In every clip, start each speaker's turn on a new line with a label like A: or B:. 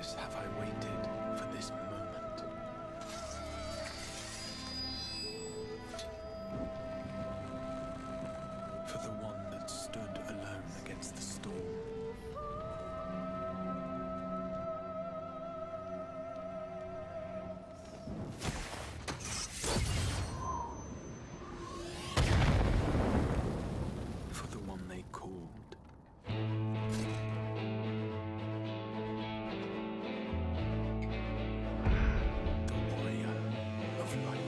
A: years have I waited for this moment. For the one that stood alone against the storm. For the one they called. The warrior of light.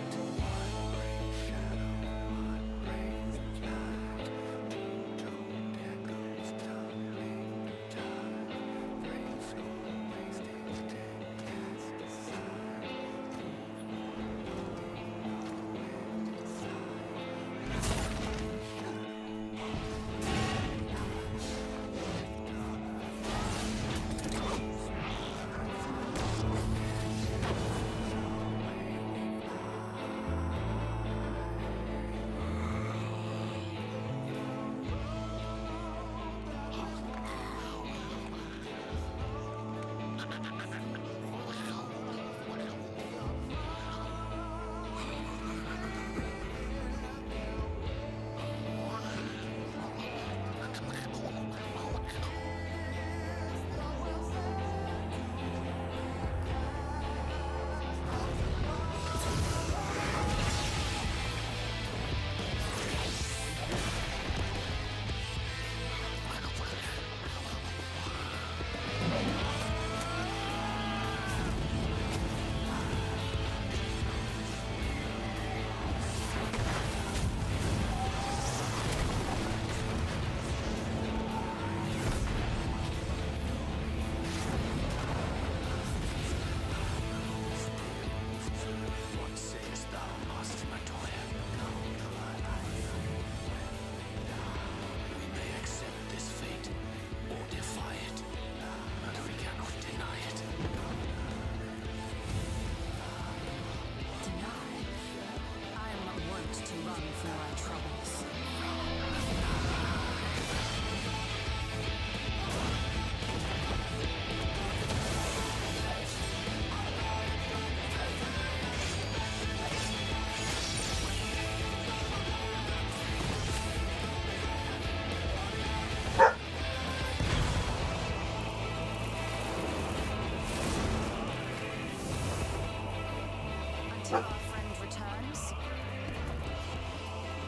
B: Until our friend returns,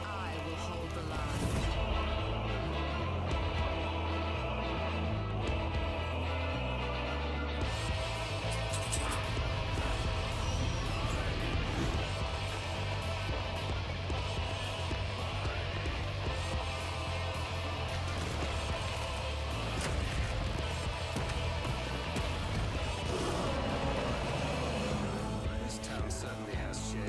B: I will hold the line.
C: This town certainly has shit.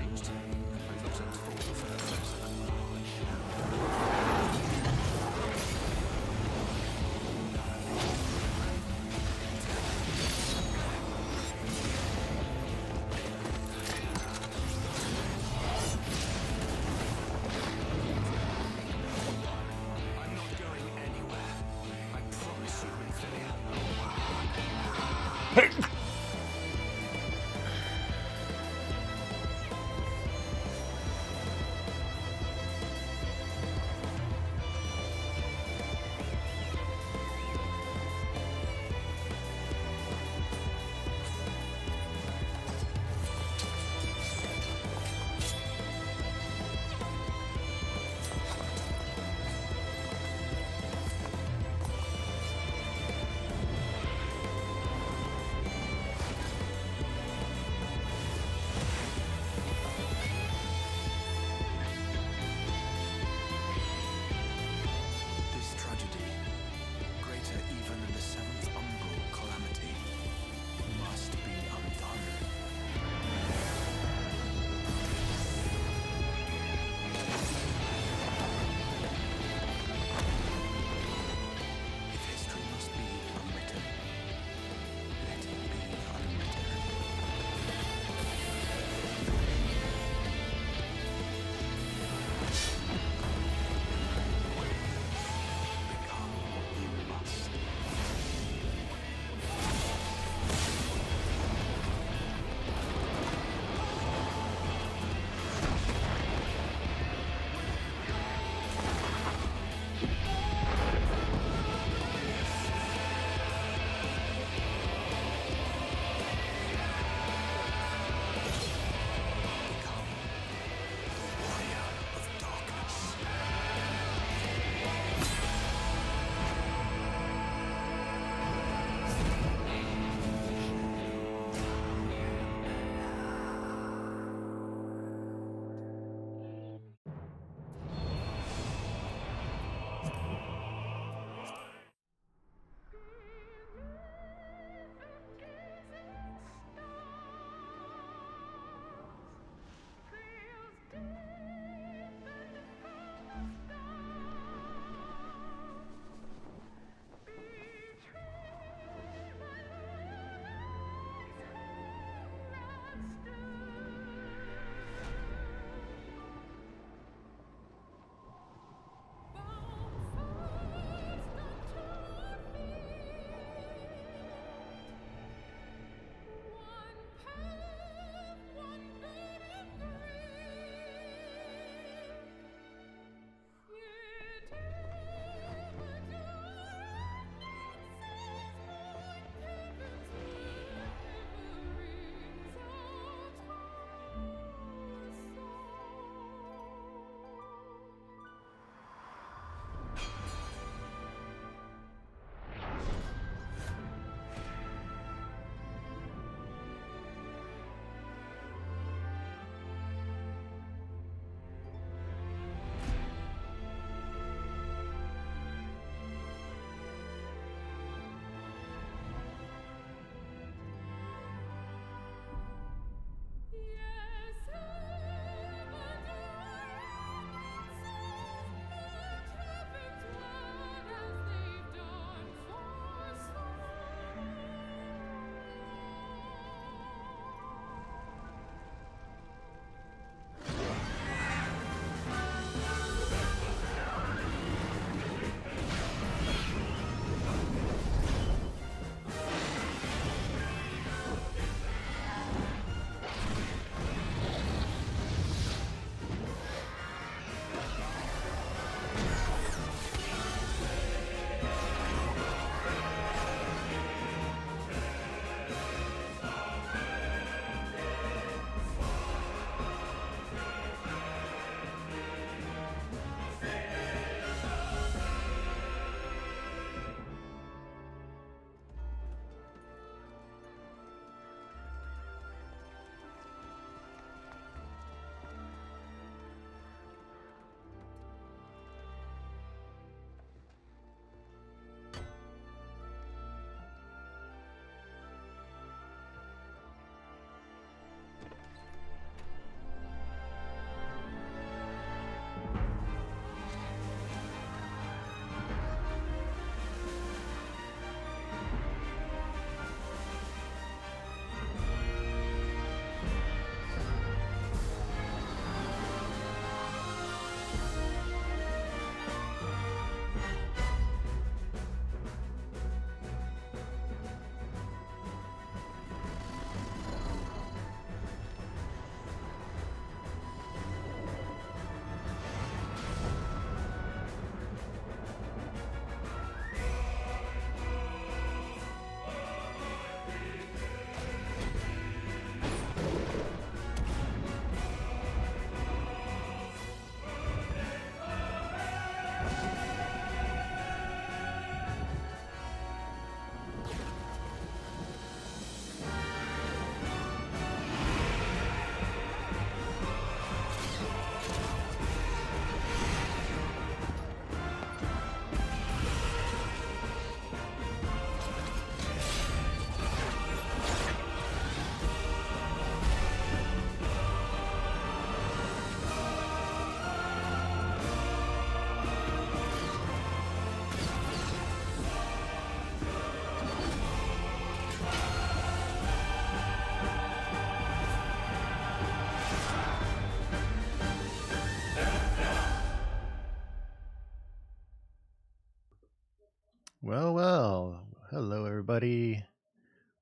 C: Well, well. Hello, everybody.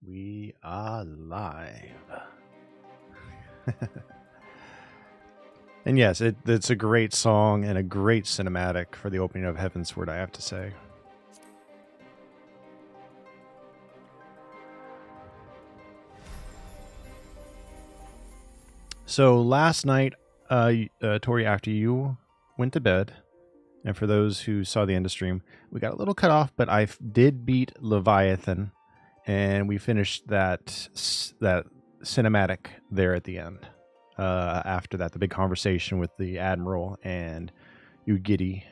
C: We are live. And yes, it's a great song and a great cinematic for the opening of Heavensward, I have to say. So last night, Tori, after you went to bed, and for those who saw the end of stream, we got a little cut off, but I did beat Leviathan, and we finished that cinematic there at the end. After that, the big conversation with the Admiral and Ugidi.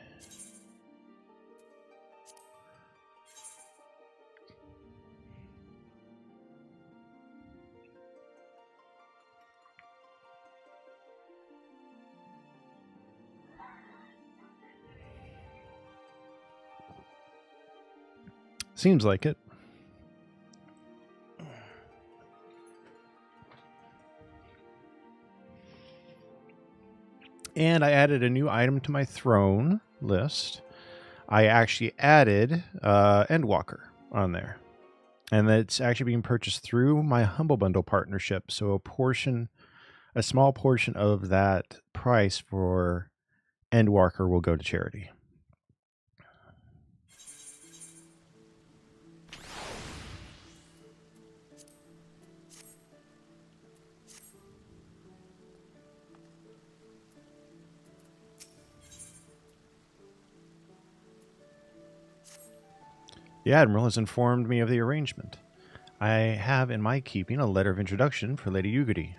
C: Seems like it. And I added a new item to my throne list. I actually added Endwalker on there. And it's actually being purchased through my Humble Bundle partnership. So a small portion of that price for Endwalker will go to charity. The Admiral has informed me of the arrangement. I have in my keeping a letter of introduction for Lady Ugidi.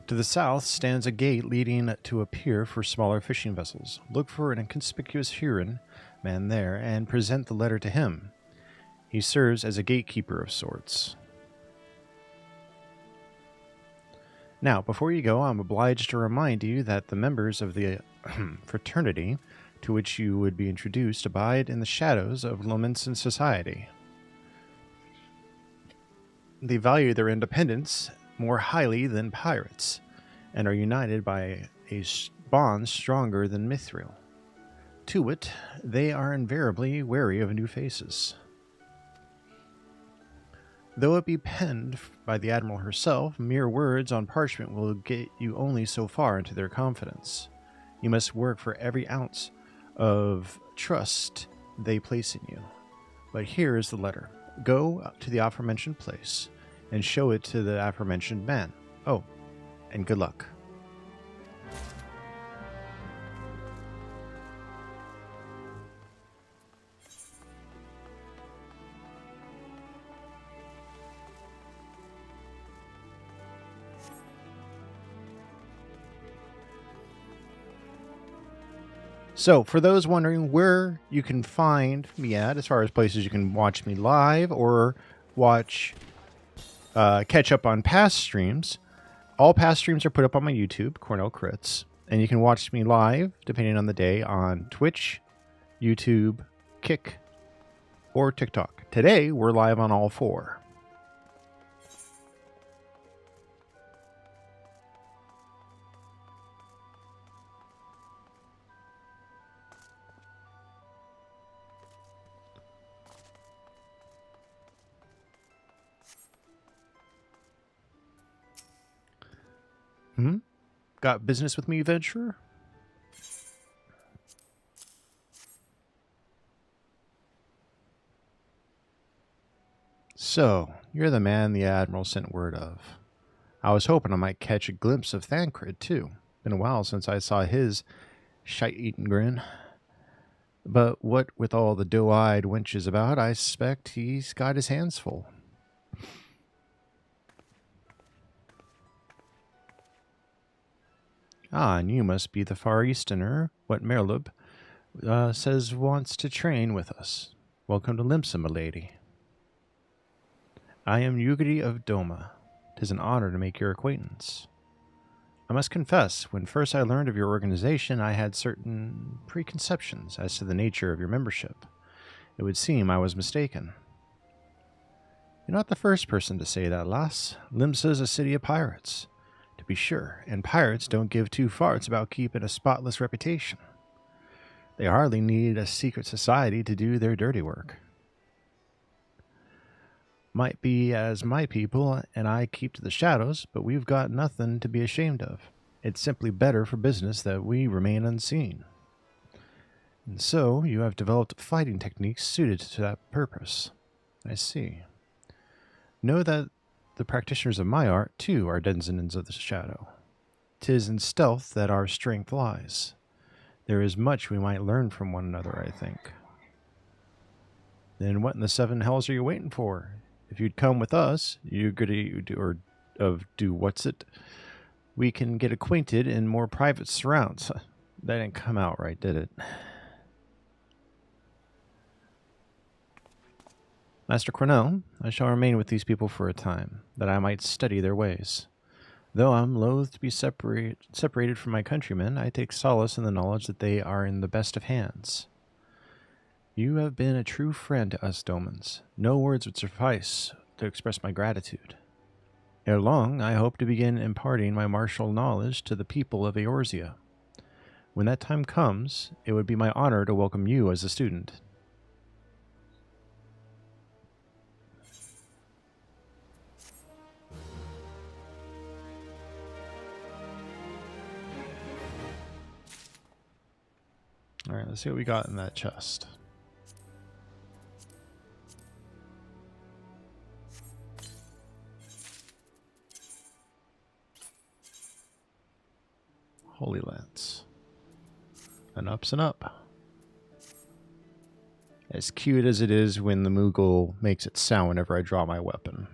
C: To the south stands a gate leading to a pier for smaller fishing vessels. Look for an inconspicuous Huron man there and present the letter to him. He serves as a gatekeeper of sorts. Now, before you go, I'm obliged to remind you that the members of the fraternity to which you would be introduced abide in the shadows of Lominson society. They value their independence more highly than pirates, and are united by a bond stronger than mithril. To wit, they are invariably wary of new faces. Though it be penned by the Admiral herself, mere words on parchment will get you only so far into their confidence. You must work for every ounce of trust they place in you. But here is the letter. Go to the aforementioned place and show it to the aforementioned man. Oh, and good luck. So, for those wondering where you can find me at, as far as places you can watch me live or catch up on past streams, all past streams are put up on my YouTube, Cornell Crits, and you can watch me live, depending on the day, on Twitch, YouTube, Kick, or TikTok. Today, we're live on all four. Got business with me, adventurer? So, you're the man the Admiral sent word of. I was hoping I might catch a glimpse of Thancred, too. Been a while since I saw his shite-eaten grin. But what with all the doe-eyed wenches about, I suspect he's got his hands full. Ah, and you must be the Far Easterner, what Merlub says wants to train with us. Welcome to Limsa, milady. I am Ugidi of Doma. 'Tis an honor to make your acquaintance. I must confess, when first I learned of your organization, I had certain preconceptions as to the nature of your membership. It would seem I was mistaken. You're not the first person to say that, lass. Limsa's a city of pirates, to be sure, and pirates don't give two farts about keeping a spotless reputation. They hardly need a secret society to do their dirty work. Might be as my people and I keep to the shadows, but we've got nothing to be ashamed of. It's simply better for business that we remain unseen. And so you have developed fighting techniques suited to that purpose. I see. Know that the practitioners of my art, too, are denizens of the shadow. 'Tis in stealth that our strength lies. There is much we might learn from one another, I think. Then what in the seven hells are you waiting for? If you'd come with us, we can get acquainted in more private surrounds. That didn't come out right, did it? Master Cornell, I shall remain with these people for a time, that I might study their ways. Though I'm loath to be separated from my countrymen, I take solace in the knowledge that they are in the best of hands. You have been a true friend to us Domans. No words would suffice to express my gratitude. Ere long, I hope to begin imparting my martial knowledge to the people of Eorzea. When that time comes, it would be my honor to welcome you as a student. Alright, let's see what we got in that chest. Holy Lance. And ups and up. As cute as it is when the Moogle makes it sound whenever I draw my weapon.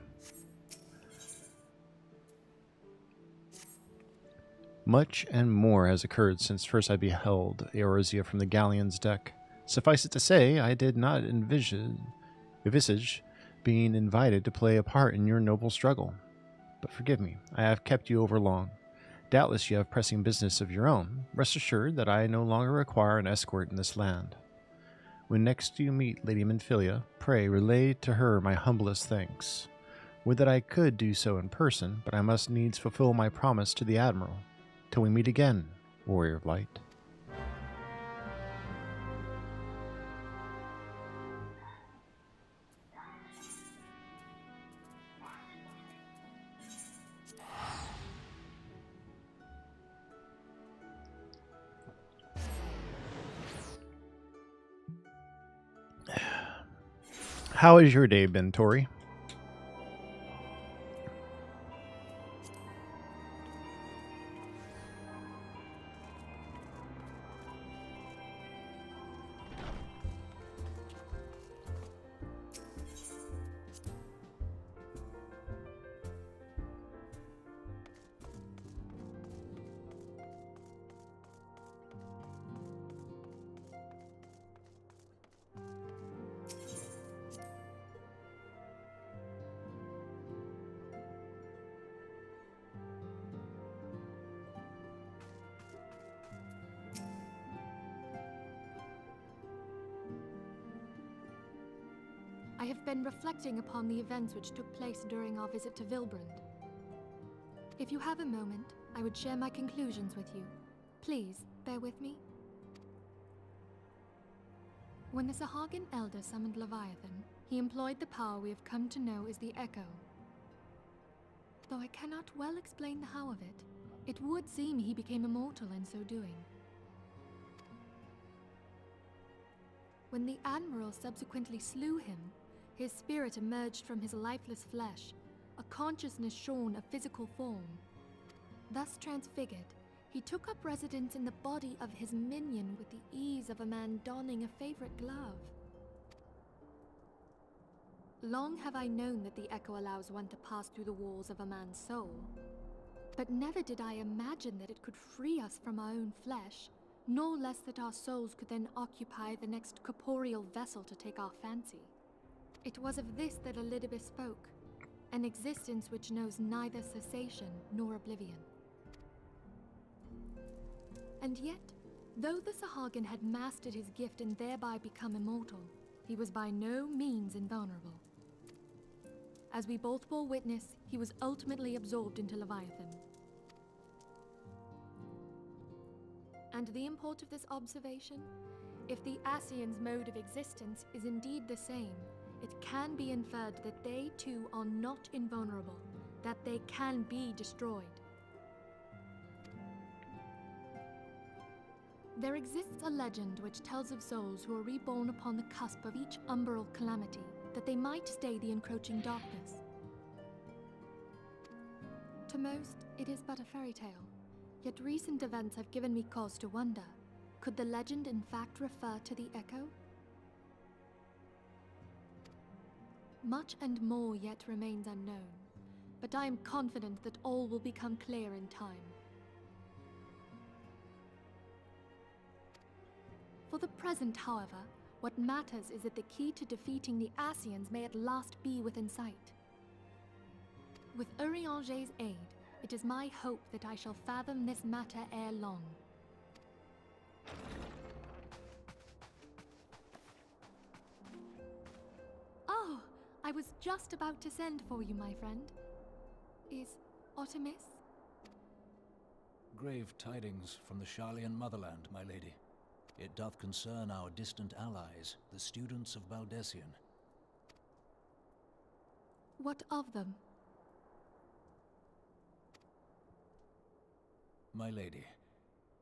C: Much and more has occurred since first I beheld Eorzea from the galleon's deck. Suffice it to say, I did not envisage being invited to play a part in your noble struggle. But forgive me, I have kept you over long. Doubtless you have pressing business of your own. Rest assured that I no longer require an escort in this land. When next you meet Lady Minfilia, pray relay to her my humblest thanks. Would that I could do so in person, but I must needs fulfill my promise to the Admiral. Till we meet again, Warrior of Light. How has your day been, Tori?
D: I have been reflecting upon the events which took place during our visit to Vilbrand. If you have a moment, I would share my conclusions with you. Please, bear with me. When the Sahagin Elder summoned Leviathan, he employed the power we have come to know as the Echo. Though I cannot well explain the how of it, it would seem he became immortal in so doing. When the Admiral subsequently slew him, his spirit emerged from his lifeless flesh, a consciousness shorn of physical form. Thus transfigured, he took up residence in the body of his minion with the ease of a man donning a favorite glove. Long have I known that the Echo allows one to pass through the walls of a man's soul, but never did I imagine that it could free us from our own flesh, nor less that our souls could then occupy the next corporeal vessel to take our fancy. It was of this that Elidibus spoke, an existence which knows neither cessation nor oblivion. And yet, though the Sahagin had mastered his gift and thereby become immortal, he was by no means invulnerable. As we both bore witness, he was ultimately absorbed into Leviathan. And the import of this observation If the Ascians' mode of existence is indeed the same, it can be inferred that they too are not invulnerable, that they can be destroyed. There exists a legend which tells of souls who are reborn upon the cusp of each umbral calamity, that they might stay the encroaching darkness. To most, it is but a fairy tale, yet recent events have given me cause to wonder. Could the legend in fact refer to the Echo? Much and more yet remains unknown, but I am confident that all will become clear in time. For the present, however, what matters is that the key to defeating the Ascians may at last be within sight. With Urianger's aid, it is my hope that I shall fathom this matter ere long. Oh, I was just about to send for you, my friend. Is Artemis?
E: Grave tidings from the Sharlayan motherland, my lady. It doth concern our distant allies, the students of Baldessian.
D: What of them?
E: My lady,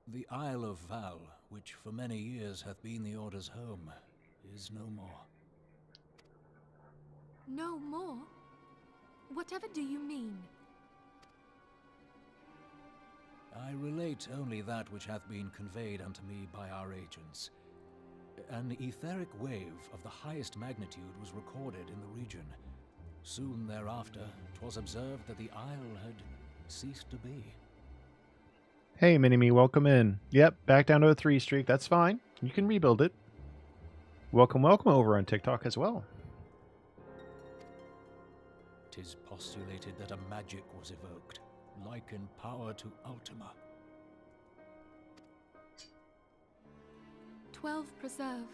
E: the Isle of Val, which for many years hath been the Order's home, is no more.
D: No more? Whatever do you mean?
E: I relate only that which hath been conveyed unto me by our agents. An etheric wave of the highest magnitude was recorded in the region. Soon thereafter, 'twas observed that the isle had ceased to be.
C: Hey, Mini-Me, welcome in. Yep, back down to a 3 streak. That's fine. You can rebuild it. Welcome, welcome over on TikTok as well.
E: 'Tis postulated that a magic was evoked, like in power to Ultima.
D: 12 preserve.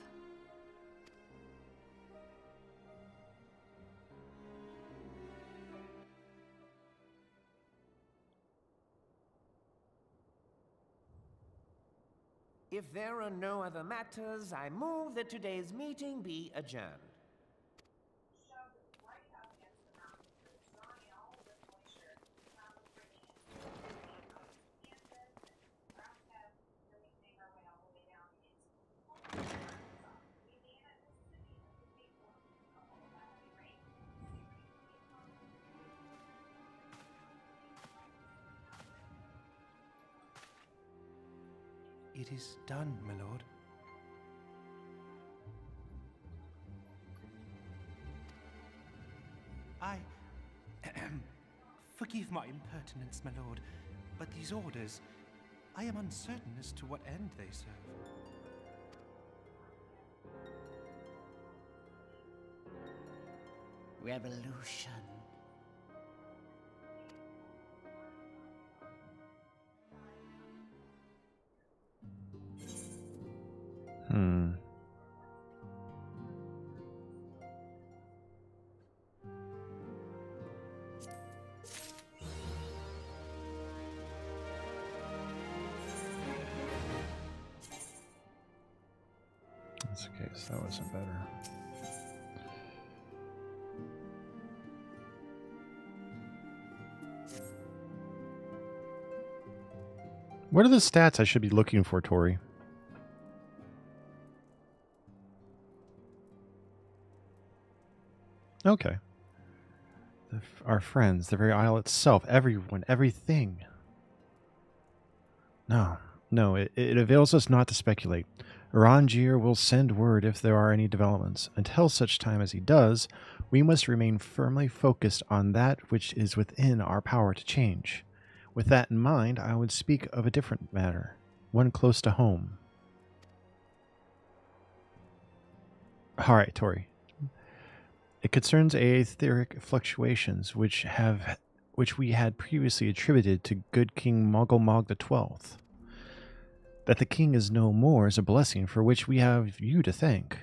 F: If there are no other matters, I move that today's meeting be adjourned.
A: It is done, my lord. I... Forgive my impertinence, my lord, but these orders, I am uncertain as to what end they serve.
F: Revolution.
C: That's okay, so that wasn't better. What are the stats I should be looking for, Tori? Okay. Our friends, the very isle itself, everyone, everything. No, it avails us not to speculate. Urianger will send word if there are any developments. Until such time as he does, we must remain firmly focused on that which is within our power to change. With that in mind, I would speak of a different matter, one close to home. Alright, Tori. It concerns aetheric fluctuations which we had previously attributed to good King Mogulmog XII. That the king is no more is a blessing for which we have you to thank.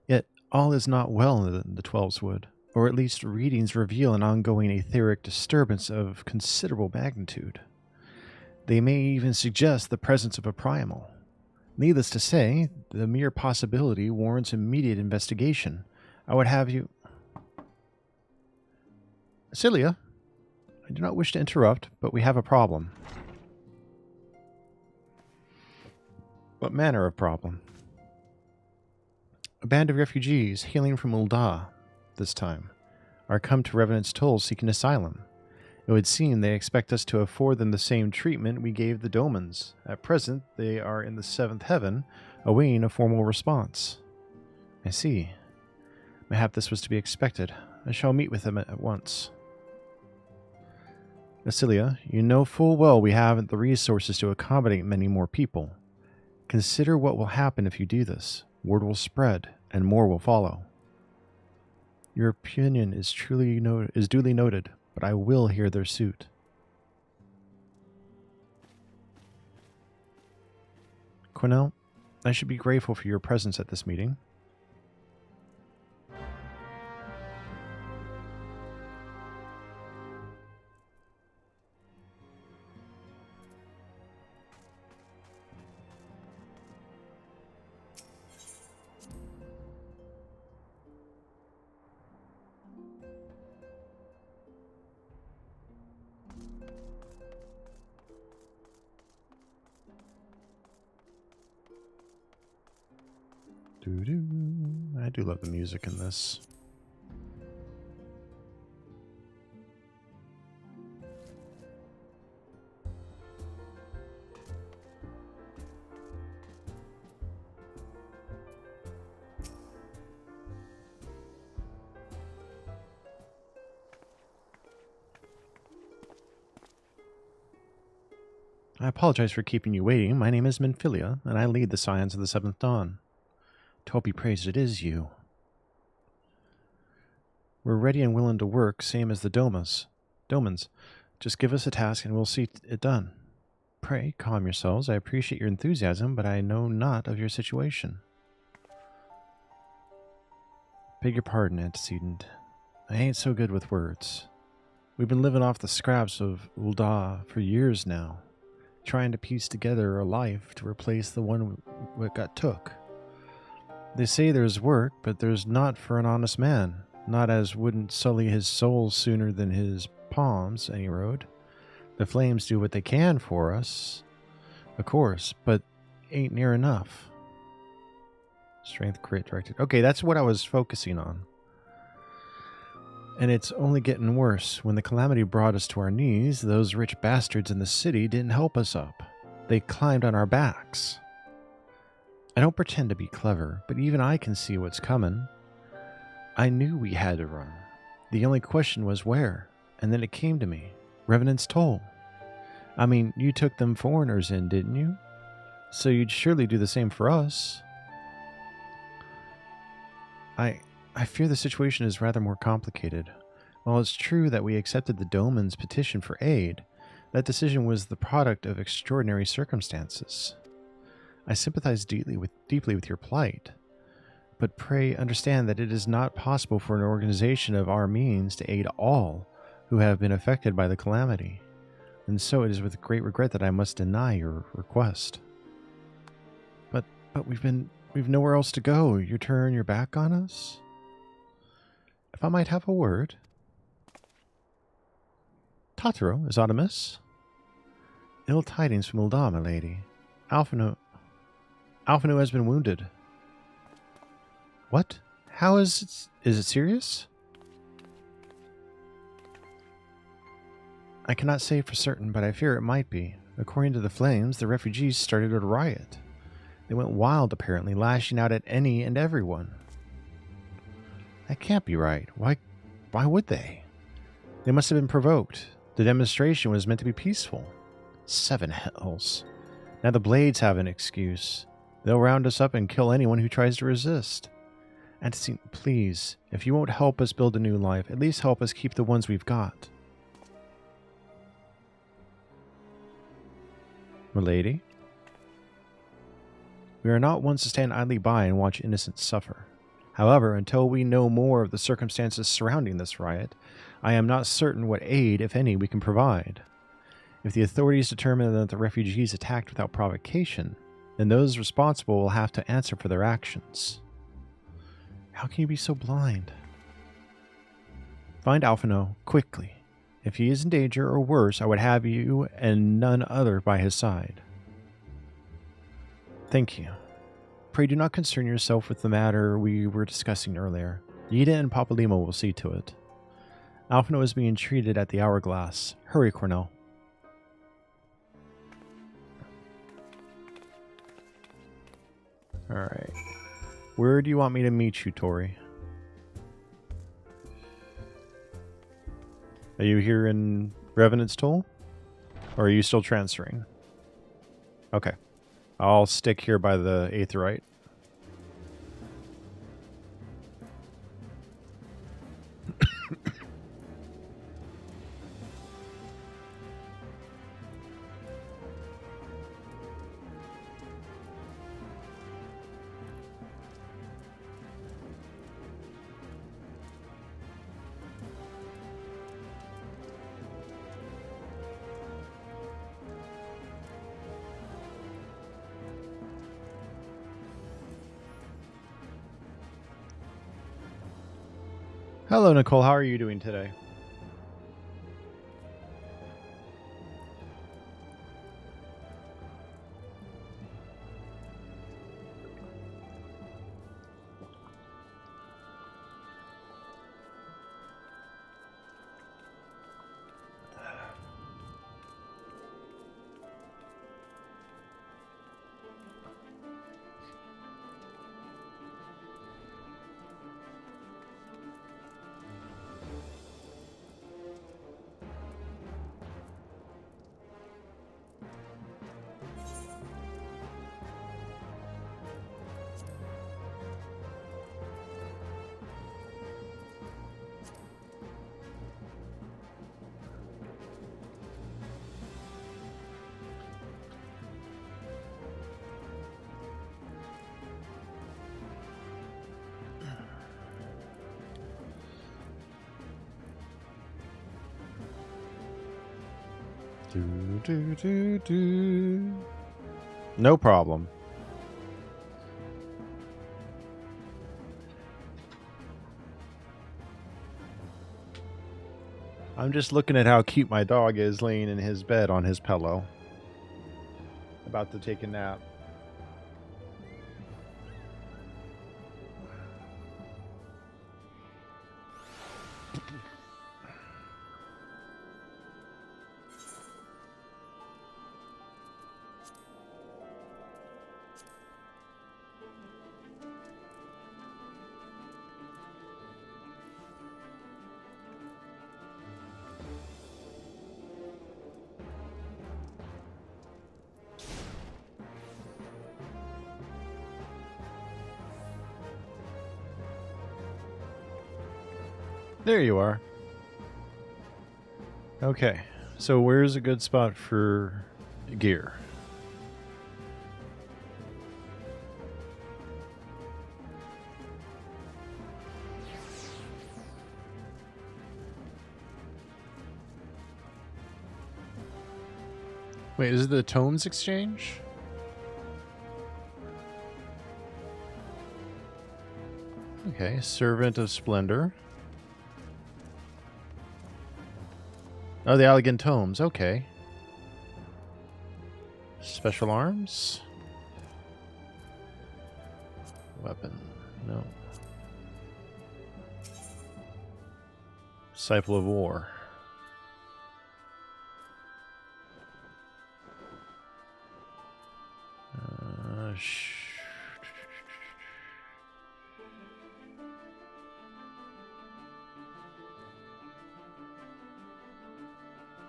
C: Yet all is not well in the Twelveswood, or at least readings reveal an ongoing aetheric disturbance of considerable magnitude. They may even suggest the presence of a primal. Needless to say, the mere possibility warrants immediate investigation. I would have you... Cilia, I do not wish to interrupt, but we have a problem. What manner of problem? A band of refugees hailing from Ul'dah, this time, are come to Revenant's Toll seeking asylum. It would seem they expect us to afford them the same treatment we gave the Domans. At present, they are in the 7th heaven, awaiting a formal response. I see. Mayhap this was to be expected. I shall meet with them at once. Cilia, you know full well we haven't the resources to accommodate many more people. Consider what will happen if you do this. Word will spread, and more will follow. Your opinion is duly noted, but I will hear their suit. Quinnell, I should be grateful for your presence at this meeting. I do love the music in this. I apologize for keeping you waiting. My name is Minfilia, and I lead the Scions of the Seventh Dawn. To be praised, it is you. We're ready and willing to work, same as the Domans. Just give us a task and we'll see it done. Pray, calm yourselves. I appreciate your enthusiasm, but I know not of your situation. Beg your pardon, antecedent. I ain't so good with words. We've been living off the scraps of Ul'dah for years now, trying to piece together a life to replace the one what got took. They say there's work, but there's not for an honest man. Not as wouldn't sully his soul sooner than his palms, any road. The flames do what they can for us, of course, but ain't near enough. Strength, crit, directed. Okay, that's what I was focusing on. And it's only getting worse. When the calamity brought us to our knees, those rich bastards in the city didn't help us up. They climbed on our backs. I don't pretend to be clever, but even I can see what's coming. I knew we had to run. The only question was where, and then it came to me. Revenant's Toll. I mean, you took them foreigners in, didn't you? So you'd surely do the same for us. I fear the situation is rather more complicated. While it's true that we accepted the Doman's petition for aid, that decision was the product of extraordinary circumstances. I sympathize deeply with your plight, but pray understand that it is not possible for an organization of our means to aid all who have been affected by the calamity, and so it is with great regret that I must deny your request. But we've nowhere else to go. You turn your back on us? If I might have a word. Totoro, is aught amiss? Ill tidings from Ul'dah, my lady. Alphino has been wounded. What? How is it serious? I cannot say for certain, but I fear it might be. According to the flames, the refugees started a riot. They went wild, apparently, lashing out at any and everyone. That can't be right. Why would they? They must have been provoked. The demonstration was meant to be peaceful. 7 hells. Now the Blades have an excuse. They'll round us up and kill anyone who tries to resist. Antecedent, please, if you won't help us build a new life, at least help us keep the ones we've got. Milady? We are not ones to stand idly by and watch innocents suffer. However, until we know more of the circumstances surrounding this riot, I am not certain what aid, if any, we can provide. If the authorities determine that the refugees attacked without provocation, and those responsible will have to answer for their actions. How can you be so blind? Find Alphino quickly. If he is in danger or worse, I would have you and none other by his side. Thank you. Pray do not concern yourself with the matter we were discussing earlier. Yida and Papalimo will see to it. Alphino is being treated at the Hourglass. Hurry, Cornell. Alright. Where do you want me to meet you, Tori? Are you here in Revenant's Toll? Or are you still transferring? Okay. I'll stick here by the Aetheryte. Hello, Nicole. How are you doing today? No problem. I'm just looking at how cute my dog is laying in his bed on his pillow. About to take a nap. There you are. Okay, so where's a good spot for gear? Wait, is it the Tomes Exchange? Okay, Servant of Splendor. Oh, the Elegant Tomes. Okay. Special arms? Weapon. No. Disciple of War.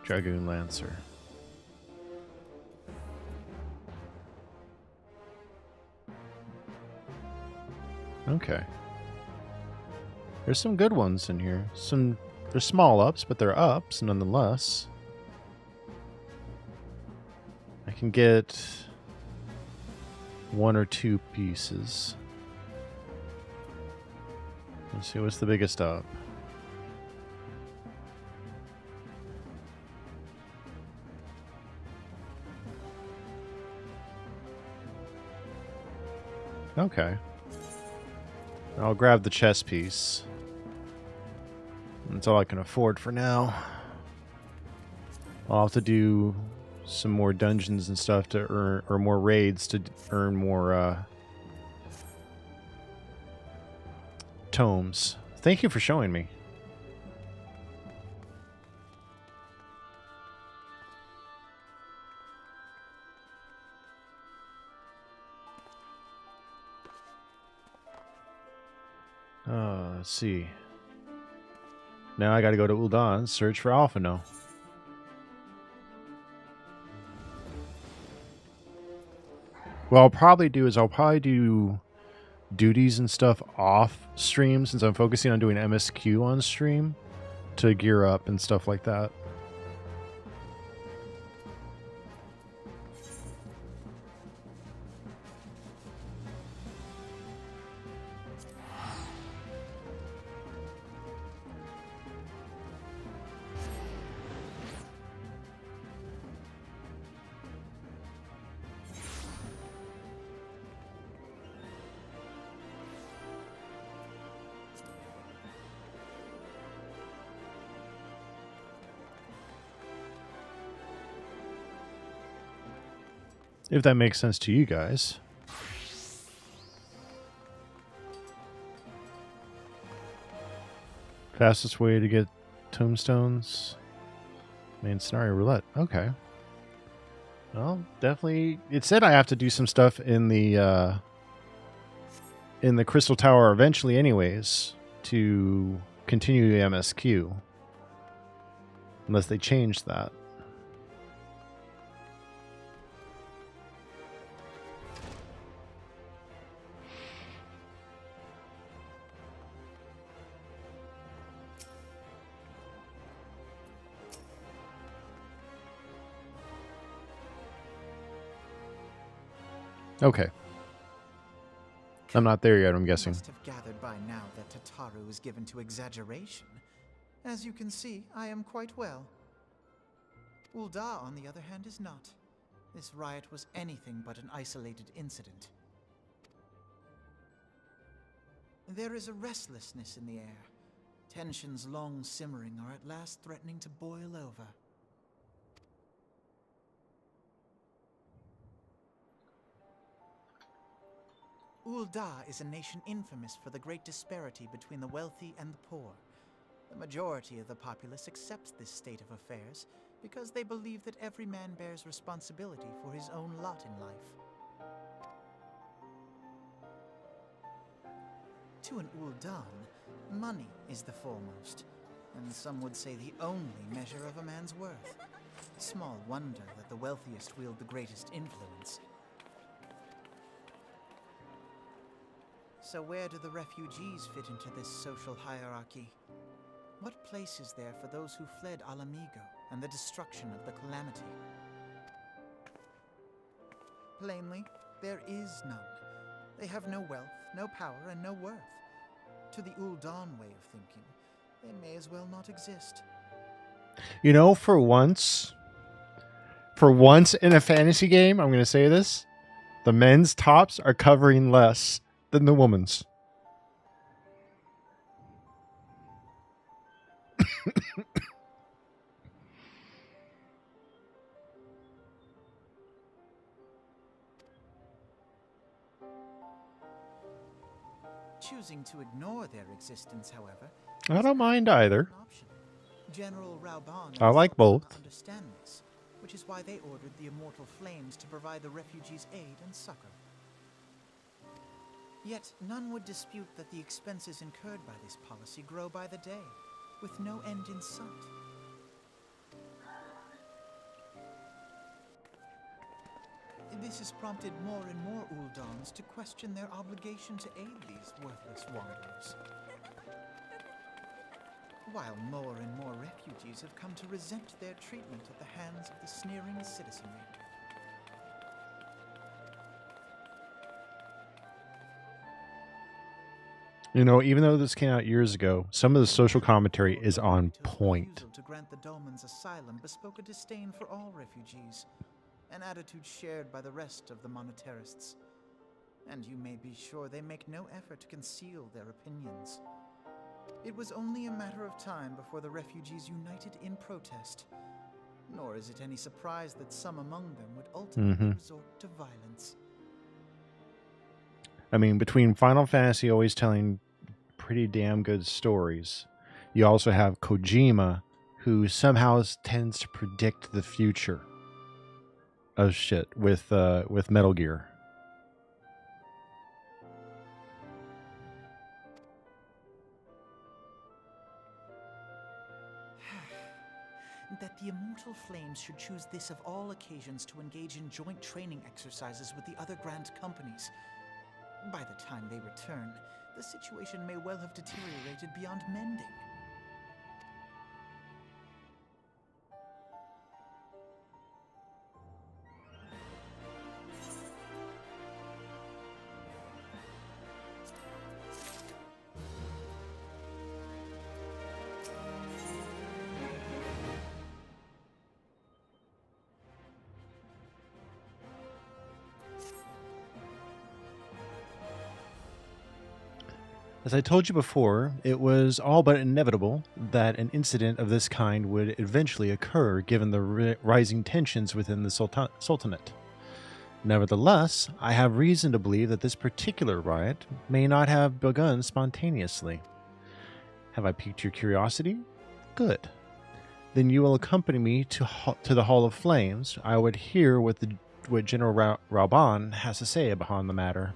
C: Dragoon Lancer. Okay. There's some good ones in here. They're small ups, but they're ups nonetheless. I can get 1 or 2 pieces. Let's see, what's the biggest up? Okay. I'll grab the chess piece. That's all I can afford for now. I'll have to do some more dungeons and stuff to earn, or more raids to earn more tomes. Thank you for showing me. Let's see. Now I gotta go to Ul'dah, search for Alphino. What I'll probably do is I'll probably do duties and stuff off stream since I'm focusing on doing MSQ on stream to gear up and stuff like that. If that makes sense to you guys. Fastest way to get tombstones? Main scenario roulette. Okay. Well, definitely. It said I have to do some stuff in the Crystal Tower eventually anyways to continue the MSQ. Unless they change that. Okay. I'm not there yet, I'm guessing.
G: You must have gathered by now that Tataru is given to exaggeration. As you can see, I am quite well. Ul'dah, on the other hand, is not. This riot was anything but an isolated incident. There is a restlessness in the air. Tensions long simmering are at last threatening to boil over. Ul'dah is a nation infamous for the great disparity between the wealthy and the poor. The majority of the populace accepts this state of affairs because they believe that every man bears responsibility for his own lot in life. To an Ul'dah, money is the foremost, and some would say the only measure of a man's worth. Small wonder that the wealthiest wield the greatest influence. So where do the refugees fit into this social hierarchy? What place is there for those who fled Alamigo and the destruction of the Calamity? Plainly, there is none. They have no wealth, no power, and no worth. To the Ul'dah way of thinking, they may as well not exist.
C: You know, for once in a fantasy game, I'm going to say this, the men's tops are covering less than the woman's.
G: Choosing to ignore their existence, however,
C: I don't mind either.
G: an option. General Rauban
C: I like both.
G: understand this, which is why they ordered the Immortal Flames to provide the refugees aid and succor. Yet none would dispute that the expenses incurred by this policy grow by the day, with no end in sight. This has prompted more and more Ul'dahs to question their obligation to aid these worthless wanderers. While more and more refugees have come to resent their treatment at the hands of the sneering citizenry.
C: You know, even though this came out years ago, some of the social commentary is on point.
G: Refusal to grant the Dolmens asylum bespoke a disdain for all refugees, an attitude shared by the rest of the monetarists. and you may be sure they make no effort to conceal their opinions. It was only a matter of time before the refugees united in protest, nor is it any surprise that some among them would ultimately resort to violence.
C: I mean, between Final Fantasy always telling pretty damn good stories, you also have Kojima, who somehow tends to predict the future of shit with Metal Gear.
G: That the Immortal Flames should choose this of all occasions to engage in joint training exercises with the other Grand Companies. By the time they return, the situation may well have deteriorated beyond mending.
C: As I told you before, it was all but inevitable that an incident of this kind would eventually occur given the rising tensions within the Sultanate. Nevertheless, I have reason to believe that this particular riot may not have begun spontaneously. Have I piqued your curiosity? Good. Then you will accompany me to the Hall of Flames. I would hear what General Rauban has to say upon the matter.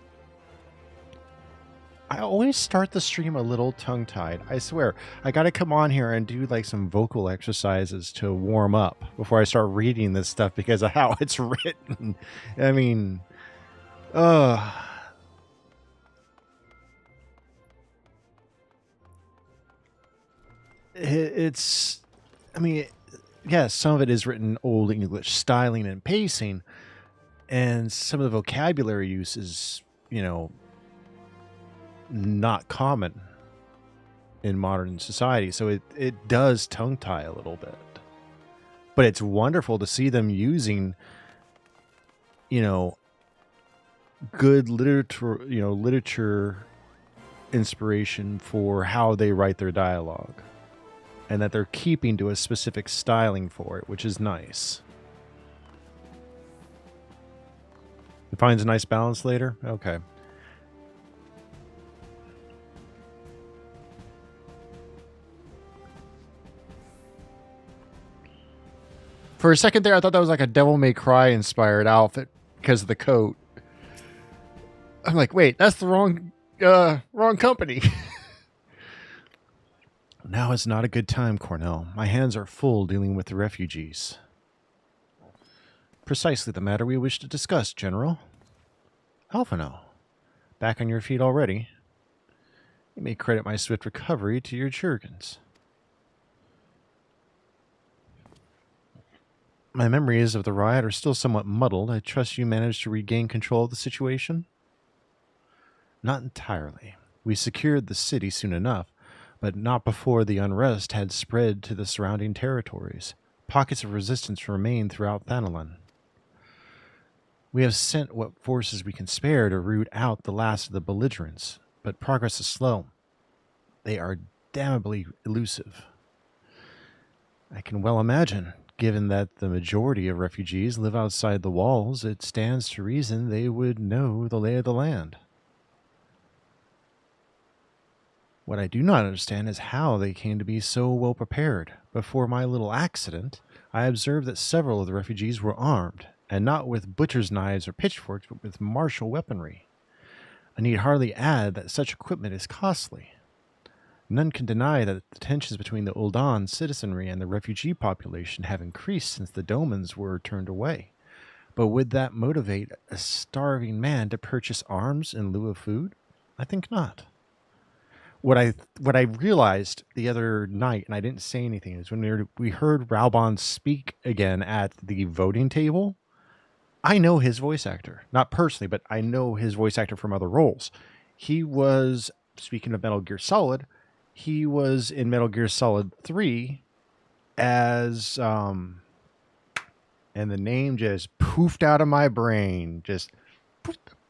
C: I always start the stream a little tongue-tied. I swear, I gotta come on here and do like some vocal exercises to warm up before I start reading this stuff because of how it's written. I mean, it's, I mean, yes, some of it is written Old English styling and pacing, and some of the vocabulary use is, you know, not common in modern society, so it does tongue tie a little bit, but it's wonderful to see them using, you know, good literature inspiration for how they write their dialogue, and that they're keeping to a specific styling for it, which is nice. It finds a nice balance later. Okay. For a second there, I thought that was like a Devil May Cry inspired outfit because of the coat. I'm like, wait, that's the wrong company. Now is not a good time, Cornell. My hands are full dealing with the refugees. Precisely the matter we wish to discuss, General. Alphino, back on your feet already. You may credit my swift recovery to your Jurgens. My memories of the riot are still somewhat muddled. I trust you managed to regain control of the situation? Not entirely. We secured the city soon enough, but not before the unrest had spread to the surrounding territories. Pockets of resistance remain throughout Thanalan. We have sent what forces we can spare to root out the last of the belligerents, but progress is slow. They are damnably elusive. I can well imagine. Given that the majority of refugees live outside the walls, it stands to reason they would know the lay of the land. What I do not understand is how they came to be so well prepared. Before my little accident, I observed that several of the refugees were armed, and not with butcher's knives or pitchforks, but with martial weaponry. I need hardly add that such equipment is costly. None can deny that the tensions between the Ul'dan citizenry and the refugee population have increased since the Domans were turned away. But would that motivate a starving man to purchase arms in lieu of food? I think not. What I realized the other night, and I didn't say anything, is when we heard Rauban speak again at the voting table, I know his voice actor. Not personally, but I know his voice actor from other roles. He was, speaking of Metal Gear Solid, he was in Metal Gear Solid 3 as, and the name just poofed out of my brain. Just,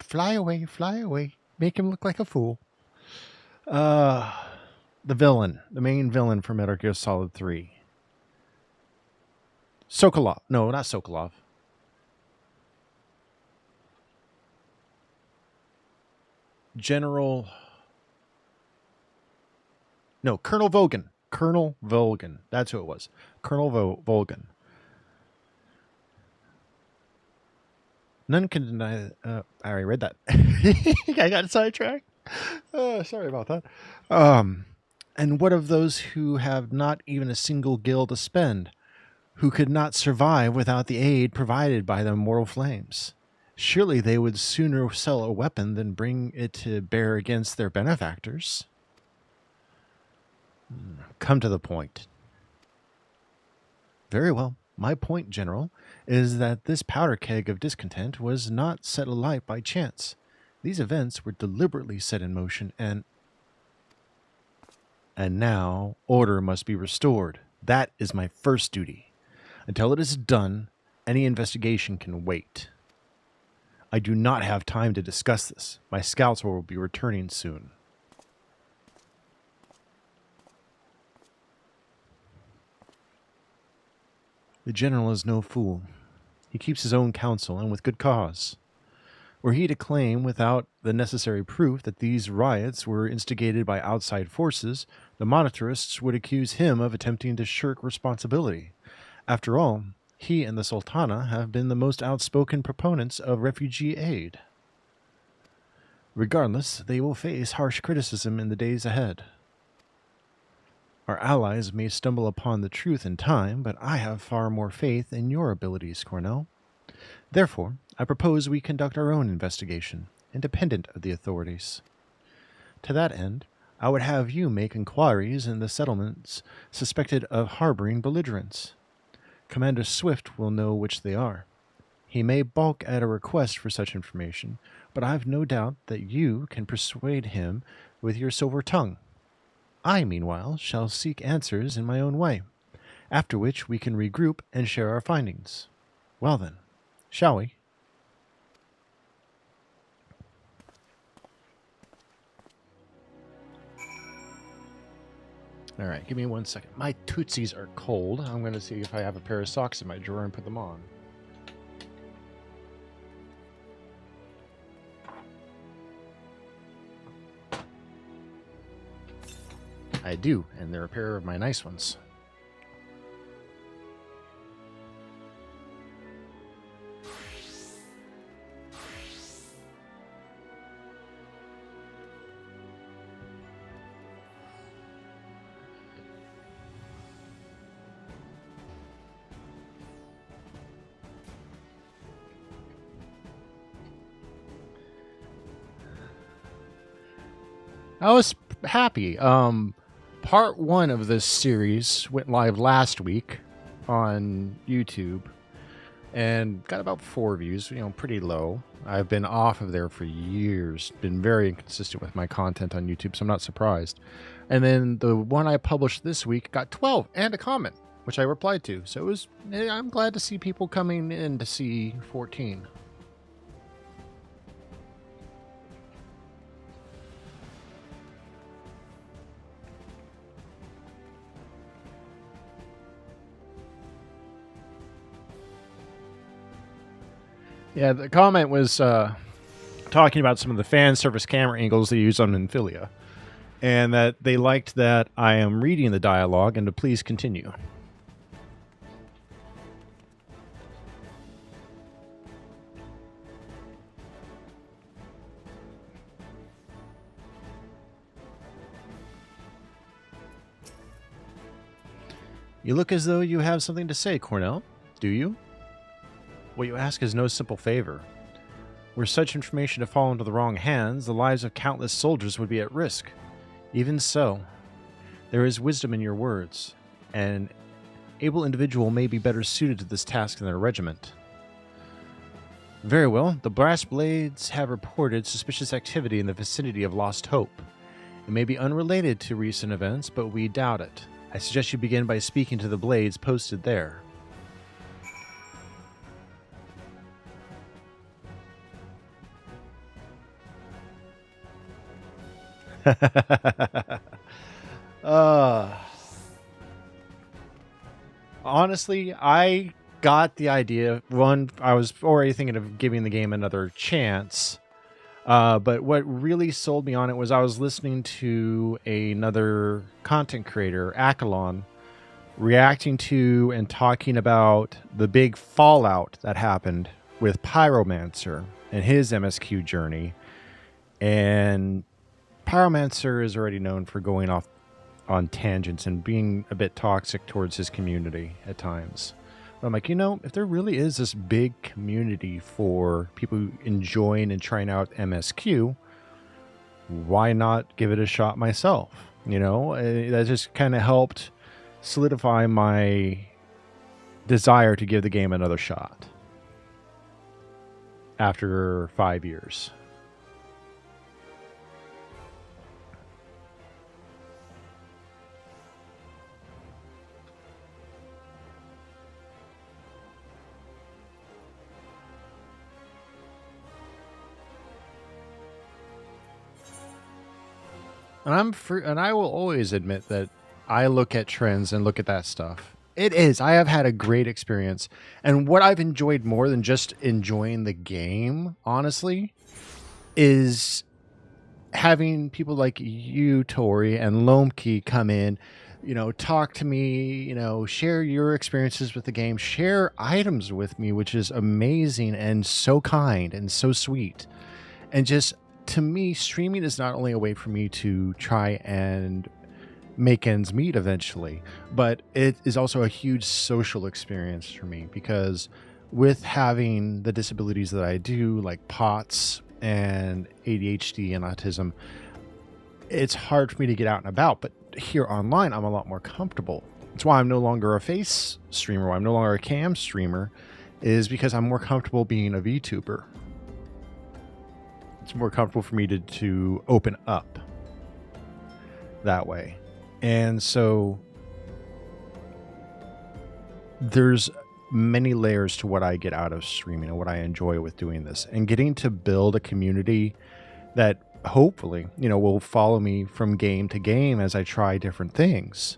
C: fly away. Make him look like a fool. The villain, the main villain for Metal Gear Solid 3. Sokolov. No, not Sokolov. Colonel Volgin. Colonel Volgin. That's who it was. Colonel Volgin. None can deny... I already read that. I got sidetracked. Sorry about that. And what of those who have not even a single gil to spend, who could not survive without the aid provided by the immortal flames? Surely they would sooner sell a weapon than bring it to bear against their benefactors. Come to the point. Very well. My point, General, is that this powder keg of discontent was not set alight by chance. These events were deliberately set in motion, and now order must be restored. That is my first duty. Until it is done, any investigation can wait. I do not have time to discuss this. My scouts will be returning soon. The general is no fool. He keeps his own counsel, and with good cause. Were he to claim without the necessary proof that these riots were instigated by outside forces, the monetarists would accuse him of attempting to shirk responsibility. After all, he and the Sultana have been the most outspoken proponents of refugee aid. Regardless, they will face harsh criticism in the days ahead. Our allies may stumble upon the truth in time, but I have far more faith in your abilities, Cornell. Therefore, I propose we conduct our own investigation, independent of the authorities. To that end, I would have you make inquiries in the settlements suspected of harboring belligerents. Commander Swift will know which they are. He may balk at a request for such information, but I've no doubt that you can persuade him with your silver tongue. I, meanwhile, shall seek answers in my own way, after which we can regroup and share our findings. Well then, shall we? All right, give me 1 second. My tootsies are cold. I'm going to see if I have a pair of socks in my drawer and put them on. I do, and they're a pair of my nice ones. I was happy. Part 1 of this series went live last week on YouTube and got about 4 views, pretty low. I've been off of there for years, been very inconsistent with my content on YouTube, so I'm not surprised. And then the one I published this week got 12 and a comment, which I replied to. So I'm glad to see people coming in to see 14. Yeah, the comment was talking about some of the fan service camera angles they use on Infilia, and that they liked that I am reading the dialogue and to please continue. You look as though you have something to say, Cornell. Do you? What you ask is no simple favor. Were such information to fall into the wrong hands, the lives of countless soldiers would be at risk. Even so, there is wisdom in your words. An able individual may be better suited to this task than a regiment. Very well, the Brass Blades have reported suspicious activity in the vicinity of Lost Hope. It may be unrelated to recent events, but we doubt it. I suggest you begin by speaking to the Blades posted there. Honestly, I got the idea. One, I was already thinking of giving the game another chance. But what really sold me on it was I was listening to another content creator, Akalon, reacting to and talking about the big fallout that happened with Pyromancer and his MSQ journey. And Pyromancer is already known for going off on tangents and being a bit toxic towards his community at times. But I'm like, if there really is this big community for people enjoying and trying out MSQ, why not give it a shot myself? That just kind of helped solidify my desire to give the game another shot after 5 years. And I will always admit that I look at trends and look at that stuff. I have had a great experience. And what I've enjoyed more than just enjoying the game, honestly, is having people like you, Tori, and Lomke come in, talk to me, share your experiences with the game, share items with me, which is amazing and so kind and so sweet. And just, to me, streaming is not only a way for me to try and make ends meet eventually, but it is also a huge social experience for me, because with having the disabilities that I do, like POTS and ADHD and autism, it's hard for me to get out and about. But here online, I'm a lot more comfortable. That's why I'm no longer a face streamer, why I'm no longer a cam streamer, is because I'm more comfortable being a VTuber. It's more comfortable for me to open up that way. And so there's many layers to what I get out of streaming and what I enjoy with doing this. And getting to build a community that hopefully, will follow me from game to game as I try different things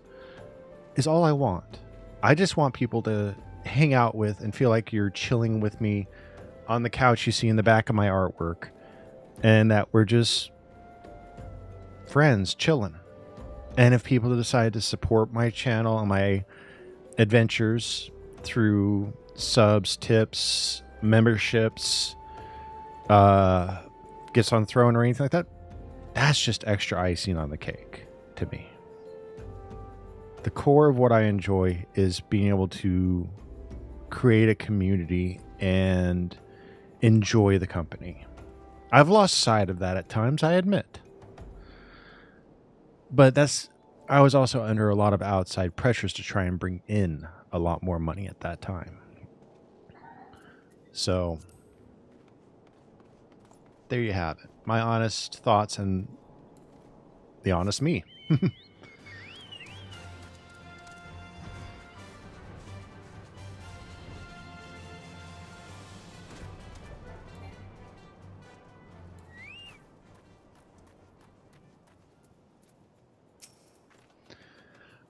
C: is all I want. I just want people to hang out with and feel like you're chilling with me on the couch you see in the back of my artwork. And that we're just friends chilling. And if people decide to support my channel and my adventures through subs, tips, memberships, gets on throne or anything like that, that's just extra icing on the cake to me. The core of what I enjoy is being able to create a community and enjoy the company. I've lost sight of that at times, I admit. But I was also under a lot of outside pressures to try and bring in a lot more money at that time. So, there you have it. My honest thoughts and the honest me.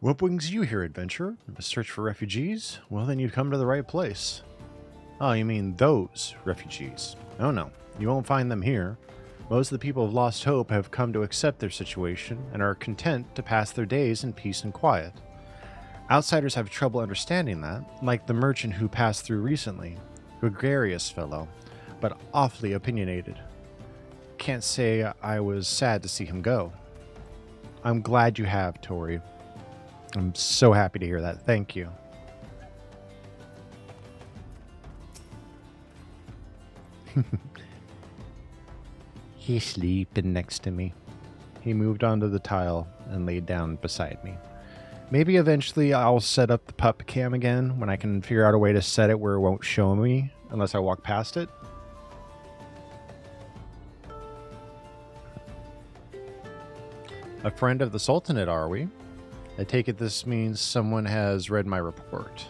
C: What brings you here, adventurer? A search for refugees? Well, then you'd come to the right place. Oh, you mean those refugees? Oh no, you won't find them here. Most of the people of Lost Hope have come to accept their situation and are content to pass their days in peace and quiet. Outsiders have trouble understanding that, like the merchant who passed through recently. Gregarious fellow, but awfully opinionated. Can't say I was sad to see him go. I'm glad you have, Tori. I'm so happy to hear that. Thank you. He's sleeping next to me. He moved onto the tile and laid down beside me. Maybe eventually I'll set up the pup cam again when I can figure out a way to set it where it won't show me unless I walk past it. A friend of the Sultanate, are we? I take it this means someone has read my report.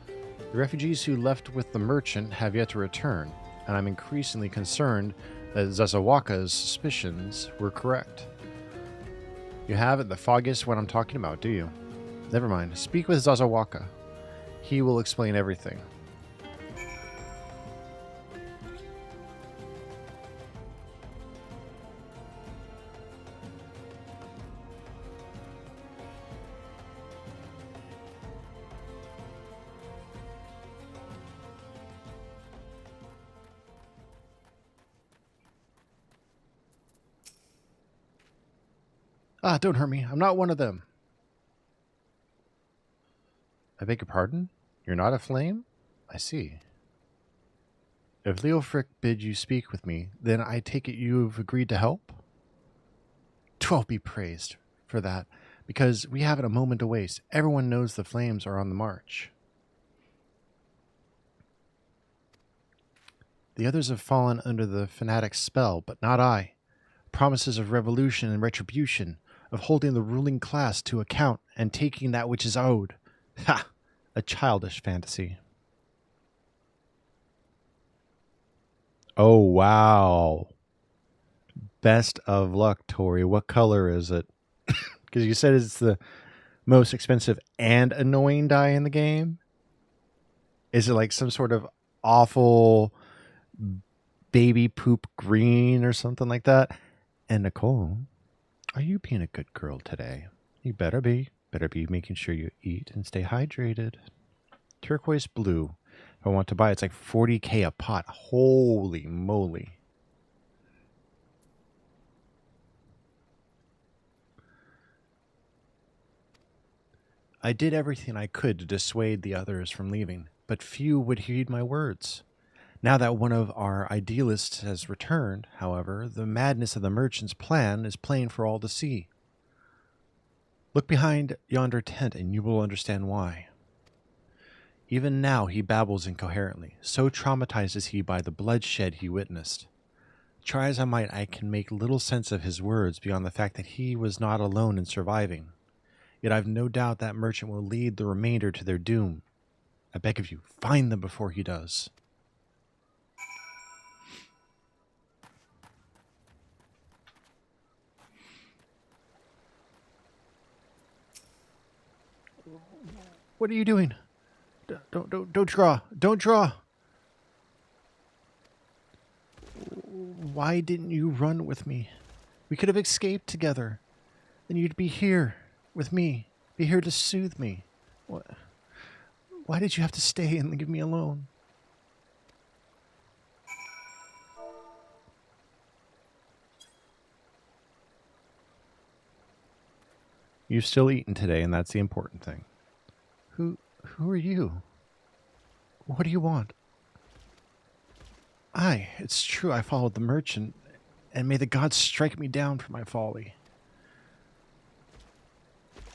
C: The refugees who left with the merchant have yet to return, and I'm increasingly concerned that Zazawaka's suspicions were correct. You haven't the foggiest what I'm talking about, do you? Never mind. Speak with Zazawaka. He will explain everything. Ah, don't hurt me. I'm not one of them. I beg your pardon? You're not a flame? I see. If Leofric bid you speak with me, then I take it you've agreed to help? 12 be praised for that, because we haven't a moment to waste. Everyone knows the flames are on the march. The others have fallen under the fanatic's spell, but not I. Promises of revolution and retribution, of holding the ruling class to account and taking that which is owed. Ha! A childish fantasy. Oh, wow. Best of luck, Tori. What color is it? Because you said it's the most expensive and annoying dye in the game. Is it like some sort of awful baby poop green or something like that? And Nicole, are you being a good girl today? You better be. Better be making sure you eat and stay hydrated. Turquoise blue. If I want to buy it, it's like 40K a pot. Holy moly. I did everything I could to dissuade the others from leaving, but few would heed my words. Now that one of our idealists has returned, however, the madness of the merchant's plan is plain for all to see. Look behind yonder tent and you will understand why. Even now he babbles incoherently, so traumatized is he by the bloodshed he witnessed. Try as I might, I can make little sense of his words beyond the fact that he was not alone in surviving. Yet I've no doubt that merchant will lead the remainder to their doom. I beg of you, find them before he does. What are you doing? Don't draw. Don't draw. Why didn't you run with me? We could have escaped together. Then you'd be here with me. Be here to soothe me. What? Why did you have to stay and leave me alone? You've still eaten today, and that's the important thing. Who are you? What do you want? It's true I followed the merchant, and may the gods strike me down for my folly.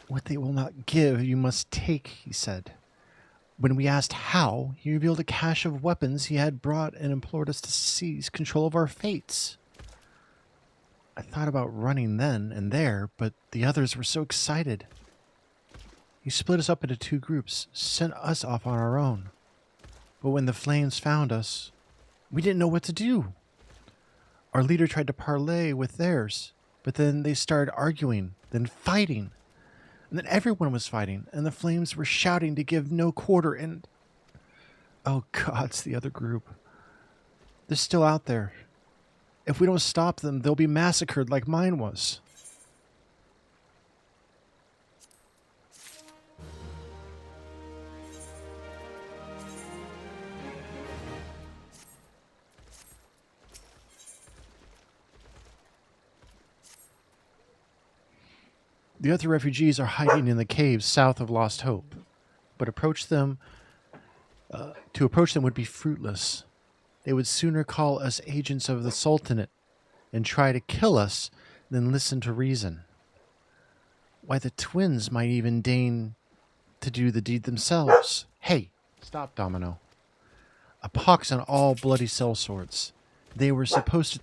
C: What they will not give, you must take, he said. When we asked how, he revealed a cache of weapons he had brought and implored us to seize control of our fates. I thought about running then and there, but the others were so excited. He split us up into two groups, sent us off on our own. But when the flames found us, we didn't know what to do. Our leader tried to parley with theirs, but then they started arguing, then fighting. And then everyone was fighting, and the flames were shouting to give no quarter, and... Oh, God, it's the other group. They're still out there. If we don't stop them, they'll be massacred like mine was. The other refugees are hiding in the caves south of Lost Hope, but to approach them would be fruitless. They would sooner call us agents of the Sultanate and try to kill us than listen to reason. Why, the twins might even deign to do the deed themselves. Hey, stop, Domino. A pox on all bloody sellswords. They were supposed to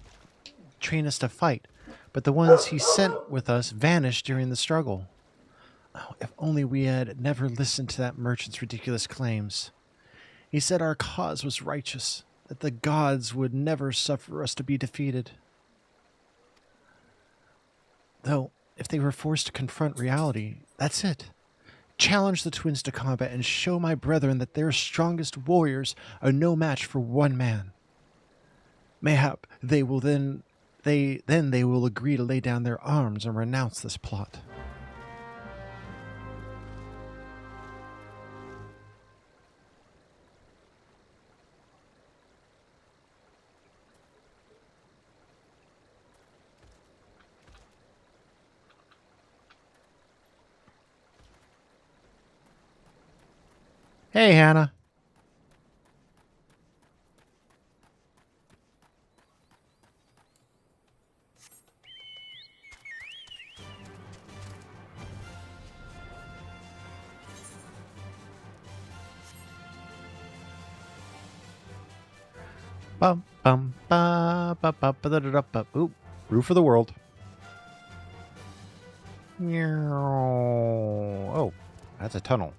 C: train us to fight, but the ones he sent with us vanished during the struggle. Oh, if only we had never listened to that merchant's ridiculous claims. He said our cause was righteous, that the gods would never suffer us to be defeated. Though, if they were forced to confront reality, that's it. Challenge the twins to combat and show my brethren that their strongest warriors are no match for one man. Mayhap they will they will agree to lay down their arms and renounce this plot. Hey, Hannah. Bum bum ba ba ba ba da da da ba. Oop, roof of the world. Oh, that's a tunnel.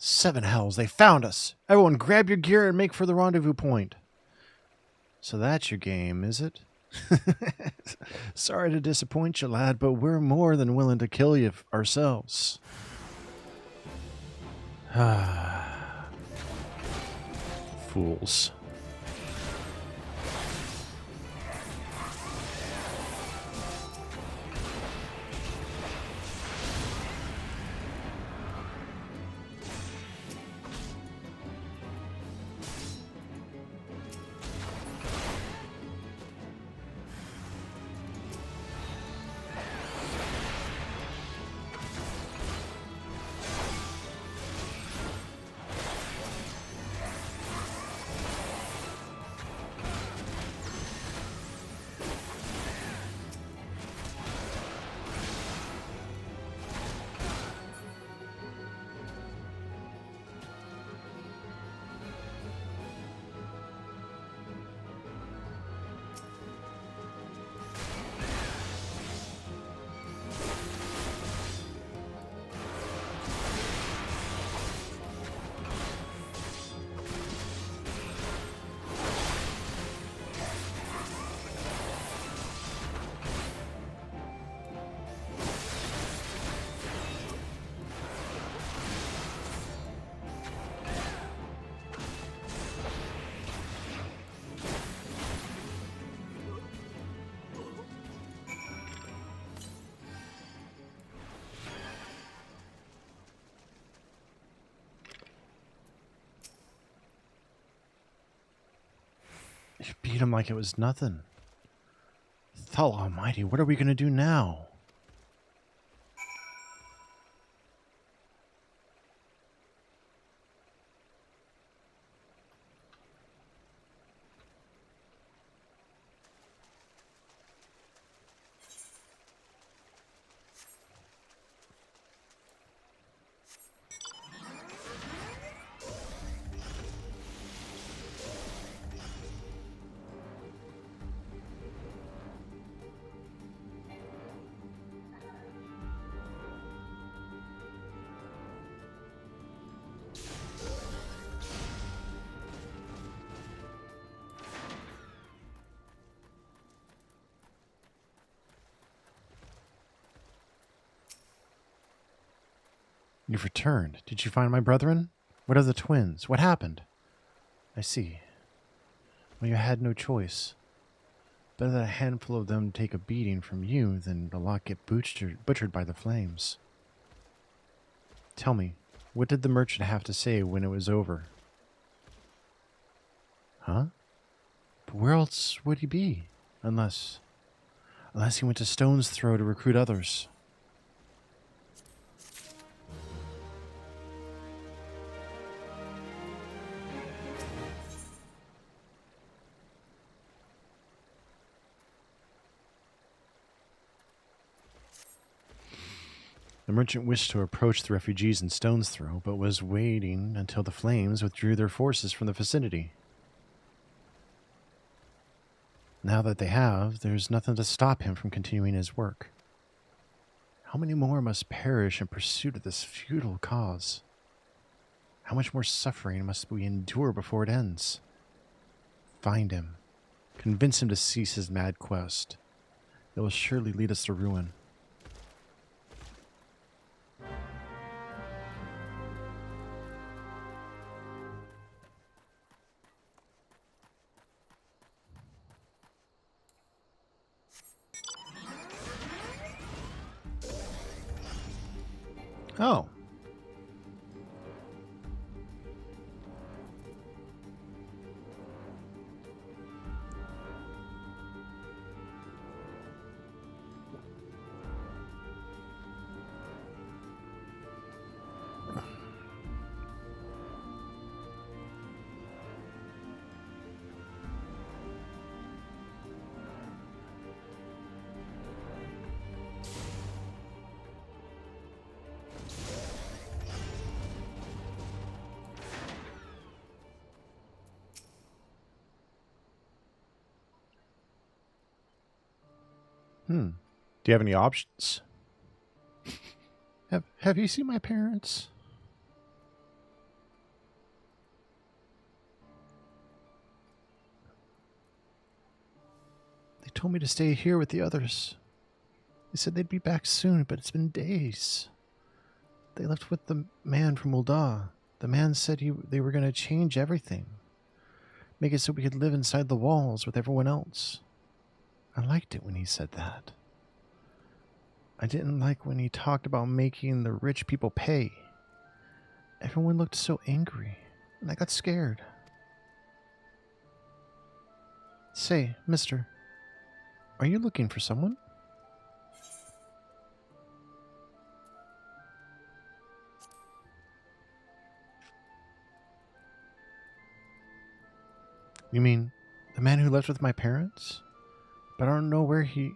C: Seven hells, they found us. Everyone grab your gear and make for the rendezvous point. So that's your game, is it? Sorry to disappoint you, lad, but we're more than willing to kill you ourselves. Fools. You beat him like it was nothing. Thal Almighty, what are we going to do now? You've returned. Did you find my brethren? What of the twins? What happened? I see. Well, you had no choice. Better that a handful of them take a beating from you than the lot get butchered by the flames. Tell me, what did the merchant have to say when it was over? Huh? But where else would he be? Unless he went to Stone's Throw to recruit others. The merchant wished to approach the refugees in stone's throw, but was waiting until the flames withdrew their forces from the vicinity. Now that they have, there's nothing to stop him from continuing his work. How many more must perish in pursuit of this futile cause? How much more suffering must we endure before it ends? Find him. Convince him to cease his mad quest. It will surely lead us to ruin. Oh. Do you have any options? Have you seen my parents? They told me to stay here with the others. They said they'd be back soon, but it's been days. They left with the man from Ul'dah. The man said they were going to change everything. Make it so we could live inside the walls with everyone else. I liked it when he said that. I didn't like when he talked about making the rich people pay. Everyone looked so angry, and I got scared. Say, mister, are you looking for someone? You mean the man who left with my parents? But I don't know where he...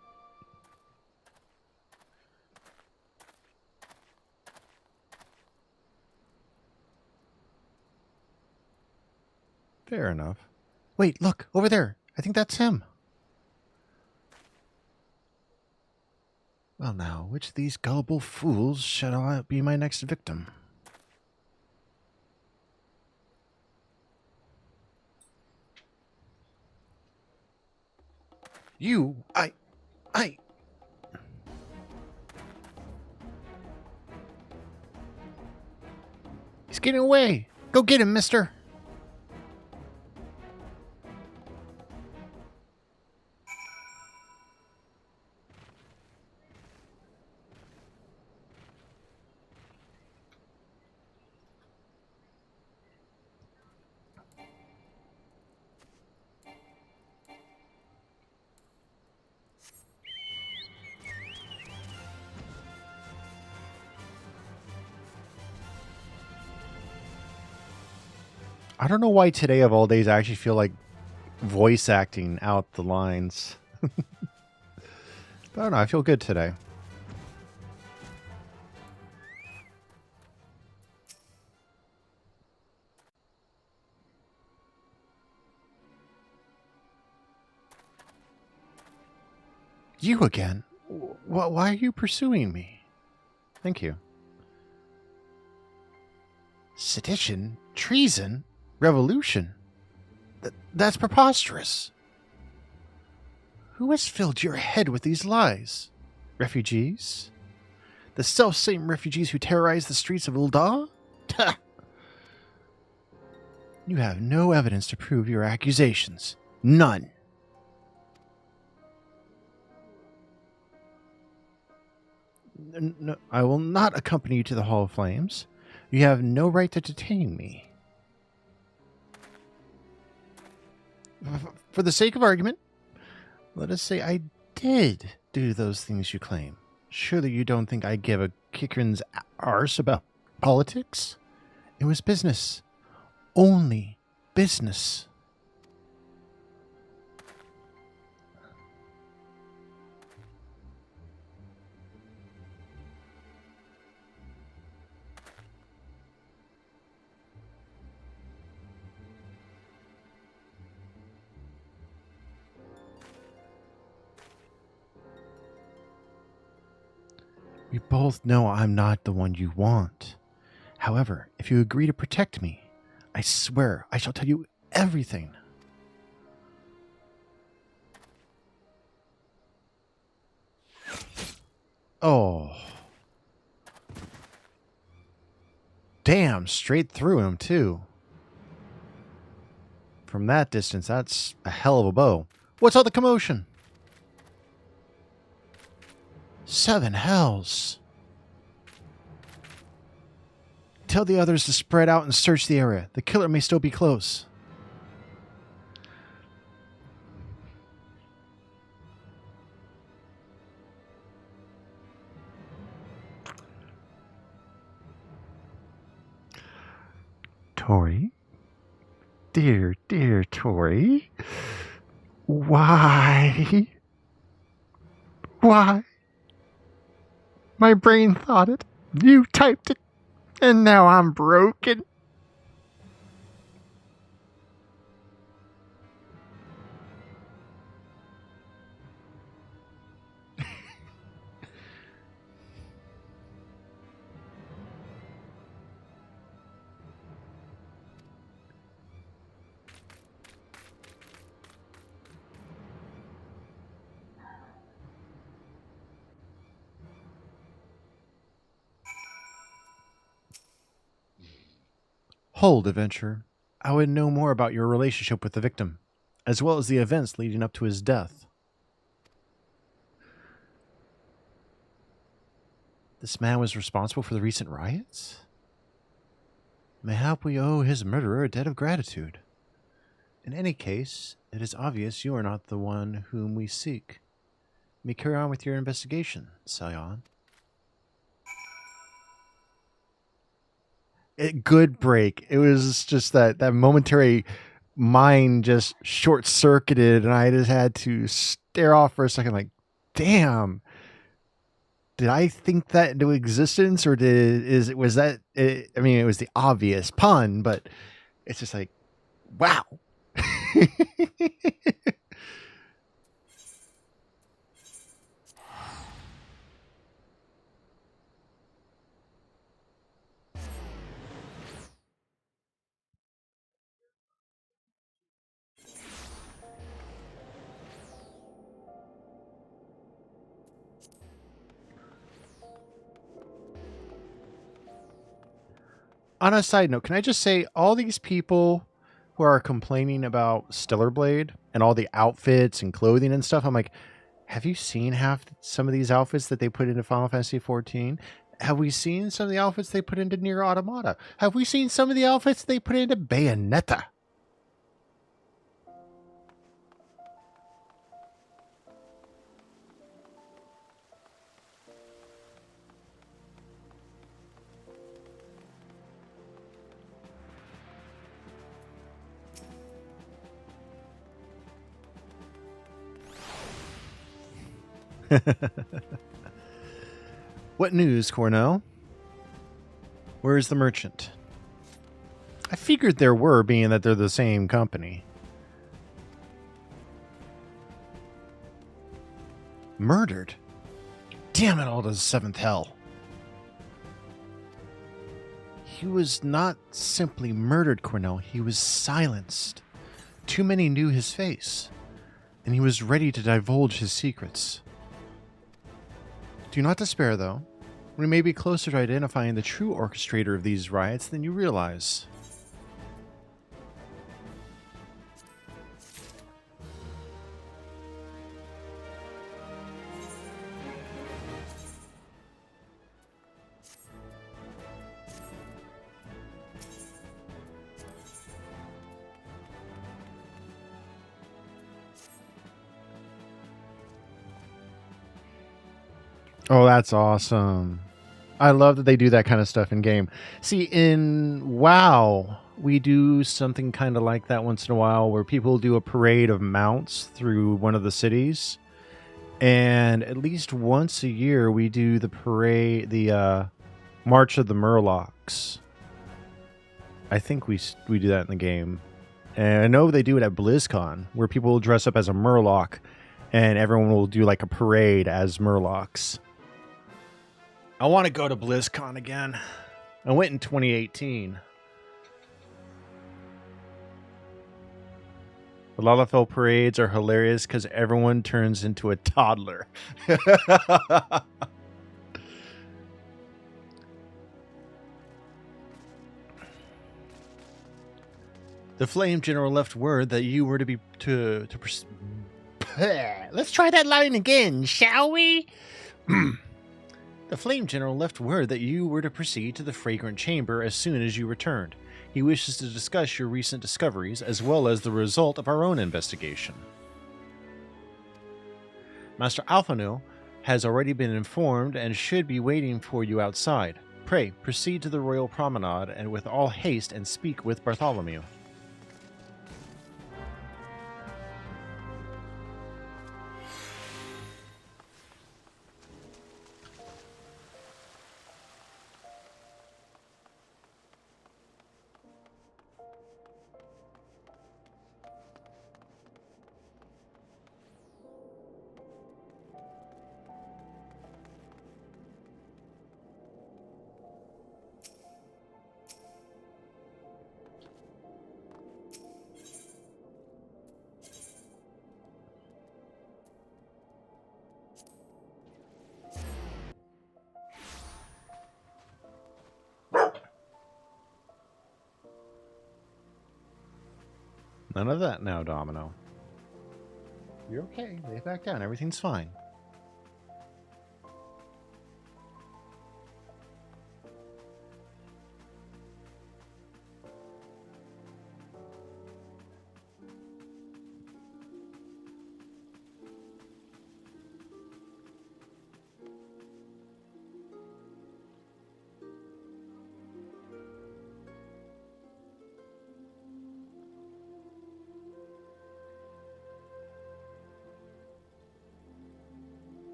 C: Fair enough. Wait, look, over there. I think that's him. Well now, which of these gullible fools shall I be my next victim? You, I... He's getting away. Go get him, mister. I don't know why today of all days I actually feel like voice acting out the lines. But I don't know, I feel good today. You again? Why are you pursuing me? Thank you. Sedition? Treason? Revolution? That's preposterous. Who has filled your head with these lies? Refugees? The self-same refugees who terrorize the streets of Ul'dah? You have no evidence to prove your accusations. None. No, I will not accompany you to the Hall of Flames. You have no right to detain me. For the sake of argument, let us say I did do those things you claim. Surely you don't think I give a kicker's arse about politics? It was business. Only business. We both know I'm not the one you want. However, if you agree to protect me, I swear I shall tell you everything. Oh. Damn, straight through him, too. From that distance, that's a hell of a bow. What's all the commotion? 7 hells. Tell the others to spread out and search the area. The killer may still be close. Tori? Dear, dear Tori? Why? Why? My brain thought it. You typed it. And now I'm broken. Hold, adventurer. I would know more about your relationship with the victim, as well as the events leading up to his death. This man was responsible for the recent riots? Mayhap we owe his murderer a debt of gratitude. In any case, it is obvious you are not the one whom we seek. You may carry on with your investigation, Scion. Good break. It was just that momentary mind just short-circuited, and I just had to stare off for a second like, damn, did I think that into existence, or was that it? I mean, it was the obvious pun, but it's just like, wow. On a side note, can I just say, all these people who are complaining about Stellar Blade and all the outfits and clothing and stuff, I'm like, have you seen some of these outfits that they put into Final Fantasy XIV? Have we seen some of the outfits they put into Nier Automata? Have we seen some of the outfits they put into Bayonetta? What news, Cornell? Where's the merchant? I figured there were, being that they're the same company. Murdered? Damn it all to the 7th hell. He was not simply murdered, Cornell. He was silenced. Too many knew his face, and he was ready to divulge his secrets. Do not despair, though. We may be closer to identifying the true orchestrator of these riots than you realize. Oh, that's awesome. I love that they do that kind of stuff in game. See, in WoW, we do something kind of like that once in a while, where people do a parade of mounts through one of the cities. And at least once a year, we do the parade, the March of the Murlocs. I think we do that in the game. And I know they do it at BlizzCon, where people will dress up as a Murloc, and everyone will do like a parade as Murlocs. I want to go to BlizzCon again. I went in 2018. The Lalafell parades are hilarious because everyone turns into a toddler. The Flame General left word that you were to be Let's try that line again, shall we? The Flame General left word that you were to proceed to the Fragrant Chamber as soon as you returned. He wishes to discuss your recent discoveries as well as the result of our own investigation. Master Alphonil has already been informed and should be waiting for you outside. Pray, proceed to the Royal Promenade and with all haste and speak with Bartholomew. None of that now, Domino. You're okay. Lay back down. Everything's fine.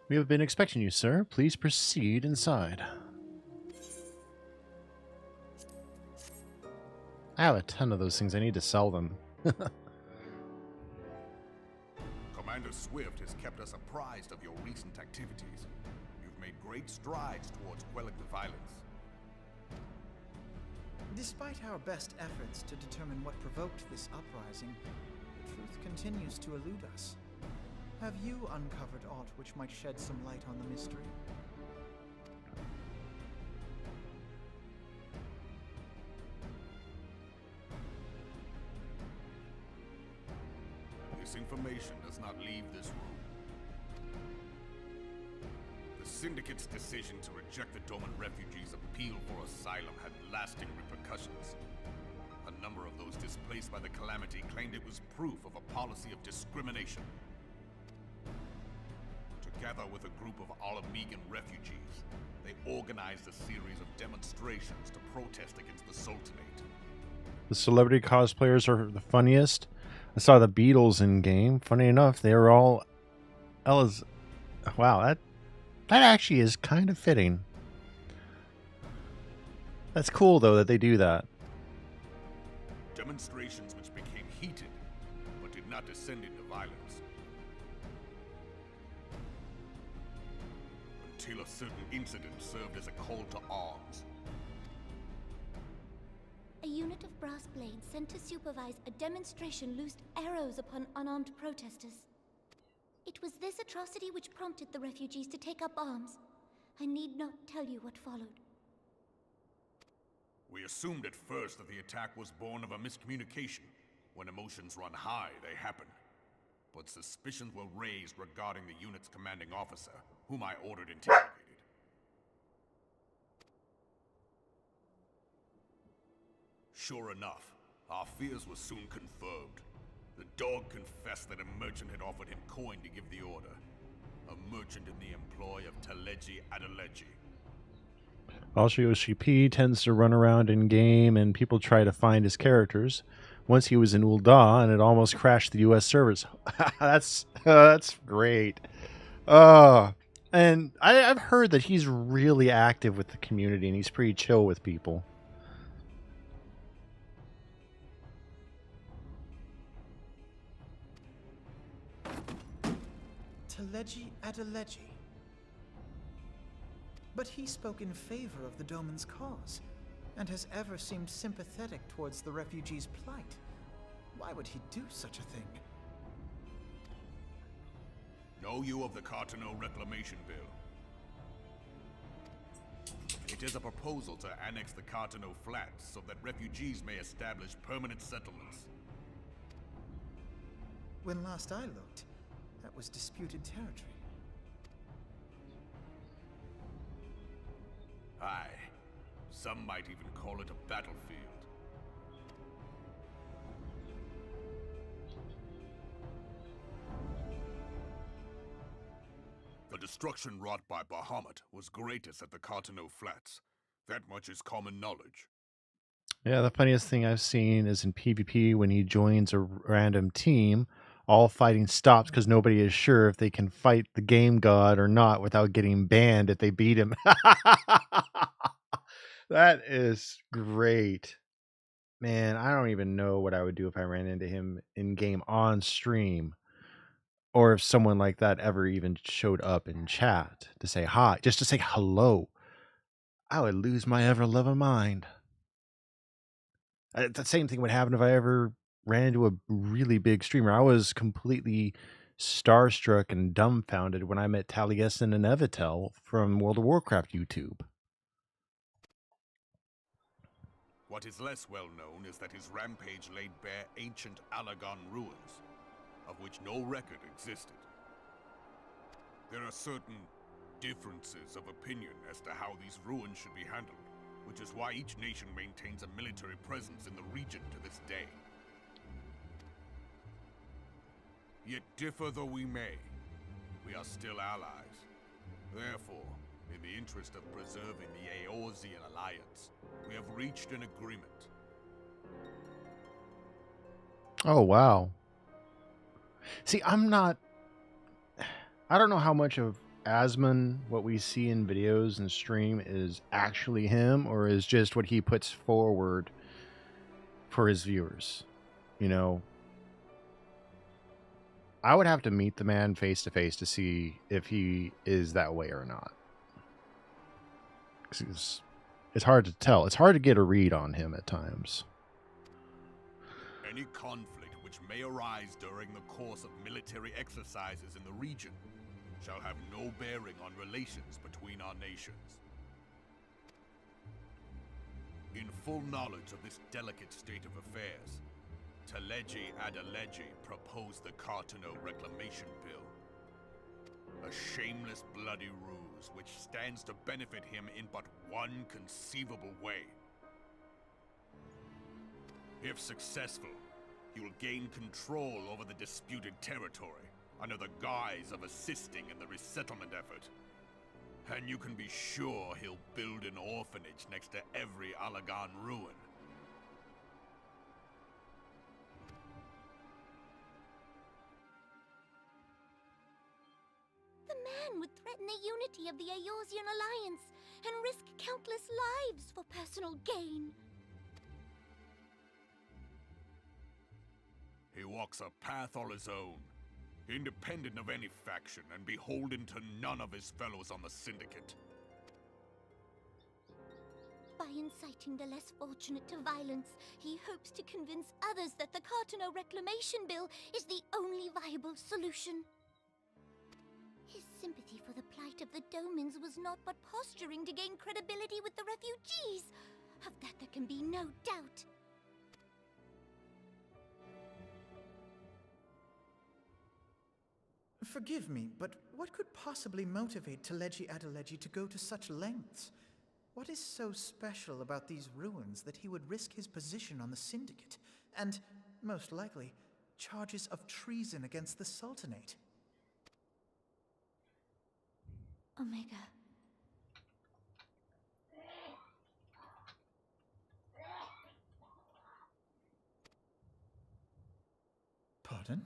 C: We have been expecting you, sir. Please proceed inside. I have a ton of those things. I need to sell them.
H: Commander Swift has kept us apprised of your recent activities. You've made great strides towards quelling the violence.
G: Despite our best efforts to determine what provoked this uprising, the truth continues to elude us. Have you uncovered aught which might shed some light on the mystery?
H: This information does not leave this room. The Syndicate's decision to reject the Doman refugees' appeal for asylum had lasting repercussions. A number of those displaced by the calamity claimed it was proof of a policy of discrimination. Together with a group of Alamegan refugees, they organized a series of demonstrations to protest against the Sultanate.
C: The celebrity cosplayers are the funniest. I saw the Beatles in game. Funny enough, they were all Ella's. Wow, that actually is kind of fitting. That's cool though that they do that.
H: Demonstrations which became heated, but did not descend into violence. Until a certain incident served as a call to arms.
I: A unit of brass blades sent to supervise a demonstration loosed arrows upon unarmed protesters. It was this atrocity which prompted the refugees to take up arms. I need not tell you what followed.
H: We assumed at first that the attack was born of a miscommunication. When emotions run high, they happen. But suspicions were raised regarding the unit's commanding officer, whom I ordered interrogated. Sure enough, our fears were soon confirmed. The dog confessed that a merchant had offered him coin to give the order. A merchant in the employ of Teleji Adeleji.
C: Also, Yoshi P tends to run around in game and people try to find his characters. Once he was in Ul'dah and it almost crashed the US servers. That's great. And I've heard that he's really active with the community and he's pretty chill with people.
G: Teleji Adeleji. But he spoke in favor of the Domin's cause, and has ever seemed sympathetic towards the refugees' plight. Why would he do such a thing?
H: Know you of the Cartano Reclamation Bill? It is a proposal to annex the Cartano Flats so that refugees may establish permanent settlements.
G: When last I looked, that was disputed territory.
H: Aye. Some might even call it a battlefield. The destruction wrought by Bahamut was greatest at the Cartano Flats. That much is common knowledge.
C: Yeah, the funniest thing I've seen is in PvP when he joins a random team, all fighting stops because nobody is sure if they can fight the game god or not without getting banned if they beat him. That is great. Man, I don't even know what I would do if I ran into him in game on stream. Or if someone like that ever even showed up in chat to say hi, just to say hello. I would lose my ever-loving mind. The same thing would happen if I ever ran into a really big streamer. I was completely starstruck and dumbfounded when I met Taliesin and Evitel from World of Warcraft YouTube.
H: What is less well known is that his rampage laid bare ancient Alagon ruins, of which no record existed. There are certain differences of opinion as to how these ruins should be handled, which is why each nation maintains a military presence in the region to this day. Yet differ though we may, we are still allies. Therefore, in the interest of preserving the Eorzean alliance, we have reached an agreement.
C: Oh, wow. See, I don't know how much of Asmon, what we see in videos and stream, is actually him or is just what he puts forward for his viewers. You know, I would have to meet the man face to face to see if he is that way or not. It's hard to tell. It's hard to get a read on him at times.
H: Any conflict which may arise during the course of military exercises in the region shall have no bearing on relations between our nations. In full knowledge of this delicate state of affairs, Teleji Adeleji proposed the Cartano Reclamation Bill. A shameless bloody ruse which stands to benefit him in but one conceivable way. If successful, he will gain control over the disputed territory under the guise of assisting in the resettlement effort. And you can be sure he'll build an orphanage next to every Alagon ruin.
I: The man would threaten the unity of the Eorzean alliance and risk countless lives for personal gain.
H: He walks a path all his own, independent of any faction and beholden to none of his fellows on the Syndicate.
I: By inciting the less fortunate to violence, he hopes to convince others that the Cartano Reclamation Bill is the only viable solution. His sympathy for the plight of the Domins was not but posturing to gain credibility with the refugees. Of that there can be no doubt.
G: Forgive me, but what could possibly motivate Teleji Adeleji to go to such lengths? What is so special about these ruins that he would risk his position on the Syndicate, and, most likely, charges of treason against the Sultanate?
I: Omega.
G: Pardon?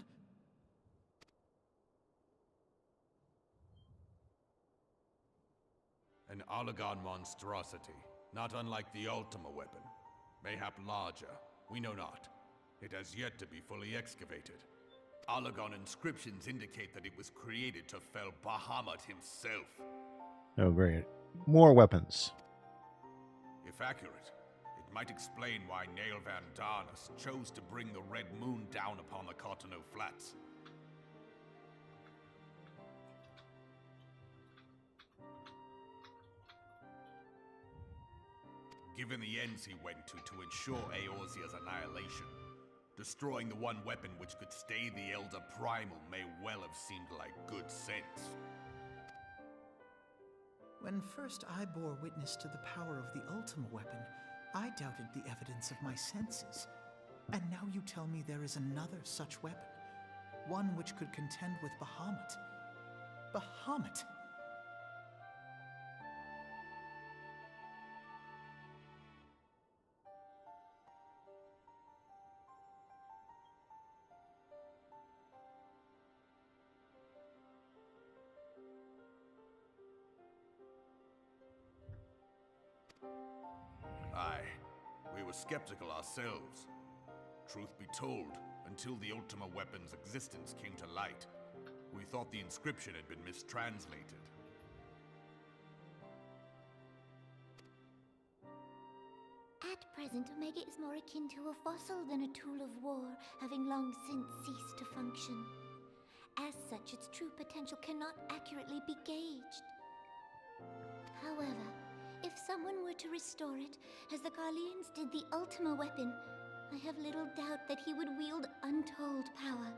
H: An Alagon monstrosity, not unlike the Ultima weapon. Mayhap larger, we know not. It has yet to be fully excavated. Allagon inscriptions indicate that it was created to fell Bahamut himself.
C: Oh, great. More weapons.
H: If accurate, it might explain why Nail Van Darnus chose to bring the Red Moon down upon the Cotonou Flats. Given the ends he went to ensure Eorzea's annihilation, destroying the one weapon which could stay the Elder Primal may well have seemed like good sense.
G: When first I bore witness to the power of the Ultima weapon, I doubted the evidence of my senses. And now you tell me there is another such weapon, one which could contend with Bahamut. Bahamut!
H: Aye, we were skeptical ourselves. Truth be told, until the Ultima weapon's existence came to light, we thought the inscription had been mistranslated.
I: At present, Omega is more akin to a fossil than a tool of war, having long since ceased to function. As such, its true potential cannot accurately be gauged. However, if someone were to restore it, as the Garleans did the Ultima weapon, I have little doubt that he would wield untold power.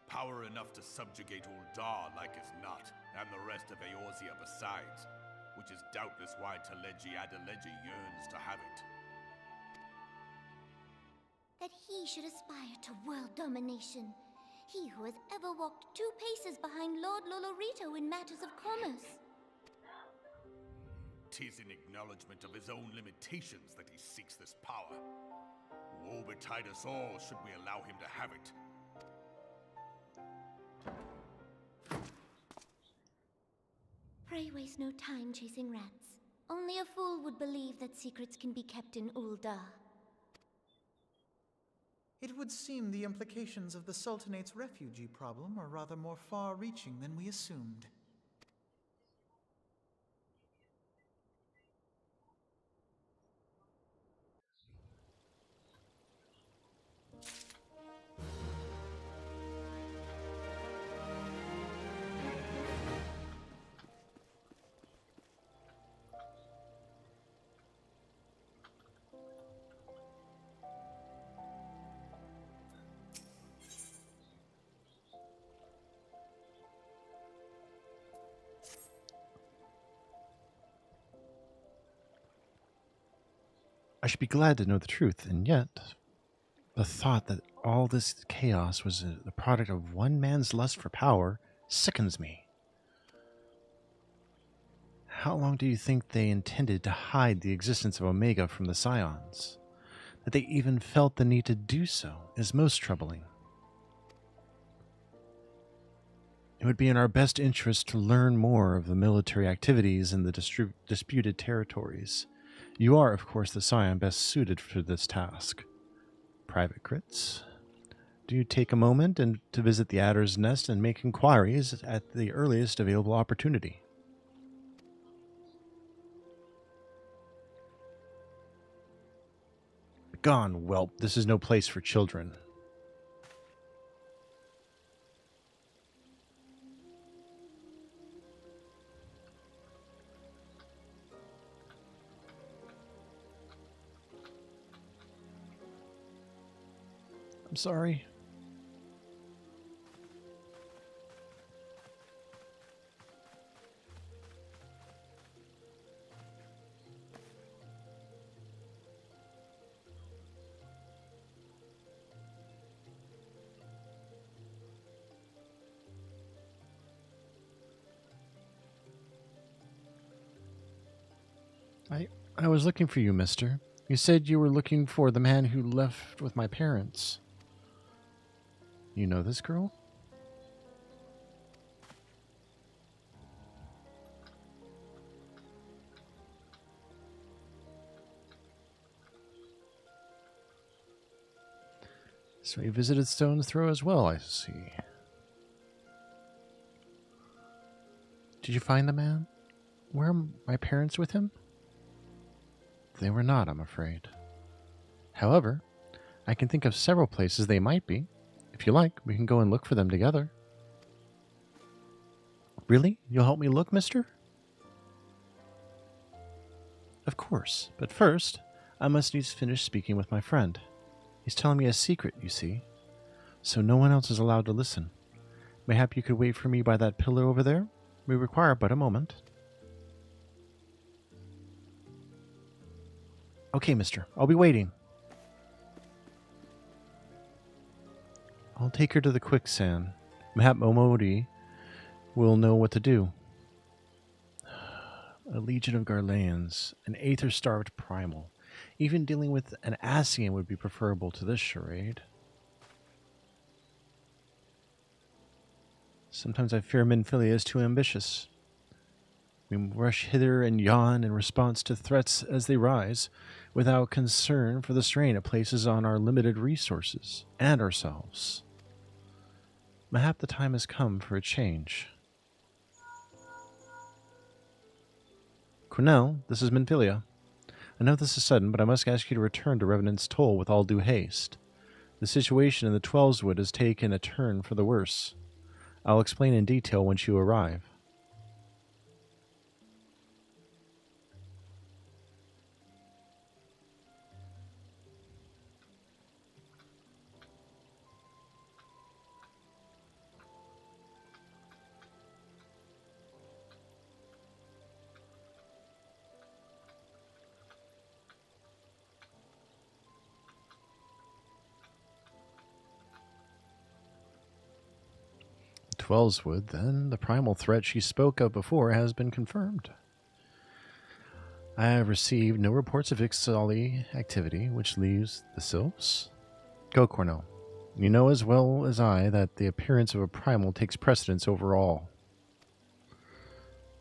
H: Power enough to subjugate Uldar like as not, and the rest of Eorzea besides, which is doubtless why Teleji Adeleji yearns to have it.
I: That he should aspire to world domination. He who has ever walked 2 paces behind Lord Lolorito in matters of commerce.
H: 'Tis in acknowledgement of his own limitations that he seeks this power. Woe betide us all should we allow him to have it.
I: Pray waste no time chasing rats. Only a fool would believe that secrets can be kept in Uldar.
G: It would seem the implications of the Sultanate's refugee problem are rather more far-reaching than we assumed.
C: I should be glad to know the truth, and yet the thought that all this chaos was the product of one man's lust for power sickens me. How long do you think they intended to hide the existence of Omega from the Scions? That they even felt the need to do so is most troubling. It would be in our best interest to learn more of the military activities in the disputed territories. You are, of course, the Scion best suited for this task. Private Crits, do you take a moment to visit the Adder's Nest and make inquiries at the earliest available opportunity? Begone, whelp. This is no place for children. I'm sorry. I was looking for you, mister. You said you were looking for the man who left with my parents. You know this girl? So he visited Stone's Throw as well, I see. Did you find the man? Were my parents with him? They were not, I'm afraid. However, I can think of several places they might be. If you like, we can go and look for them together. Really? You'll help me look, mister? Of course, but first, I must needs finish speaking with my friend. He's telling me a secret, you see, so no one else is allowed to listen. Mayhap you could wait for me by that pillar over there? We require but a moment. Okay, mister, I'll be waiting. I'll take her to the quicksand. Mayhap Momodi will know what to do. A legion of Garleans, an aether-starved primal. Even dealing with an Ascian would be preferable to this charade. Sometimes I fear Minfilia is too ambitious. We rush hither and yon in response to threats as they rise, without concern for the strain it places on our limited resources and ourselves. Mayhap the time has come for a change. Cornell, this is Minfilia. I know this is sudden, but I must ask you to return to Revenant's Toll with all due haste. The situation in the Twelveswood has taken a turn for the worse. I'll explain in detail once you arrive. Twelveswood, then, the primal threat she spoke of before has been confirmed. I have received no reports of Ixali activity, which leaves the Sylphs. Go, Cornell. You know as well as I that the appearance of a primal takes precedence over all.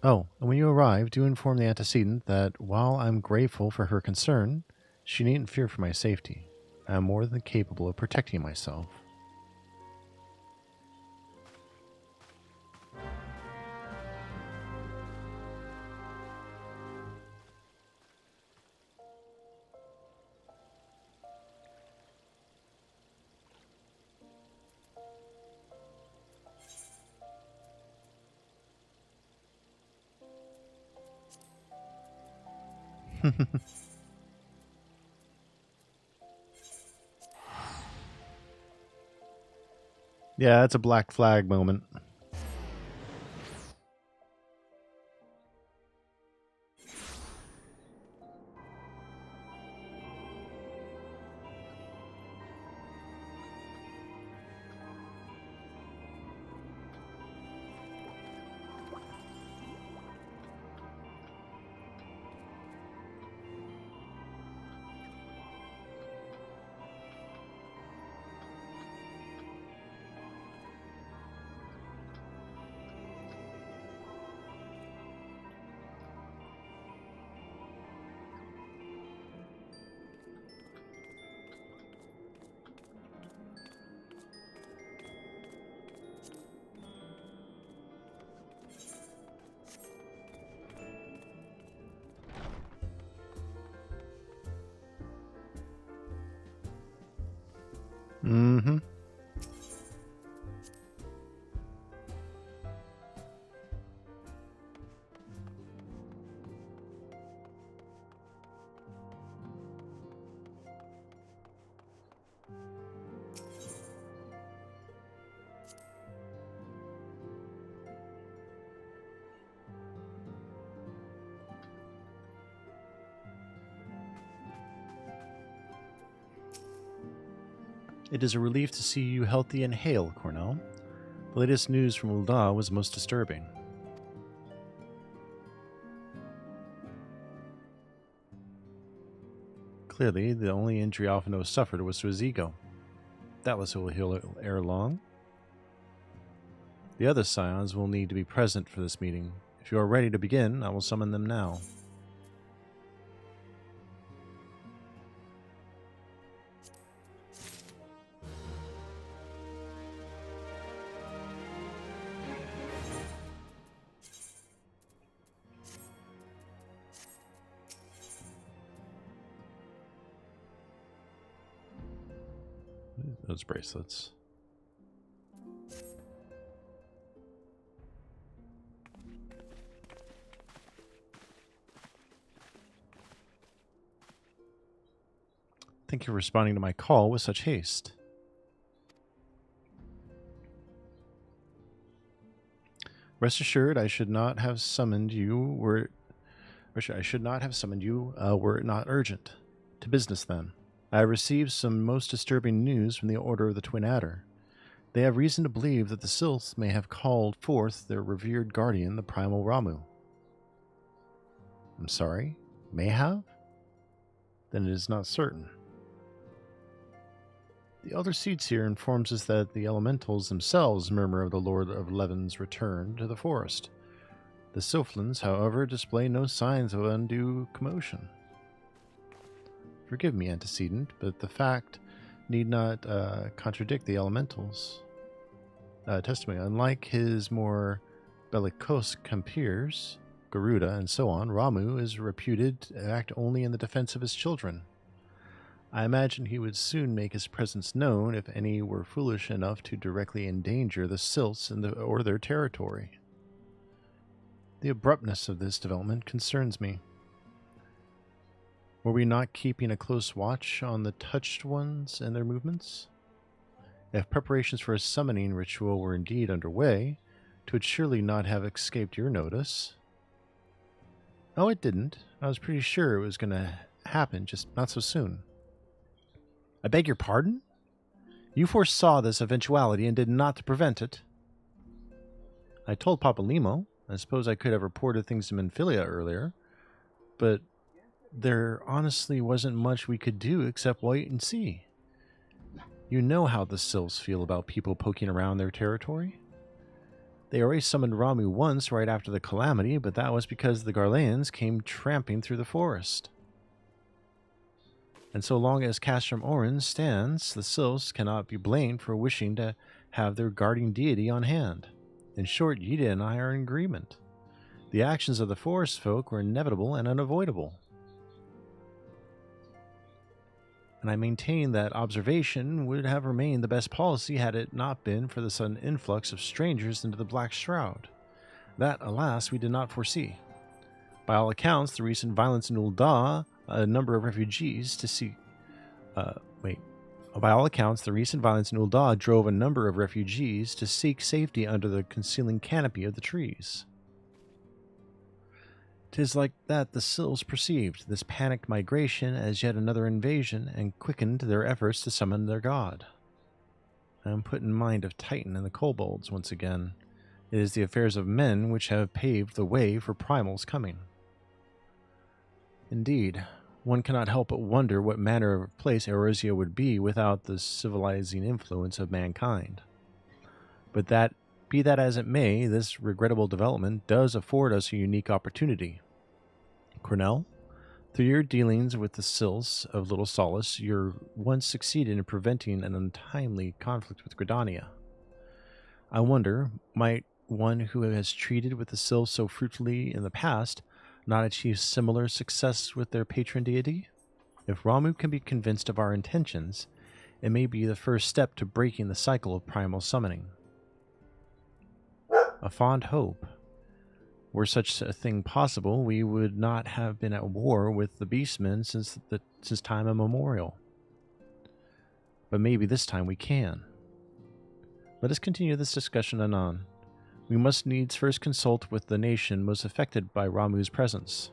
C: Oh, and when you arrive, do inform the antecedent that while I'm grateful for her concern, she needn't fear for my safety. I am more than capable of protecting myself. Yeah, that's a black flag moment. Mm-hmm. It is a relief to see you healthy and hale, Cornell. The latest news from Ul'dah was most disturbing. Clearly, the only injury Alphino suffered was to his ego. Doubtless it will heal ere long. The other scions will need to be present for this meeting. If you are ready to begin, I will summon them now. those bracelets. Thank you for responding to my call with such haste. Rest assured, I should not have summoned you were it not urgent. To business, then. I have received some most disturbing news from the Order of the Twin Adder. They have reason to believe that the Sylphs may have called forth their revered guardian, the Primal Ramu. I'm sorry? May have? Then it is not certain. The Elder Seedseer informs us that the elementals themselves murmur of the Lord of Levin's return to the forest. The Sylphlins, however, display no signs of undue commotion. Forgive me, antecedent, but the fact need not contradict the elementals' testimony. Unlike his more bellicose compeers, Garuda and so on, Ramu is reputed to act only in the defense of his children. I imagine he would soon make his presence known if any were foolish enough to directly endanger the Sylphs or their territory. The abruptness of this development concerns me. Were we not keeping a close watch on the touched ones and their movements? If preparations for a summoning ritual were indeed underway, it would surely not have escaped your notice. Oh, it didn't. I was pretty sure it was going to happen, just not so soon. I beg your pardon? You foresaw this eventuality and did not to prevent it. I told Papa Limo. I suppose I could have reported things to Menphilia earlier, but there honestly wasn't much we could do except wait and see. You know how the Sylphs feel about people poking around their territory. They already summoned Ramu once right after the calamity, but that was because the Garleans came tramping through the forest. And so long as Castrum Orin stands, the Sylphs cannot be blamed for wishing to have their guardian deity on hand. In short, Yida and I are in agreement. The actions of the forest folk were inevitable and unavoidable. And I maintain that observation would have remained the best policy had it not been for the sudden influx of strangers into the Black Shroud. That, alas, we did not foresee. By all accounts, the recent violence in Ul'dah drove a number of refugees to seek safety under the concealing canopy of the trees. 'Tis like that the Sylphs perceived this panicked migration as yet another invasion, and quickened their efforts to summon their god. I am put in mind of Titan and the kobolds once again. It is the affairs of men which have paved the way for Primal's coming. Indeed, one cannot help but wonder what manner of place Eorzea would be without the civilizing influence of mankind. But be that as it may, this regrettable development does afford us a unique opportunity. Cornell, through your dealings with the Sylphs of Little Solace, you once succeeded in preventing an untimely conflict with Gridania. I wonder, might one who has treated with the Sylphs so fruitfully in the past not achieve similar success with their patron deity? If Ramu can be convinced of our intentions, it may be the first step to breaking the cycle of primal summoning. A fond hope. Were such a thing possible, we would not have been at war with the Beastmen since time immemorial. But maybe this time we can. Let us continue this discussion anon. We must needs first consult with the nation most affected by Ramu's presence.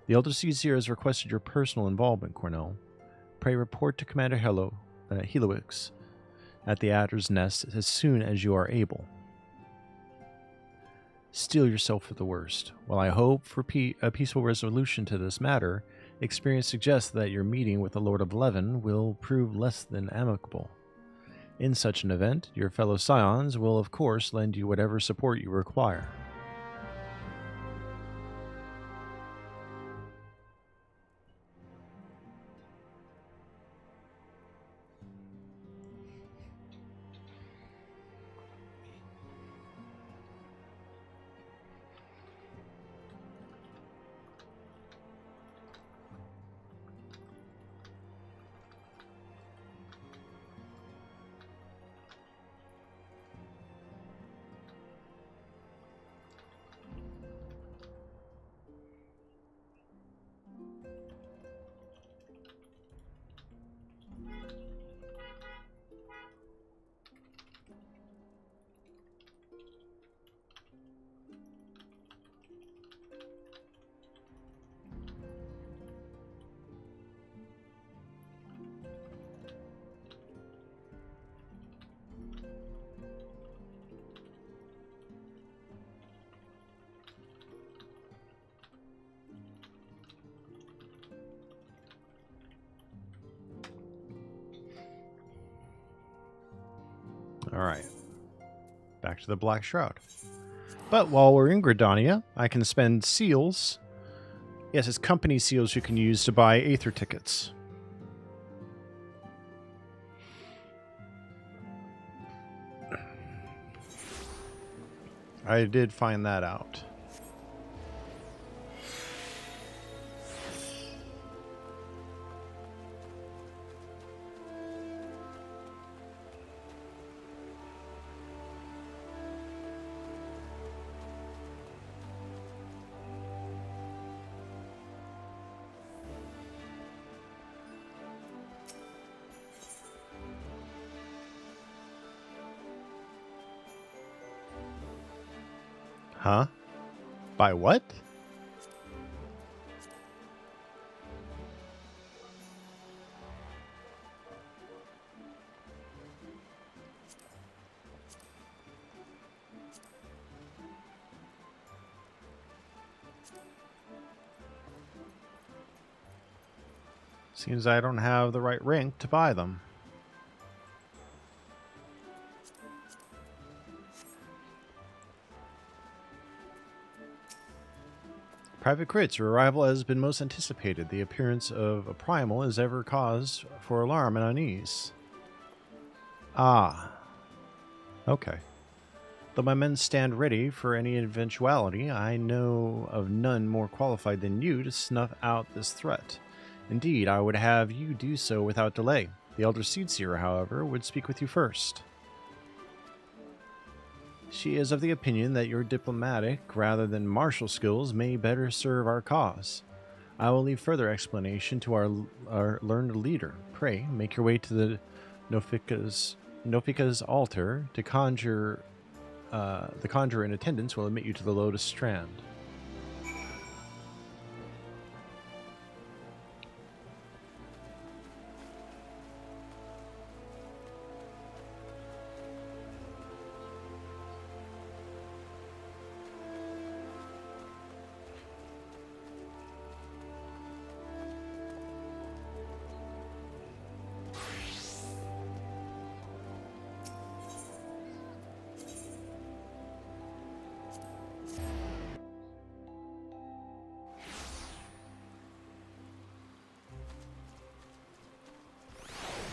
C: The Elder Seedseer has requested your personal involvement, Cornell. Pray report to Commander Helowix at the Adder's Nest as soon as you are able. Steel yourself for the worst. While I hope for a peaceful resolution to this matter, experience suggests that your meeting with the Lord of Levin will prove less than amicable. In such an event, your fellow scions will of course lend you whatever support you require. Alright. Back to the Black Shroud. But while we're in Gridania, I can spend seals. Yes, it's company seals you can use to buy Aether tickets. I did find that out. Huh? By what? Seems I don't have the right rank to buy them. Private Crits, your arrival has been most anticipated. The appearance of a primal is ever cause for alarm and unease. Ah. Okay. Though my men stand ready for any eventuality, I know of none more qualified than you to snuff out this threat. Indeed, I would have you do so without delay. The Elder Seedseer, however, would speak with you first. She is of the opinion that your diplomatic rather than martial skills may better serve our cause. I will leave further explanation to our learned leader. Pray, make your way to the Nofika's altar to conjure. The conjurer in attendance will admit you to the Lotus Strand.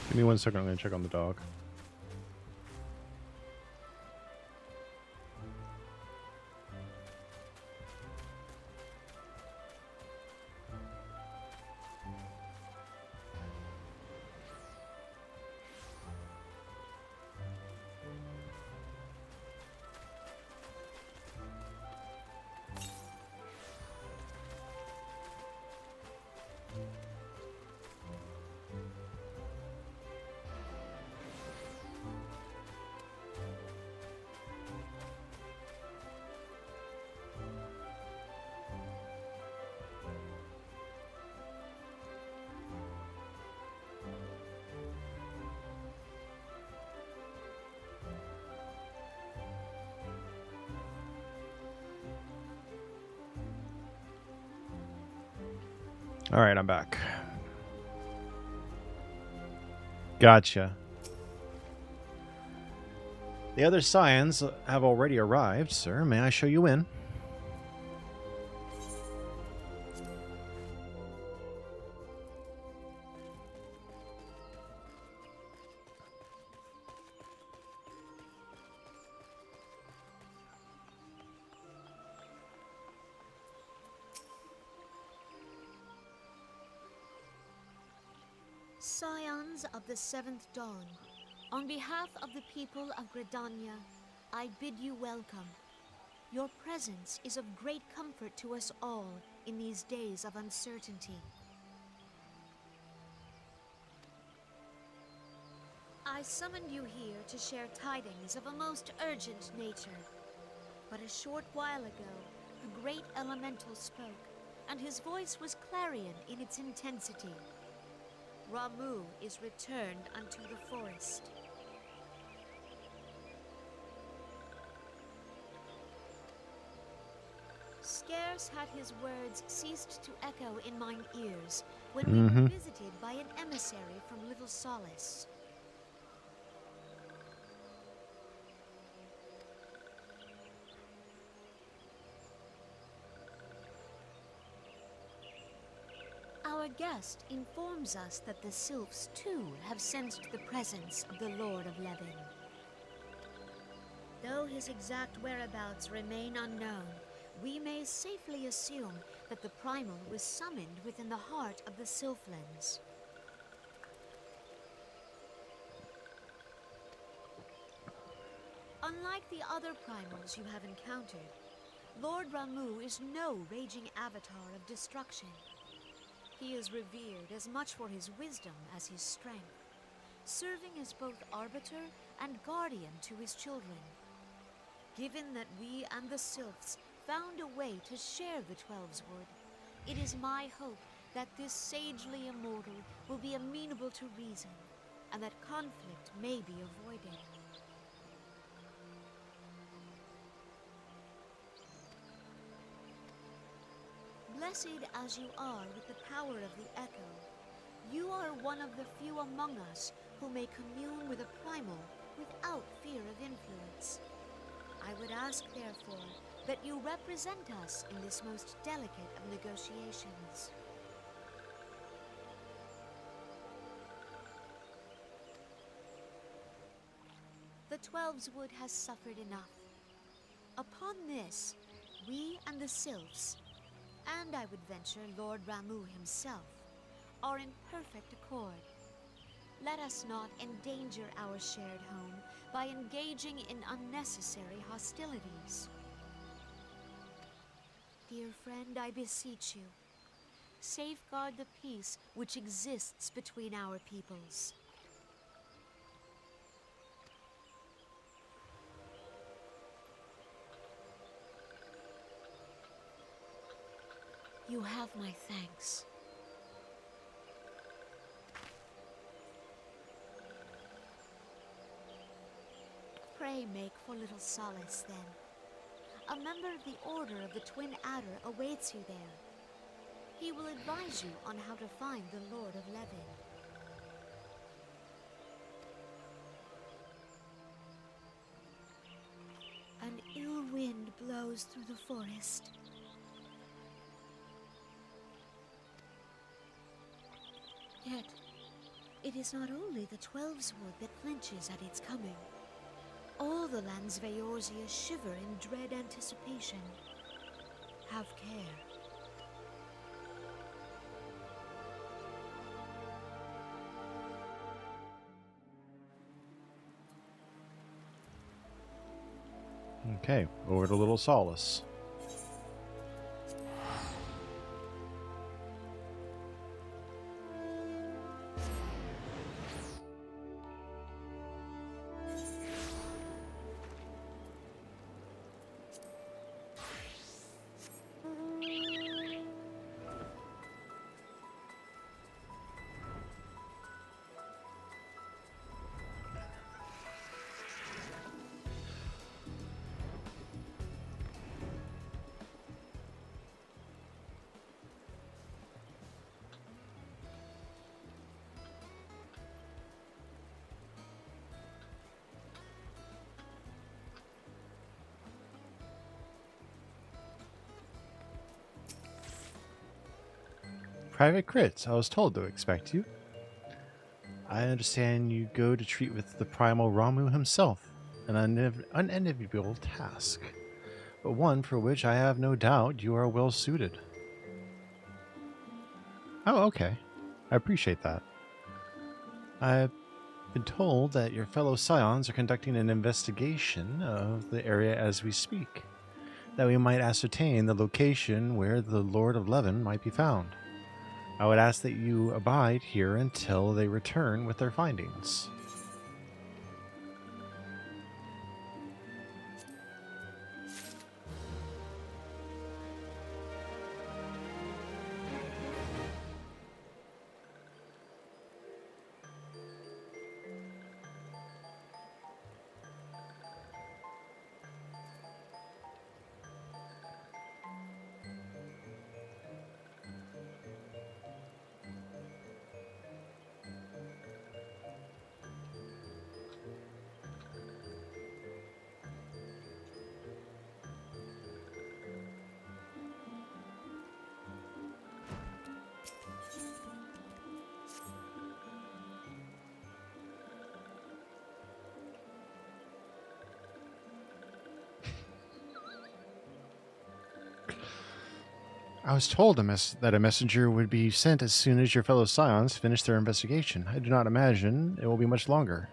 C: Give me 1 second, I'm going to check on the dog. Alright, I'm back. Gotcha. The other scions have already arrived, sir. May I show you in?
J: Scions of the Seventh Dawn, on behalf of the people of Gridania, I bid you welcome. Your presence is of great comfort to us all in these days of uncertainty. I summoned you here to share tidings of a most urgent nature. But a short while ago, the great elemental spoke, and his voice was clarion in its intensity. Ramu is returned unto the forest. Scarce had his words ceased to echo in mine ears when we were visited by an emissary from Little Solace. our guest informs us that the sylphs too have sensed the presence of the Lord of Levin. Though his exact whereabouts remain unknown, we may safely assume that the primal was summoned within the heart of the Sylphlands. Unlike the other primals you have encountered, Lord Ramuh is no raging avatar of destruction. He is revered as much for his wisdom as his strength, serving as both arbiter and guardian to his children. Given that we and the Sylphs found a way to share the Twelveswood, it is my hope that this sagely immortal will be amenable to reason, and that conflict may be avoided. Blessed as you are with the power of the Echo, you are one of the few among us who may commune with a primal without fear of influence. I would ask, therefore, that you represent us in this most delicate of negotiations. The Twelveswood has suffered enough. Upon this, we and the Sylphs, and I would venture Lord Ramuh himself, are in perfect accord. Let us not endanger our shared home by engaging in unnecessary hostilities. Dear friend, I beseech you, safeguard the peace which exists between our peoples. You have my thanks. Pray make for little solace, then. A member of the Order of the Twin Adder awaits you there. He will advise you on how to find the Lord of Levin. An ill wind blows through the forest. Yet, it is not only the Twelveswood that flinches at its coming. All the lands of Eorzea shiver in dread anticipation. Have care.
C: Okay, over to Little Solace. Private Crits, I was told to expect you. I understand you go to treat with the primal Ramuh himself, an unenviable task, but one for which I have no doubt you are well suited. Oh, okay. I appreciate that. I've been told that your fellow Scions are conducting an investigation of the area as we speak, that we might ascertain the location where the Lord of Levin might be found. I would ask that you abide here until they return with their findings. I was told that a messenger would be sent as soon as your fellow scions finish their investigation. I do not imagine it will be much longer.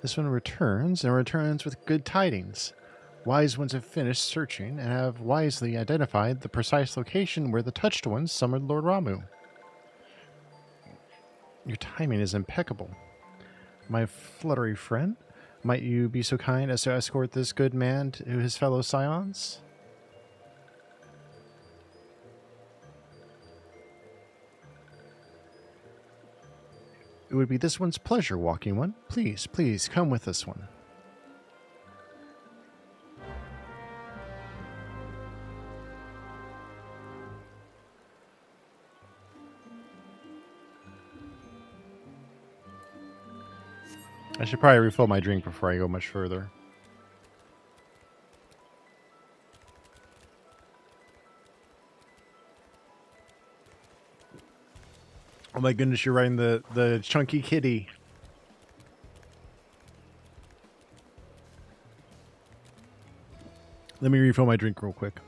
C: This one returns, and returns with good tidings. Wise ones have finished searching and have wisely identified the precise location where the touched ones summoned Lord Ramu. Your timing is impeccable. My fluttery friend, might you be so kind as to escort this good man to his fellow scions? It would be this one's pleasure, walking one. Please, please, come with this one. I should probably refill my drink before I go much further. Oh my goodness, you're riding the chunky kitty. Let me refill my drink real quick.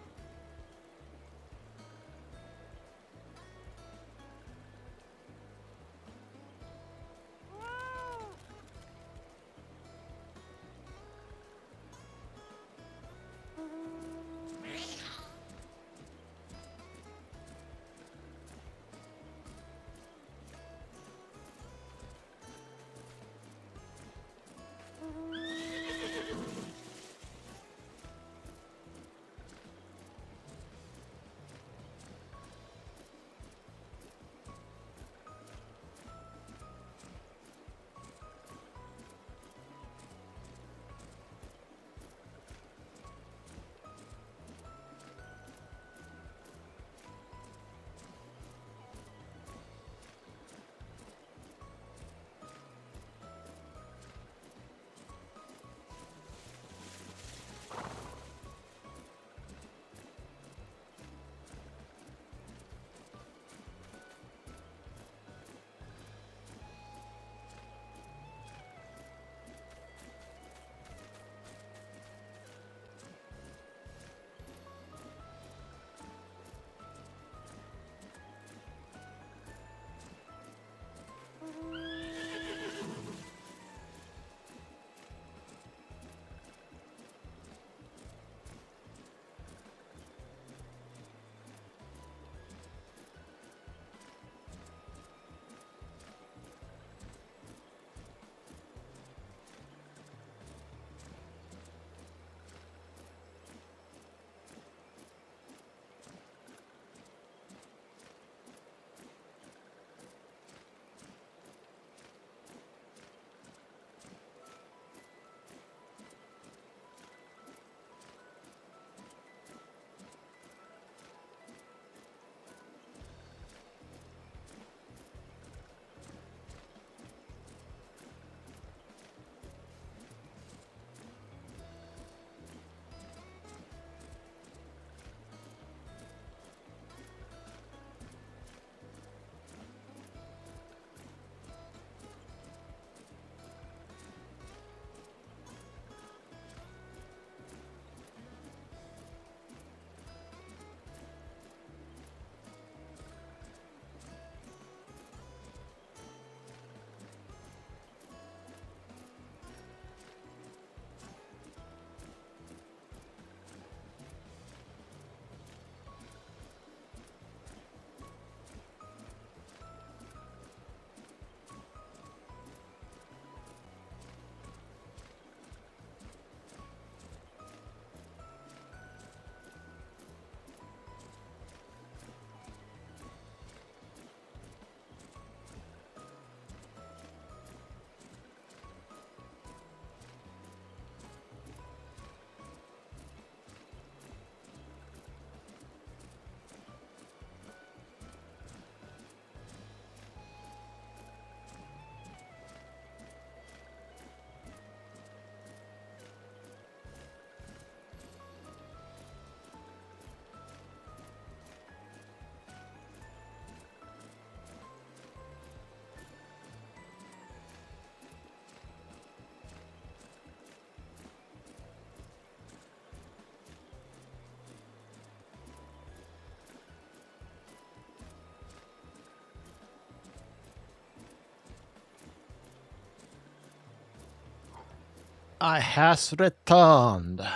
C: I has returned.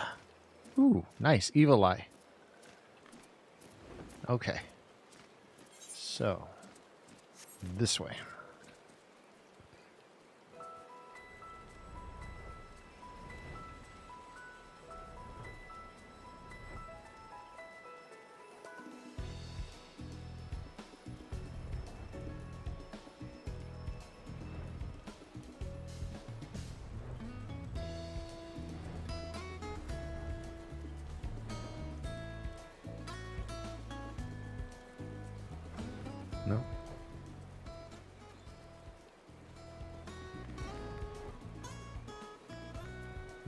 C: Ooh, nice. Evil eye. Okay. So, this way. No.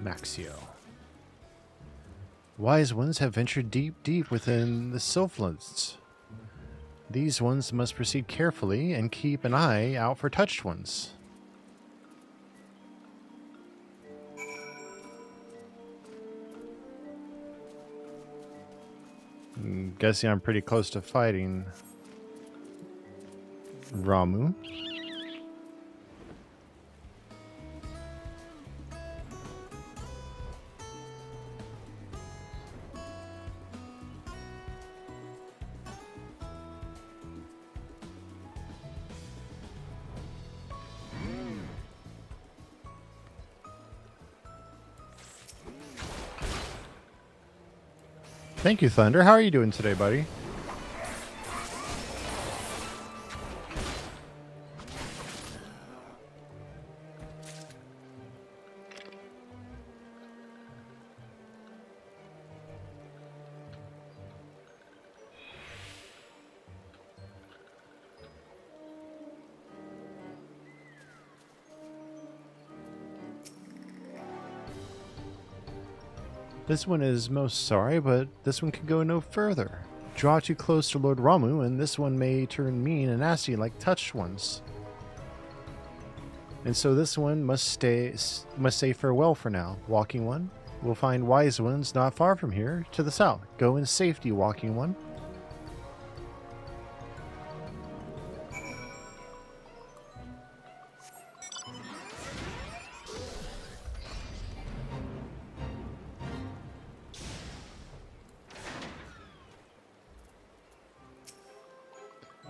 C: Maxio. Wise ones have ventured deep within the Sylphlands. These ones must proceed carefully and keep an eye out for touched ones. I'm guessing I'm pretty close to fighting Ramu. Thank you, Thunder. How are you doing today, buddy? This one is most sorry, but this one can go no further. Draw too close to Lord Ramu, and this one may turn mean and nasty like touched ones. And so this one must say farewell for now. Walking one, we'll find wise ones not far from here, to the south. Go in safety, walking one.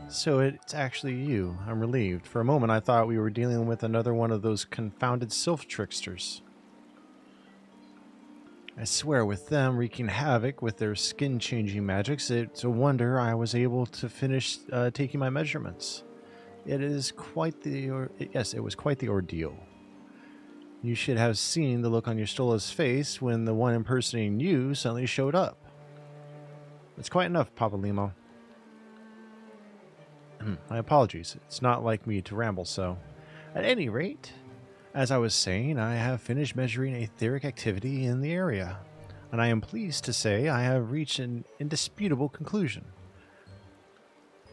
C: So it's actually you. I'm relieved. For a moment I thought we were dealing with another one of those confounded sylph tricksters. I swear, with them wreaking havoc with their skin-changing magics, it's a wonder I was able to finish taking my measurements. It was quite the ordeal. You should have seen the look on your Stola's face when the one impersonating you suddenly showed up. It's quite enough, Papa Limo. My apologies. It's not like me to ramble so. At any rate, as I was saying, I have finished measuring etheric activity in the area, and I am pleased to say I have reached an indisputable conclusion.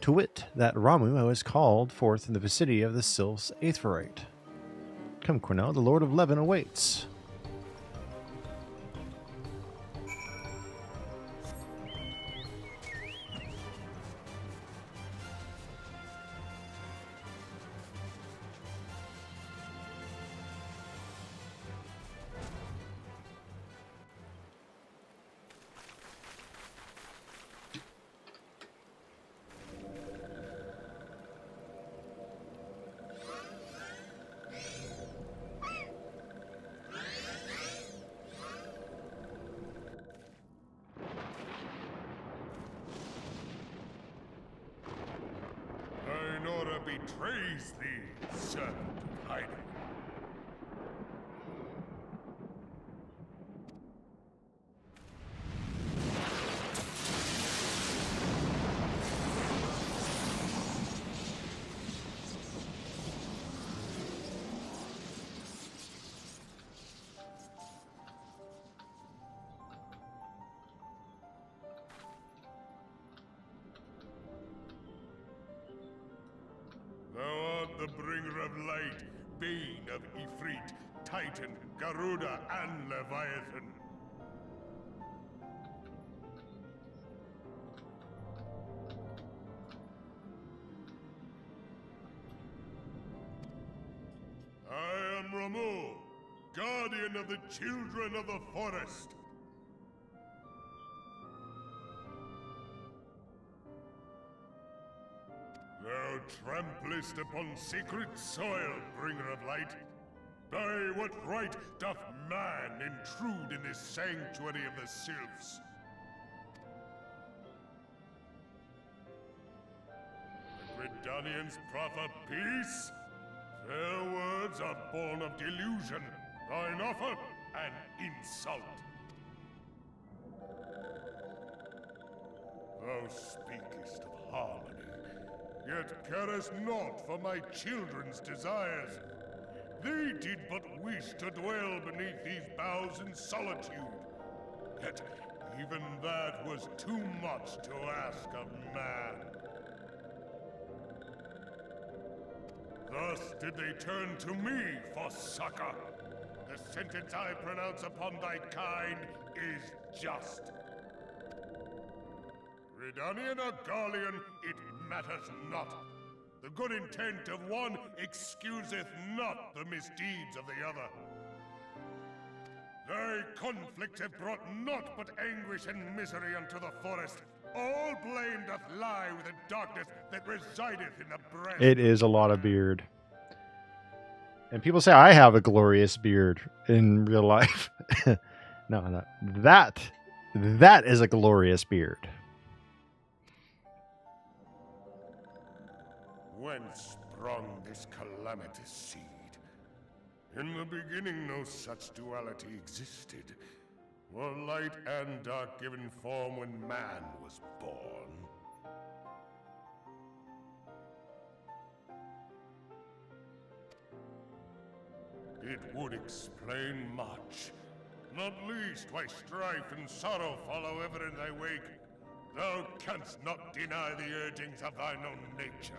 C: To wit, that Ramu was called forth in the vicinity of the Sylph's Aetherite. Come, Cornell, the Lord of Levin awaits.
H: Betrays thee, servant of hiding. The bringer of light, bane of Ifrit, Titan, Garuda, and Leviathan. I am Ramu, guardian champion of the children of the forest. Thou tramplest upon sacred soil, bringer of light. By what right doth man intrude in this sanctuary of the sylphs? The Gridanians proffer peace? Their words are born of delusion, thine offer an insult. Thou speakest of harmony, yet carest naught for my children's desires. They did but wish to dwell beneath these boughs in solitude. Yet even that was too much to ask of man. Thus did they turn to me for succor. The sentence I pronounce upon thy kind is just. Redanian or Garlean, it matters not. The good intent of one excuseth not the misdeeds of the other. Thy conflicts have brought naught but anguish and misery unto the forest. All blame doth lie with the darkness that resideth in the breast.
C: It is a lot of beard. And people say I have a glorious beard in real life. No. That is a glorious beard.
H: Whence sprung this calamitous seed? In the beginning no such duality existed. Were light and dark given form when man was born? It would explain much. Not least why strife and sorrow follow ever in thy wake. Thou canst not deny the urgings of thine own nature.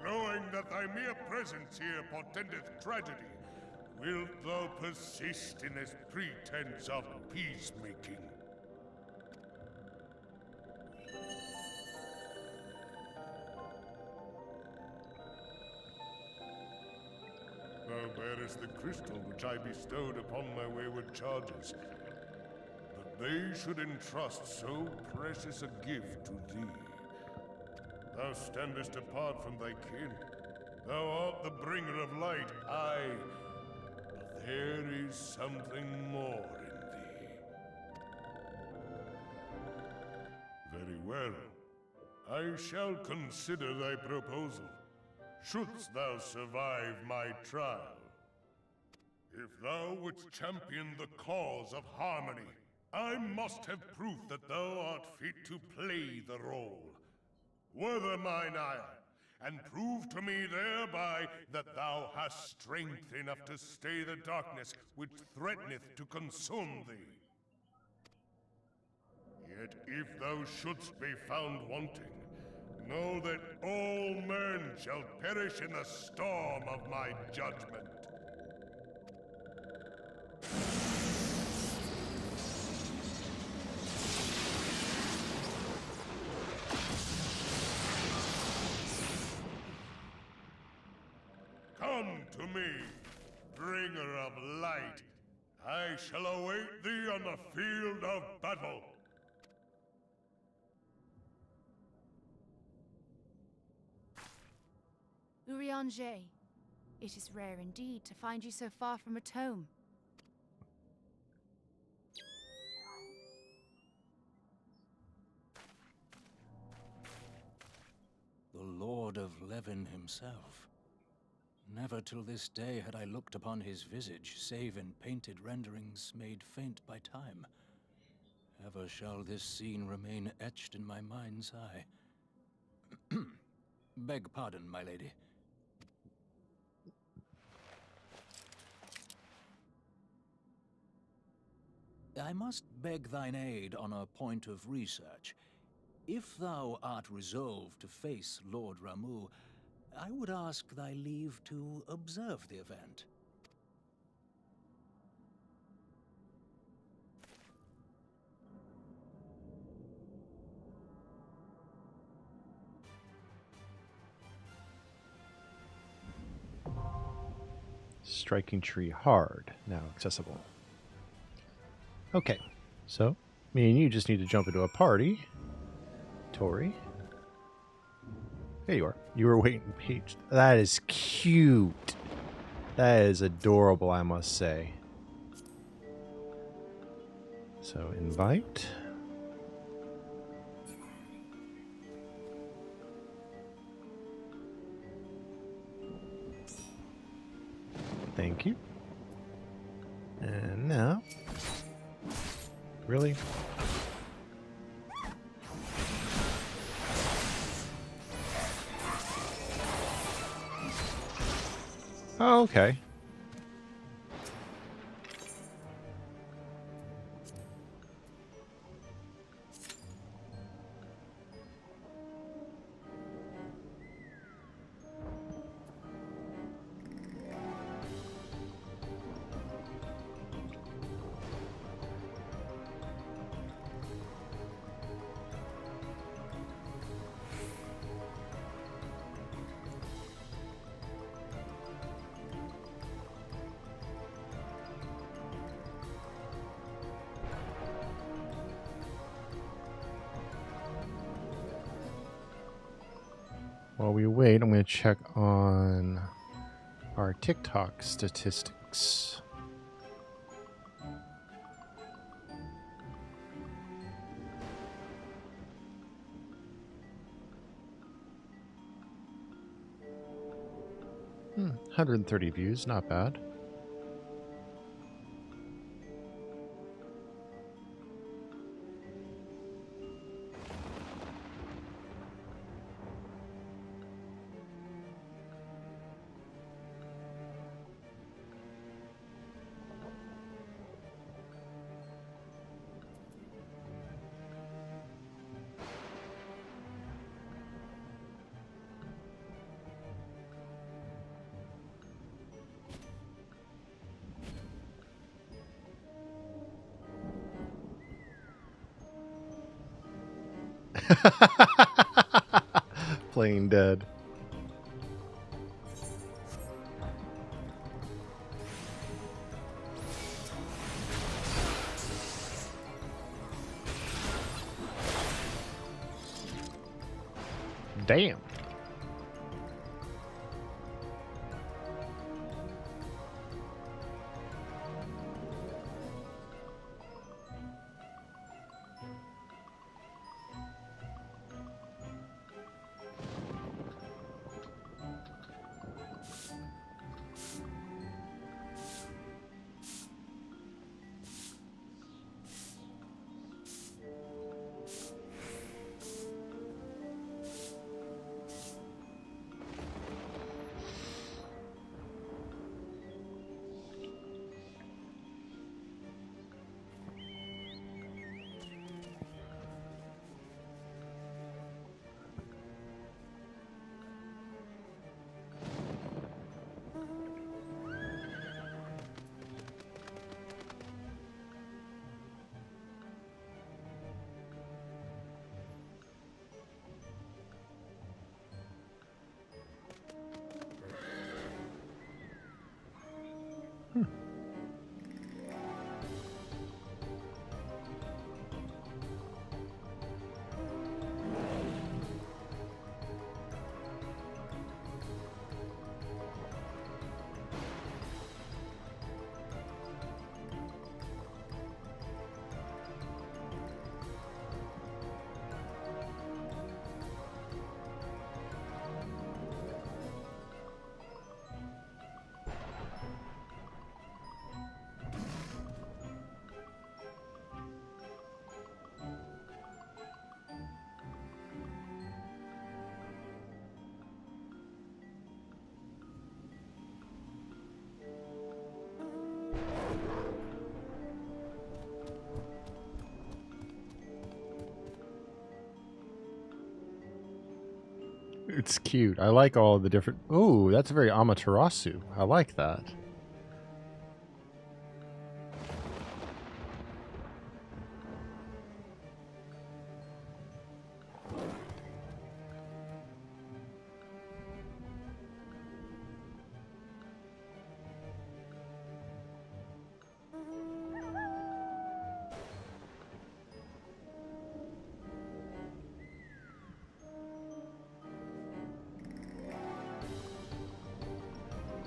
H: Knowing that thy mere presence here portendeth tragedy, wilt thou persist in this pretense of peacemaking? Thou bearest the crystal which I bestowed upon my wayward charges. That they should entrust so precious a gift to thee. Thou standest apart from thy kin. Thou art the bringer of light, aye. But there is something more in thee. Very well. I shall consider thy proposal, shouldst thou survive my trial. If thou wouldst champion the cause of harmony, I must have proof that thou art fit to play the role. Wither mine ire, and prove to me thereby that thou hast strength enough to stay the darkness which threateneth to consume thee. Yet if thou shouldst be found wanting, know that all men shall perish in the storm of my judgment. Come to me, bringer of light. I shall await thee on the field of battle.
B: Urianger, it is rare indeed to find you so far from a tome.
E: The Lord of Levin himself. Never till this day had I looked upon his visage, save in painted renderings made faint by time. Ever shall this scene remain etched in my mind's eye. Beg pardon, my lady. I must beg thine aid on a point of research. If thou art resolved to face Lord Ramu, I would ask thy leave to observe the event.
C: Striking tree hard, now accessible. Okay, so me and you just need to jump into a party. Tori. There you are. You were waiting, Peach. That is cute. That is adorable, I must say. So, invite. Thank you. And now... Really? Oh, okay. While we wait, I'm going to check on our TikTok statistics. Hmm, 130 views, not bad. Playing dead. Damn. It's cute. I like all the different... Ooh, that's very Amaterasu. I like that.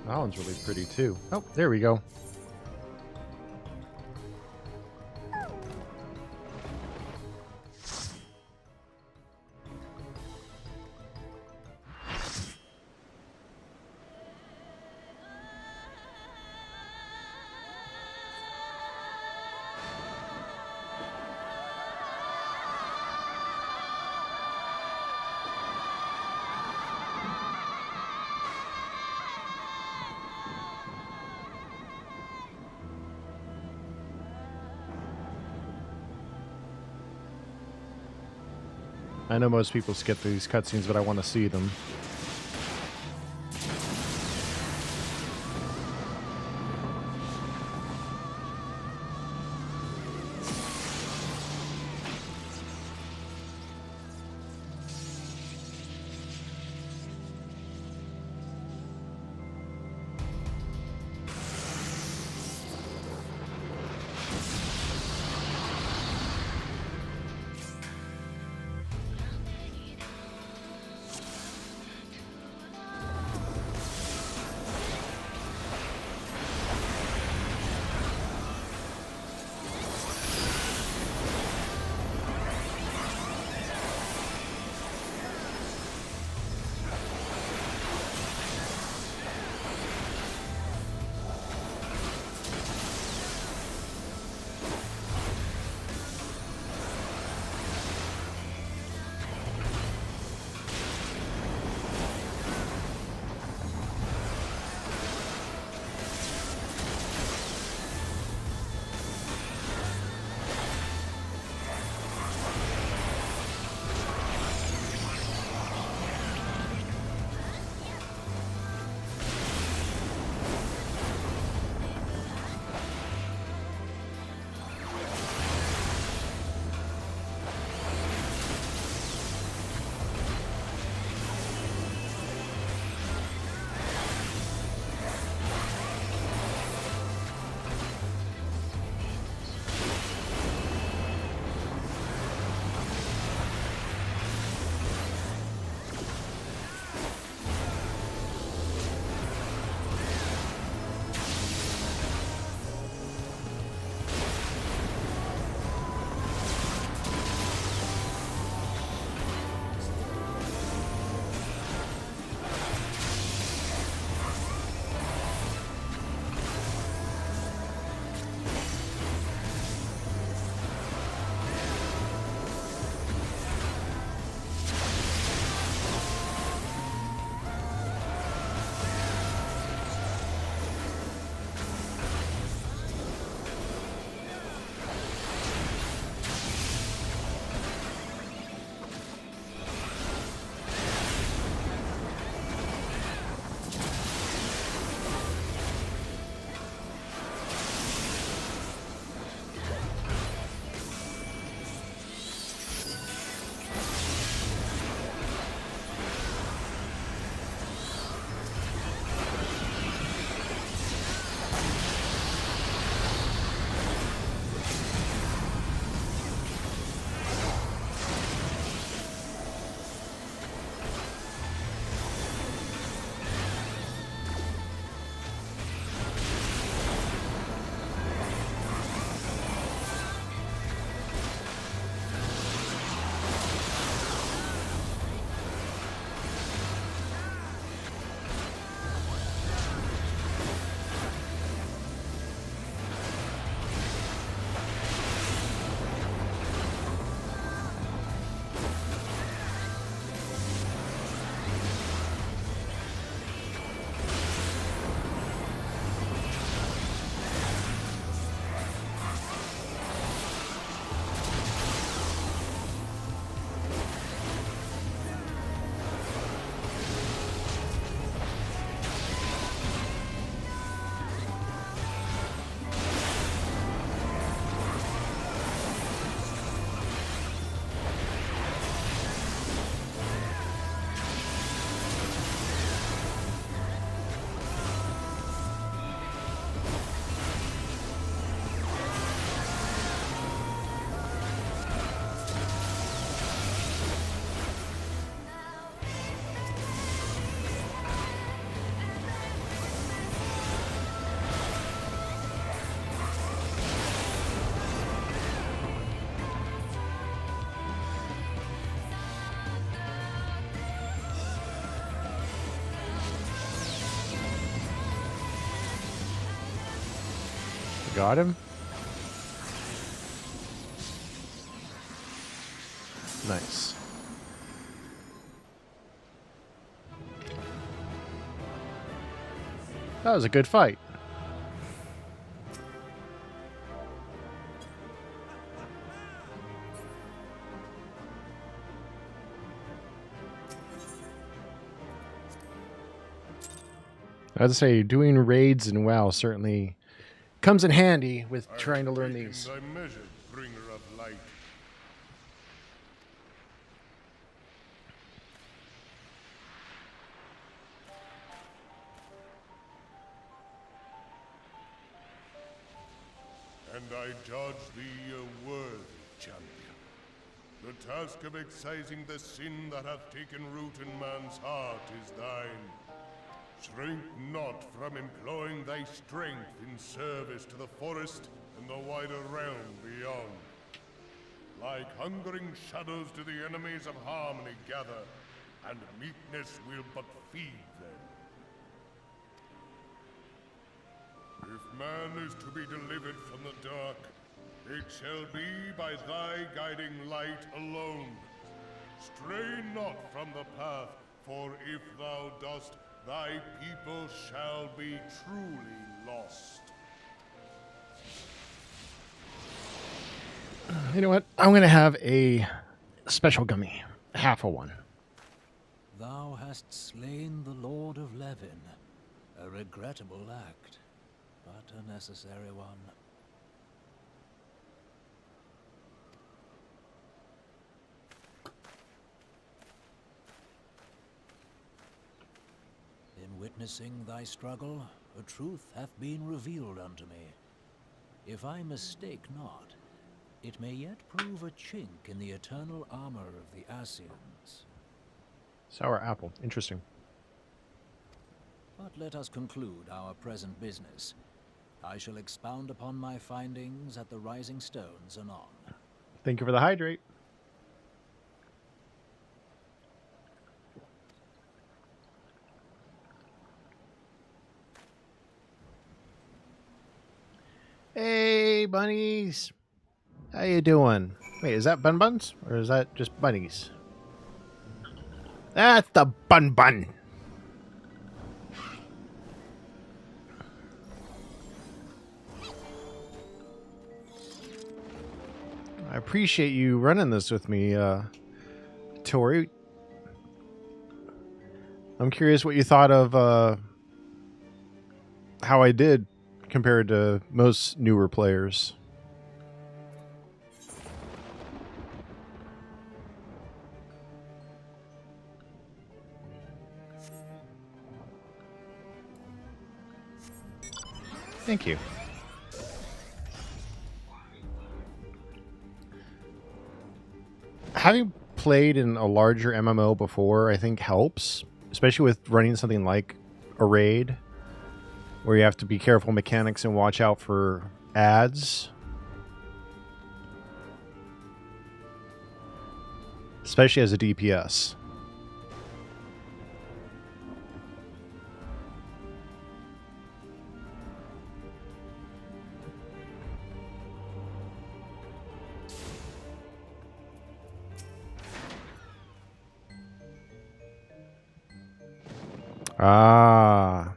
C: That one's really pretty too. Oh, there we go. I know most people skip these cutscenes, but I want to see them. Got him. Nice. That was a good fight. I'd say doing raids in WoW certainly comes in handy with trying to learn these.
H: Thy measure, bringer of light. And I judge thee a worthy champion. The task of excising the sin that hath taken root in man's heart is thine. Shrink not from employing thy strength in service to the forest and the wider realm beyond. Like hungering shadows do the enemies of harmony gather, and meekness will but feed them. If man is to be delivered from the dark, it shall be by thy guiding light alone. Stray not from the path, for if thou dost, thy people shall be truly lost.
C: You know what? I'm going to have a special gummy. Half a one.
E: Thou hast slain the Lord of Levin. A regrettable act, but a necessary one. In witnessing thy struggle, a truth hath been revealed unto me. If I mistake not, it may yet prove a chink in the eternal armor of the Ascians.
C: Sour apple. Interesting.
E: But let us conclude our present business. I shall expound upon my findings at the Rising Stones anon.
C: Thank you for the hydrate. Hey, bunnies. How you doing? Wait, is that Bun Buns? Or is that just bunnies? That's the Bun Bun. I appreciate you running this with me, Tori. I'm curious what you thought of how I did compared to most newer players. Thank you. Having played in a larger MMO before, I think helps, especially with running something like a raid, where you have to be careful mechanics and watch out for ads. Especially as a DPS. Ah.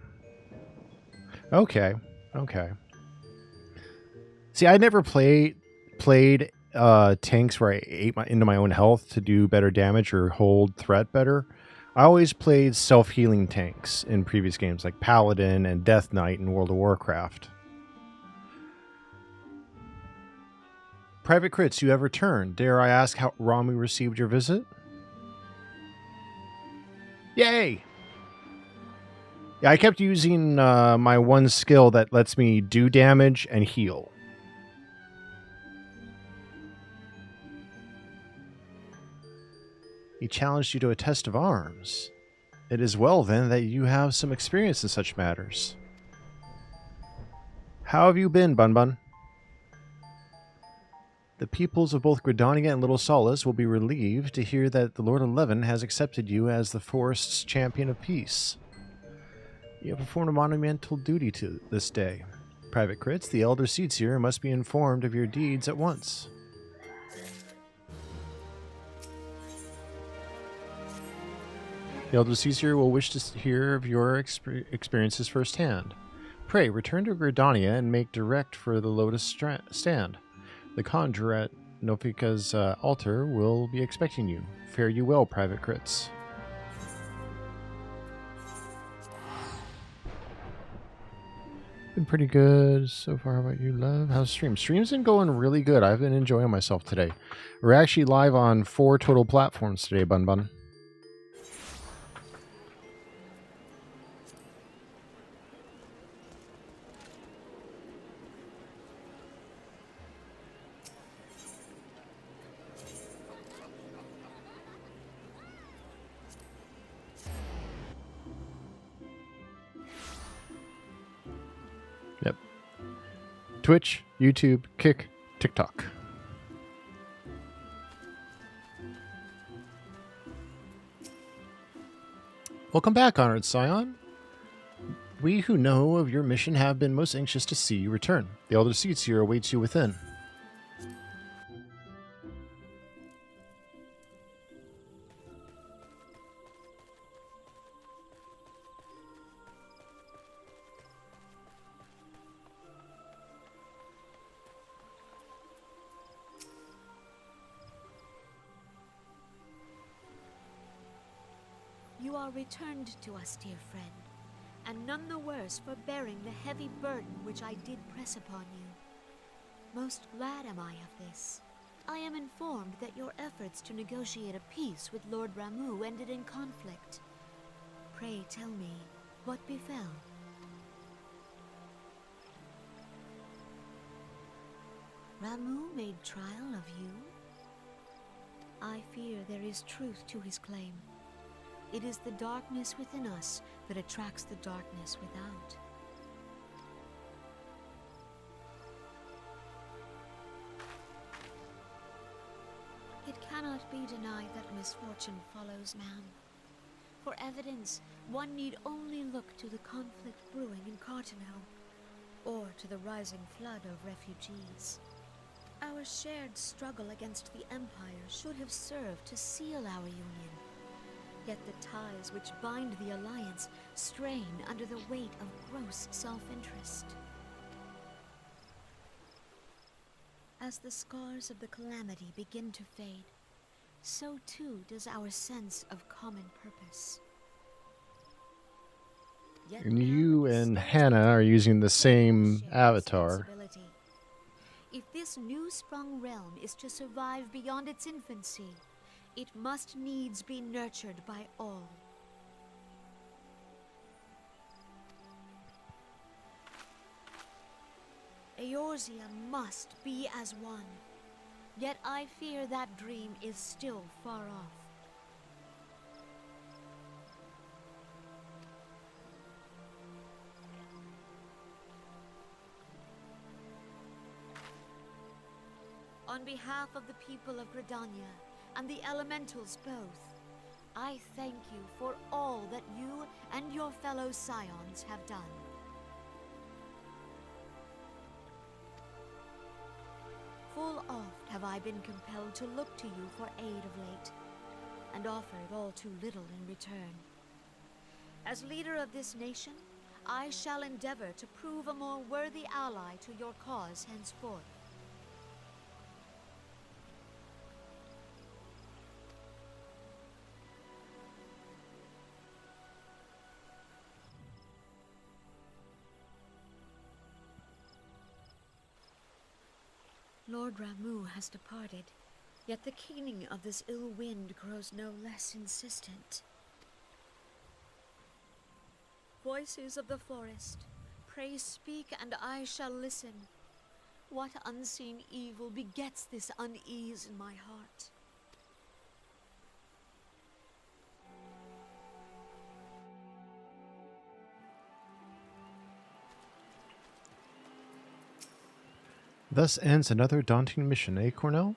C: Okay. Okay. See, I never played tanks where I ate into my own health to do better damage or hold threat better. I always played self-healing tanks in previous games like Paladin and Death Knight in World of Warcraft. Private Crits, you have returned. Dare I ask how Rami received your visit? Yay! Yeah, I kept using my one skill that lets me do damage and heal. He challenged you to a test of arms. It is well, then, that you have some experience in such matters. How have you been, Bun Bun? The peoples of both Gridania and Little Solace will be relieved to hear that the Lord of Levin has accepted you as the forest's champion of peace. You have performed a monumental duty to this day. Private Crits, the Elder Seatseer must be informed of your deeds at once. The Elder Seatseer will wish to hear of your experiences firsthand. Pray, return to Gridania and make direct for the Lotus Stand. The conjurer at Nofika's altar will be expecting you. Fare you well, Private Crits. Been pretty good so far. How about you, love? How's stream? Stream's been going really good. I've been enjoying myself today. We're actually live on 4 total platforms today, Bun Bun. Yep. Twitch, YouTube, Kick, TikTok. Welcome back, Honored Scion. We who know of your mission have been most anxious to see you return. The Elder Seatseer awaits you within.
J: You are returned to us, dear friend, and none the worse for bearing the heavy burden which I did press upon you. Most glad am I of this. I am informed that your efforts to negotiate a peace with Lord Ramuh ended in conflict. Pray tell me, what befell? Ramuh made trial of you? I fear there is truth to his claim. It is the darkness within us that attracts the darkness without. It cannot be denied that misfortune follows man. For evidence, one need only look to the conflict brewing in Cartano, or to the rising flood of refugees. Our shared struggle against the Empire should have served to seal our union. Yet the ties which bind the Alliance strain under the weight of gross self-interest. As the scars of the calamity begin to fade, so too does our sense of common purpose. Yet
C: And you and Hannah are using the same avatar.
J: If this new-sprung realm is to survive beyond its infancy, it must needs be nurtured by all. Eorzea must be as one. Yet I fear that dream is still far off. On behalf of the people of Gridania, and the elementals both, I thank you for all that you and your fellow scions have done. Full oft have I been compelled to look to you for aid of late, and offered all too little in return. As leader of this nation, I shall endeavor to prove a more worthy ally to your cause henceforth. Lord Ramuh has departed, yet the keening of this ill wind grows no less insistent. Voices of the forest, pray speak and I shall listen. What unseen evil begets this unease in my heart?
C: Thus ends another daunting mission, eh, Cornell?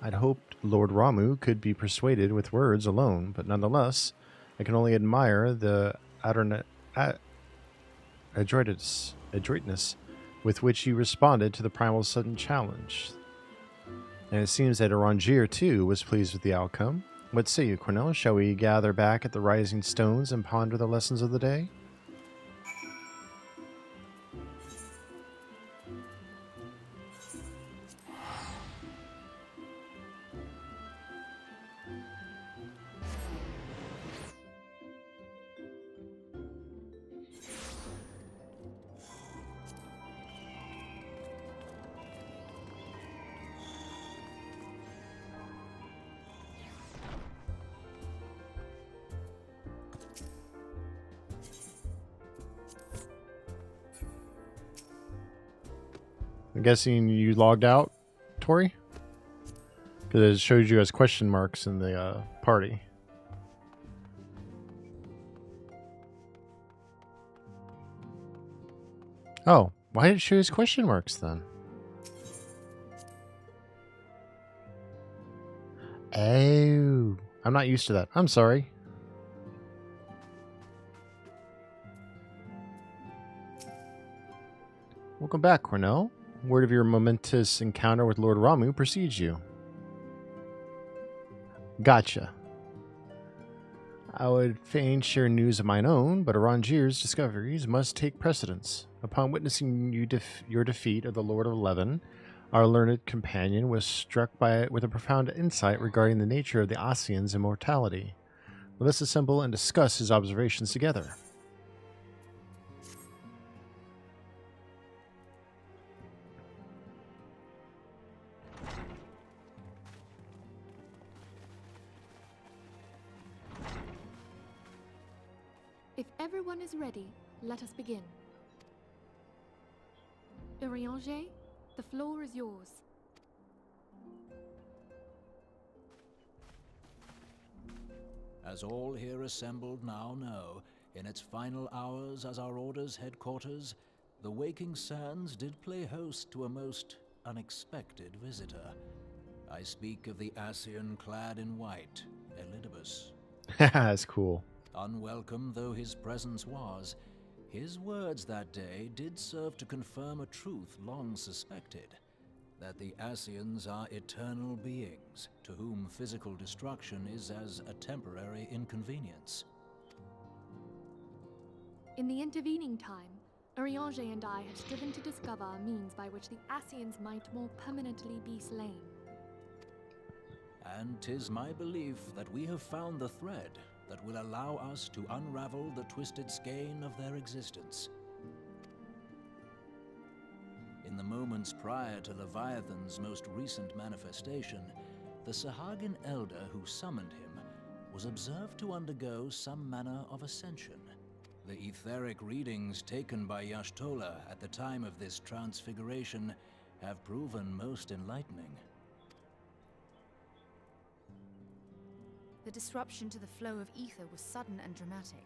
C: I'd hoped Lord Ramuh could be persuaded with words alone, but nonetheless, I can only admire the adroitness adroitness with which you responded to the primal's sudden challenge. And it seems that Arangier, too, was pleased with the outcome. What say you, Cornell? Shall we gather back at the Rising Stones and ponder the lessons of the day? I'm guessing you logged out, Tori? Because it shows you as question marks in the party. Oh, why did it show as question marks then? Oh, I'm not used to that. I'm sorry. Welcome back, Cornell. Word of your momentous encounter with Lord Ramu precedes you. Gotcha. I would fain share news of mine own, but Arangier's discoveries must take precedence. Upon witnessing your defeat of the Lord of Eleven, our learned companion was struck with a profound insight regarding the nature of the Ascian's immortality. Let us assemble and discuss his observations together.
D: If everyone is ready, let us begin. Urianger, the floor is yours.
E: As all here assembled now know, in its final hours as our Order's headquarters, the Waking Sands did play host to a most unexpected visitor. I speak of the Ascian clad in white, Elidibus.
C: That's cool.
E: Unwelcome though his presence was, his words that day did serve to confirm a truth long suspected, that the Ascians are eternal beings, to whom physical destruction is as a temporary inconvenience.
D: In the intervening time, Urianger and I had striven to discover a means by which the Ascians might more permanently be slain.
E: And 'tis my belief that we have found the thread that will allow us to unravel the twisted skein of their existence. In the moments prior to Leviathan's most recent manifestation, the Sahagin elder who summoned him was observed to undergo some manner of ascension. The etheric readings taken by Y'shtola at the time of this transfiguration have proven most enlightening.
B: The disruption to the flow of ether was sudden and dramatic.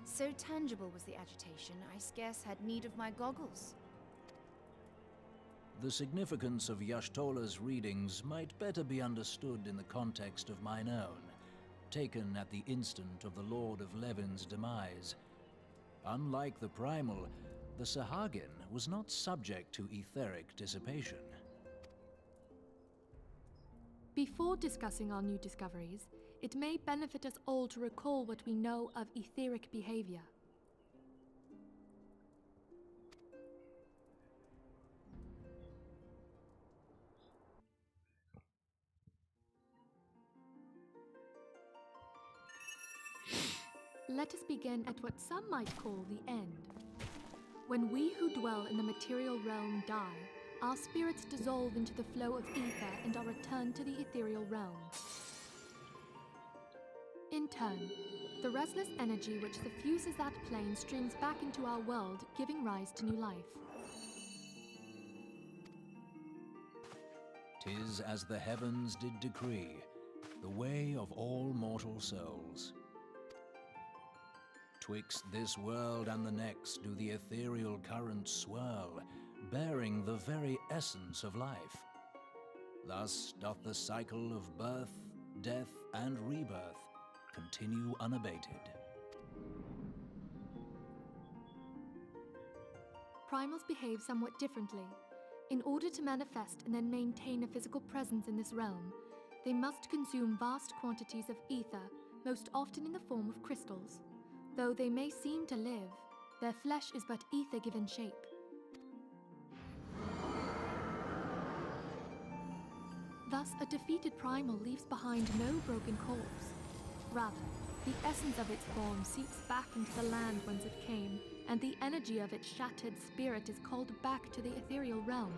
B: So tangible was the agitation, I scarce had need of my goggles.
E: The significance of Y'shtola's readings might better be understood in the context of mine own, taken at the instant of the Lord of Levin's demise. Unlike the Primal, the Sahagin was not subject to etheric dissipation.
D: Before discussing our new discoveries, it may benefit us all to recall what we know of etheric behavior. Let us begin at what some might call the end. When we who dwell in the material realm die, our spirits dissolve into the flow of ether and are returned to the ethereal realm. In turn, the restless energy which suffuses that plane streams back into our world, giving rise to new life.
E: 'Tis as the heavens did decree, the way of all mortal souls. Twixt this world and the next do the ethereal currents swirl, bearing the very essence of life. Thus doth the cycle of birth, death, and rebirth continue unabated.
D: primals behave somewhat differently. In order to manifest and then maintain a physical presence in this realm, they must consume vast quantities of ether, most often in the form of crystals. Though they may seem to live, their flesh is but ether given shape. Thus, a defeated primal leaves behind no broken corpse. Rather, the essence of its form seeps back into the land whence it came, and the energy of its shattered spirit is called back to the ethereal realm.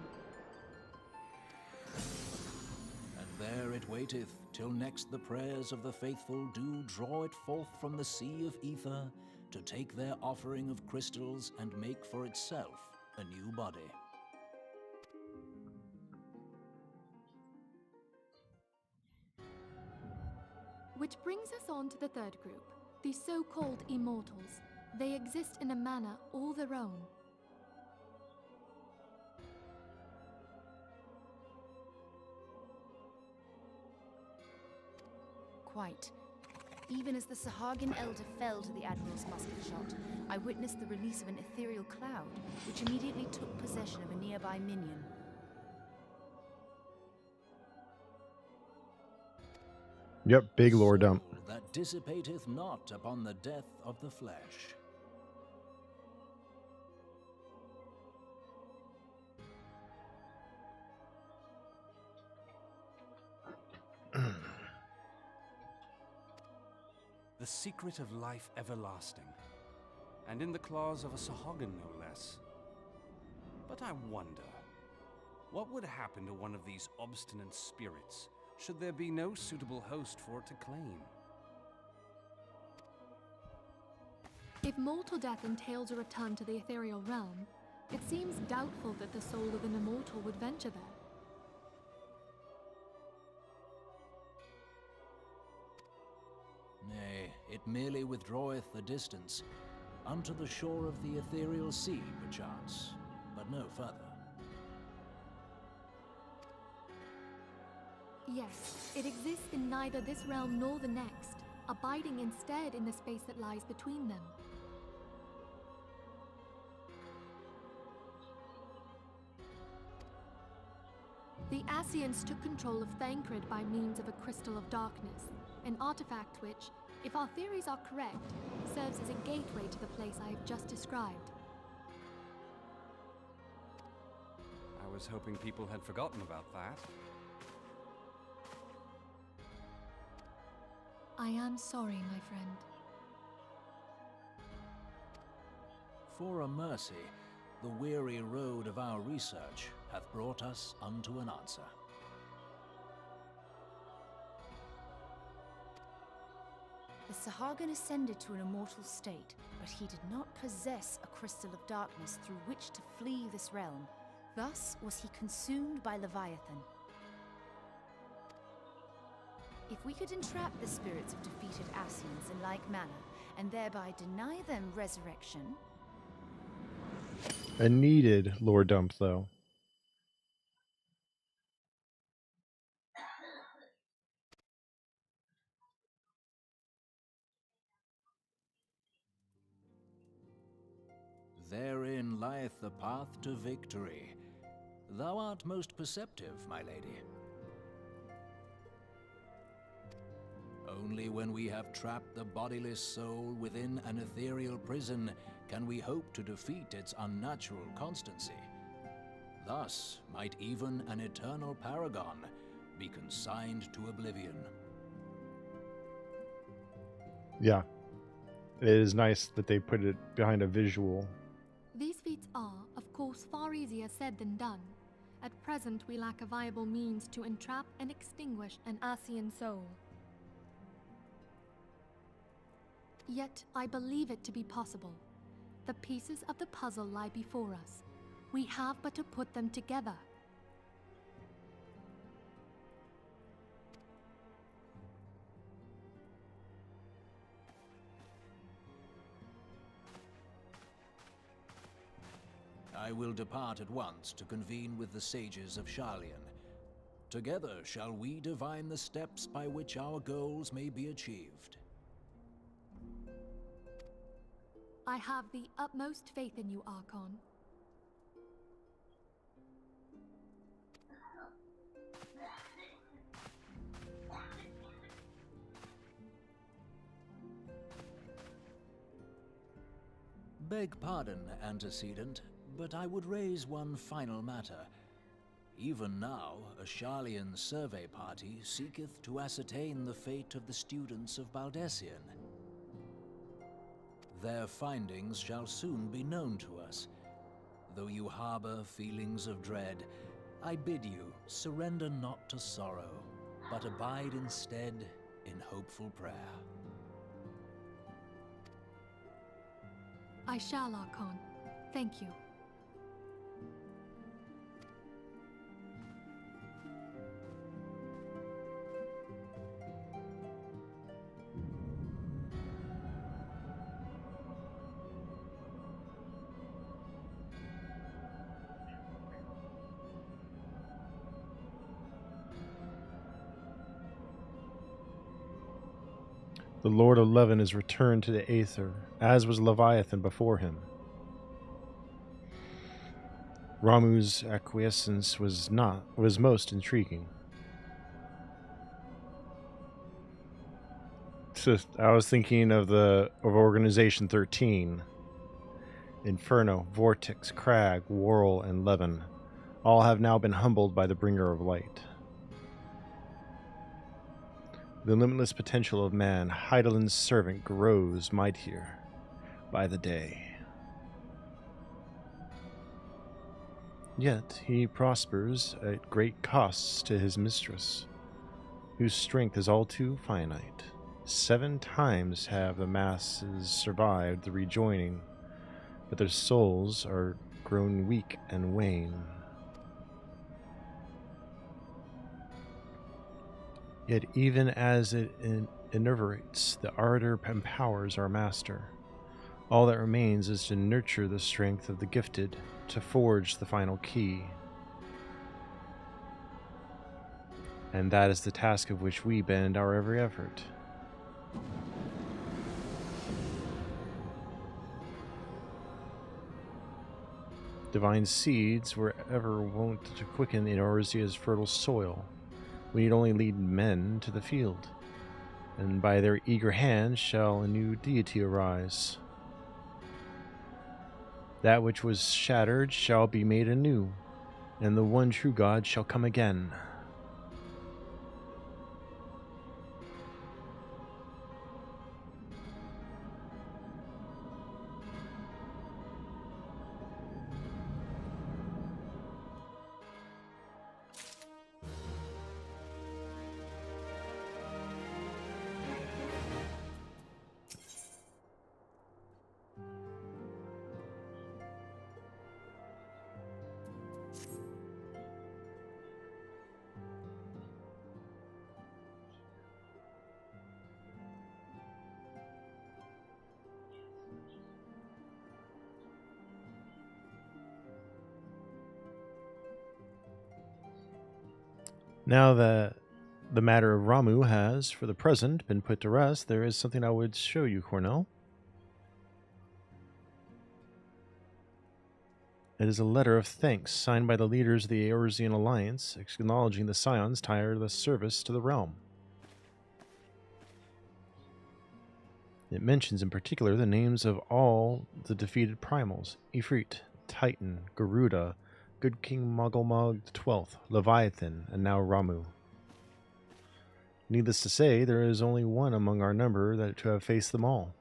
E: And there it waiteth, till next the prayers of the faithful do draw it forth from the sea of ether, to take their offering of crystals and make for itself a new body.
D: Which brings us on to the third group, the so-called immortals. They exist in a manner all their own.
B: Quite. Even as the Sahagin elder fell to the Admiral's musket shot, I witnessed the release of an ethereal cloud, which immediately took possession of a nearby minion.
C: Yep, big lore dump.
E: Soul that dissipateth not upon the death of the flesh.
A: The secret of life everlasting, and in the claws of a Sahagin no less. But I wonder, what would happen to one of these obstinate spirits, should there be no suitable host for it to claim?
D: If mortal death entails a return to the ethereal realm, it seems doubtful that the soul of an immortal would venture there.
E: Nay, it merely withdraweth a distance, unto the shore of the ethereal sea, perchance, but no further.
D: Yes, it exists in neither this realm nor the next, abiding instead in the space that lies between them. The Ascians took control of Thancred by means of a crystal of darkness, an artifact which, if our theories are correct, serves as a gateway to the place I have just described.
A: I was hoping people had forgotten about that.
D: I am sorry, my friend.
E: For a mercy, the weary road of our research hath brought us unto an answer.
B: The Sahagin ascended to an immortal state, but he did not possess a crystal of darkness through which to flee this realm. Thus was he consumed by Leviathan. If we could entrap the spirits of defeated Ascians in like manner, and thereby deny them resurrection...
C: A needed lore dump, though.
E: Therein lieth the path to victory. Thou art most perceptive, my lady. Only when we have trapped the bodiless soul within an ethereal prison can we hope to defeat its unnatural constancy. Thus might even an eternal paragon be consigned to oblivion.
C: Yeah. It is nice that they put it behind a visual.
D: These feats are, of course, far easier said than done. At present, we lack a viable means to entrap and extinguish an Ascian soul. Yet, I believe it to be possible. The pieces of the puzzle lie before us. We have but to put them together.
E: I will depart at once to convene with the sages of Sharlayan. Together shall we divine the steps by which our goals may be achieved.
D: I have the utmost faith in you, Archon.
E: Beg pardon, antecedent, but I would raise one final matter. Even now, a Sharlayan survey party seeketh to ascertain the fate of the students of Baldessian. Their findings shall soon be known to us. Though you harbor feelings of dread, I bid you surrender not to sorrow, but abide instead in hopeful prayer.
D: I shall, Archon. Thank you.
C: The Lord of Levin is returned to the Aether, as was Leviathan before him. Ramu's acquiescence was most intriguing. So I was thinking of Organization 13. Inferno, Vortex, Crag, Whirl, and Levin all have now been humbled by the Bringer of Light. The limitless potential of man, Heidelin's servant, grows mightier by the day. Yet he prospers at great costs to his mistress, whose strength is all too finite. 7 times have the masses survived the rejoining, but their souls are grown weak and wane. Yet even as it enervates, the ardor empowers our master. All that remains is to nurture the strength of the gifted, to forge the final key. And that is the task of which we bend our every effort. Divine seeds were ever wont to quicken in Orzia's fertile soil. We need only lead men to the field, and by their eager hands shall a new deity arise. That which was shattered shall be made anew, and the one true God shall come again. Now that the matter of Ramu has, for the present, been put to rest, there is something I would show you, Cornell. It is a letter of thanks signed by the leaders of the Eorzean Alliance, acknowledging the Scion's tireless service to the realm. It mentions in particular the names of all the defeated primals: Ifrit, Titan, Garuda, Good King Mogulmog XII, Leviathan, and now Ramu. Needless to say, there is only one among our number that to have faced them all.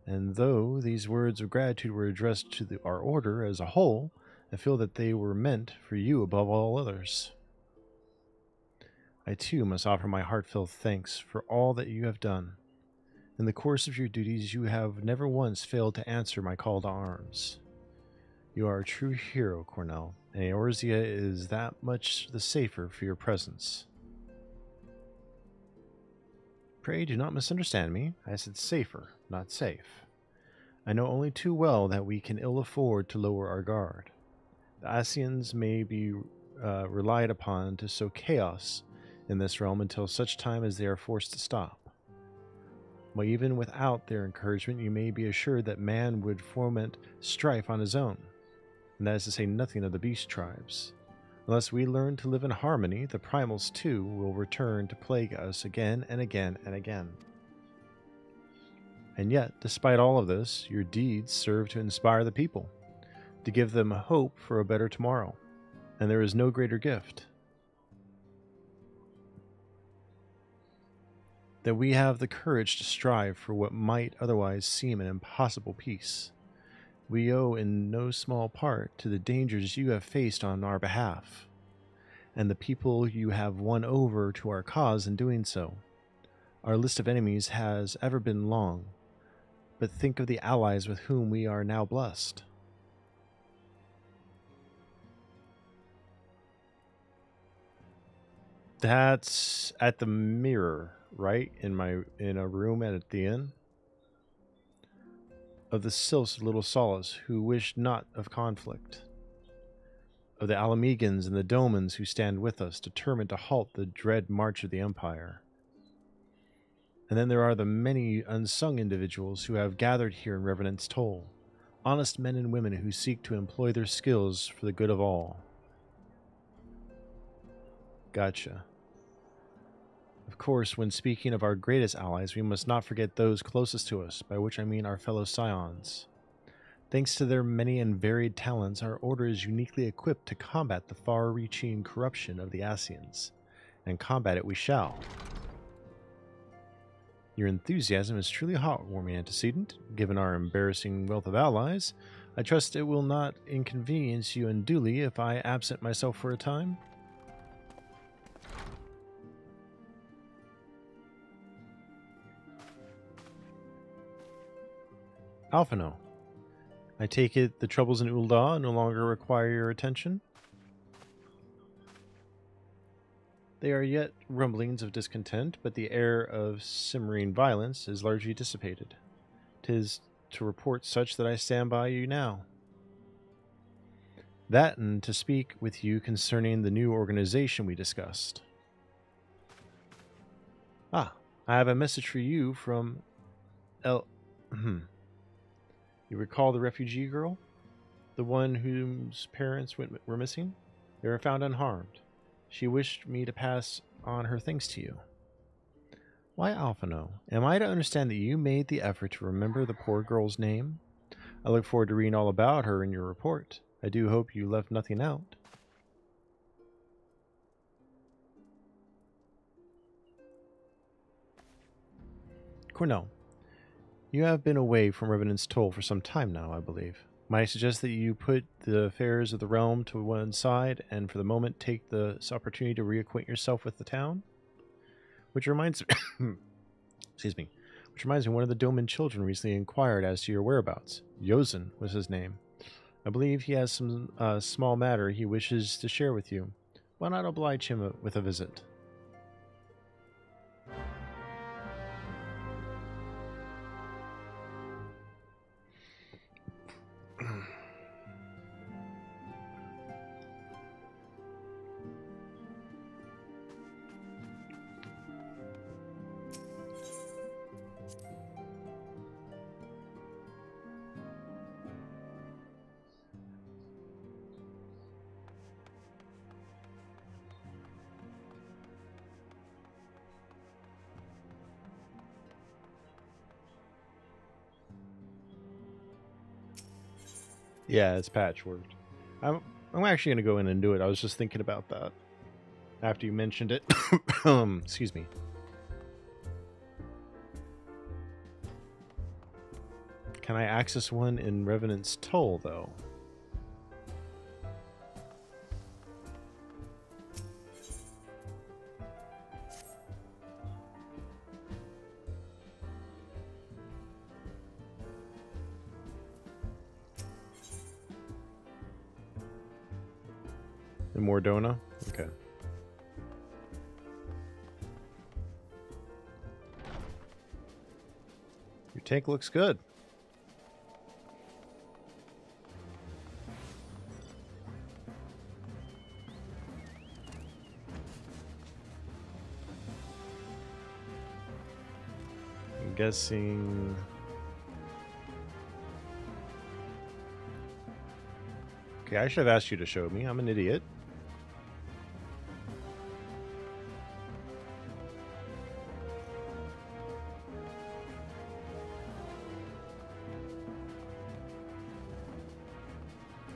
C: And though these words of gratitude were addressed to our order as a whole, I feel that they were meant for you above all others. I too must offer my heartfelt thanks for all that you have done. In the course of your duties, you have never once failed to answer my call to arms. You are a true hero, Cornell, and Eorzea is that much the safer for your presence. Pray do not misunderstand me. I said safer, not safe. I know only too well that we can ill afford to lower our guard. The Ascians may be relied upon to sow chaos in this realm until such time as they are forced to stop. But even without their encouragement, you may be assured that man would foment strife on his own. And that is to say nothing of the beast tribes. Unless we learn to live in harmony, the primals too will return to plague us again and again and again. And yet, despite all of this, your deeds serve to inspire the people, to give them hope for a better tomorrow. And there is no greater gift. That we have the courage to strive for what might otherwise seem an impossible peace. We owe in no small part to the dangers you have faced on our behalf, and the people you have won over to our cause in doing so. Our list of enemies has ever been long, but think of the allies with whom we are now blessed. That's at the mirror, right? In a room at the inn. Of the sylphs of Little Solace, who wish not of conflict. Of the Alamegans and the Domans who stand with us, determined to halt the dread march of the Empire. And then there are the many unsung individuals who have gathered here in Revenant's Toll, honest men and women who seek to employ their skills for the good of all. Gotcha. Of course, when speaking of our greatest allies, we must not forget those closest to us, by which I mean our fellow scions. Thanks to their many and varied talents, our order is uniquely equipped to combat the far-reaching corruption of the Ascians, and combat it we shall. Your enthusiasm is truly heartwarming, antecedent. Given our embarrassing wealth of allies, I trust it will not inconvenience you unduly if I absent myself for a time. Alphino, I take it the troubles in Ul'dah no longer require your attention? They are yet rumblings of discontent, but the air of simmering violence is largely dissipated. 'Tis to report such that I stand by you now. That and to speak with you concerning the new organization we discussed. I have a message for you from You recall the refugee girl? The one whose parents were missing? They were found unharmed. She wished me to pass on her thanks to you. Why, Alphino, am I to understand that you made the effort to remember the poor girl's name? I look forward to reading all about her in your report. I do hope you left nothing out. Cornell, you have been away from Revenant's Toll for some time now, I believe. Might I suggest that you put the affairs of the realm to one side and for the moment take this opportunity to reacquaint yourself with the town? Which reminds excuse me. Which reminds me, one of the Doman children recently inquired as to your whereabouts. Yozen was his name. I believe he has some small matter he wishes to share with you. Why not oblige him with a visit? Yeah, it's patchworked. I'm actually going to go in and do it. I was just thinking about that after you mentioned it. Excuse me. Can I access one in Revenant's Toll, though? In Mordona? Okay. Your tank looks good. I'm guessing... Okay, I should have asked you to show me. I'm an idiot.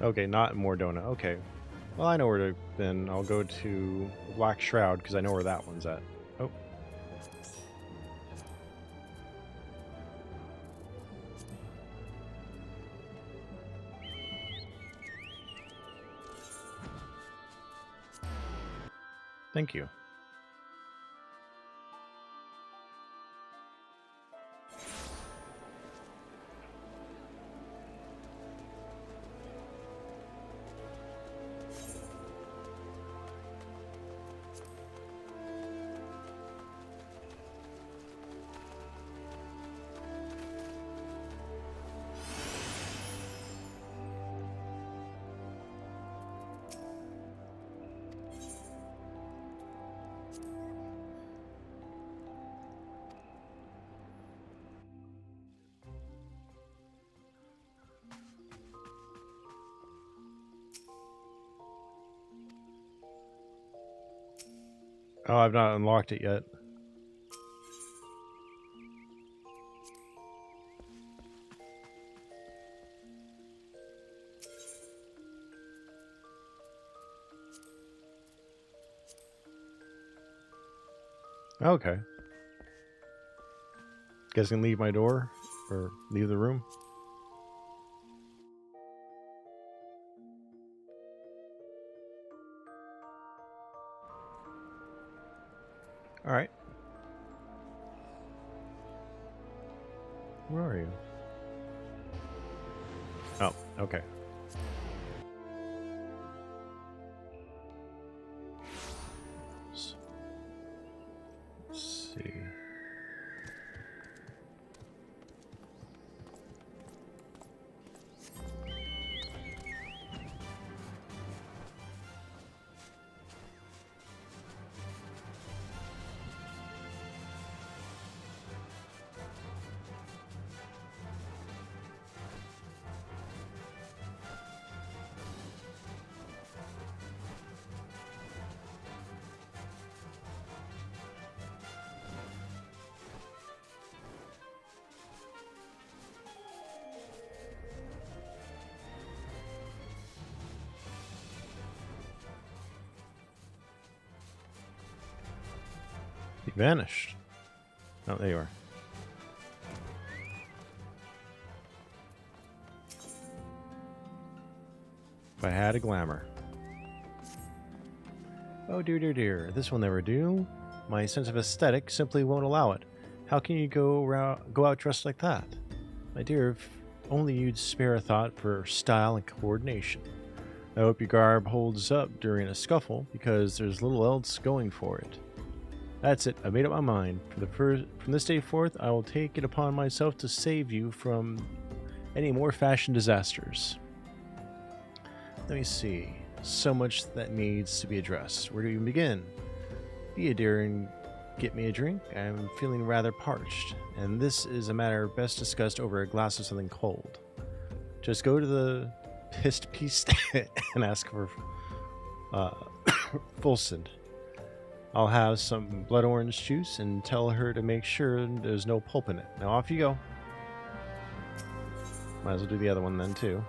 C: Okay, not Mordona. Okay. Well, I know where to... Then I'll go to Black Shroud, because I know where that one's at. Oh. Thank you. Oh, I've not unlocked it yet. Okay. Guys can leave my door or leave the room. All right. Where are you? Oh, okay. Let's see. He vanished. Oh, there you are. If I had a glamour. Oh dear, dear, dear. This will never do. My sense of aesthetic simply won't allow it. How can you go out dressed like that? My dear, if only you'd spare a thought for style and coordination. I hope your garb holds up during a scuffle, because there's little else going for it. That's it. I made up my mind. From this day forth, I will take it upon myself to save you from any more fashion disasters. Let me see. So much that needs to be addressed. Where do you even begin? Be a dear and get me a drink. I'm feeling rather parched, and this is a matter best discussed over a glass of something cold. Just go to the pissed piece and ask for Fulsend. I'll have some blood orange juice and tell her to make sure there's no pulp in it. Now off you go. Might as well do the other one then too.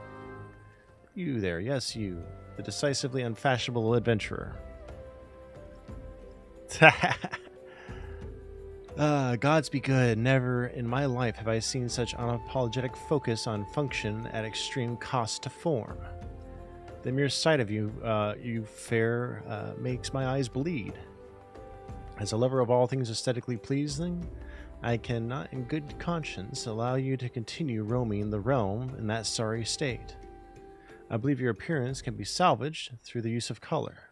C: You there, yes you. The decisively unfashionable adventurer. Gods be good. Never in my life have I seen such unapologetic focus on function at extreme cost to form. The mere sight of you, you fair, makes my eyes bleed. As a lover of all things aesthetically pleasing, I cannot in good conscience allow you to continue roaming the realm in that sorry state. I believe your appearance can be salvaged through the use of color.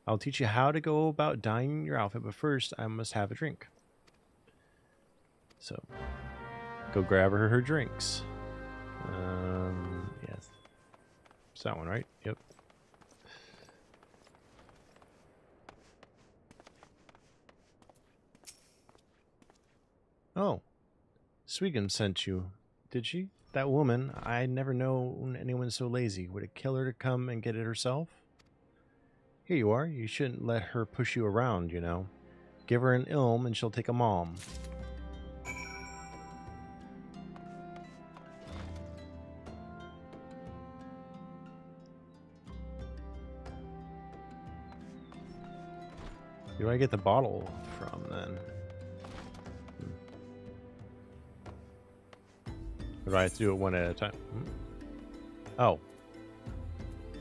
C: I'll teach you how to go about dyeing your outfit, but first I must have a drink. So, go grab her drinks. Yes. It's that one, right? Yep. Oh, Swegan sent you, did she? That woman, I'd never known anyone so lazy. Would it kill her to come and get it herself? Here you are. You shouldn't let her push you around, you know. Give her an ilm and she'll take a malm. Who do I get the bottle from then? Or do I have to do it one at a time? Oh.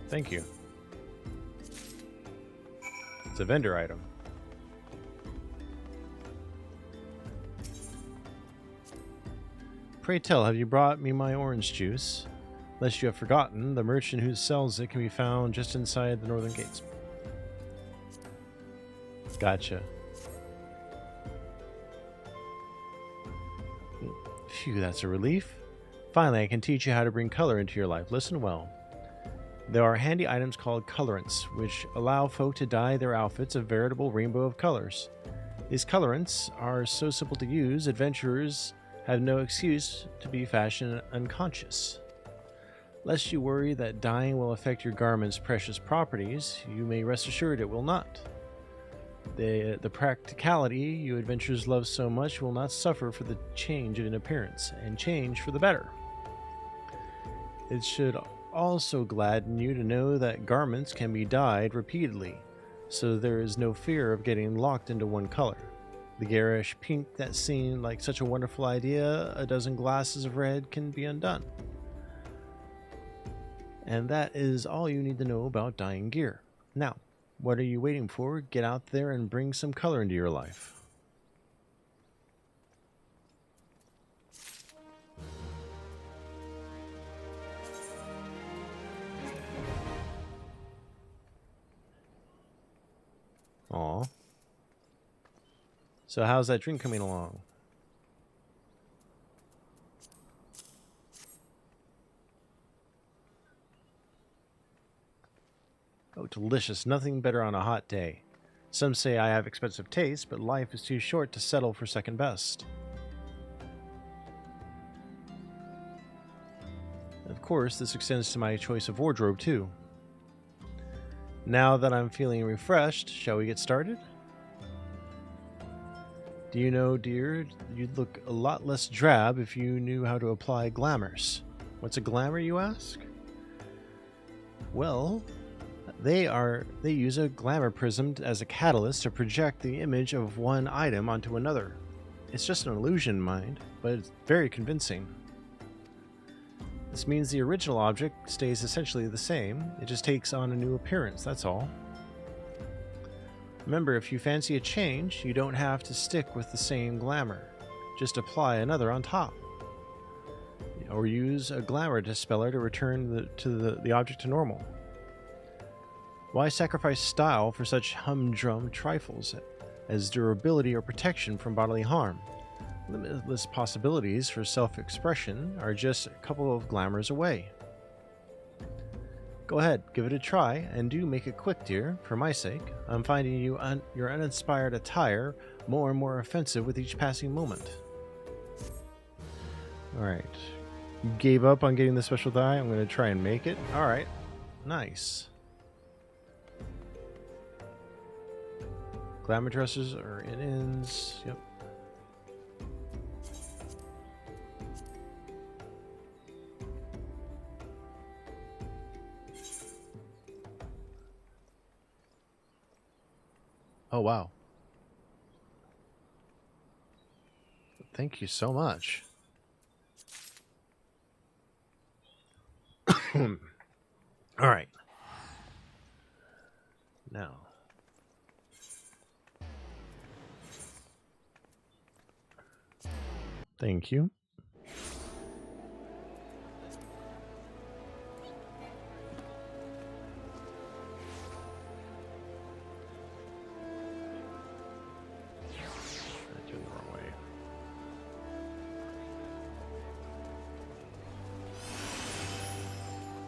C: Thank you. It's a vendor item. Pray tell, have you brought me my orange juice? Lest you have forgotten, the merchant who sells it can be found just inside the northern gates. Gotcha. Phew, that's a relief. Finally, I can teach you how to bring color into your life. Listen well. There are handy items called colorants, which allow folk to dye their outfits a veritable rainbow of colors. These colorants are so simple to use, adventurers have no excuse to be fashion unconscious. Lest you worry that dyeing will affect your garment's precious properties, you may rest assured it will not. The practicality you adventurers love so much will not suffer for the change in appearance, and change for the better. It should also gladden you to know that garments can be dyed repeatedly, so there is no fear of getting locked into one color. The garish pink that seemed like such a wonderful idea a dozen glasses of red can be undone. And that is all you need to know about dyeing gear. Now, what are you waiting for? Get out there and bring some color into your life. Aw. So how's that drink coming along? Oh, delicious. Nothing better on a hot day. Some say I have expensive taste, but life is too short to settle for second best. Of course, this extends to my choice of wardrobe, too. Now that I'm feeling refreshed, shall we get started? Do you know, dear, you'd look a lot less drab if you knew how to apply glamours. What's a glamour, you ask? Well, they use a glamour prism as a catalyst to project the image of one item onto another. It's just an illusion, mind, but it's very convincing. This means the original object stays essentially the same, it just takes on a new appearance, that's all. Remember, if you fancy a change, you don't have to stick with the same glamour. Just apply another on top. Or use a glamour dispeller to return the object to normal. Why sacrifice style for such humdrum trifles as durability or protection from bodily harm? Limitless possibilities for self-expression are just a couple of glamours away. Go ahead, give it a try, and do make it quick, dear, for my sake. I'm finding your uninspired attire more and more offensive with each passing moment. Alright. You gave up on getting the special dye? I'm going to try and make it. Alright. Nice. Glamour dresses are in ends. Yep. Oh, wow. Thank you so much. All right. Now. Thank you.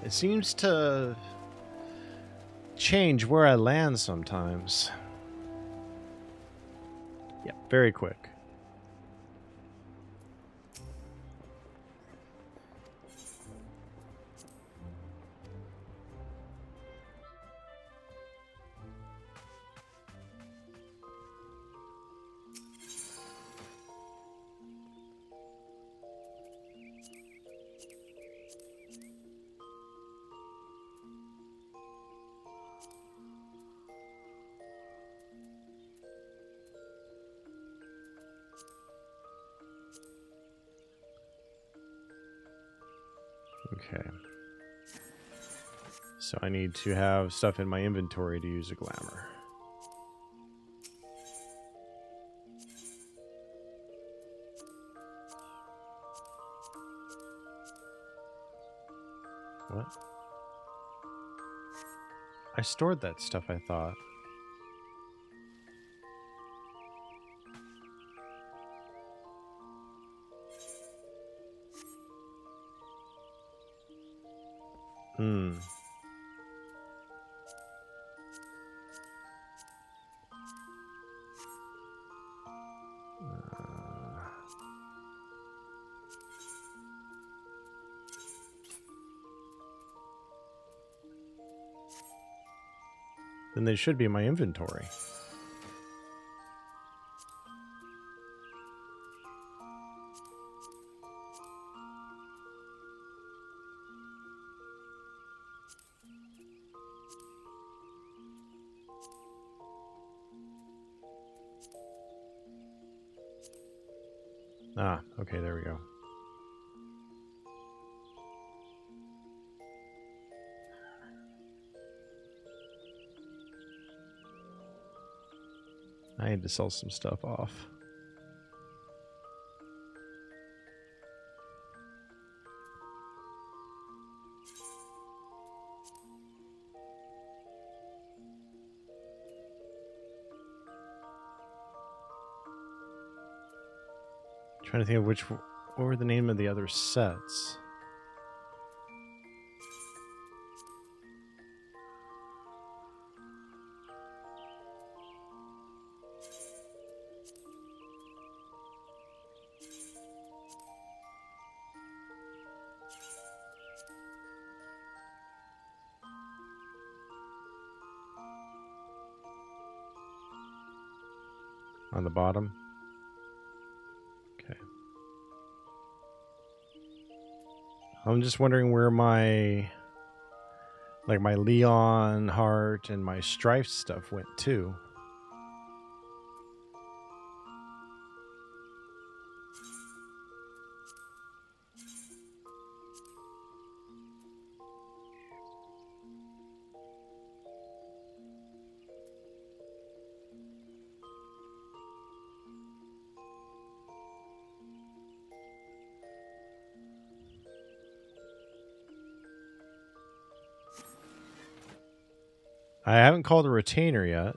C: It seems to change where I land sometimes. Yeah, very quick. Okay. So I need to have stuff in my inventory to use a glamour. What? I stored that stuff, I thought. Hmm. Then they should be in my inventory. Ah, okay, there we go. I need to sell some stuff off. Trying to think of what were the name of the other sets? On the bottom? Okay. I'm just wondering where my Leon heart and my strife stuff went too. I haven't called a retainer yet.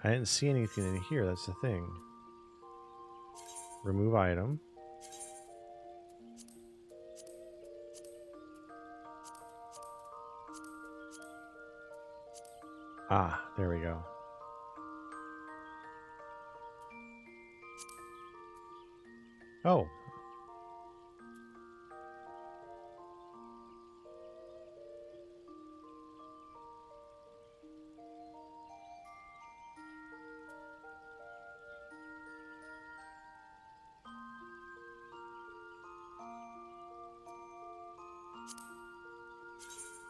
C: I didn't see anything in here, that's the thing. Remove item. Ah, there we go. Oh.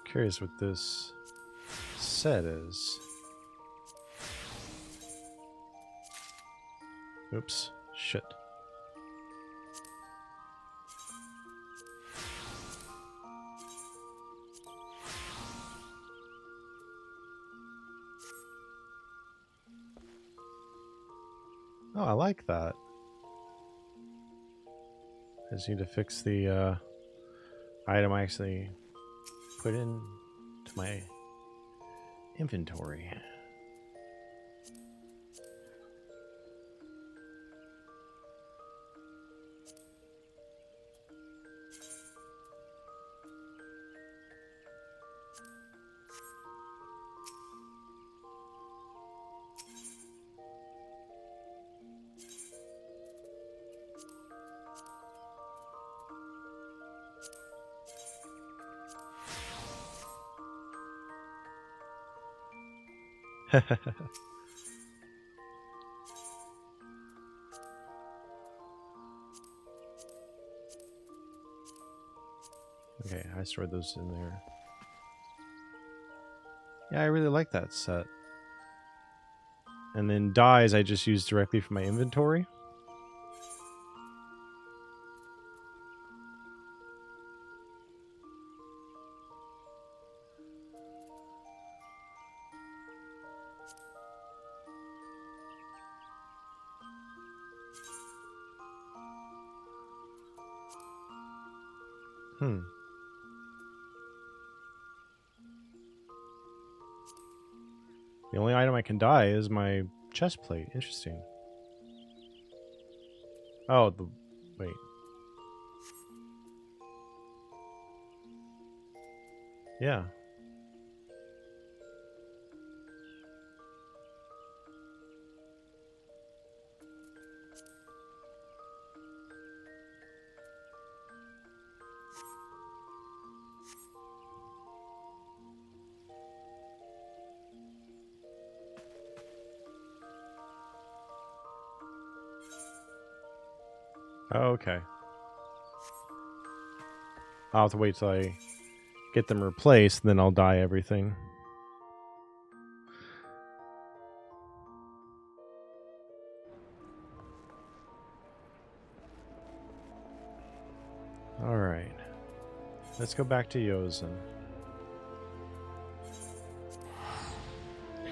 C: Curious what this set is. Oops, shit. Oh, I like that. I just need to fix the item I actually put in to my inventory. Okay, I stored those in there. Yeah, I really like that set. And then dyes I just use directly from my inventory. The only item I can dye is my chest plate. Interesting. Oh, wait. Yeah. Oh, okay. I'll have to wait till I get them replaced, and then I'll dye everything. Alright. Let's go back to Yozen.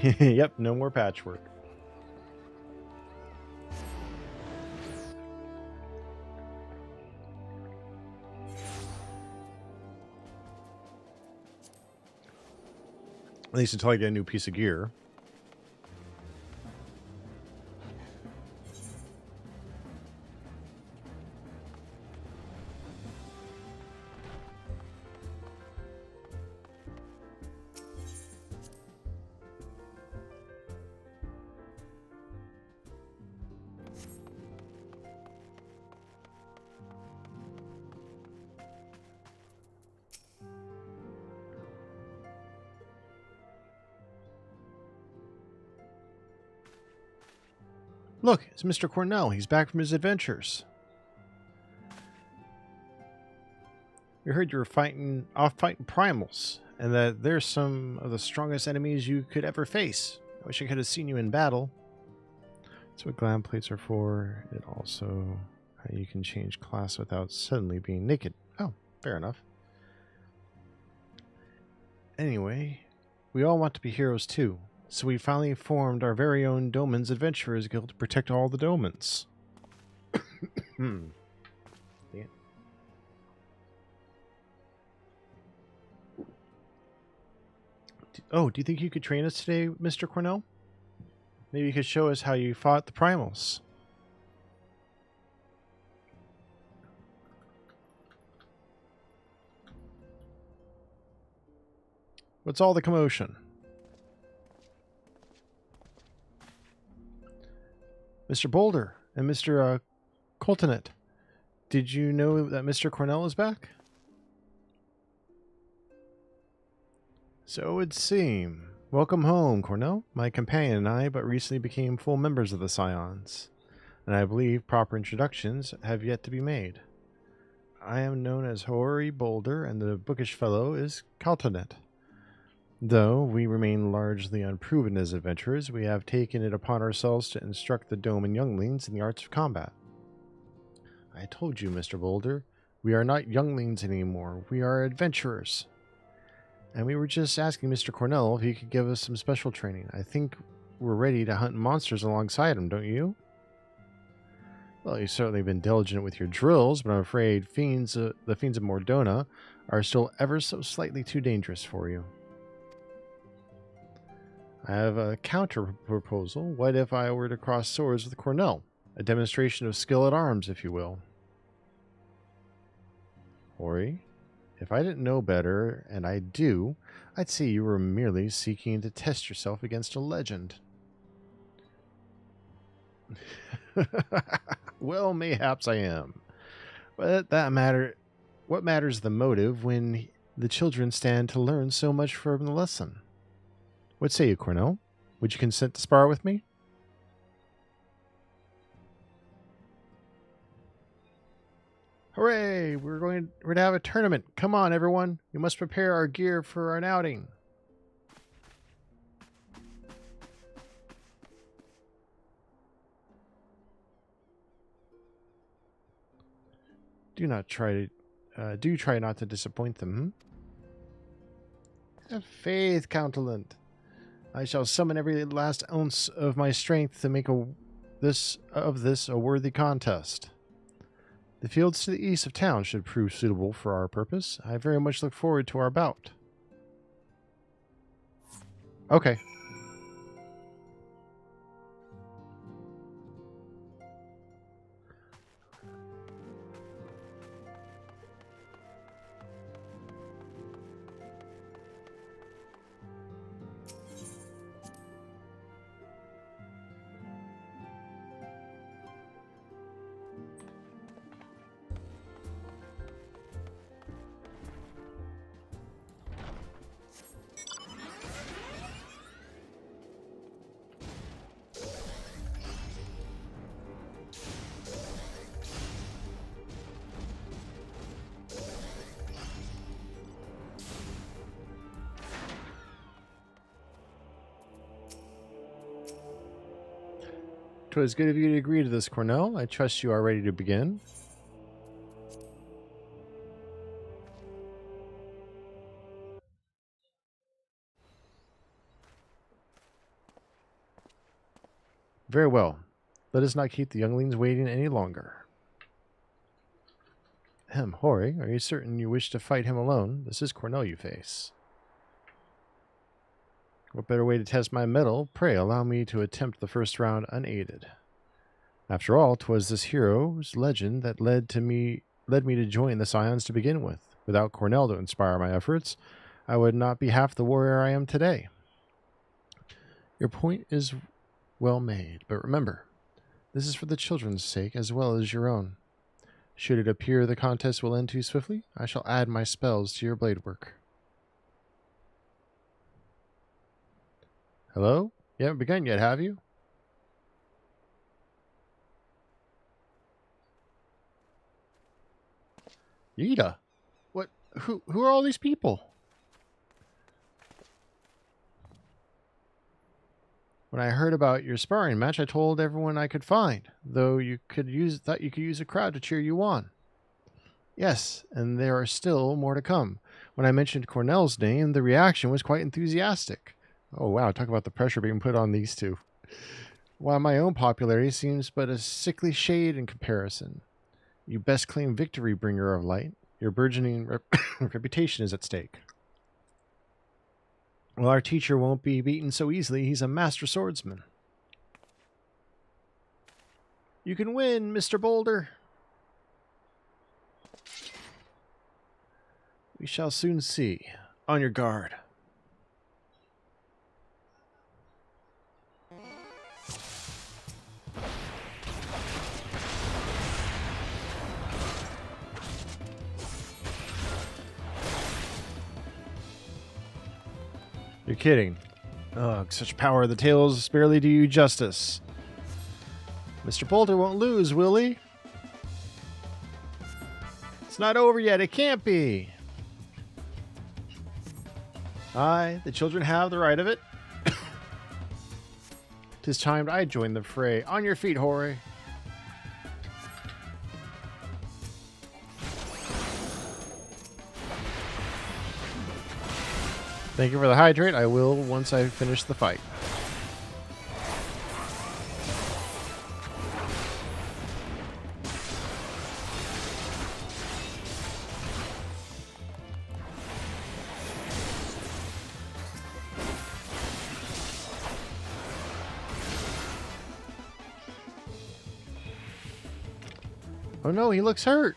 C: Yep, no more patchwork. At least until I get a new piece of gear. Look, it's Mr. Cornell. He's back from his adventures. We heard you were fighting primals, and that they're some of the strongest enemies you could ever face. I wish I could have seen you in battle. That's what glam plates are for. It also how you can change class without suddenly being naked. Oh, fair enough. Anyway, we all want to be heroes too. So we finally formed our very own Doman's Adventurers Guild to protect all the Domans. Damn. Oh, do you think you could train us today, Mr. Cornell? Maybe you could show us how you fought the primals. What's all the commotion? Mr. Boulder and Mr. Coltonet, did you know that Mr. Cornell is back? So it would seem. Welcome home, Cornell. My companion and I but recently became full members of the Scions, and I believe proper introductions have yet to be made. I am known as Hoary Boulder, and the bookish fellow is Coltonet. Though we remain largely unproven as adventurers, we have taken it upon ourselves to instruct the Doman younglings in the arts of combat. I told you, Mr. Boulder, we are not younglings anymore. We are adventurers. And we were just asking Mr. Cornell if he could give us some special training. I think we're ready to hunt monsters alongside him, don't you? Well, you've certainly been diligent with your drills, but I'm afraid the fiends of Mordona are still ever so slightly too dangerous for you. I have a counter proposal. What if I were to cross swords with Cornell? A demonstration of skill at arms, if you will. Ori, if I didn't know better, and I do, I'd say you were merely seeking to test yourself against a legend. Well, mayhaps I am. But what matters the motive when the children stand to learn so much from the lesson? What say you, Cornell? Would you consent to spar with me? Hooray! We're to have a tournament. Come on, everyone. We must prepare our gear for an outing. Do try not to disappoint them. Have faith, Countelant. I shall summon every last ounce of my strength to make this a worthy contest. The fields to the east of town should prove suitable for our purpose. I very much look forward to our bout. Okay. Twas good of you to agree to this, Cornell. I trust you are ready to begin. Very well. Let us not keep the younglings waiting any longer. Hori, are you certain you wish to fight him alone? This is Cornell you face. What better way to test my mettle? Pray allow me to attempt the first round unaided. After all, 'twas this hero's legend that led me to join the Scions to begin with. Without Cornell to inspire my efforts, I would not be half the warrior I am today. Your point is well made, but remember, this is for the children's sake as well as your own. Should it appear the contest will end too swiftly, I shall add my spells to your blade work. Hello? You haven't begun yet, have you? Yida? What? Who are all these people? When I heard about your sparring match, I told everyone I could find, though thought you could use a crowd to cheer you on. Yes, and there are still more to come. When I mentioned Cornell's name, the reaction was quite enthusiastic. Oh wow, talk about the pressure being put on these two. While my own popularity seems but a sickly shade in comparison. You best claim victory, bringer of light. Your burgeoning reputation is at stake. Well, our teacher won't be beaten so easily. He's a master swordsman. You can win, Mr. Boulder. We shall soon see. On your guard. You're kidding. Ugh, such power, the tails barely do you justice. Mr. Boulder won't lose, will he? It's not over yet, it can't be. Aye, the children have the right of it. 'Tis time I join the fray. On your feet, Hori. Thank you for the hydrate. I will once I finish the fight. Oh no, he looks hurt.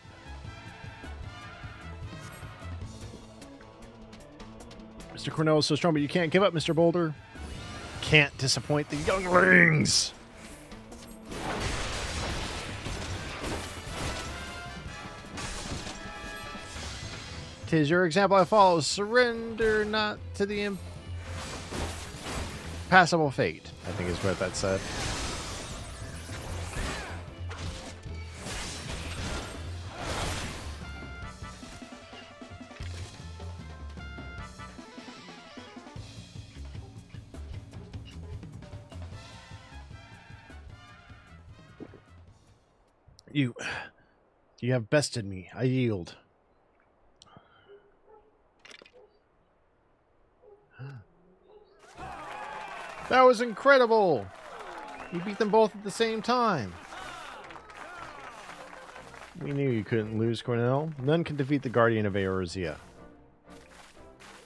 C: Mr. Cornell is so strong, but you can't give up, Mr. Boulder. Can't disappoint the younglings. 'Tis your example I follow. Surrender not to the impassable fate, I think is what that said. You have bested me. I yield. That was incredible. You beat them both at the same time. We knew you couldn't lose, Cornell. None can defeat the Guardian of Eorzea.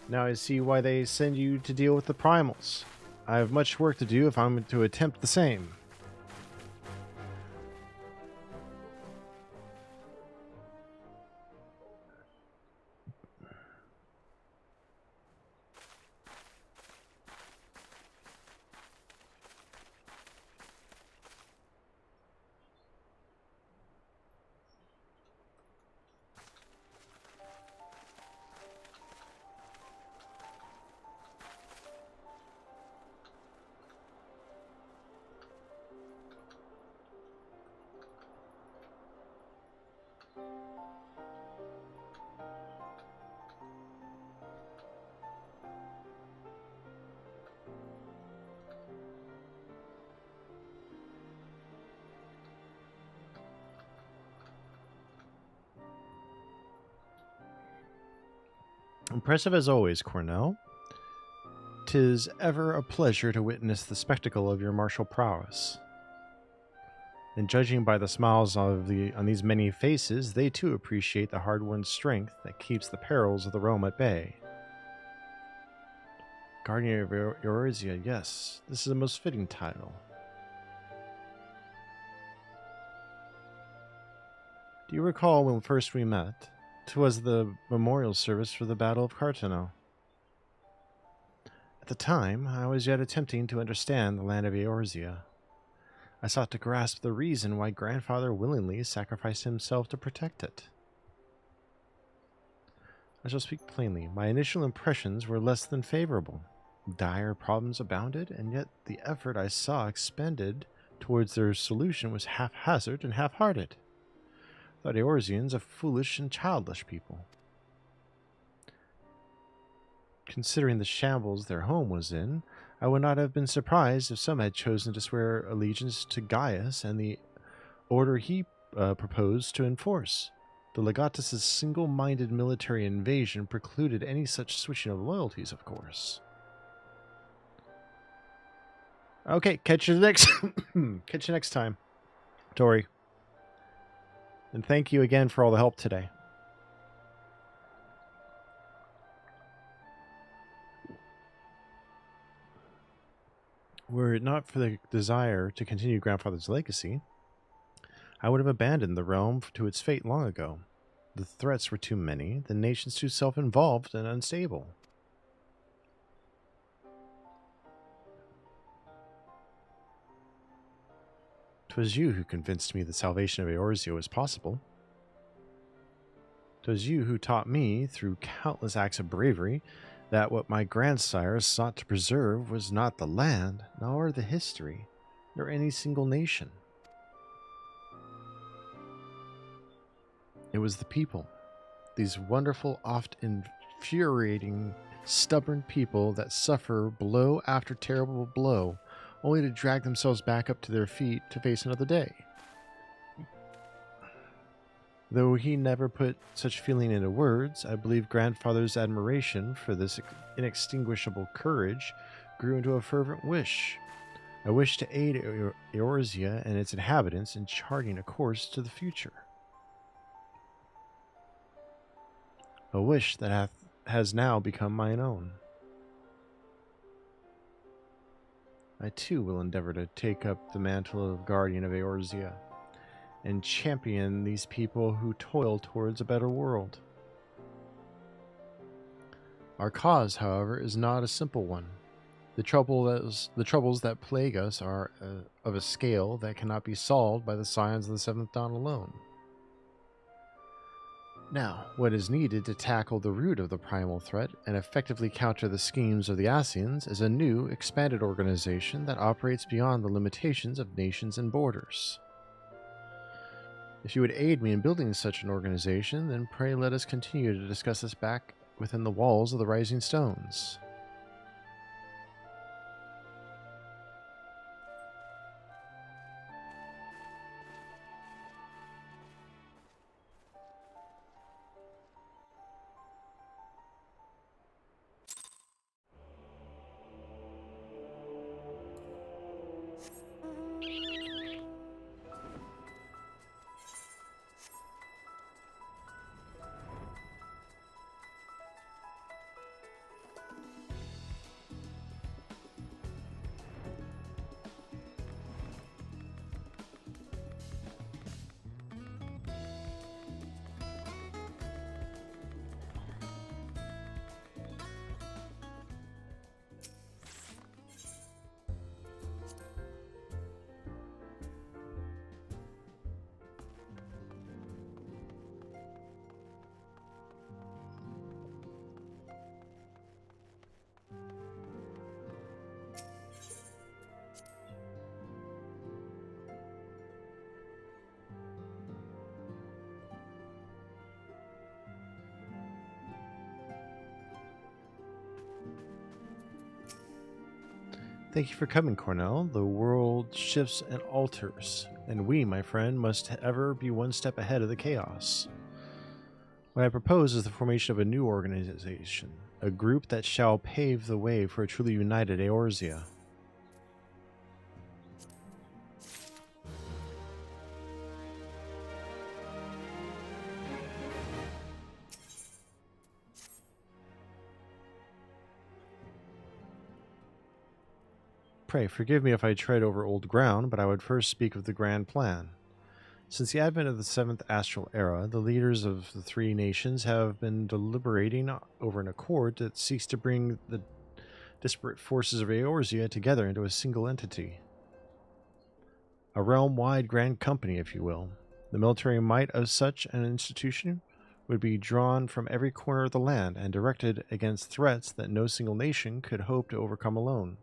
C: Now I see why they send you to deal with the primals. I have much work to do if I'm to attempt the same. Impressive as always, Cornell. 'Tis ever a pleasure to witness the spectacle of your martial prowess. And judging by the smiles on these many faces, they too appreciate the hard-won strength that keeps the perils of the realm at bay. Guardian of Eorzea, yes, this is a most fitting title. Do you recall when first we met? 'Twas the memorial service for the Battle of Cartano. At the time, I was yet attempting to understand the land of Eorzea. I sought to grasp the reason why Grandfather willingly sacrificed himself to protect it. I shall speak plainly. My initial impressions were less than favorable. Dire problems abounded, and yet the effort I saw expended towards their solution was haphazard and half-hearted. I thought Eorzeans a foolish and childish people. Considering the shambles their home was in, I would not have been surprised if some had chosen to swear allegiance to Gaius and the order he proposed to enforce. The Legatus' single-minded military invasion precluded any such switching of loyalties, of course. Okay, catch you next time, Tori. And thank you again for all the help today. Were it not for the desire to continue Grandfather's legacy, I would have abandoned the realm to its fate long ago. The threats were too many, the nations too self-involved and unstable. 'Twas you who convinced me the salvation of Eorzea was possible. 'Twas you who taught me, through countless acts of bravery, that what my grandsires sought to preserve was not the land, nor the history, nor any single nation. It was the people, these wonderful, oft infuriating, stubborn people that suffer blow after terrible blow, only to drag themselves back up to their feet to face another day. Though he never put such feeling into words, I believe Grandfather's admiration for this inextinguishable courage grew into a fervent wish. A wish to aid Eorzea and its inhabitants in charting a course to the future. A wish that has now become mine own. I too will endeavor to take up the mantle of Guardian of Eorzea and champion these people who toil towards a better world. Our cause, however, is not a simple one. The troubles that plague us are of a scale that cannot be solved by the signs of the Seventh Dawn alone. Now, what is needed to tackle the root of the primal threat and effectively counter the schemes of the Ascians is a new, expanded organization that operates beyond the limitations of nations and borders. If you would aid me in building such an organization, then pray let us continue to discuss this back within the walls of the Rising Stones. Thank you for coming, Cornell. The world shifts and alters, and we, my friend, must ever be one step ahead of the chaos. What I propose is the formation of a new organization, a group that shall pave the way for a truly united Eorzea. Pray, forgive me if I tread over old ground, but I would first speak of the grand plan. Since the advent of the 7th Astral Era, the leaders of the 3 nations have been deliberating over an accord that seeks to bring the disparate forces of Eorzea together into a single entity. A realm-wide grand company, if you will. The military might of such an institution would be drawn from every corner of the land and directed against threats that no single nation could hope to overcome alone.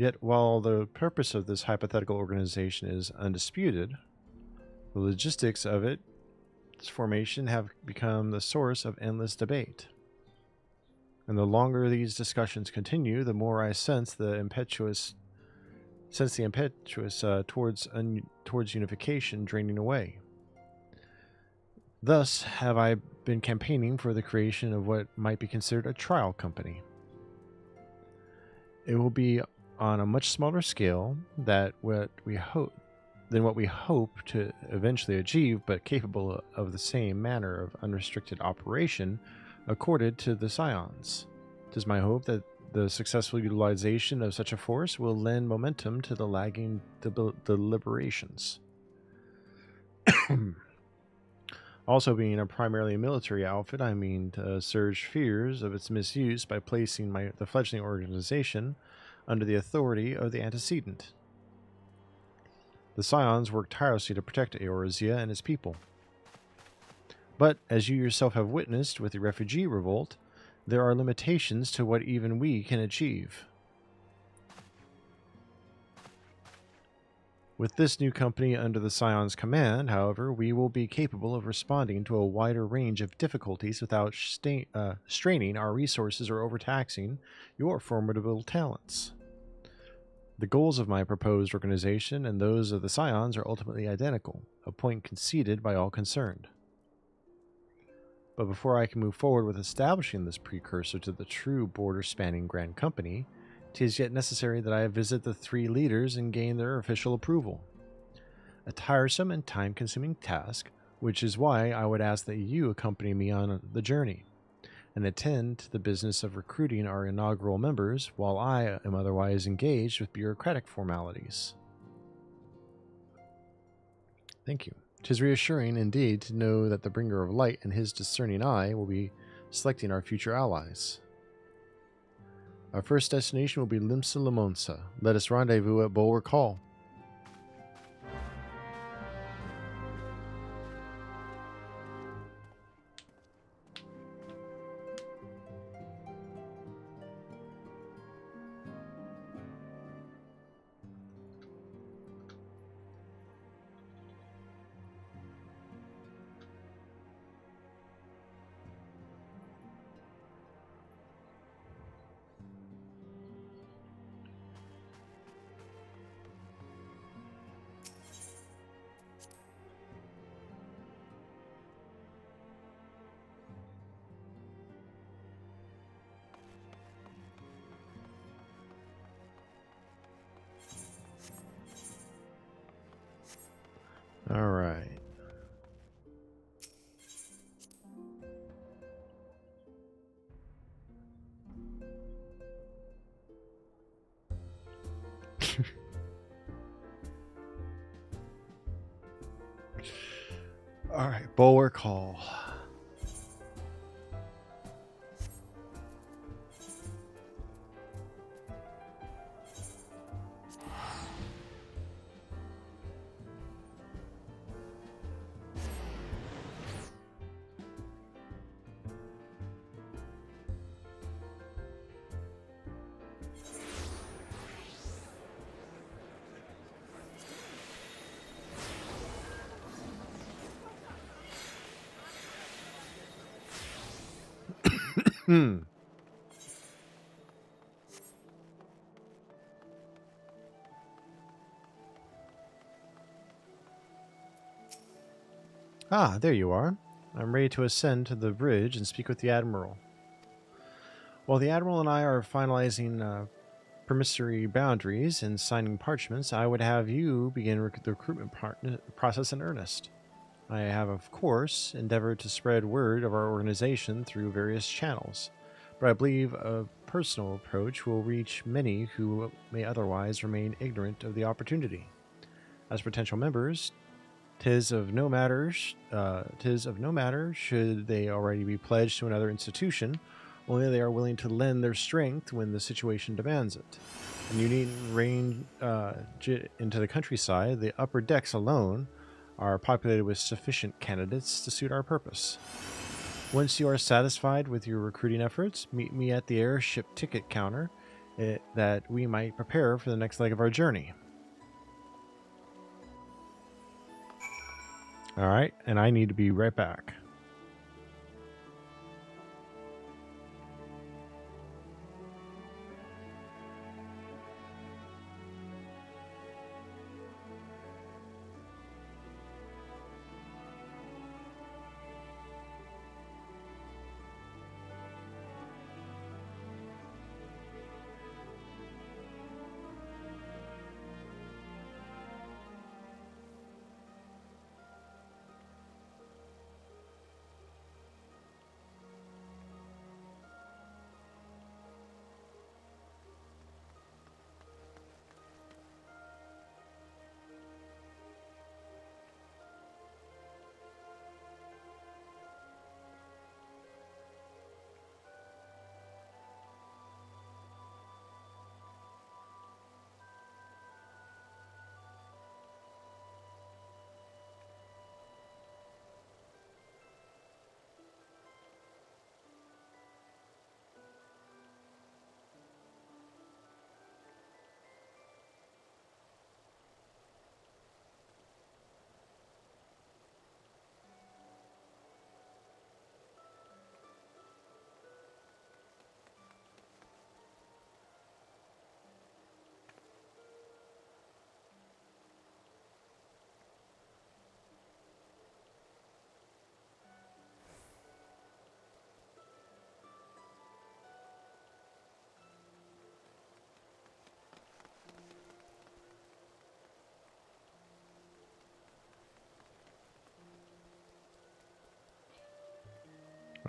C: Yet, while the purpose of this hypothetical organization is undisputed, the logistics of its formation have become the source of endless debate. And the longer these discussions continue, the more I sense the impetuous towards unification draining away. Thus have I been campaigning for the creation of what might be considered a trial company. It will be on a much smaller scale than what we hope to eventually achieve, but capable of the same manner of unrestricted operation accorded to the Scions. It is my hope that the successful utilization of such a force will lend momentum to the lagging deliberations. Also, being a primarily military outfit, I mean to assuage fears of its misuse by placing the fledgling organization under the authority of the antecedent. The Scions work tirelessly to protect Eorzea and its people. But, as you yourself have witnessed with the refugee revolt, there are limitations to what even we can achieve. With this new company under the Scion's command, however, we will be capable of responding to a wider range of difficulties without straining our resources or overtaxing your formidable talents. The goals of my proposed organization and those of the Scions are ultimately identical, a point conceded by all concerned. But before I can move forward with establishing this precursor to the true border-spanning Grand Company, it is yet necessary that I visit the 3 leaders and gain their official approval. A tiresome and time-consuming task, which is why I would ask that you accompany me on the journey and attend to the business of recruiting our inaugural members while I am otherwise engaged with bureaucratic formalities. Thank you. 'Tis reassuring indeed to know that the Bringer of Light and his discerning eye will be selecting our future allies. Our first destination will be Limsa Limonsa. Let us rendezvous at Bulwark Hall. All right. All right, Bulwark Hall. Ah, there you are. I'm ready to ascend to the bridge and speak with the Admiral. While the Admiral and I are finalizing promissory boundaries and signing parchments, I would have you begin the recruitment process in earnest. I have, of course, endeavored to spread word of our organization through various channels, but I believe a personal approach will reach many who may otherwise remain ignorant of the opportunity. As potential members, tis of no matter should they already be pledged to another institution, only they are willing to lend their strength when the situation demands it. And you needn't range into the countryside. The upper decks alone are populated with sufficient candidates to suit our purpose. Once you are satisfied with your recruiting efforts, meet me at the airship ticket counter that we might prepare for the next leg of our journey. Alright, and I need to be right back.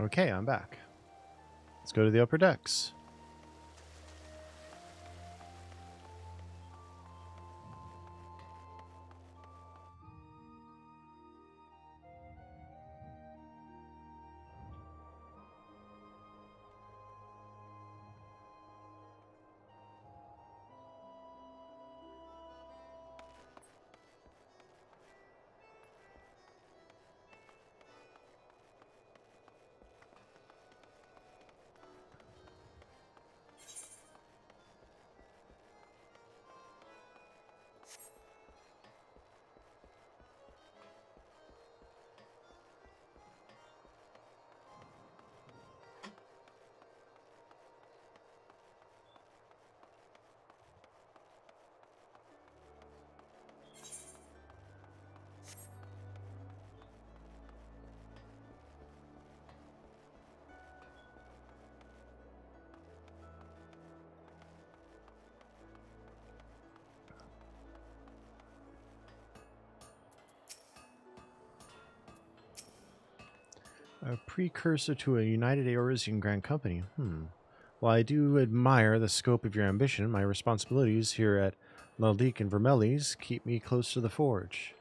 C: Okay, I'm back. Let's go to the upper decks. A precursor to a United Eorzean Grand Company. While I do admire the scope of your ambition, my responsibilities here at Laldik and Vermelis keep me close to the forge.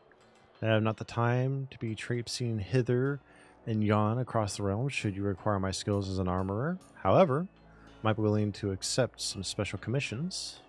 C: I have not the time to be traipsing hither and yon across the realm should you require my skills as an armorer. However, I might be willing to accept some special commissions.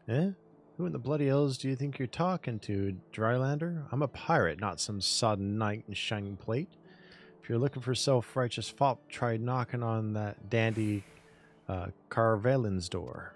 C: Eh? Who in the bloody hells do you think you're talking to, Drylander? I'm a pirate, not some sodden knight in shining plate. If If you're looking for self-righteous fop, try knocking on that dandy Carvelin's door.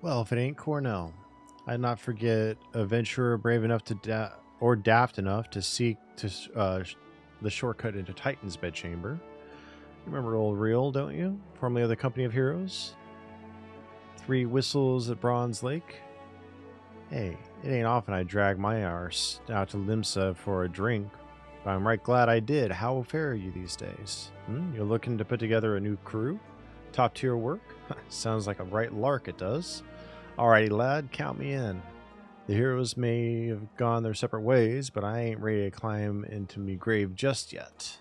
C: Well, if it ain't Cornell, I'd not forget a adventurer brave enough to or daft enough to seek the shortcut into Titan's bedchamber. You remember old Reel, don't you? Formerly of the Company of Heroes. 3 whistles at Bronze Lake. Hey, it ain't often I drag my arse out to Limsa for a drink, but I'm right glad I did. How fare you these days? You're looking to put together a new crew? Top tier work? Sounds like a right lark, it does. Alrighty, lad, count me in. The heroes may have gone their separate ways, but I ain't ready to climb into me grave just yet.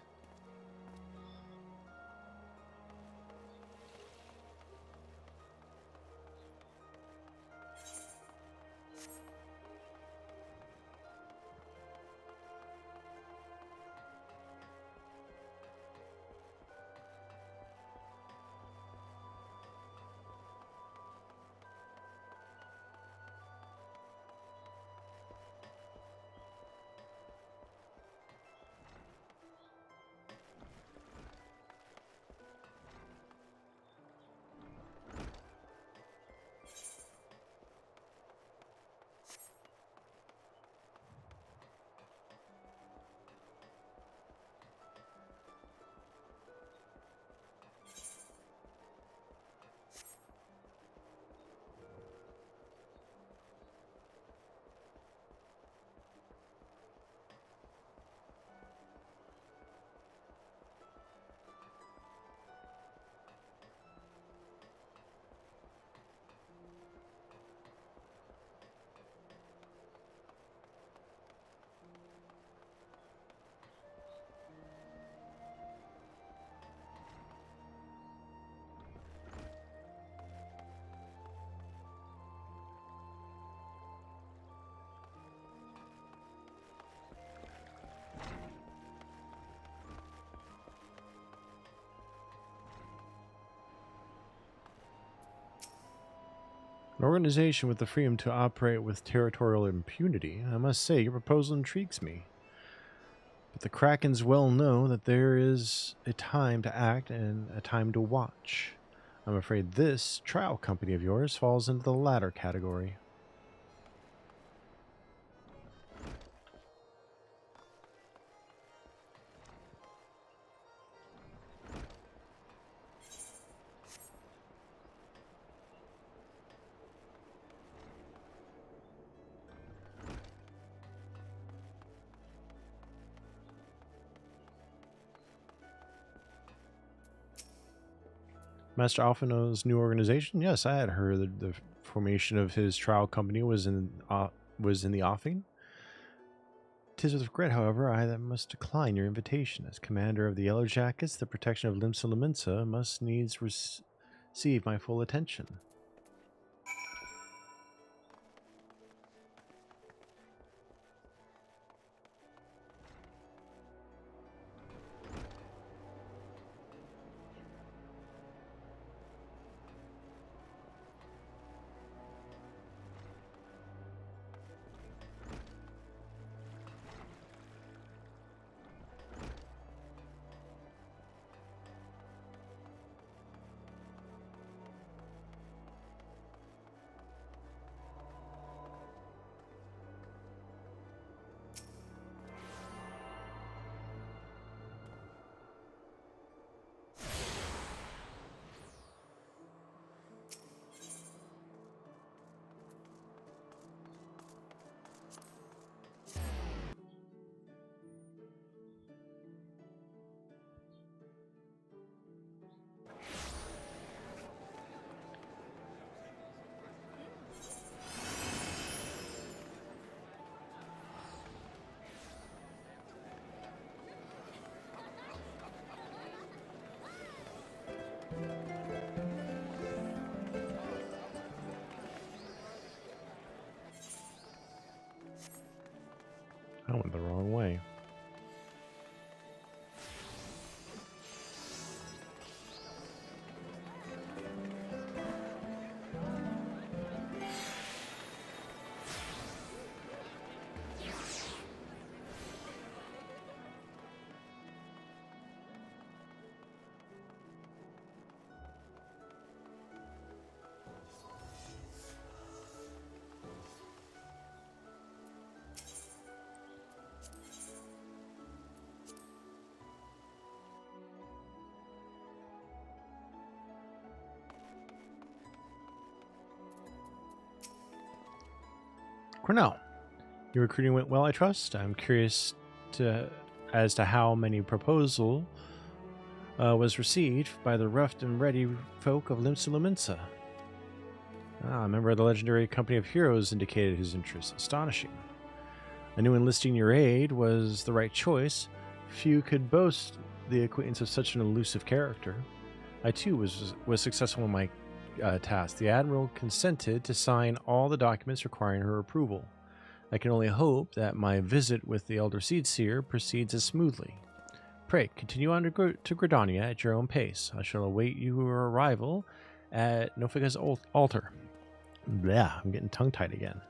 C: An organization with the freedom to operate with territorial impunity. I must say, your proposal intrigues me. But the Krakens well know that there is a time to act and a time to watch. I'm afraid this trial company of yours falls into the latter category. Master Alphino's new organization? Yes, I had heard that the formation of his trial company was in the offing. 'Tis with regret, however, I that must decline your invitation. As commander of the Yellow Jackets, the protection of Limsa Lominsa must needs receive my full attention. I went the wrong way. Cornell, your recruiting went well, I trust. I'm curious as to how many proposal was received by the rough and ready folk of Limsa Lumensa. A member of the legendary company of heroes indicated his interest. Astonishing. I knew enlisting your aid was the right choice. Few could boast the acquaintance of such an elusive character. I too was successful in my task. The Admiral consented to sign all the documents requiring her approval. I can only hope that my visit with the Elder Seedseer proceeds as smoothly. Pray, continue on to Gridania at your own pace. I shall await your arrival at Nofiga's altar. Blah, I'm getting tongue-tied again.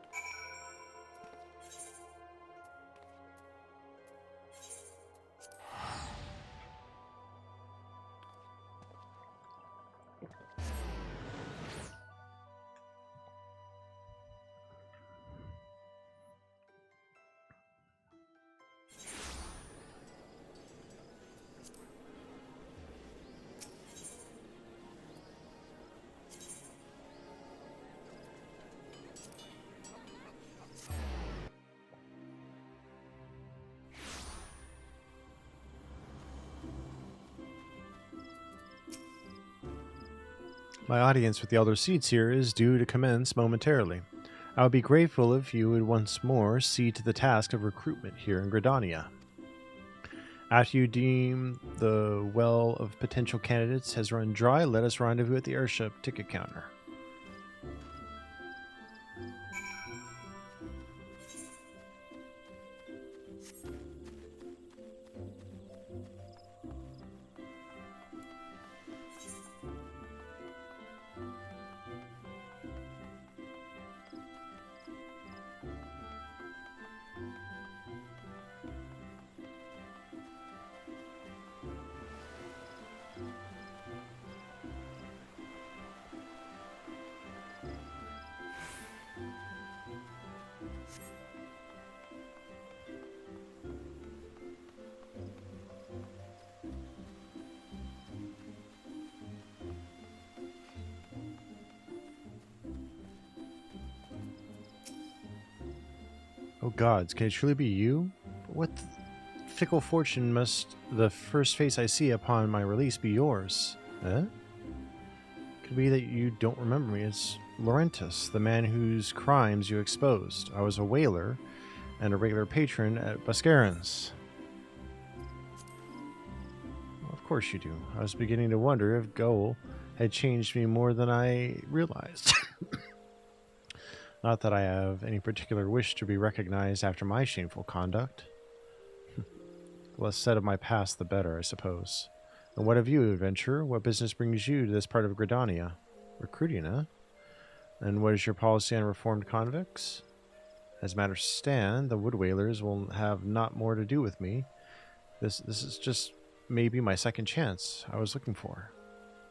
C: My audience with the Elder Seedseer is due to commence momentarily. I would be grateful if you would once more see to the task of recruitment here in Gridania. After you deem the well of potential candidates has run dry, let us rendezvous at the airship ticket counter. Oh gods, can it truly be you? What fickle fortune must the first face I see upon my release be yours? Eh? Could be that you don't remember me as Laurentus, the man whose crimes you exposed. I was a whaler and a regular patron at Buscarin's. Of course you do. I was beginning to wonder if Goal had changed me more than I realized. Not that I have any particular wish to be recognized after my shameful conduct. The less said of my past, the better, I suppose. And what of you, adventurer? What business brings you to this part of Gridania? Recruiting, eh? And what is your policy on reformed convicts? As matters stand, the Wood Whalers will have not more to do with me. This is just maybe my second chance I was looking for.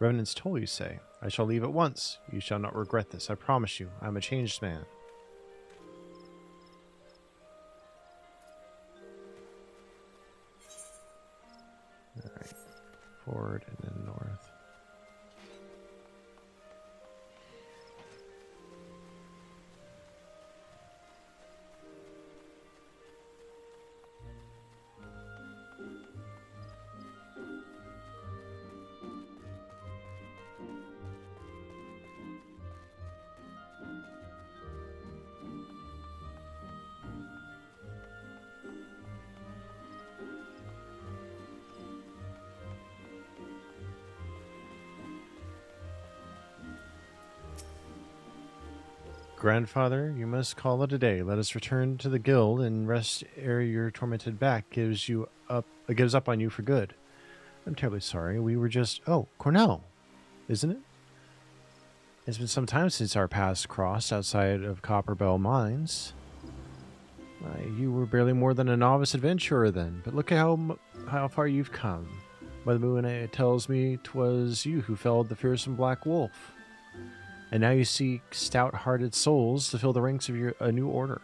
C: Revenant's toll, you say? I shall leave at once. You shall not regret this, I promise you. I am a changed man. Alright. Forward and then north. Grandfather, you must call it a day. Let us return to the guild and rest ere your tormented back gives up on you for good. I'm terribly sorry. We were just... Oh, Cornell, isn't it? It's been some time since our paths crossed outside of Copperbell Mines. You were barely more than a novice adventurer then, but look at how far you've come. By the moon, it tells me 'twas you who felled the fearsome Black Wolf. And now you seek stout-hearted souls to fill the ranks of a new order.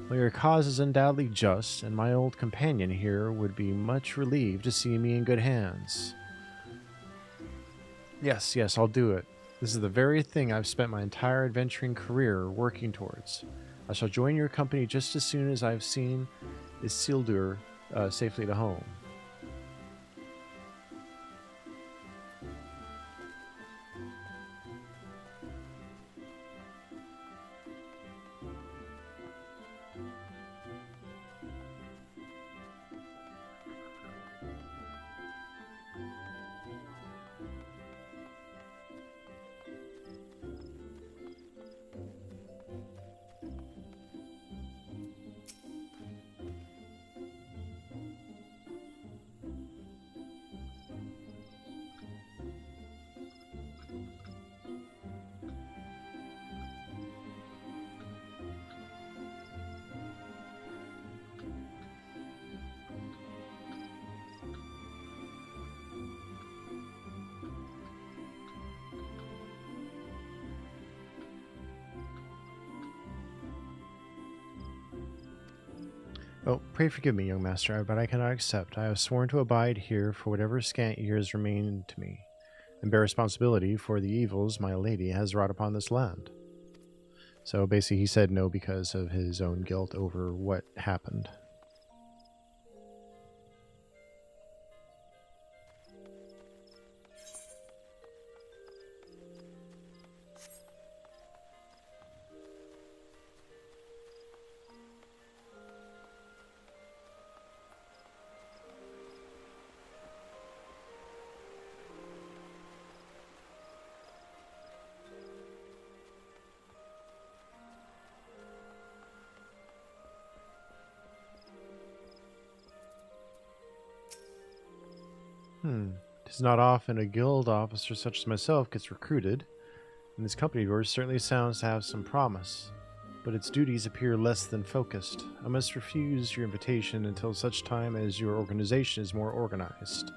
C: Well, your cause is undoubtedly just, and my old companion here would be much relieved to see me in good hands. Yes, I'll do it. This is the very thing I've spent my entire adventuring career working towards. I shall join your company just as soon as I've seen Isildur safely to home. Oh, pray forgive me, young master, but I cannot accept. I have sworn to abide here for whatever scant years remain to me, and bear responsibility for the evils my lady has wrought upon this land. So basically he said no because of his own guilt over what happened. Tis not often a guild officer such as myself gets recruited, and this company of yours certainly sounds to have some promise, but its duties appear less than focused. I must refuse your invitation until such time as your organization is more organized.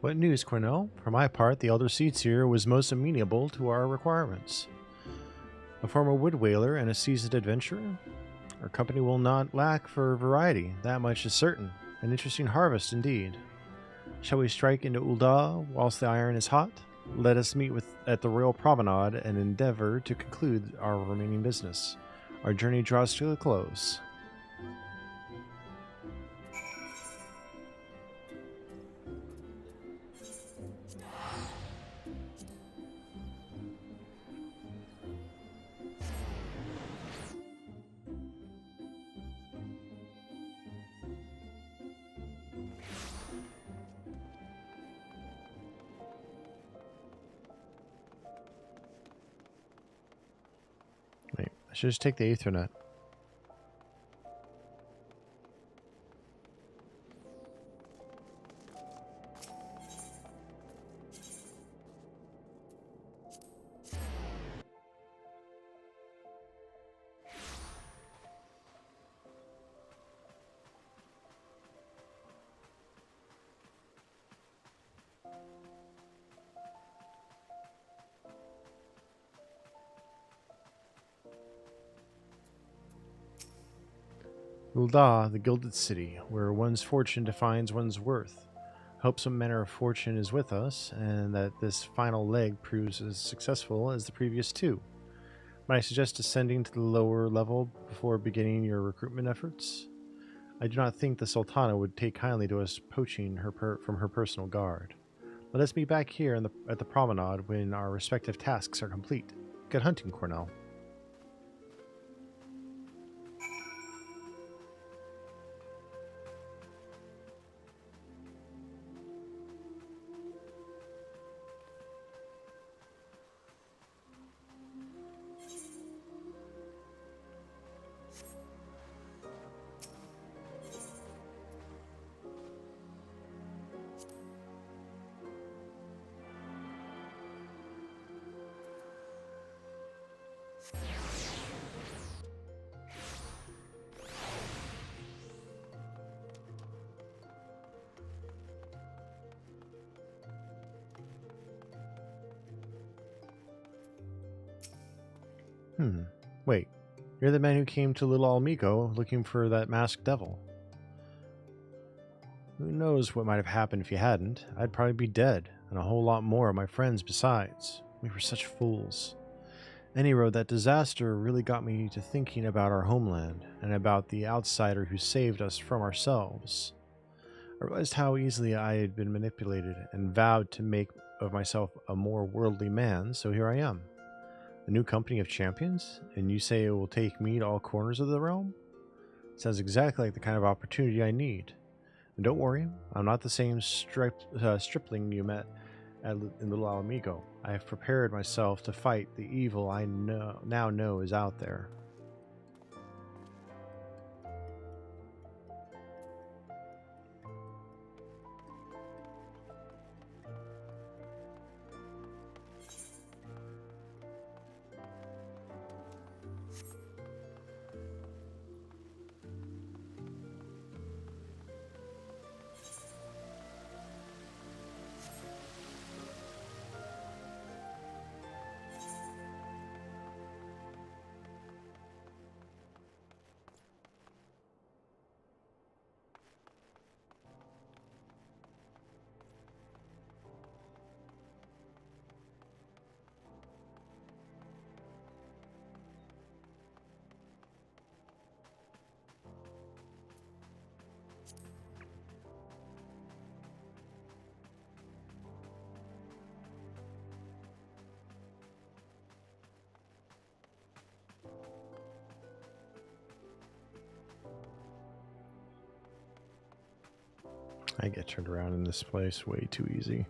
C: What news, Cornell? For my part, the elder Seatsier was most amenable to our requirements. A former wood whaler and a seasoned adventurer? Our company will not lack for variety, that much is certain. An interesting harvest indeed. Shall we strike into Ul'dah whilst the iron is hot? Let us meet at the Royal Promenade and endeavor to conclude our remaining business. Our journey draws to a close. Wait, I should just take the Aethernet. Ul'dah, the Gilded City, where one's fortune defines one's worth. Hope some manner of fortune is with us, and that this final leg proves as successful as the previous two. Might I suggest ascending to the lower level before beginning your recruitment efforts? I do not think the Sultana would take kindly to us poaching her from her personal guard. Let us meet back here at the promenade when our respective tasks are complete. Good hunting, Cornell. Wait, you're the man who came to Little Almigo looking for that masked devil. Who knows what might have happened if you hadn't? I'd probably be dead, and a whole lot more of my friends besides. We were such fools. Any road, that disaster really got me to thinking about our homeland, and about the outsider who saved us from ourselves. I realized how easily I had been manipulated, and vowed to make of myself a more worldly man, so here I am. A new company of champions? And you say it will take me to all corners of the realm? Sounds exactly like the kind of opportunity I need. And don't worry, I'm not the same stripling you met in Little Alamigo. I have prepared myself to fight the evil I now know is out there. I get turned around in this place way too easy.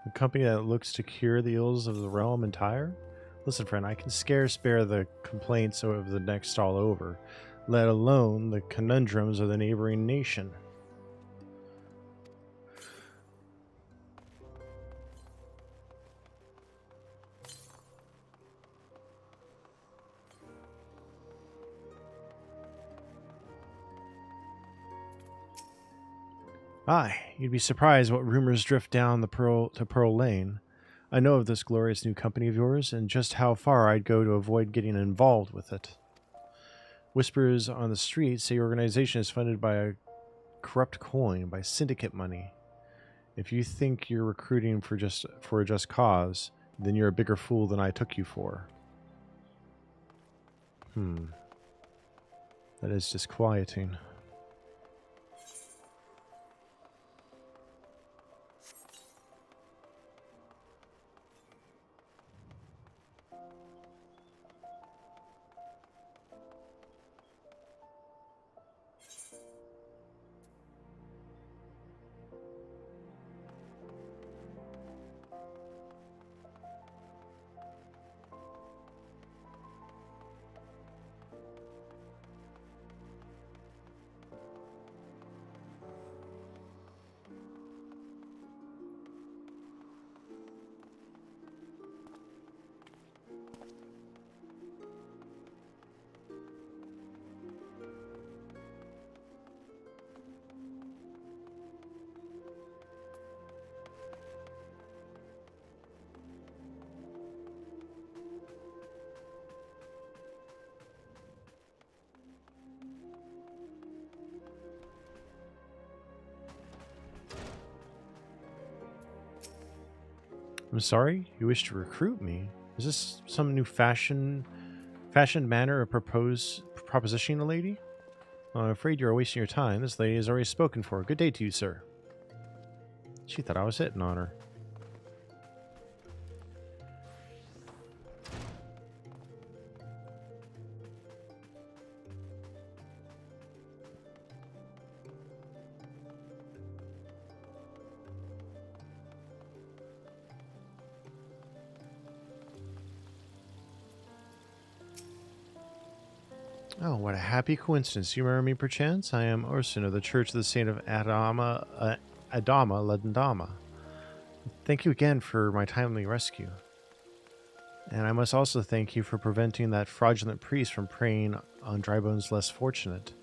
C: A company that looks to cure the ills of the realm entire? Listen, friend, I can scarce bear the complaints of the next stall over, let alone the conundrums of the neighboring nation. Aye, you'd be surprised what rumors drift down the Pearl Lane. I know of this glorious new company of yours, and just how far I'd go to avoid getting involved with it. Whispers on the street say your organization is funded by a corrupt coin, by syndicate money. If you think you're recruiting for a just cause, then you're a bigger fool than I took you for. That is disquieting. I'm sorry? You wish to recruit me? Is this some new fashioned manner of propositioning a lady? I'm afraid you're wasting your time. This lady has already spoken for. Good day to you, sir. She thought I was hitting on her. Oh, what a happy coincidence. You remember me, perchance? I am Orson of the Church of the Saint of Adama Ledendama. Thank you again for my timely rescue. And I must also thank you for preventing that fraudulent priest from preying on Drybone's less fortunate.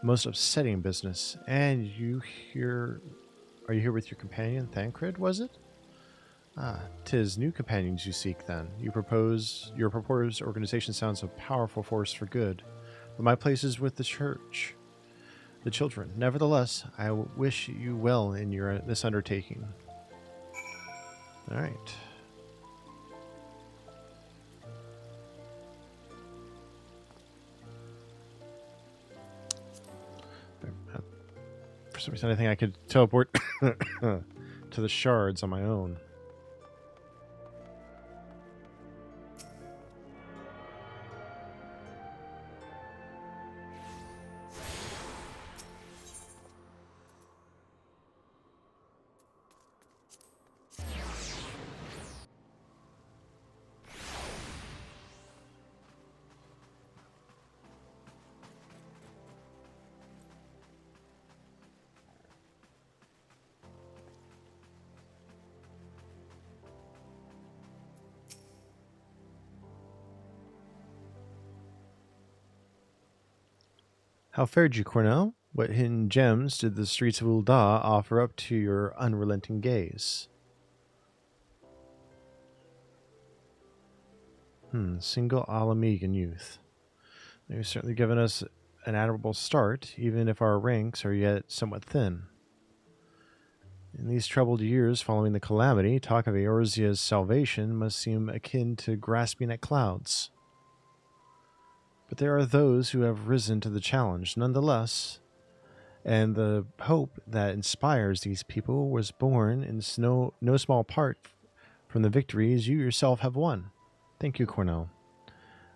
C: A most upsetting business. And are you here with your companion, Thancred, was it? Ah, 'tis new companions you seek, then. Your proposed organization sounds a powerful force for good. But my place is with the church, the children. Nevertheless, I wish you well in this undertaking. All right. For some reason, I think I could teleport to the shards on my own. How fared you, Cornell? What hidden gems did the streets of Ul'dah offer up to your unrelenting gaze? Single Alamegan youth. They've certainly given us an admirable start, even if our ranks are yet somewhat thin. In these troubled years following the calamity, talk of Eorzea's salvation must seem akin to grasping at clouds. But there are those who have risen to the challenge nonetheless, and the hope that inspires these people was born in no small part from the victories you yourself have won. Thank you, Cornell.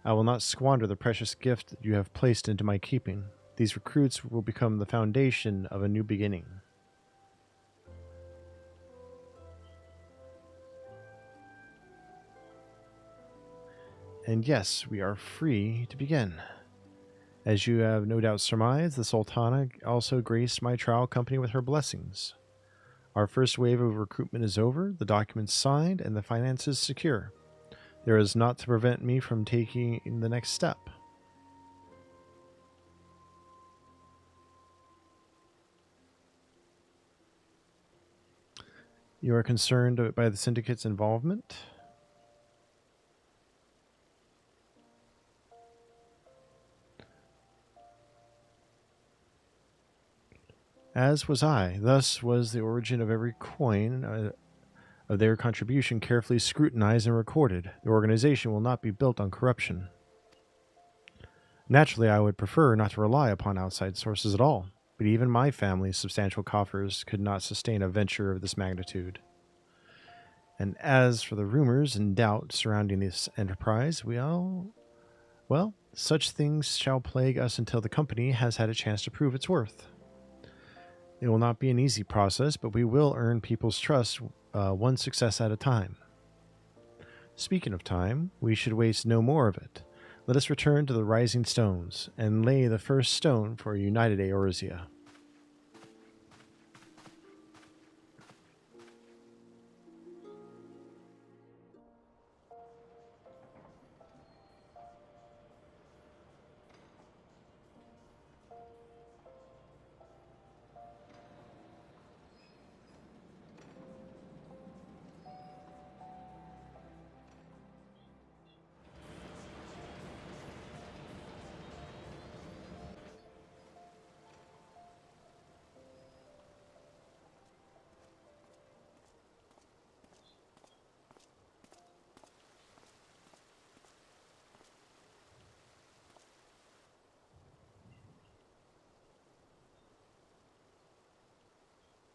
C: I will not squander the precious gift that you have placed into my keeping. These recruits will become the foundation of a new beginning. And yes, we are free to begin. As you have no doubt surmised, the Sultana also graced my trial company with her blessings. Our first wave of recruitment is over, the documents signed, and the finances secure. There is naught to prevent me from taking the next step. You are concerned by the syndicate's involvement? As was I. Thus was the origin of every coin of their contribution carefully scrutinized and recorded. The organization will not be built on corruption. Naturally, I would prefer not to rely upon outside sources at all, but even my family's substantial coffers could not sustain a venture of this magnitude. And as for the rumors and doubt surrounding this enterprise, well, such things shall plague us until the company has had a chance to prove its worth. It will not be an easy process, but we will earn people's trust one success at a time. Speaking of time, we should waste no more of it. Let us return to the Rising Stones and lay the first stone for a united Eorzea.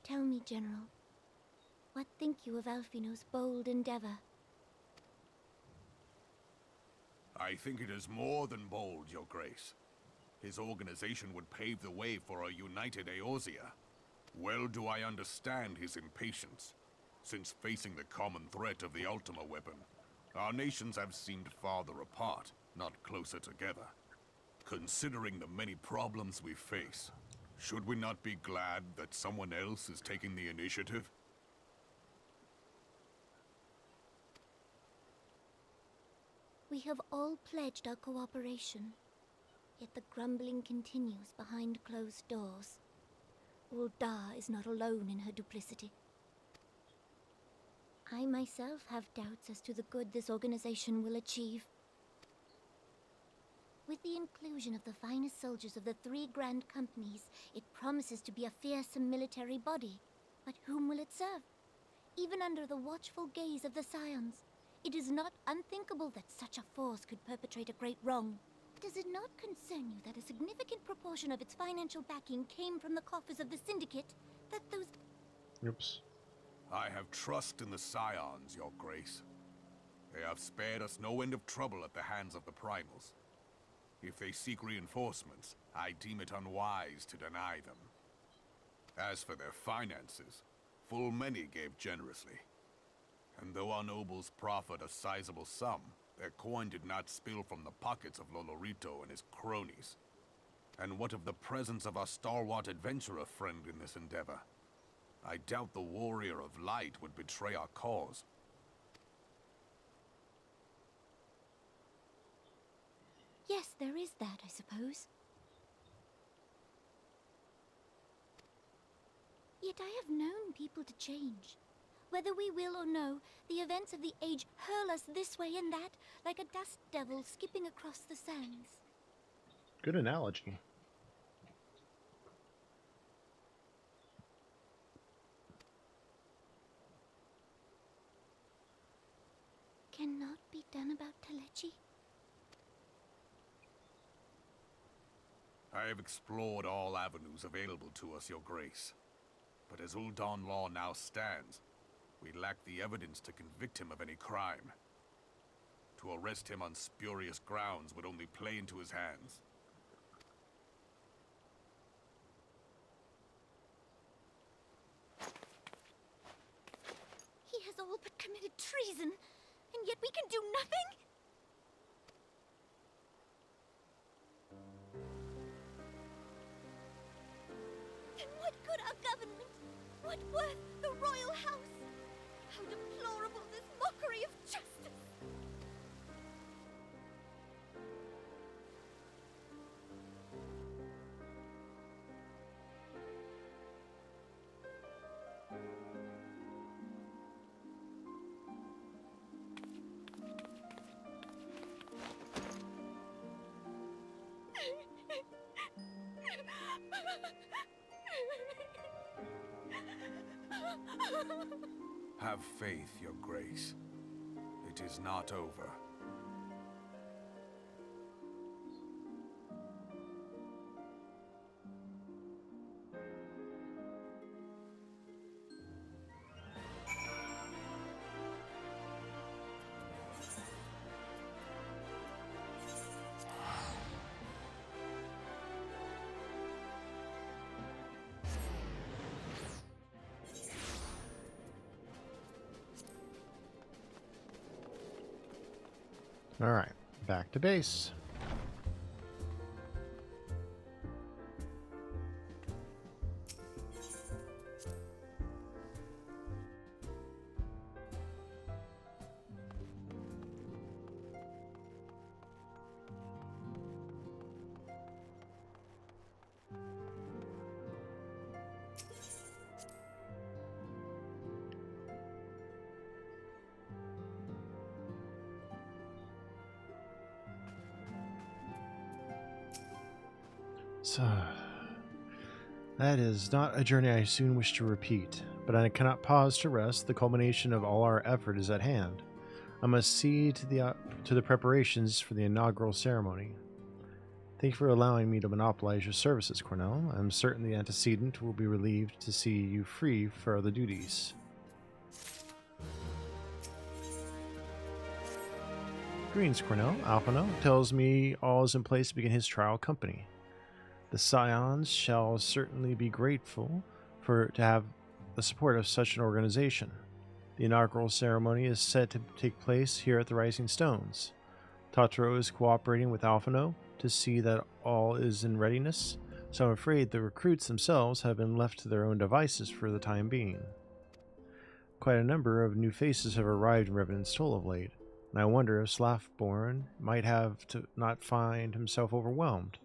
I: Tell me, General, what think you of Alfino's bold endeavor?
H: I think it is more than bold, Your Grace. His organization would pave the way for a united Eorzea. Well do I understand his impatience, since facing the common threat of the Ultima weapon, our nations have seemed farther apart, not closer together. Considering the many problems we face, should we not be glad that someone else is taking the initiative?
I: We have all pledged our cooperation, yet the grumbling continues behind closed doors. Ul'dah is not alone in her duplicity. I myself have doubts as to the good this organization will achieve. With the inclusion of the finest soldiers of the 3 grand companies, it promises to be a fearsome military body. But whom will it serve? Even under the watchful gaze of the Scions, it is not unthinkable that such a force could perpetrate a great wrong. Does it not concern you that a significant proportion of its financial backing came from the coffers of the Syndicate? That those...
C: Oops.
H: I have trust in the Scions, Your Grace. They have spared us no end of trouble at the hands of the Primals. If they seek reinforcements, I deem it unwise to deny them. As for their finances, full many gave generously. And though our nobles proffered a sizable sum, their coin did not spill from the pockets of Lolorito and his cronies. And what of the presence of our stalwart adventurer friend in this endeavor? I doubt the Warrior of Light would betray our cause.
I: Yes, there is that, I suppose. Yet I have known people to change. Whether we will or no, the events of the age hurl us this way and that, like a dust devil skipping across the sands.
C: Good analogy.
I: Cannot be done about Telechi?
H: I have explored all avenues available to us, Your Grace. But as Ul'dah law now stands, we lack the evidence to convict him of any crime. To arrest him on spurious grounds would only play into his hands.
I: He has all but committed treason, and yet we can do nothing? Then what good our government? What worth the royal house? How deplorable this mockery of justice!
H: Have faith, Your Grace. It is not over.
C: All right, back to base. So, that is not a journey I soon wish to repeat, but I cannot pause to rest. The culmination of all our effort is at hand. I must see to the preparations for the inaugural ceremony. Thank you for allowing me to monopolize your services, Cornell. I'm certain the antecedent will be relieved to see you free for other duties. Greetings, Cornell. Alphino tells me all is in place to begin his trial company. The Scions shall certainly be grateful to have the support of such an organization. The inaugural ceremony is set to take place here at the Rising Stones. Totoro is cooperating with Alphino to see that all is in readiness, so I'm afraid the recruits themselves have been left to their own devices for the time being. Quite a number of new faces have arrived in Revenant's Toll of late, and I wonder if Slaffborn might have to not find himself overwhelmed.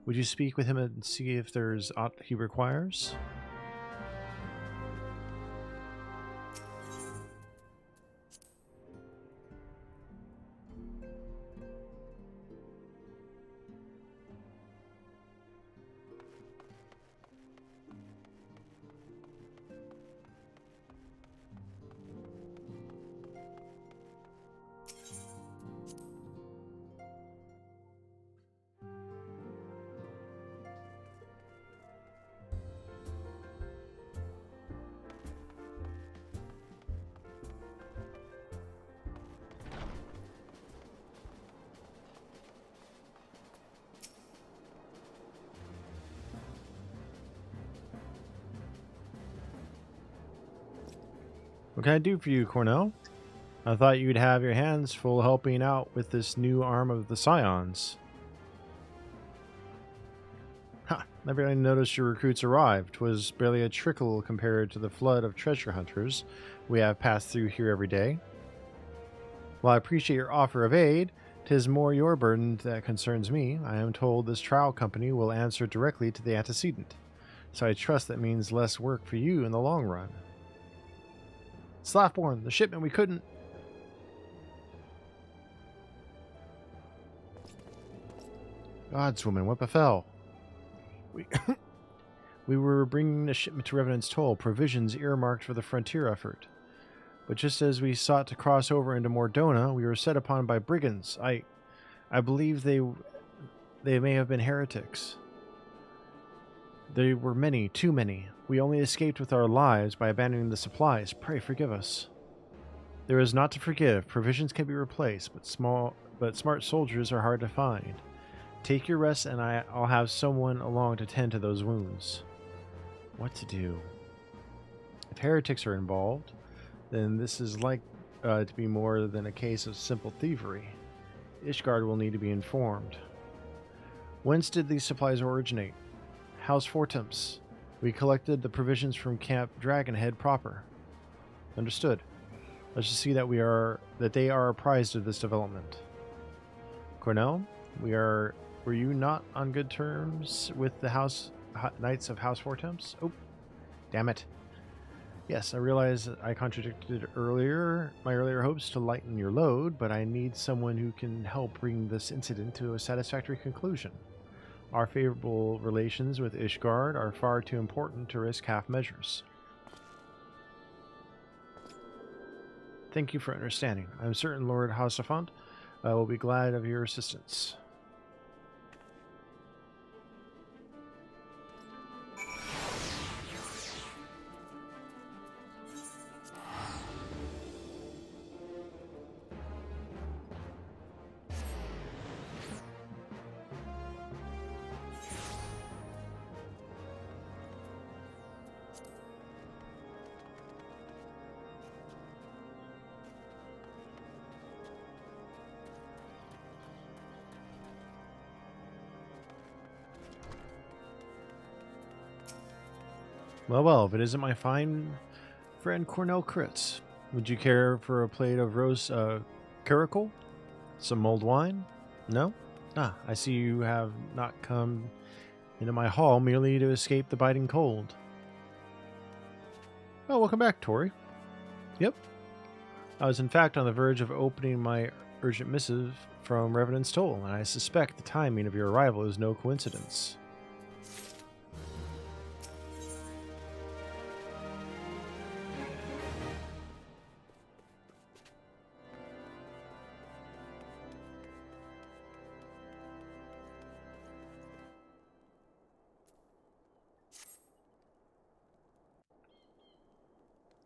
C: Would you speak with him and see if there's aught he requires? What can I do for you, Cornell? I thought you'd have your hands full helping out with this new arm of the Scions. Ha! Never really noticed your recruits arrived. 'Twas barely a trickle compared to the flood of treasure hunters we have passed through here every day. While I appreciate your offer of aid, 'tis more your burden that concerns me. I am told this trial company will answer directly to the antecedent, so I trust that means less work for you in the long run. Slaffborn, the shipment we couldn't... Godswoman, what befell? We were bringing a shipment to Revenant's Toll, provisions earmarked for the frontier effort. But just as we sought to cross over into Mordona, we were set upon by brigands. I believe they may have been heretics. There were many, too many. We only escaped with our lives by abandoning the supplies. Pray forgive us. There is naught to forgive. Provisions can be replaced, but smart soldiers are hard to find. Take your rest, and I'll have someone along to tend to those wounds. What to do? If heretics are involved, then this is like to be more than a case of simple thievery. Ishgard will need to be informed. Whence did these supplies originate? House Fortemps. We collected the provisions from Camp Dragonhead proper. Understood. Let's just see that they are apprised of this development. Cornell, were you not on good terms with the Knights of House Fortemps? Oh, damn it. Yes, I realize that I contradicted my earlier hopes to lighten your load, but I need someone who can help bring this incident to a satisfactory conclusion. Our favorable relations with Ishgard are far too important to risk half measures. Thank you for understanding. I'm certain Lord Hausafont will be glad of your assistance. Well, if it isn't my fine friend Cornell Kritz, would you care for a plate of roast caracal? Some mulled wine? No? Ah, I see you have not come into my hall merely to escape the biting cold. Oh, welcome back, Tori. Yep. I was in fact on the verge of opening my urgent missive from Revenant's Toll, and I suspect the timing of your arrival is no coincidence.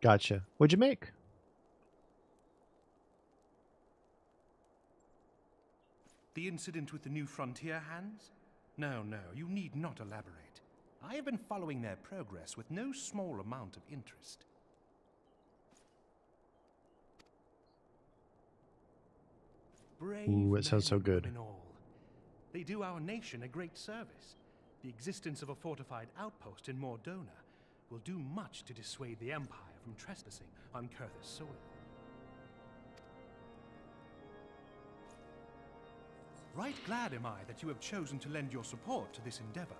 C: Gotcha. What'd you make?
K: The incident with the new frontier hands? No, you need not elaborate. I have been following their progress with no small amount of interest. Brave
C: Ooh, it sounds so
K: men and
C: good.
K: women all. They do our nation a great service. The existence of a fortified outpost in Mordona will do much to dissuade the Empire from trespassing on Kurth's soil. Right glad am I that you have chosen to lend your support to this endeavor.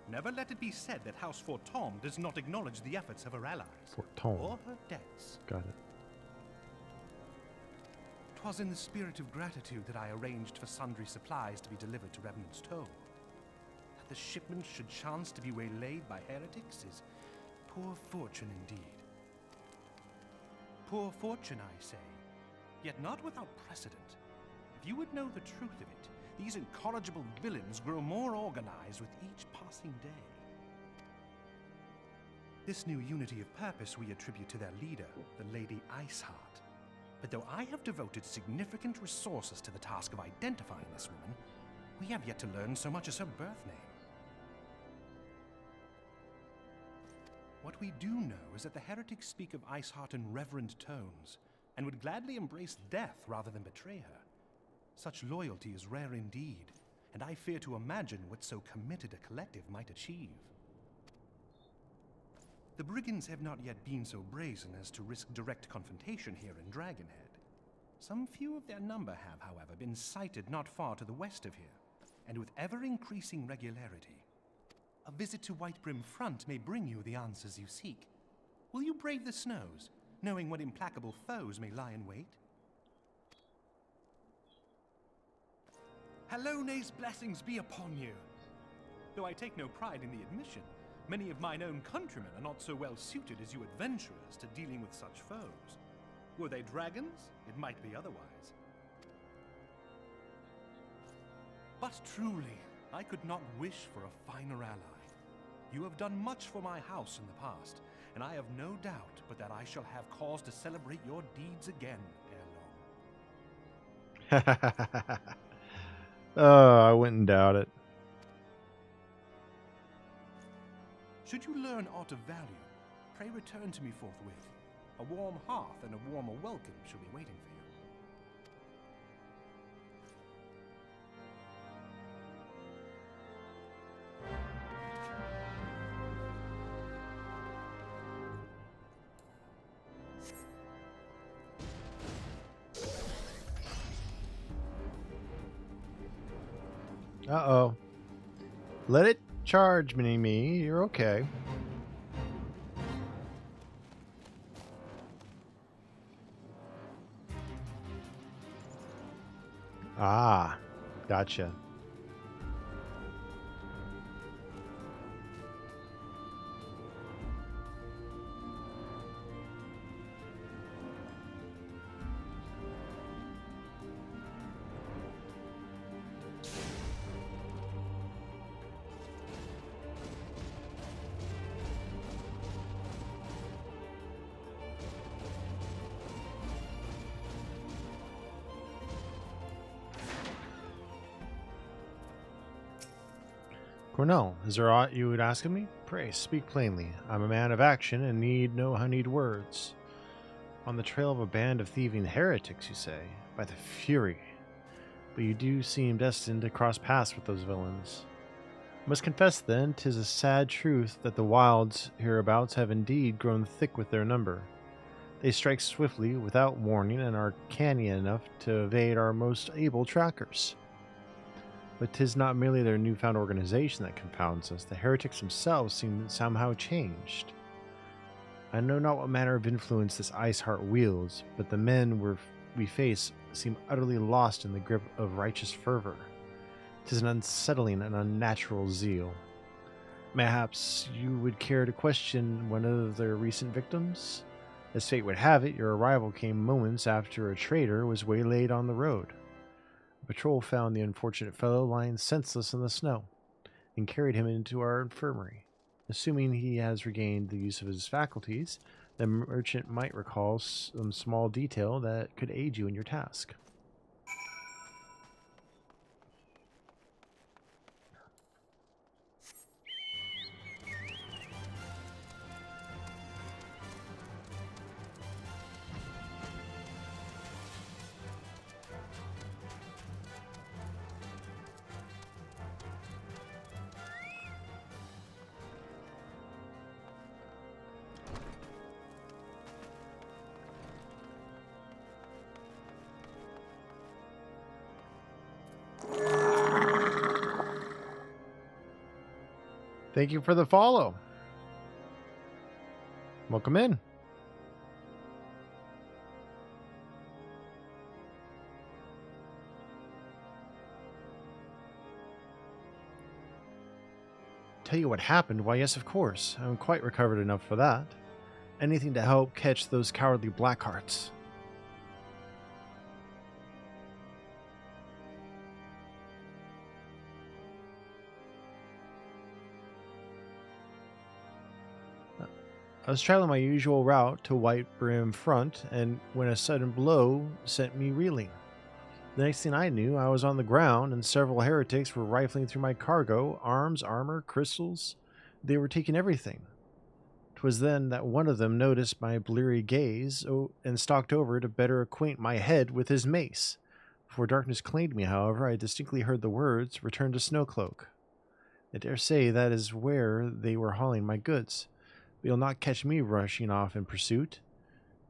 K: Never let it be said that House Fortom does not acknowledge the efforts of her allies.
C: Fortom.
K: Or her debts.
C: Got it.
K: 'Twas in the spirit of gratitude that I arranged for sundry supplies to be delivered to Revenant's Toll. That the shipment should chance to be waylaid by heretics is poor fortune indeed. Poor fortune, I say, yet not without precedent. If you would know the truth of it, these incorrigible villains grow more organized with each passing day. This new unity of purpose we attribute to their leader, the Lady Iceheart. But though I have devoted significant resources to the task of identifying this woman, we have yet to learn so much as her birth name. What we do know is that the heretics speak of Iceheart in reverent tones, and would gladly embrace death rather than betray her. Such loyalty is rare indeed, and I fear to imagine what so committed a collective might achieve. The brigands have not yet been so brazen as to risk direct confrontation here in Dragonhead. Some few of their number have, however, been sighted not far to the west of here, and with ever-increasing regularity. A visit to Whitebrim Front may bring you the answers you seek. Will you brave the snows, knowing what implacable foes may lie in wait? Hallone's blessings be upon you! Though I take no pride in the admission, many of mine own countrymen are not so well suited as you adventurers to dealing with such foes. Were they dragons, it might be otherwise. But truly, I could not wish for a finer ally. You have done much for my house in the past, and I have no doubt but that I shall have cause to celebrate your deeds again ere long.
C: Oh, I wouldn't doubt it.
K: Should you learn aught of value, pray return to me forthwith. A warm hearth and a warmer welcome shall be waiting for you.
C: Uh-oh. Let it charge, mini-me. You're okay. Ah, gotcha. Cornell, is there aught you would ask of me? Pray, speak plainly. I'm a man of action and need no honeyed words. On the trail of a band of thieving heretics, you say? By the Fury. But you do seem destined to cross paths with those villains. I must confess, then, 'tis a sad truth that the wilds hereabouts have indeed grown thick with their number. They strike swiftly, without warning, and are canny enough to evade our most able trackers. But 'tis not merely their newfound organization that confounds us. The heretics themselves seem somehow changed. I know not what manner of influence this Iceheart wields, but the men we face seem utterly lost in the grip of righteous fervor. 'Tis an unsettling and unnatural zeal. Mayhaps you would care to question one of their recent victims? As fate would have it, your arrival came moments after a traitor was waylaid on the road. A patrol found the unfortunate fellow lying senseless in the snow and carried him into our infirmary. Assuming he has regained the use of his faculties, The merchant might recall some small detail that could aid you in your task. Thank you for the follow. Welcome in. Tell you what happened? Why, yes, of course. I haven't quite recovered enough for that. Anything to help catch those cowardly blackhearts. I was traveling my usual route to White Brim Front, and when a sudden blow sent me reeling. The next thing I knew, I was on the ground, and several heretics were rifling through my cargo, arms, armor, crystals. They were taking everything. 'Twas then that one of them noticed my bleary gaze, and stalked over to better acquaint my head with his mace. Before darkness claimed me, however, I distinctly heard the words, "Return to Snowcloak." I dare say that is where they were hauling my goods. You'll not catch me rushing off in pursuit.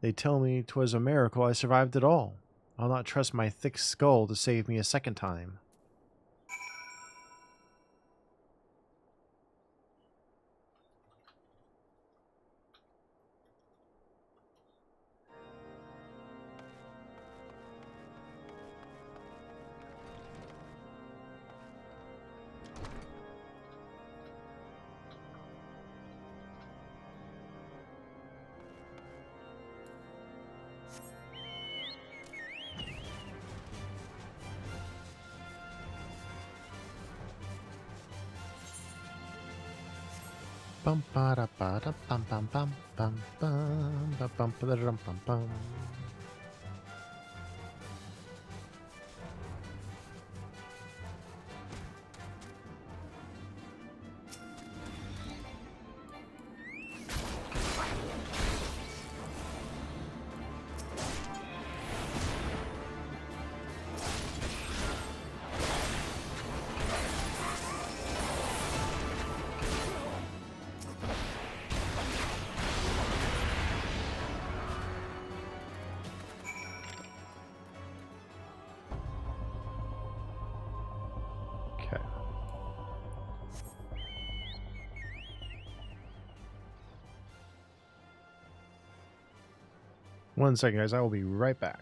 C: They tell me 'twas a miracle I survived it all. I'll not trust my thick skull to save me a second time. Bum ba da ba da bum bum bum bum bum ba bum ba da dum bum bum. Okay. One second, guys. I will be right back.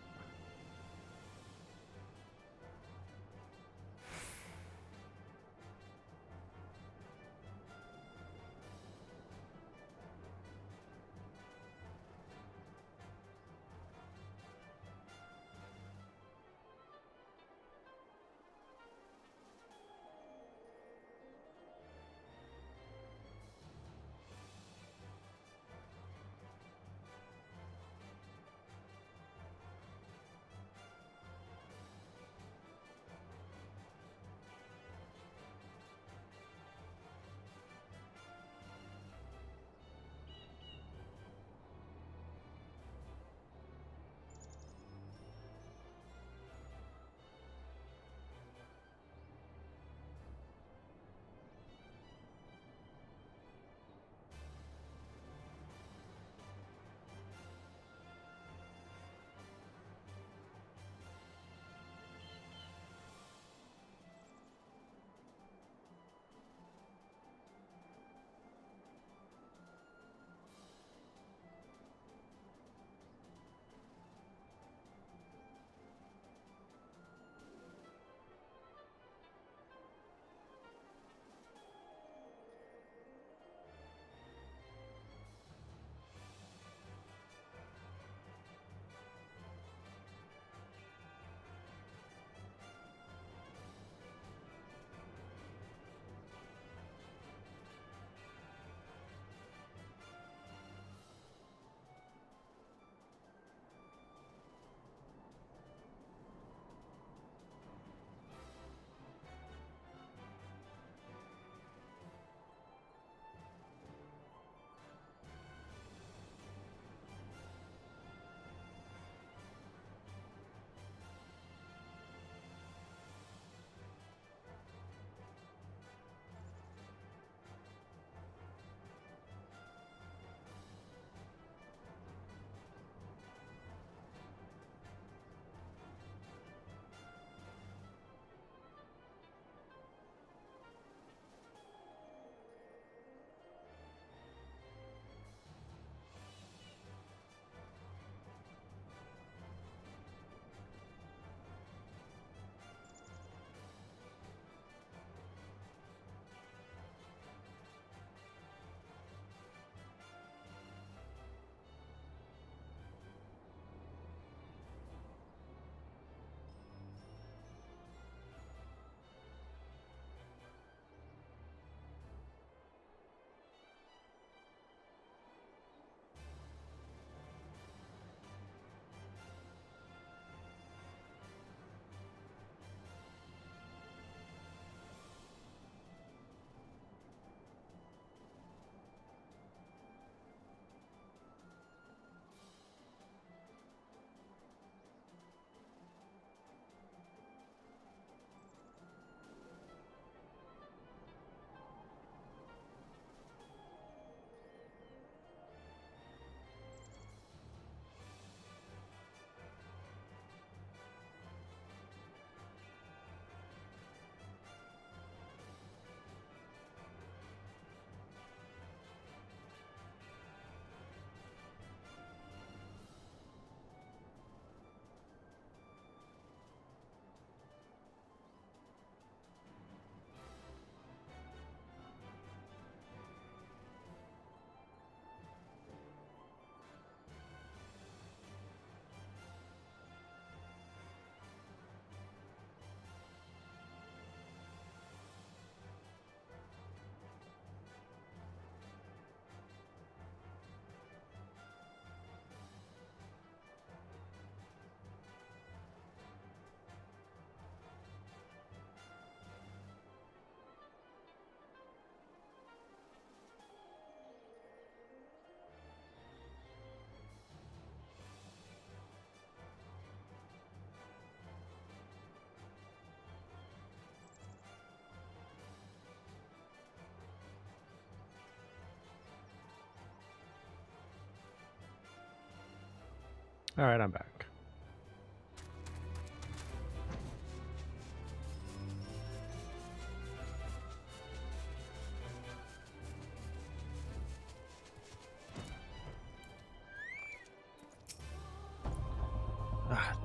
C: Alright, I'm back.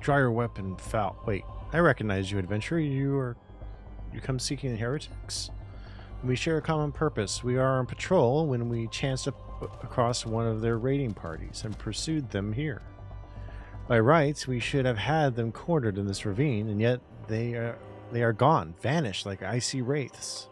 C: Draw your weapon foul. Wait, I recognize you, adventurer. You come seeking the heretics? We share a common purpose. We are on patrol when we chanced across one of their raiding parties and pursued them here. By rights, we should have had them cornered in this ravine, and yet they are gone, vanished like icy wraiths.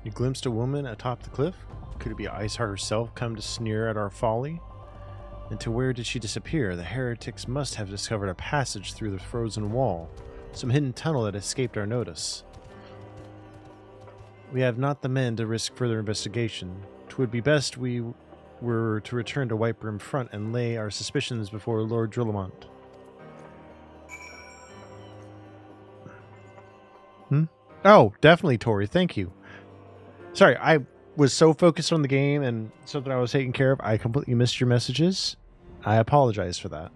C: You glimpsed a woman atop the cliff? Could it be Iceheart herself come to sneer at our folly? And to where did she disappear? The heretics must have discovered a passage through the frozen wall, some hidden tunnel that escaped our notice. We have not the men to risk further investigation. 'Twould be best we were to return to White Brim Front and lay our suspicions before Lord Drillamont. Oh, definitely, Tori. Thank you. Sorry, I was so focused on the game and something I was taking care of, I completely missed your messages. I apologize for that.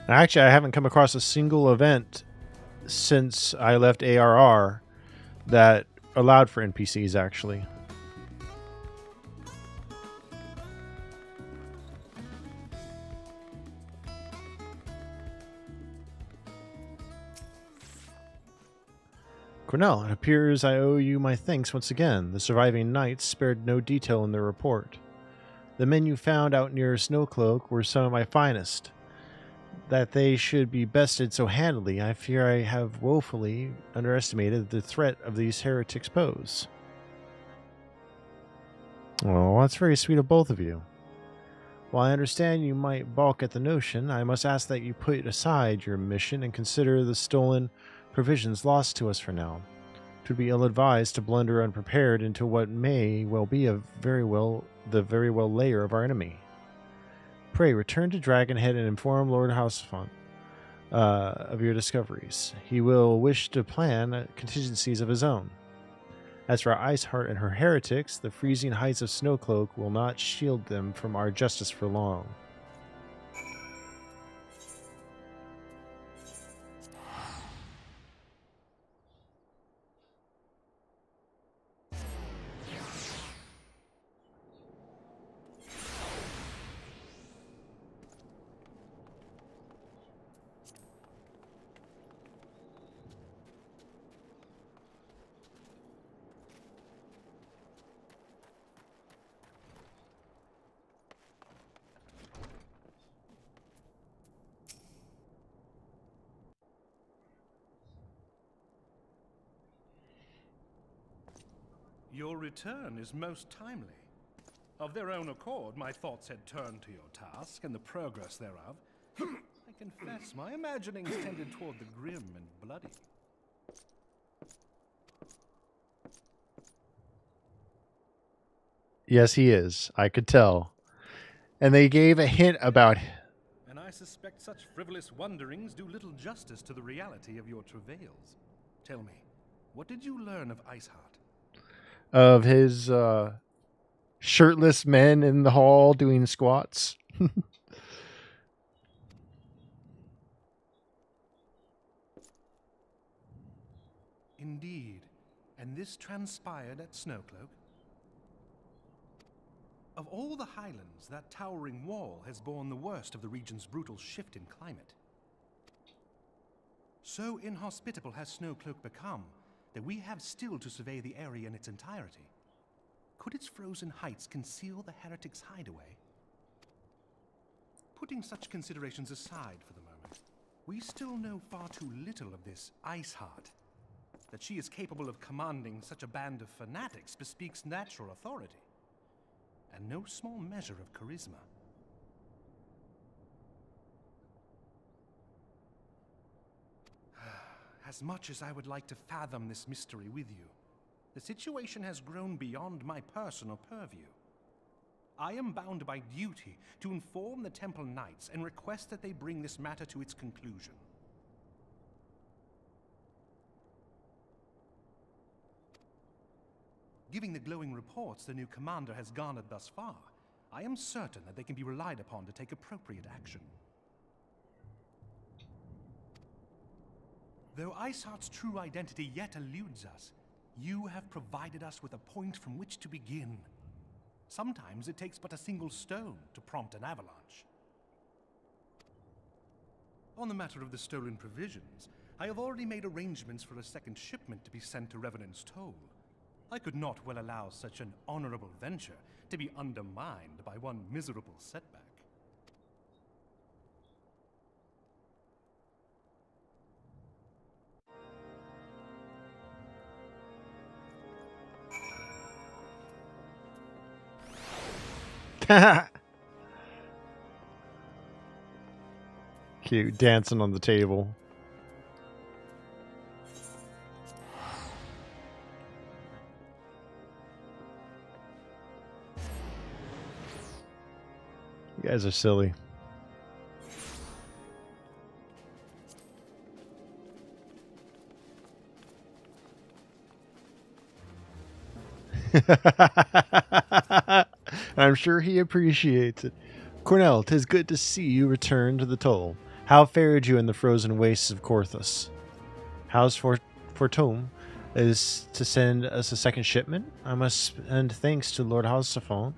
C: Actually, I haven't come across a single event since I left ARR that allowed for NPCs, actually. Cornell, it appears I owe you my thanks once again. The surviving knights spared no detail in their report. The men you found out near Snowcloak were some of my finest. That they should be bested so handily, I fear I have woefully underestimated the threat of these heretics pose. Oh, that's very sweet of both of you. While I understand you might balk at the notion, I must ask that you put aside your mission and consider the stolen provisions lost to us for now. 'Twould be ill-advised to blunder unprepared into what may well be the very well lair of our enemy. Pray return to Dragonhead and inform Lord Housefont of your discoveries. He will wish to plan contingencies of his own. As for Iceheart and her heretics, the freezing heights of Snowcloak will not shield them from our justice for long.
K: Your return is most timely. Of their own accord, my thoughts had turned to your task and the progress thereof. I confess, my imaginings tended toward the grim and bloody.
C: Yes, he is. I could tell. And they gave a hint about...
K: And I suspect such frivolous wonderings do little justice to the reality of your travails. Tell me, what did you learn of Iceheart?
C: Of his shirtless men in the hall doing squats.
K: Indeed. And this transpired at Snowcloak? Of all the highlands, that towering wall has borne the worst of the region's brutal shift in climate. So inhospitable has Snowcloak become that we have still to survey the area in its entirety. Could its frozen heights conceal the heretic's hideaway? Putting such considerations aside for the moment, we still know far too little of this Iceheart. That she is capable of commanding such a band of fanatics bespeaks natural authority, and no small measure of charisma. As much as I would like to fathom this mystery with you, the situation has grown beyond my personal purview. I am bound by duty to inform the Temple Knights and request that they bring this matter to its conclusion. Given the glowing reports the new commander has garnered thus far, I am certain that they can be relied upon to take appropriate action. Though Iceheart's true identity yet eludes us, you have provided us with a point from which to begin. Sometimes it takes but a single stone to prompt an avalanche. On the matter of the stolen provisions, I have already made arrangements for a second shipment to be sent to Revenant's Toll. I could not well allow such an honorable venture to be undermined by one miserable setback.
C: Cute, dancing on the table. You guys are silly. I'm sure he appreciates it. Cornell, 'tis good to see you return to the Toll. How fared you in the frozen wastes of Korthus? How's Fortome is to send us a second shipment? I must send thanks to Lord Halsafon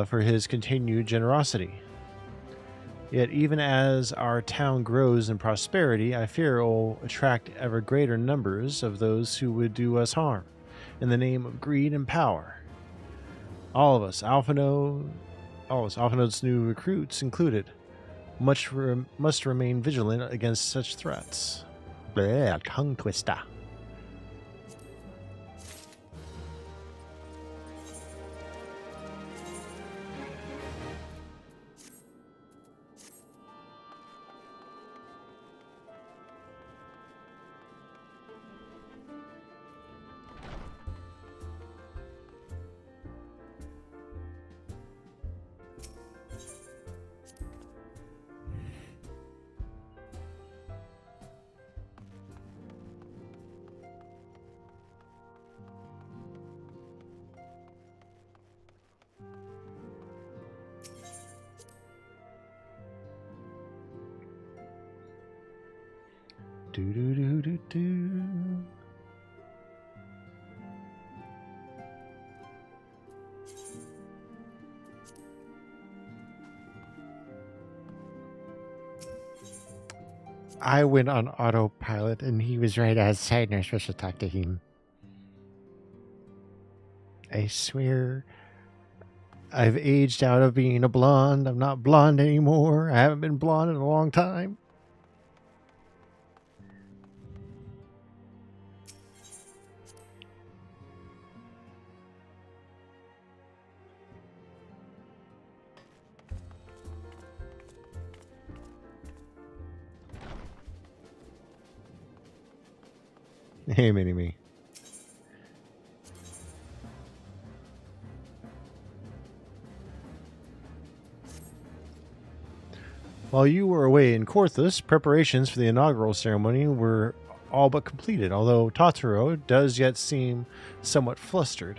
C: for his continued generosity. Yet even as our town grows in prosperity, I fear it will attract ever greater numbers of those who would do us harm in the name of greed and power. All of us, Alphinode's new recruits included, must remain vigilant against such threats. Bleh, tongue twister. Do do do do do. I went on autopilot and he was right outside and I was supposed to talk to him. I swear I've aged out of being a blonde. I'm not blonde anymore. I haven't been blonde in a long time. Hey, Mini-Me. While you were away in Korthus, preparations for the inaugural ceremony were all but completed, although Totoro does yet seem somewhat flustered.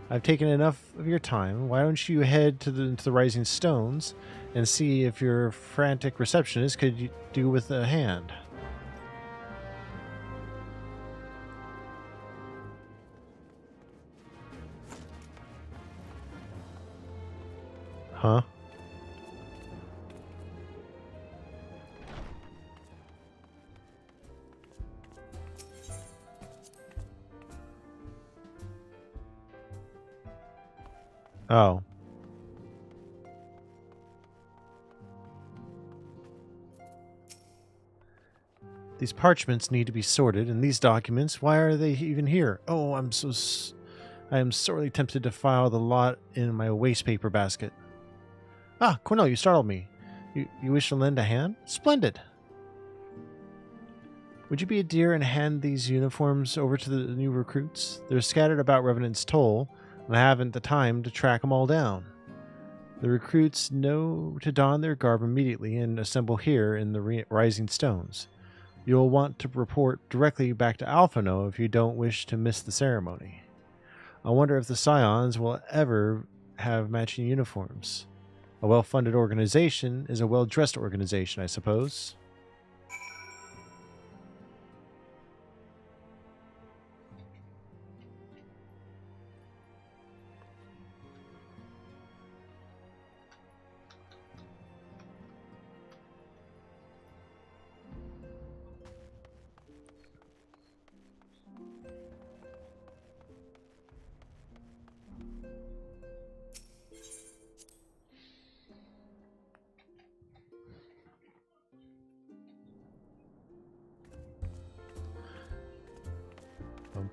C: I've taken enough of your time. Why don't you head to the Rising Stones and see if your frantic receptionist could do with a hand? Huh? Oh. These parchments need to be sorted, and these documents, why are they even here? Oh, I am sorely tempted to file the lot in my waste paper basket. Ah, Cornell, you startled me. You wish to lend a hand? Splendid. Would you be a dear and hand these uniforms over to the new recruits? They're scattered about Revenant's Toll, and I haven't the time to track them all down. The recruits know to don their garb immediately and assemble here in the Rising Stones. You'll want to report directly back to Alphano if you don't wish to miss the ceremony. I wonder if the Scions will ever have matching uniforms. A well-funded organization is a well-dressed organization, I suppose.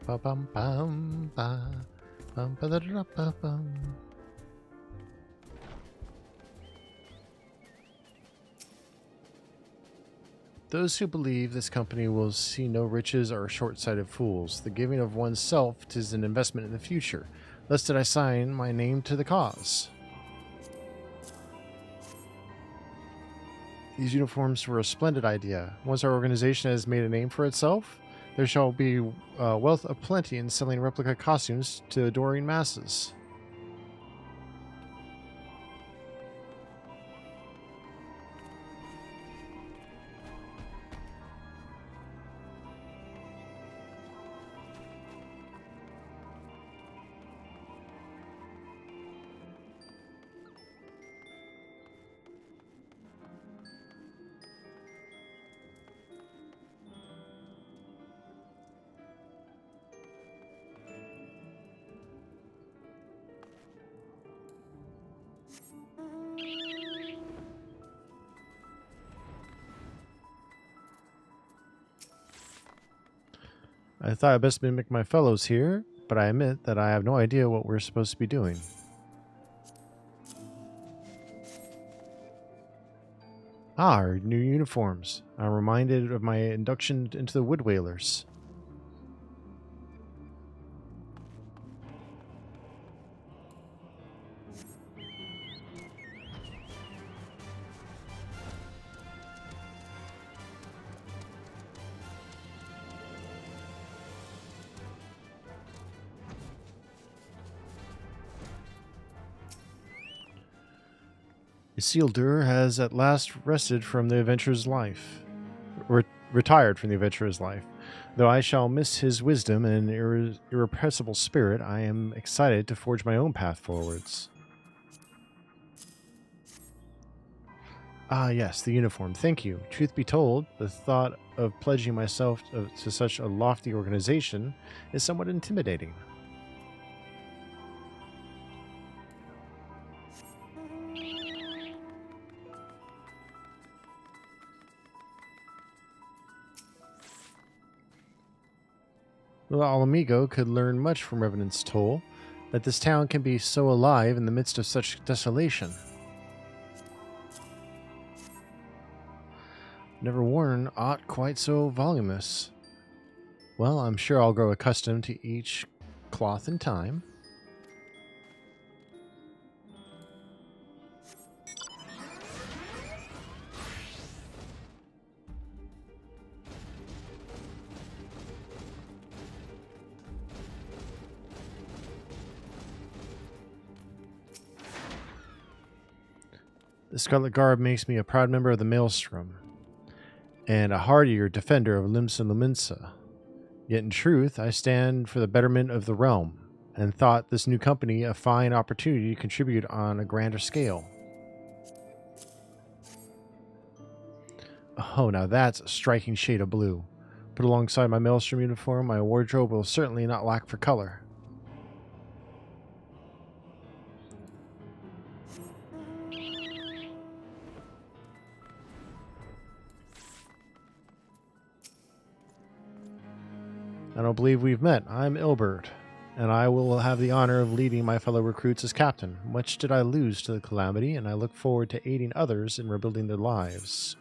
C: Bum, bum, bum, bum, bum, ba, da, da, ba, bum. Those who believe this company will see no riches are short-sighted fools. The giving of oneself is an investment in the future. Thus did I sign my name to the cause. These uniforms were a splendid idea. Once our organization has made a name for itself, there shall be wealth aplenty in selling replica costumes to adoring masses. I thought I'd best mimic my fellows here, but I admit that I have no idea what we're supposed to be doing. Ah, our new uniforms. I'm reminded of my induction into the Wood Whalers. Isildur has at last rested from the adventurer's life. Retired from the adventurer's life. Though I shall miss his wisdom and irrepressible spirit, I am excited to forge my own path forwards. Ah, yes, the uniform. Thank you. Truth be told, the thought of pledging myself to such a lofty organization is somewhat intimidating. Well, Alamigo could learn much from Revenant's Toll, that this town can be so alive in the midst of such desolation. Never worn aught quite so voluminous. Well, I'm sure I'll grow accustomed to each cloth in time. The Scarlet Garb makes me a proud member of the Maelstrom, and a hardier defender of Limsa Luminsa. Yet in truth, I stand for the betterment of the realm, and thought this new company a fine opportunity to contribute on a grander scale. Oh, now that's a striking shade of blue. Put alongside my Maelstrom uniform, my wardrobe will certainly not lack for color. I don't believe we've met. I'm Ilbert, and I will have the honor of leading my fellow recruits as captain. Much did I lose to the calamity, and I look forward to aiding others in rebuilding their lives.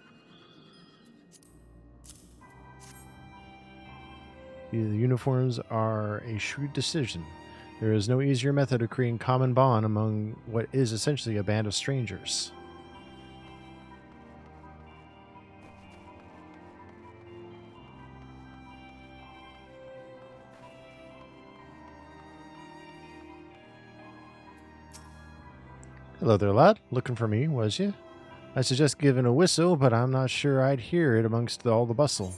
C: The uniforms are a shrewd decision. There is no easier method of creating common bond among what is essentially a band of strangers. Hello there, lad. Looking for me, was you? I suggest giving a whistle, but I'm not sure I'd hear it amongst all the bustle.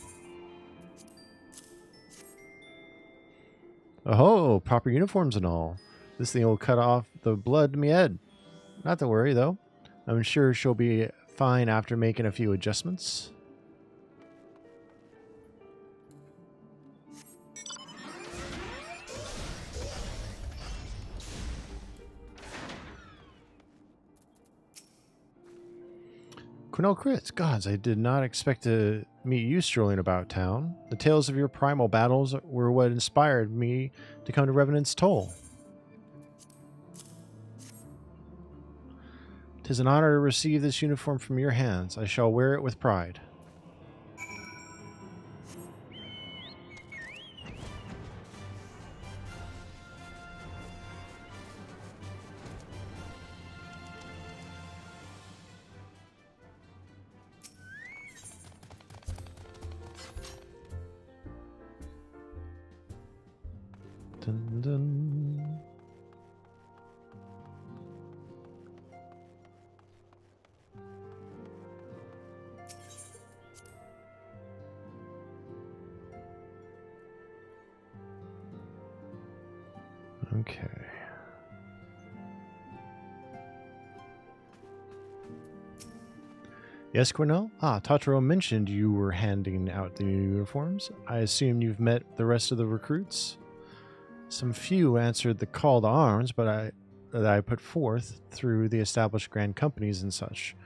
C: Oh, proper uniforms and all. This thing will cut off the blood in me head. Not to worry, though. I'm sure she'll be fine after making a few adjustments. Cornell Critz, gods, I did not expect to meet you strolling about town. The tales of your primal battles were what inspired me to come to Revenant's Toll. 'Tis an honor to receive this uniform from your hands. I shall wear it with pride. Dun, dun. Okay. Yes, Cornell? Ah, Totoro mentioned you were handing out the new uniforms. I assume you've met the rest of the recruits? Some few answered the call to arms, that I put forth through the established grand companies and such.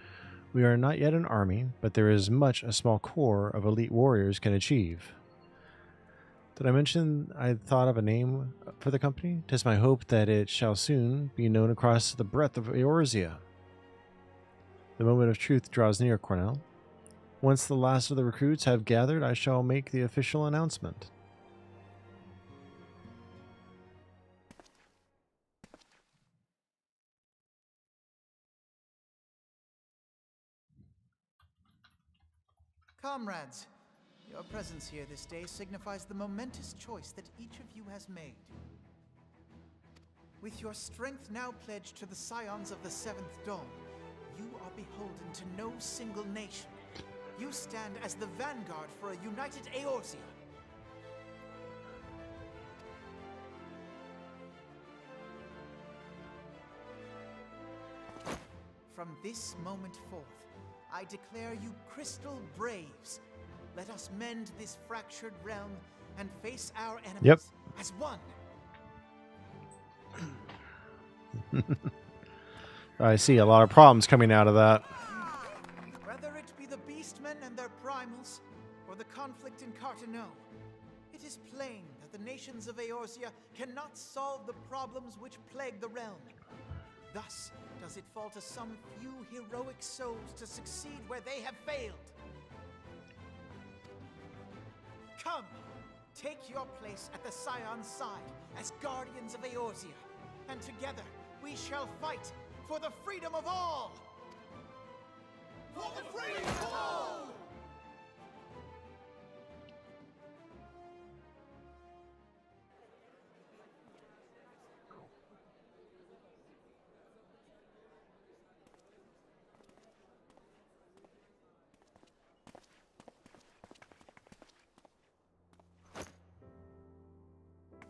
C: We are not yet an army, but there is much a small corps of elite warriors can achieve. Did I mention I thought of a name for the company? 'Tis my hope that it shall soon be known across the breadth of Eorzea. The moment of truth draws near, Cornell. Once the last of the recruits have gathered, I shall make the official announcement.
G: Comrades, your presence here this day signifies the momentous choice that each of you has made. With your strength now pledged to the scions of the Seventh Dawn, you are beholden to no single nation. You stand as the vanguard for a united Eorzea. From this moment forth, I declare you Crystal Braves. Let us mend this fractured realm and face our enemies as one.
C: I see a lot of problems coming out of that.
G: Whether it be the Beastmen and their primals, or the conflict in Carteneau, it is plain that the nations of Eorzea cannot solve the problems which plague the realm. Thus does it fall to some few heroic souls to succeed where they have failed. Come, take your place at the Scion's side as guardians of Eorzea, and together we shall fight for the freedom of all! For the freedom of all!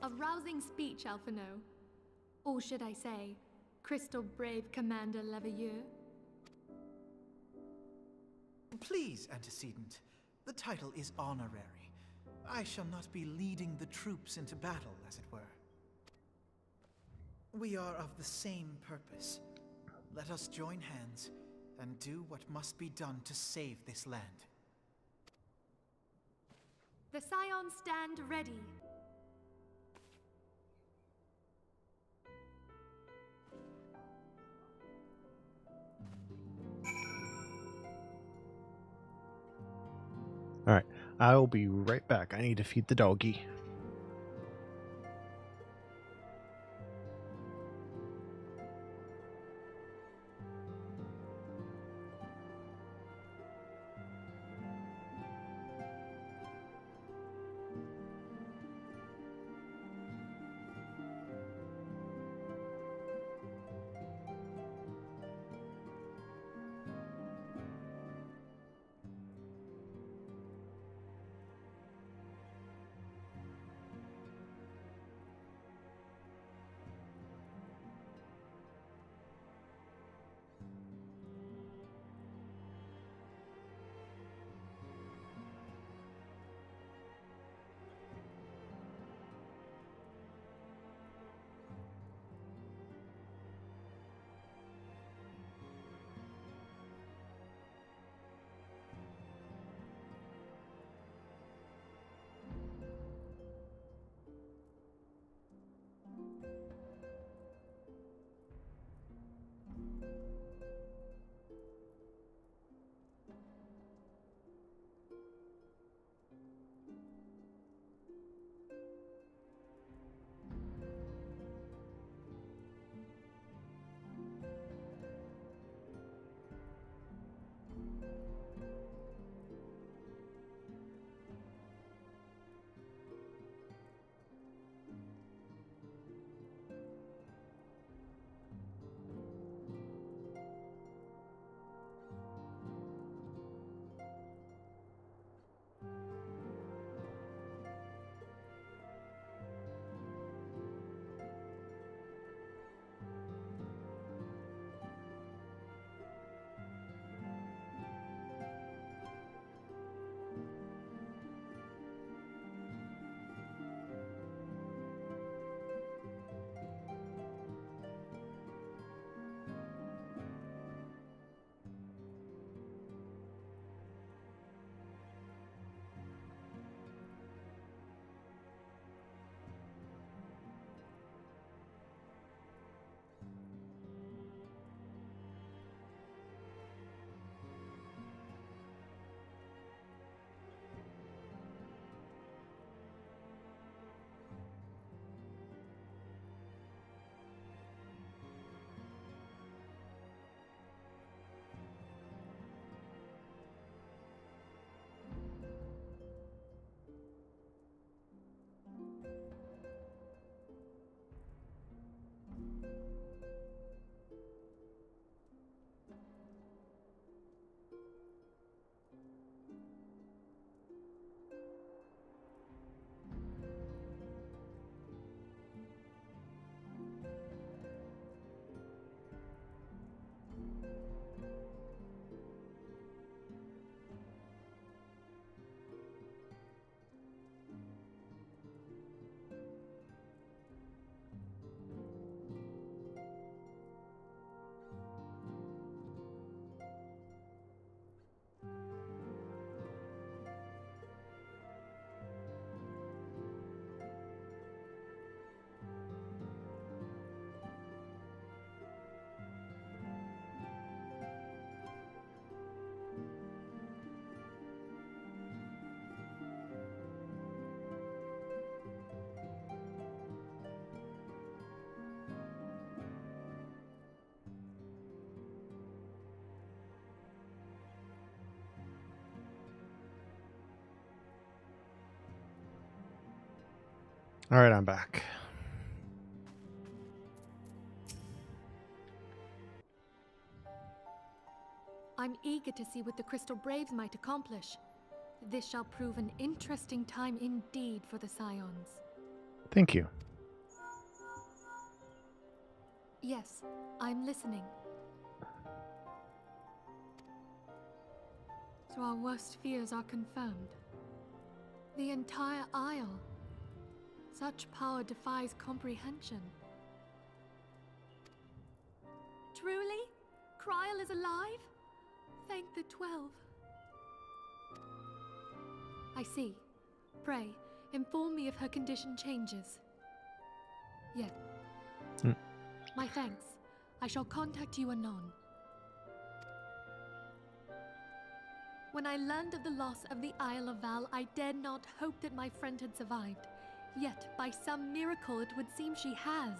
D: A rousing speech, Alphino. Or should I say, Crystal Brave Commander Leveilleur?
G: Please, Antecedent. The title is honorary. I shall not be leading the troops into battle, as it were. We are of the same purpose. Let us join hands and do what must be done to save this land.
D: The Scions stand ready.
C: Alright, I'll be right back. I need to feed the doggy. All right, I'm back.
D: I'm eager to see what the Crystal Braves might accomplish. This shall prove an interesting time indeed for the Scions.
C: Thank you.
D: Yes, I'm listening. So our worst fears are confirmed. The entire Isle. Such power defies comprehension. Truly? Kryl is alive? Thank the 12. I see. pray, inform me if her condition changes. Yes. My thanks. I shall contact you anon. When I learned of the loss of the Isle of Val, I dared not hope that my friend had survived. Yet, by some miracle, it would seem she has.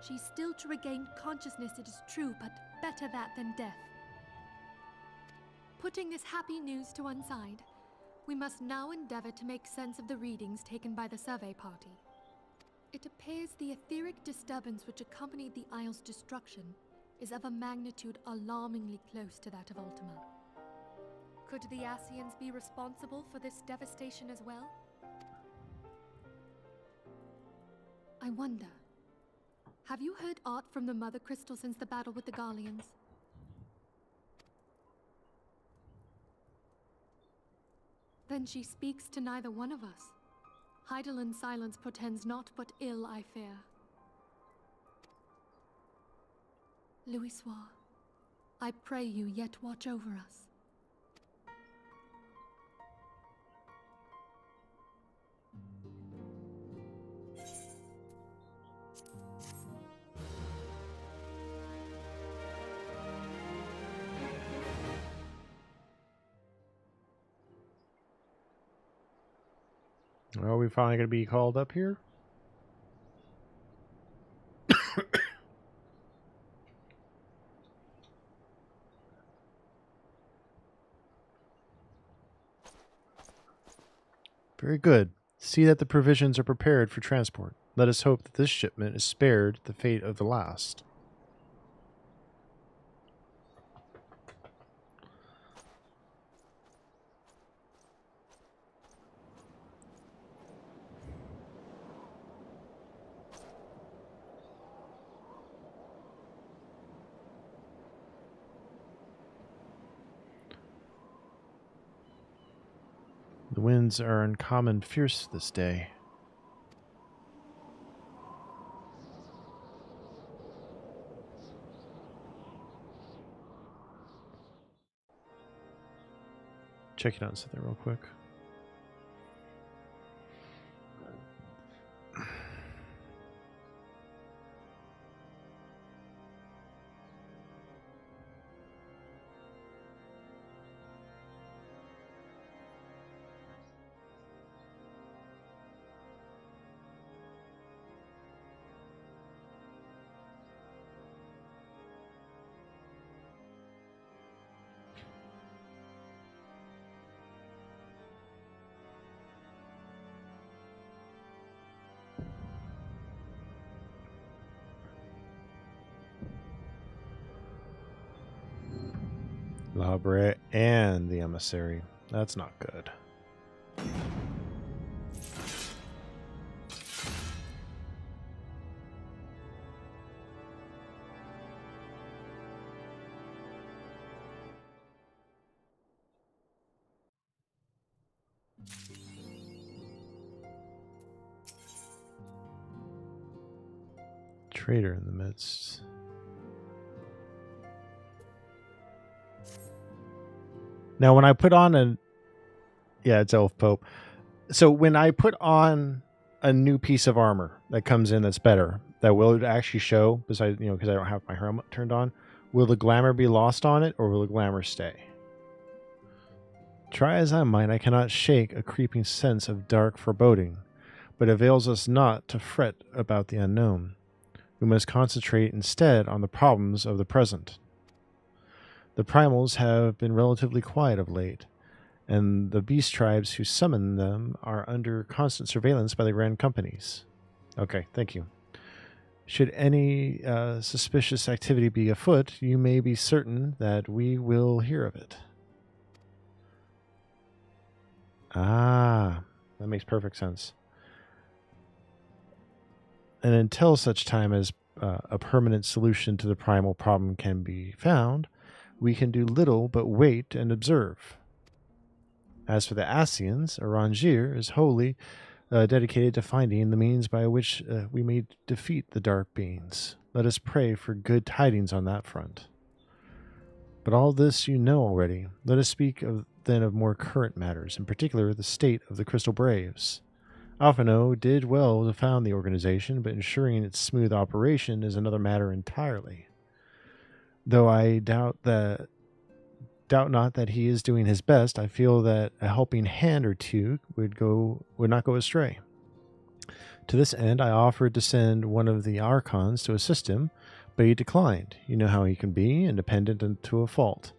D: She's still to regain consciousness, it is true, but better that than death. Putting this happy news to one side, we must now endeavor to make sense of the readings taken by the survey party. It appears the etheric disturbance which accompanied the Isle's destruction is of a magnitude alarmingly close to that of Ultima. Could the Ascians be responsible for this devastation as well? I wonder, have you heard aught from the Mother Crystal since the battle with the Garleans? Then she speaks to neither one of us. Heidelin's silence portends naught but ill, I fear. Louisoix, I pray you yet watch over us.
C: Are we finally going to be called up here? Very good. See that the provisions are prepared for transport. Let us hope that this shipment is spared the fate of the last. The winds are uncommon fierce this day. Checking out something real quick. Labre and the emissary. That's not good. Traitor in the midst. Now, when I put on yeah, it's Elf Pope. So when I put on a new piece of armor that comes in that's better, that will actually show, besides, because I don't have my helmet turned on, will the glamour be lost on it, or will the glamour stay? Try as I might, I cannot shake a creeping sense of dark foreboding, but it avails us not to fret about the unknown. We must concentrate instead on the problems of the present. The primals have been relatively quiet of late, and the beast tribes who summon them are under constant surveillance by the grand companies. Okay, thank you. Should any suspicious activity be afoot, you may be certain that we will hear of it. Ah, that makes perfect sense. And until such time as a permanent solution to the primal problem can be found, we can do little but wait and observe. As for the Ascians, Arrangir is wholly dedicated to finding the means by which we may defeat the dark beings. Let us pray for good tidings on that front. But all this you know already. Let us speak then of more current matters, in particular the state of the Crystal Braves. Alphino did well to found the organization, but ensuring its smooth operation is another matter entirely. Though I doubt not that he is doing his best, I feel that a helping hand or two would not go astray. To this end, I offered to send one of the Archons to assist him, but he declined. You know how he can be, independent and to a fault,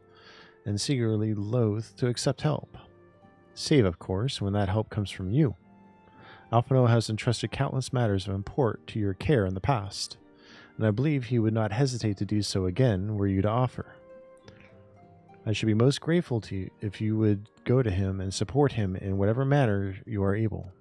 C: and secretly loath to accept help. Save, of course, when that help comes from you. Alphino has entrusted countless matters of import to your care in the past, and I believe he would not hesitate to do so again were you to offer. I should be most grateful to you if you would go to him and support him in whatever manner you are able.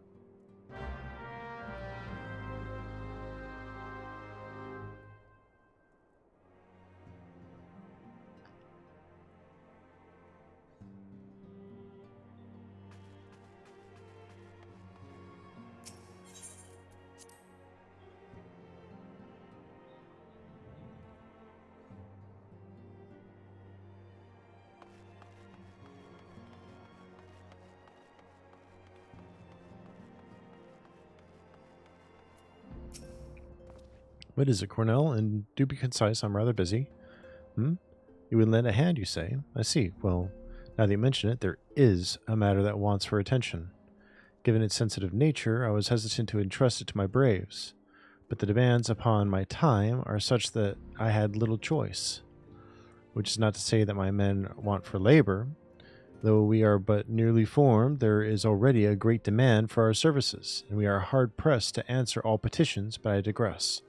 C: What is it, Cornell? And do be concise, I'm rather busy. You would lend a hand, you say? I see. Well, now that you mention it, there is a matter that wants for attention. Given its sensitive nature, I was hesitant to entrust it to my braves, but the demands upon my time are such that I had little choice. Which is not to say that my men want for labor. Though we are but newly formed, there is already a great demand for our services, and we are hard-pressed to answer all petitions, but I digress.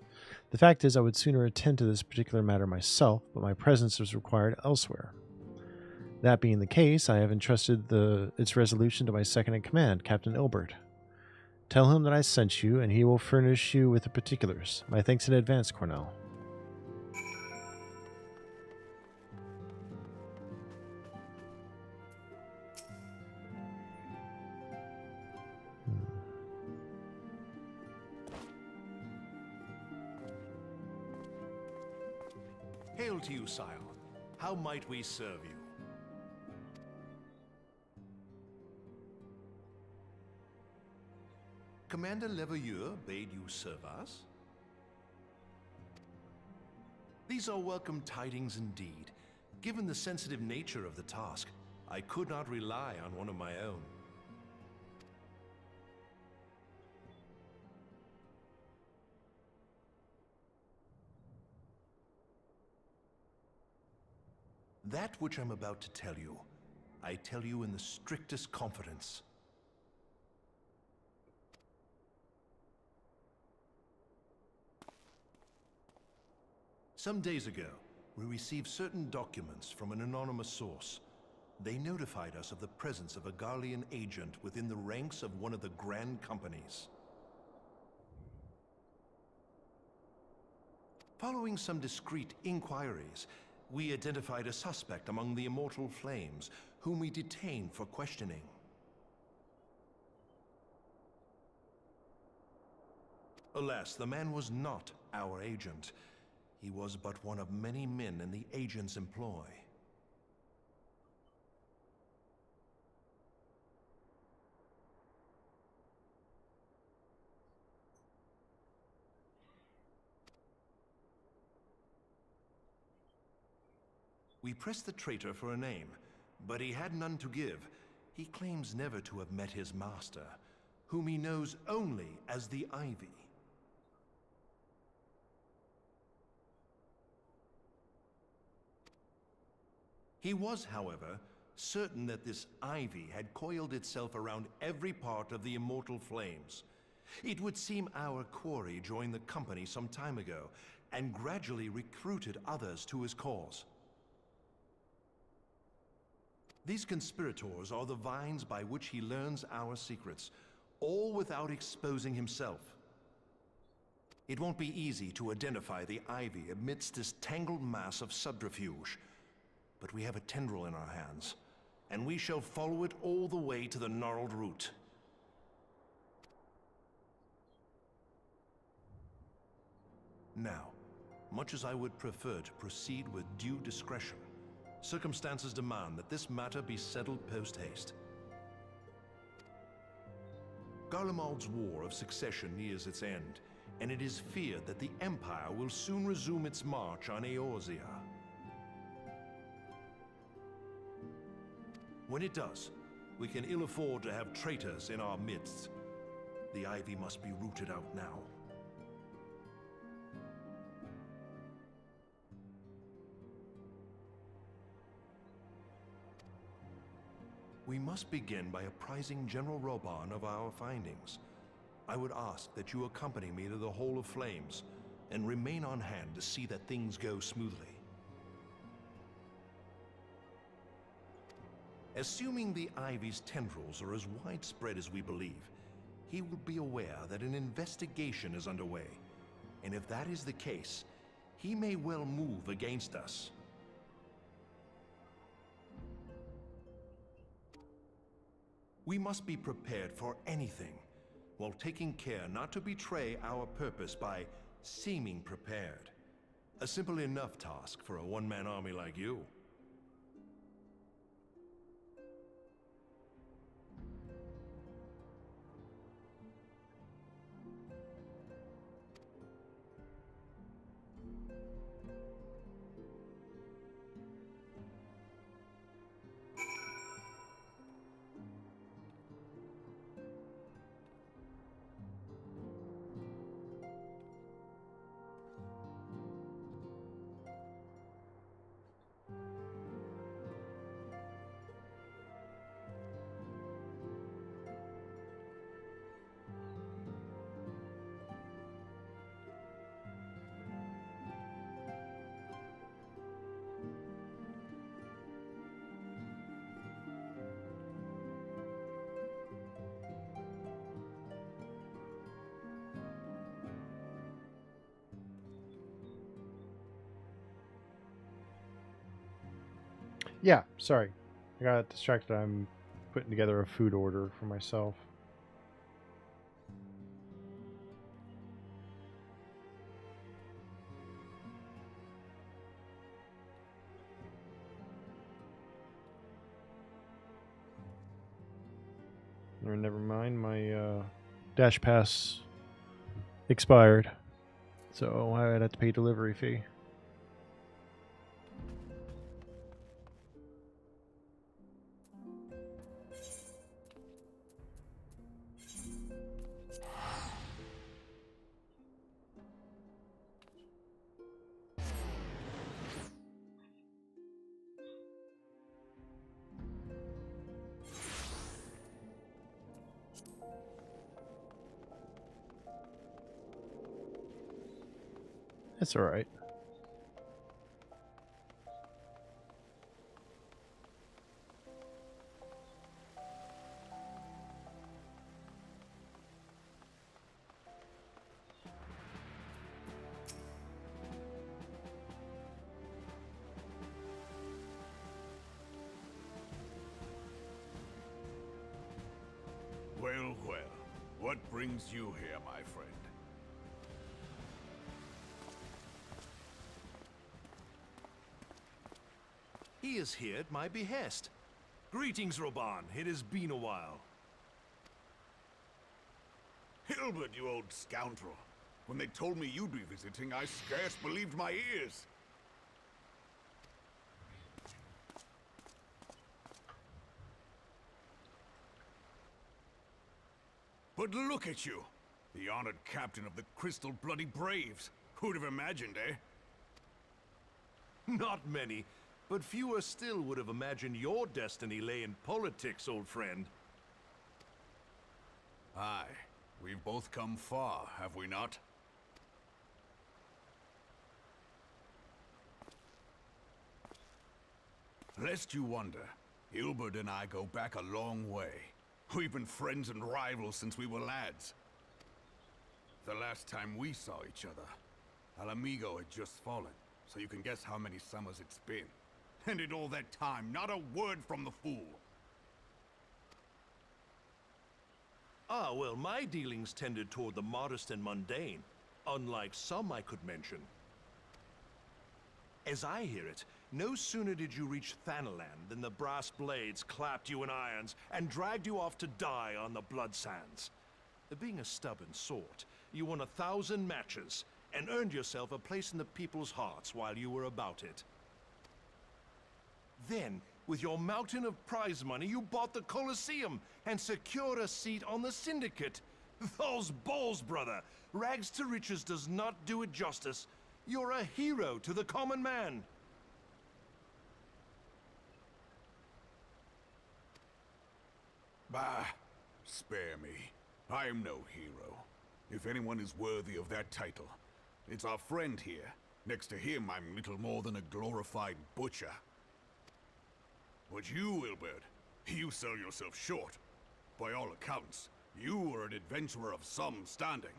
C: The fact is, I would sooner attend to this particular matter myself, but my presence is required elsewhere. That being the case, I have entrusted its resolution to my second-in-command, Captain Ilbert. Tell him that I sent you, and he will furnish you with the particulars. My thanks in advance, Cornell.
H: Hail to you, sire. How might we serve you? Commander Leveilleur bade you serve us? These are welcome tidings indeed. Given the sensitive nature of the task, I could not rely on one of my own. That which I'm about to tell you, I tell you in the strictest confidence. Some days ago, we received certain documents from an anonymous source. They notified us of the presence of a Garlean agent within the ranks of one of the Grand Companies. Following some discreet inquiries, we identified a suspect among the Immortal Flames, whom we detained for questioning. Alas, the man was not our agent. He was but one of many men in the agent's employ. We pressed the traitor for a name, but he had none to give. He claims never to have met his master, whom he knows only as the Ivy. He was, however, certain that this Ivy had coiled itself around every part of the Immortal Flames. It would seem our quarry joined the company some time ago, and gradually recruited others to his cause. These conspirators are the vines by which he learns our secrets, all without exposing himself. It won't be easy to identify the Ivy amidst this tangled mass of subterfuge, but we have a tendril in our hands, and we shall follow it all the way to the gnarled root. Now, much as I would prefer to proceed with due discretion, circumstances demand that this matter be settled post-haste.
L: Garlemald's War of Succession nears its end, and it is feared that the Empire will soon resume its march on Eorzea. When it does, we can ill afford to have traitors in our midst. The ivy must be rooted out now. We must begin by apprising General Roban of our findings. I would ask that you accompany me to the Hall of Flames and remain on hand to see that things go smoothly. Assuming the Ivy's tendrils are as widespread as we believe, he will be aware that an investigation is underway, and if that is the case, he may well move against us. We must be prepared for anything, while taking care not to betray our purpose by seeming prepared. A simple enough task for a one-man army like you.
C: Yeah, sorry. I got distracted. I'm putting together a food order for myself. Or never mind, my Dash Pass expired, so I'd have to pay delivery fee. It's all right.
H: Well, well. What brings you here, my friend?
L: He is here at my behest. Greetings, Roban. It has been a while.
H: Hilbert, you old scoundrel. When they told me you'd be visiting, I scarce believed my ears. But look at you! The honored captain of the Crystal Bloody Braves. Who'd have imagined, eh?
L: Not many, but fewer still would have imagined your destiny lay in politics, old friend.
H: Aye. We've both come far, have we not? Lest you wonder, Hilbert and I go back a long way. We've been friends and rivals since we were lads. The last time we saw each other, Alamigo had just fallen, so you can guess how many summers it's been. And in all that time, not a word from the fool.
L: Ah, well, my dealings tended toward the modest and mundane, unlike some I could mention. As I hear it, no sooner did you reach Thanaland than the brass blades clapped you in irons and dragged you off to die on the blood sands. Being a stubborn sort, you won 1,000 matches and earned yourself a place in the people's hearts while you were about it. Then, with your mountain of prize money, you bought the Colosseum and secured a seat on the Syndicate. Those balls, brother! Rags to riches does not do it justice. You're a hero to the common man.
H: Bah, spare me. I am no hero. If anyone is worthy of that title, it's our friend here. Next to him, I'm little more than a glorified butcher. But you, Wilbert, you sell yourself short. By all accounts, you are an adventurer of some standing.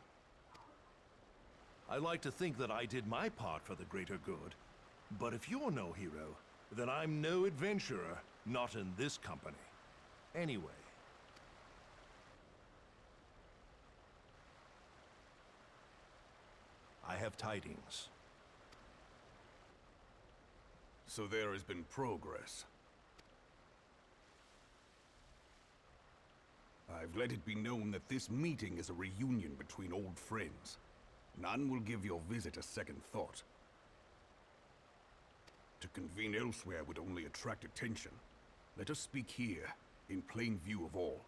L: I like to think that I did my part for the greater good. But if you're no hero, then I'm no adventurer, not in this company. Anyway. I have tidings.
H: So there has been progress. I've let it be known that this meeting is a reunion between old friends. None will give your visit a second thought. To convene elsewhere would only attract attention. Let us speak here, in plain view of all.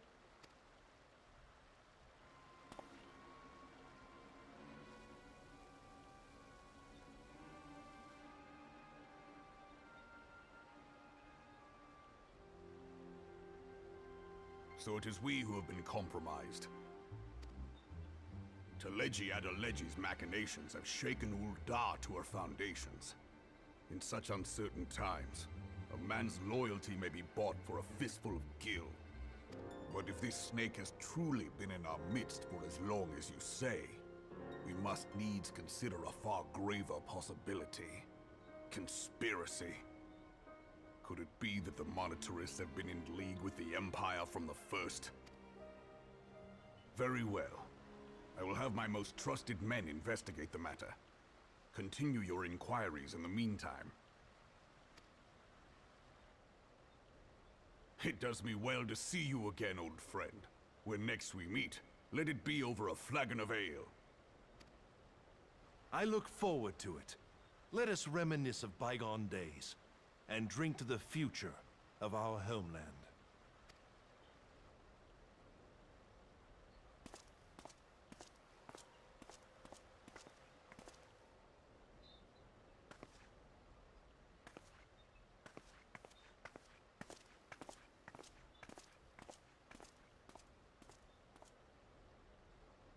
H: So it is we who have been compromised. Teleji Adeleji's machinations have shaken Ul'dah to her foundations. In such uncertain times, a man's loyalty may be bought for a fistful of gil. But if this snake has truly been in our midst for as long as you say, we must needs consider a far graver possibility. Conspiracy. Could it be that the Monetarists have been in league with the Empire from the first? Very well. I will have my most trusted men investigate the matter. Continue your inquiries in the meantime. It does me well to see you again, old friend. When next we meet, let it be over a flagon of ale.
L: I look forward to it. Let us reminisce of bygone days, and drink to the future of our homeland.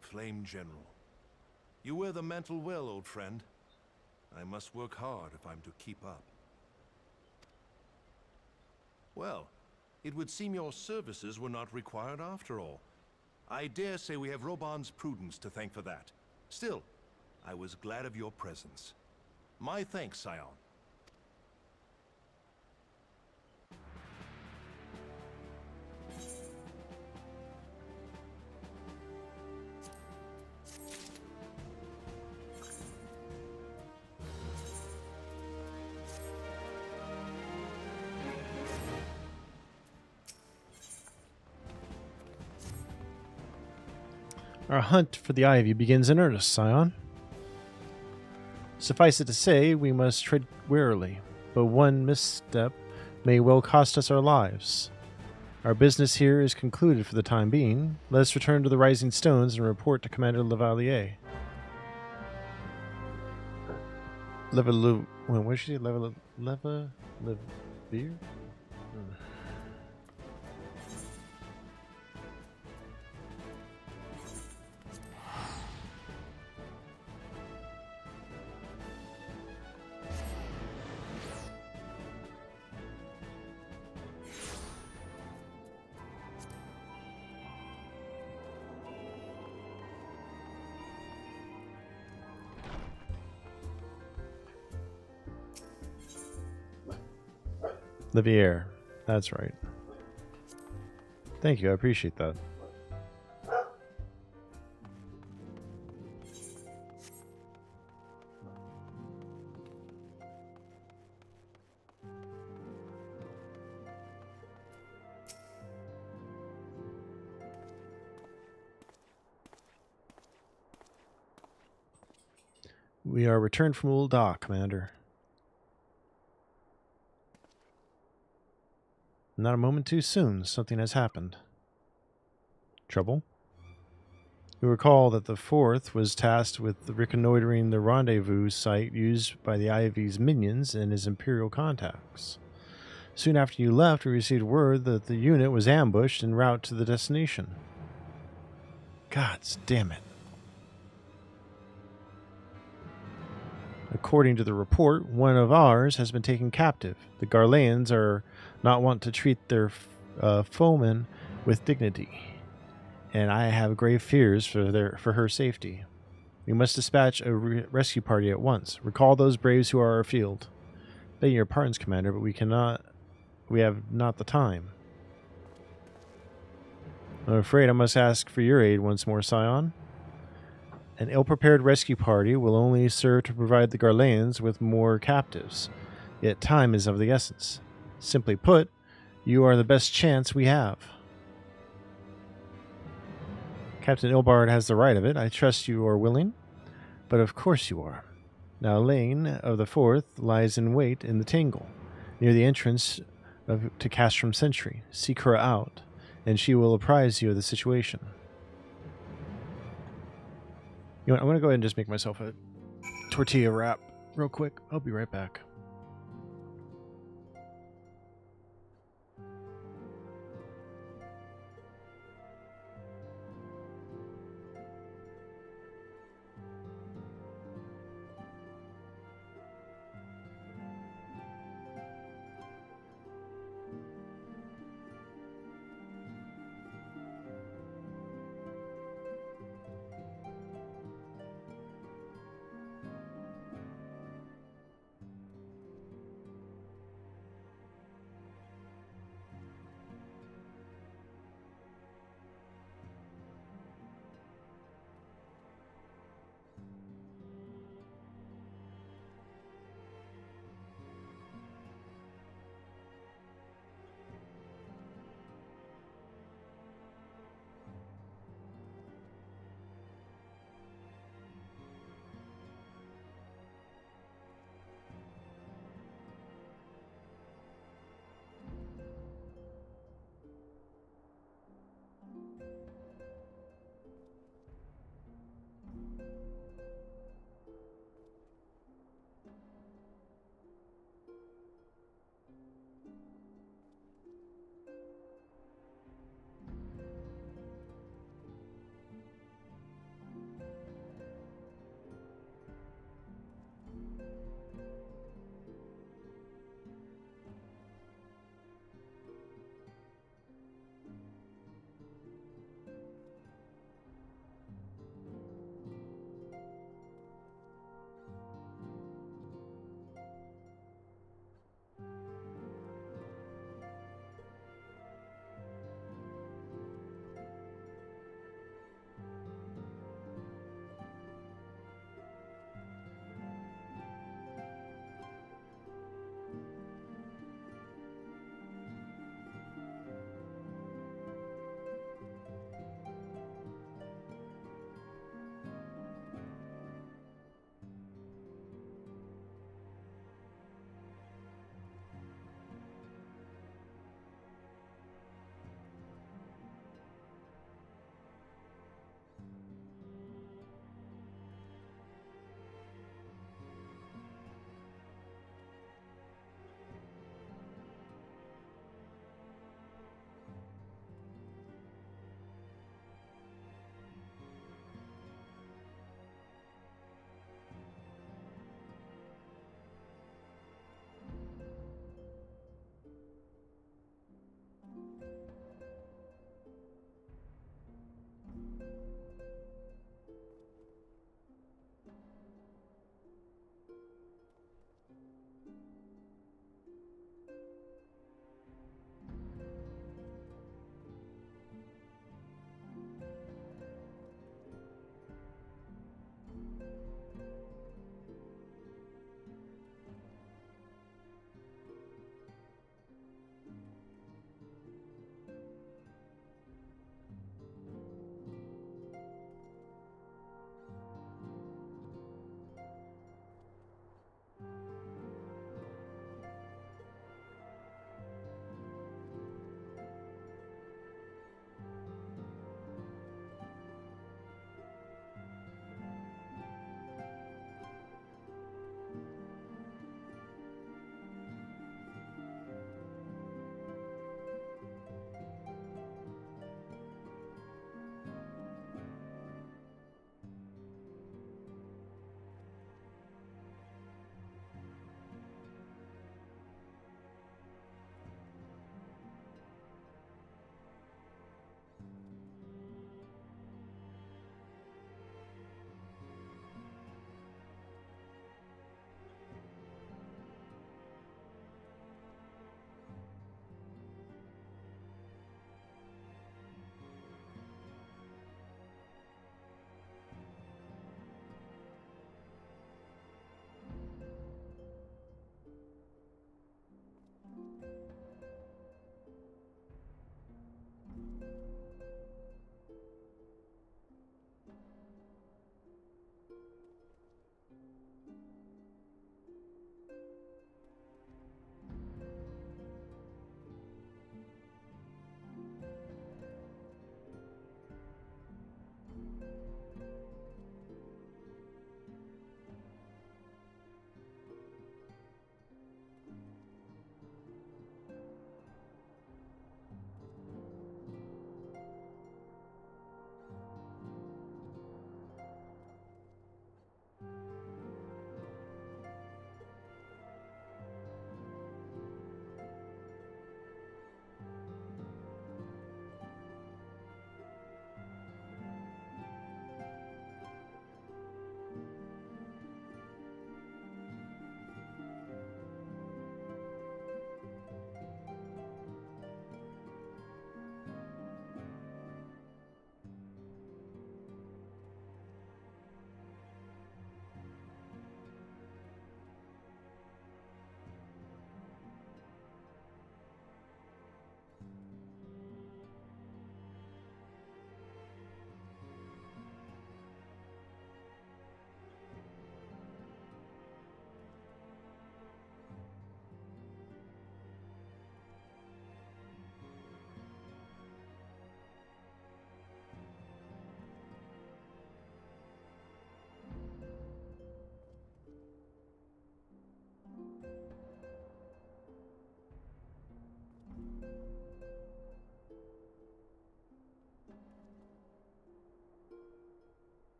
L: Flame General, you wear the mantle well, old friend. I must work hard if I'm to keep up. Well, it would seem your services were not required after all. I dare say we have Roban's prudence to thank for that. Still, I was glad of your presence. My thanks, Scion.
C: Our hunt for the Ivy begins in earnest, Scion. Suffice it to say, we must tread warily, but one misstep may well cost us our lives. Our business here is concluded for the time being. Let us return to the Rising Stones and report to Commander Lavalier. What did she say? Levier? Livier. That's right. Thank you, I appreciate that. We are returned from Ul'dah, Commander. Not a moment too soon. Something has happened. Trouble? You recall that the Fourth was tasked with reconnoitering the rendezvous site used by the IV's minions and his Imperial contacts. Soon after you left, we received word that the unit was ambushed en route to the destination. Gods damn it. According to the report, one of ours has been taken captive. The Garleans are not wont to treat their foemen with dignity, and I have grave fears for her safety. We must dispatch a rescue party at once. Recall those braves who are afield. Begging your pardons, Commander, but we have not the time. I'm afraid I must ask for your aid once more, Scion. An ill-prepared rescue party will only serve to provide the Garleans with more captives. Yet time is of the essence. Simply put, you are the best chance we have. Captain Ilbard has the right of it. I trust you are willing. But of course you are. Now Lane of the Fourth lies in wait in the Tangle, near the entrance to Castrum Sentry. Seek her out, and she will apprise you of the situation. You know what, I'm going to go ahead and just make myself a tortilla wrap real quick. I'll be right back.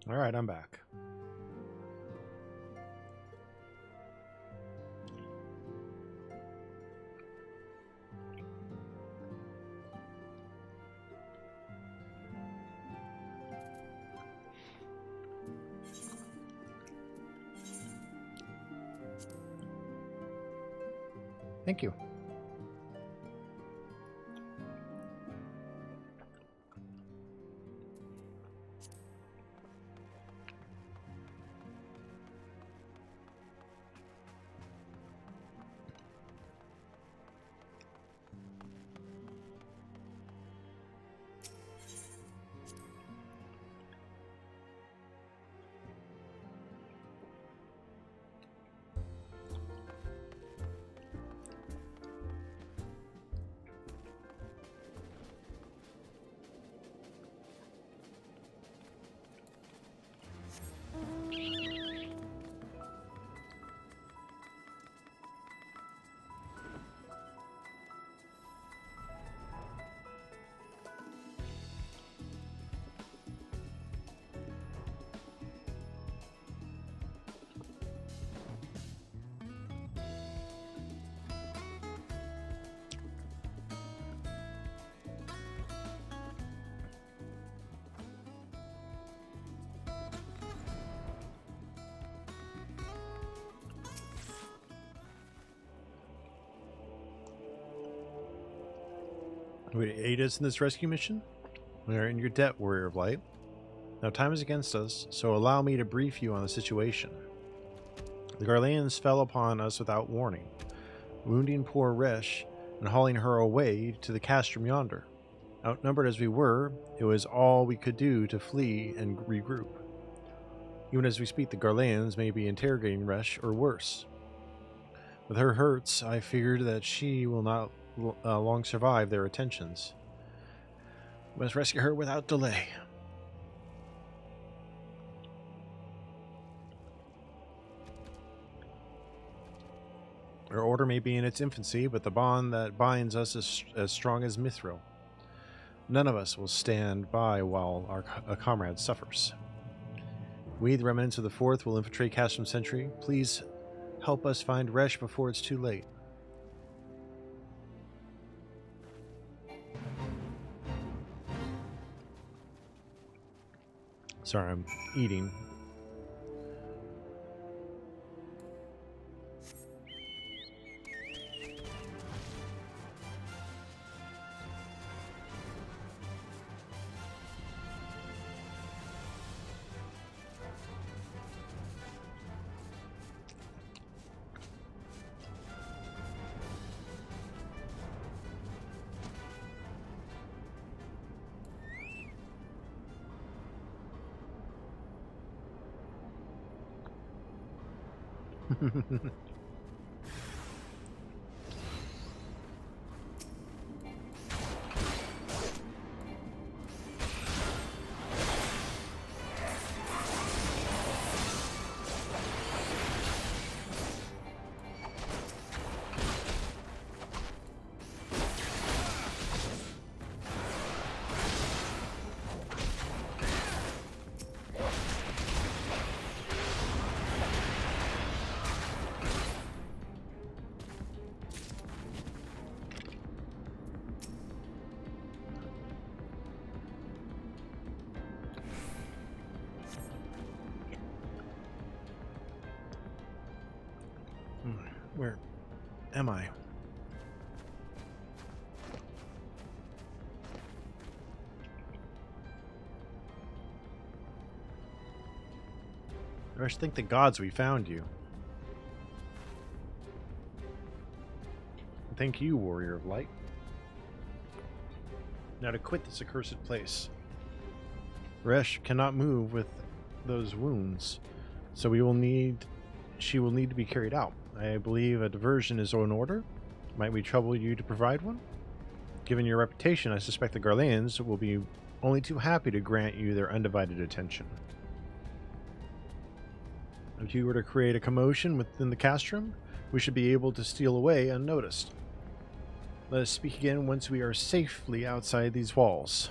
C: Alright, I'm back. Thank you. Would you aid us in this rescue mission? We are in your debt, Warrior of Light. Now time is against us, so allow me to brief you on the situation. The Garleans fell upon us without warning, wounding poor Resh and hauling her away to the castrum yonder. Outnumbered as we were, it was all we could do to flee and regroup. Even as we speak, the Garleans may be interrogating Resh, or worse. With her hurts, I figured that she will not long survive their attentions. We must rescue her without delay. Our order may be in its infancy, but the bond that binds us is as strong as Mithril. None of us will stand by while our comrade suffers. We, the remnants of the Fourth, will infiltrate Castrum Sentry. Please help us find Resh before it's too late. Sorry, I'm eating. Where am I? I should thank the gods we found you. And thank you, Warrior of Light. Now to quit this accursed place. Resh cannot move with those wounds, so she will need to be carried out. I believe a diversion is in order. Might we trouble you to provide one? Given your reputation, I suspect the Garleans will be only too happy to grant you their undivided attention. If you were to create a commotion within the castrum, we should be able to steal away unnoticed. Let us speak again once we are safely outside these walls.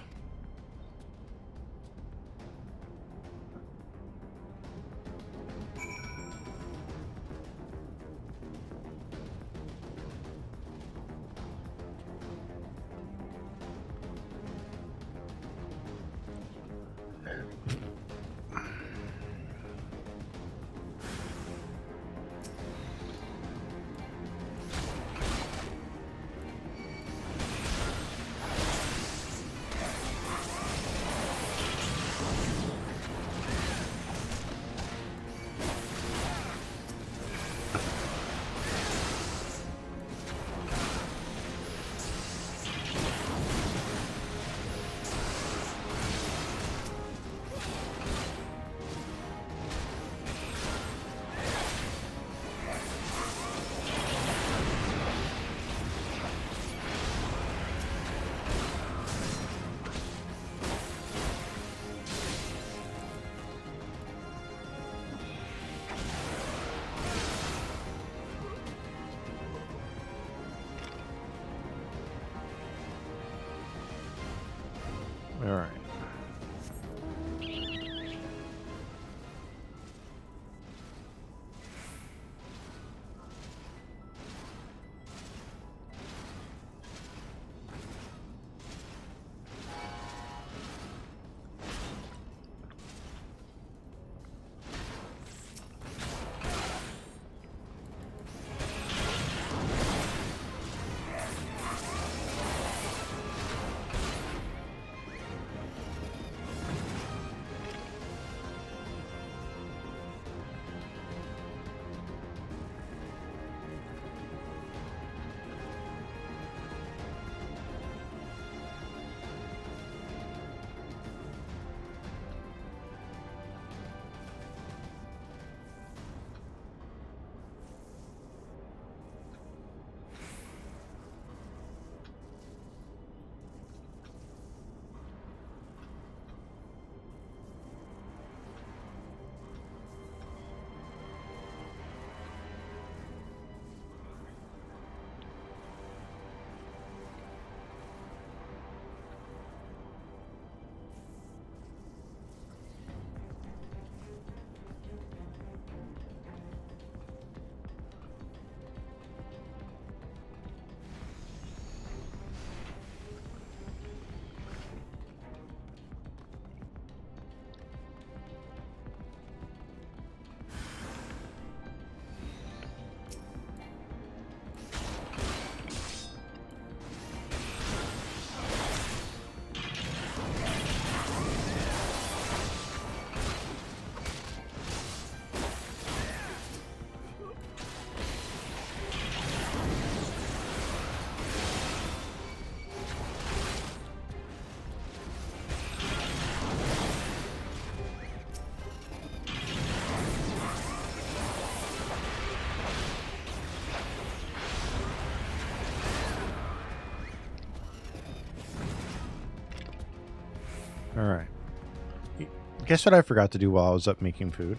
C: Guess what I forgot to do while I was up making food?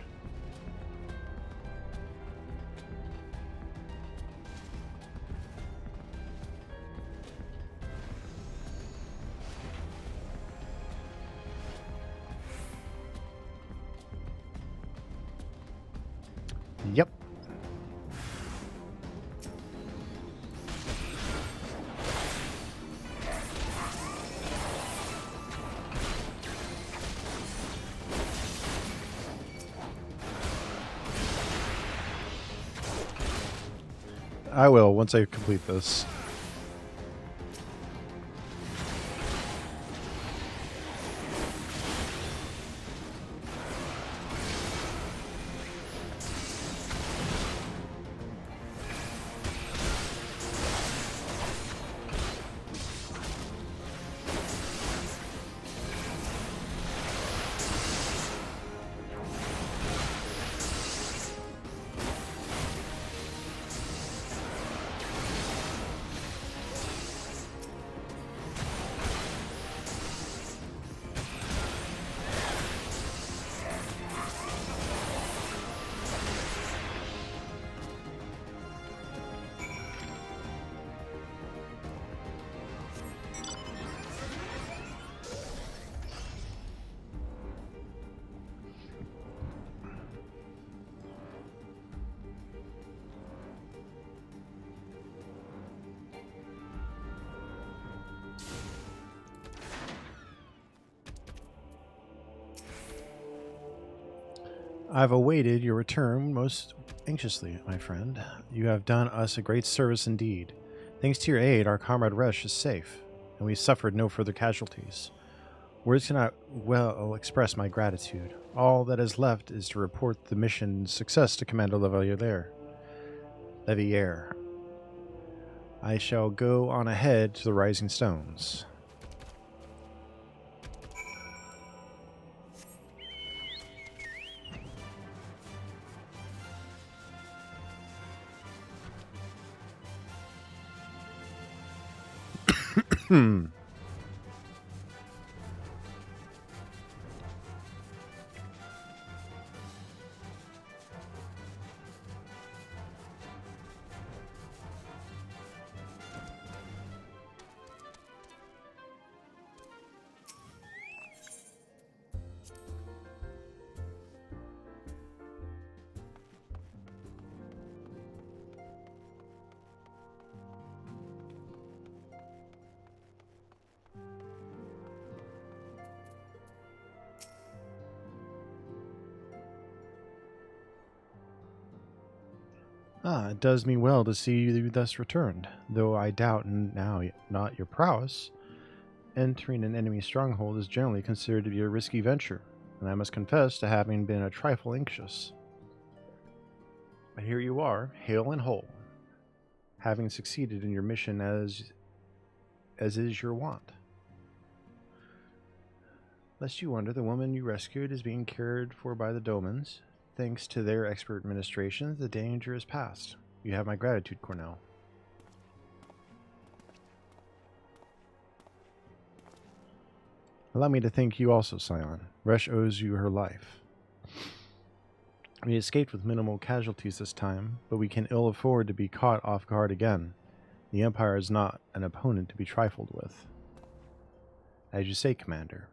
C: Yep. I will once I complete this. I've awaited your return most anxiously, my friend. You have done us a great service indeed. Thanks to your aid, our comrade Resh is safe, and we suffered no further casualties. Words cannot well express my gratitude. All that is left is to report the mission's success to Commander Levier. I shall go on ahead to the Rising Stones. It does me well to see you thus returned, though I doubt now not your prowess. Entering an enemy stronghold is generally considered to be a risky venture, and I must confess to having been a trifle anxious. But here you are, hale and whole, having succeeded in your mission as is your wont. Lest you wonder, the woman you rescued is being cared for by the Domans. Thanks to their expert administration, the danger is past. You have my gratitude, Cornell. Allow me to thank you also, Scion. Resh owes you her life. We escaped with minimal casualties this time, but we can ill afford to be caught off guard again. The Empire is not an opponent to be trifled with. As you say, Commander,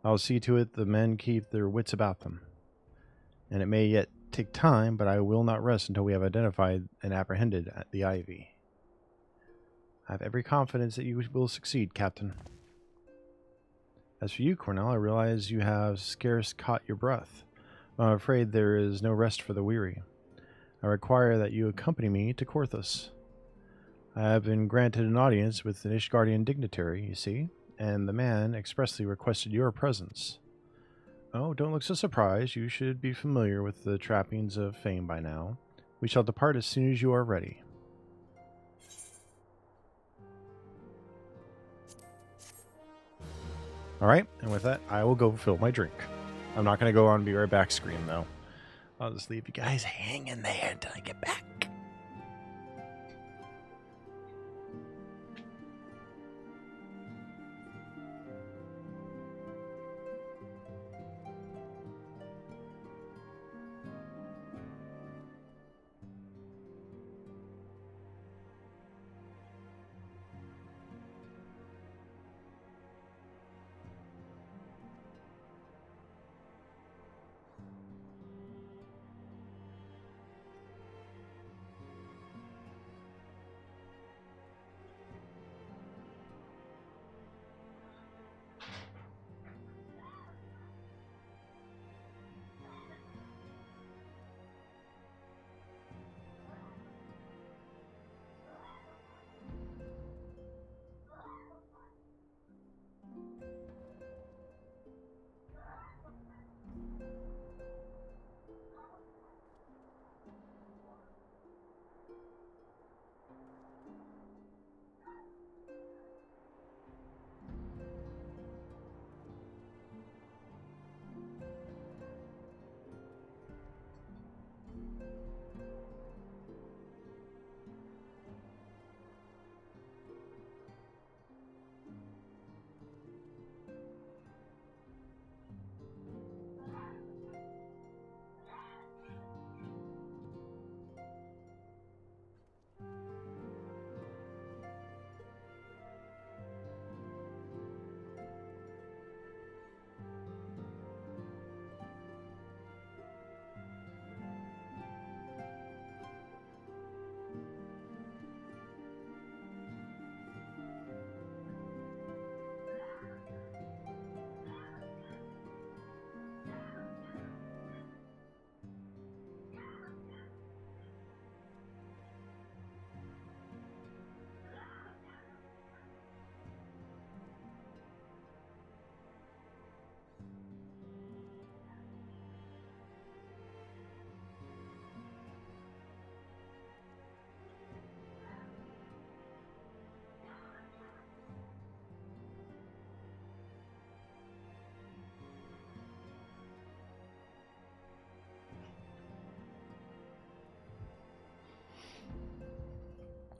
C: I'll see to it the men keep their wits about them. And it may yet take time, but I will not rest until we have identified and apprehended the Ivy. I have every confidence that you will succeed, Captain. As for you, Cornell, I realize you have scarce caught your breath. I'm afraid there is no rest for the weary. I require that you accompany me to Korthus. I have been granted an audience with an Ishgardian dignitary, you see, and the man expressly requested your presence. Oh, don't look so surprised. You should be familiar with the trappings of fame by now. We shall depart as soon as you are ready. Alright, and with that, I will go fill my drink. I'm not going to go on Be Right Back screen, though. I'll just leave you guys hanging there until I get back.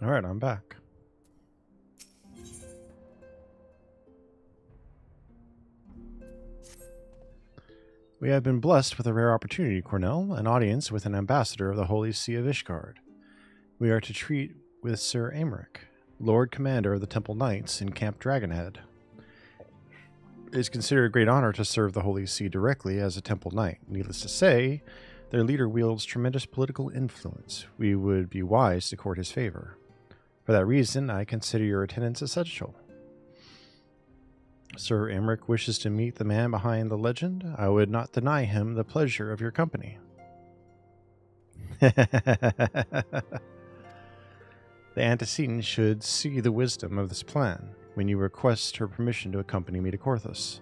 C: Alright, I'm back. We have been blessed with a rare opportunity, Cornell, an audience with an ambassador of the Holy See of Ishgard. We are to treat with Sir Aymeric, Lord Commander of the Temple Knights in Camp Dragonhead. It is considered a great honor to serve the Holy See directly as a Temple Knight. Needless to say, their leader wields tremendous political influence. We would be wise to court his favor. For that reason, I consider your attendance essential. Sir Aymeric wishes to meet the man behind the legend. I would not deny him the pleasure of your company. The antecedent should see the wisdom of this plan when you request her permission to accompany me to Korthus.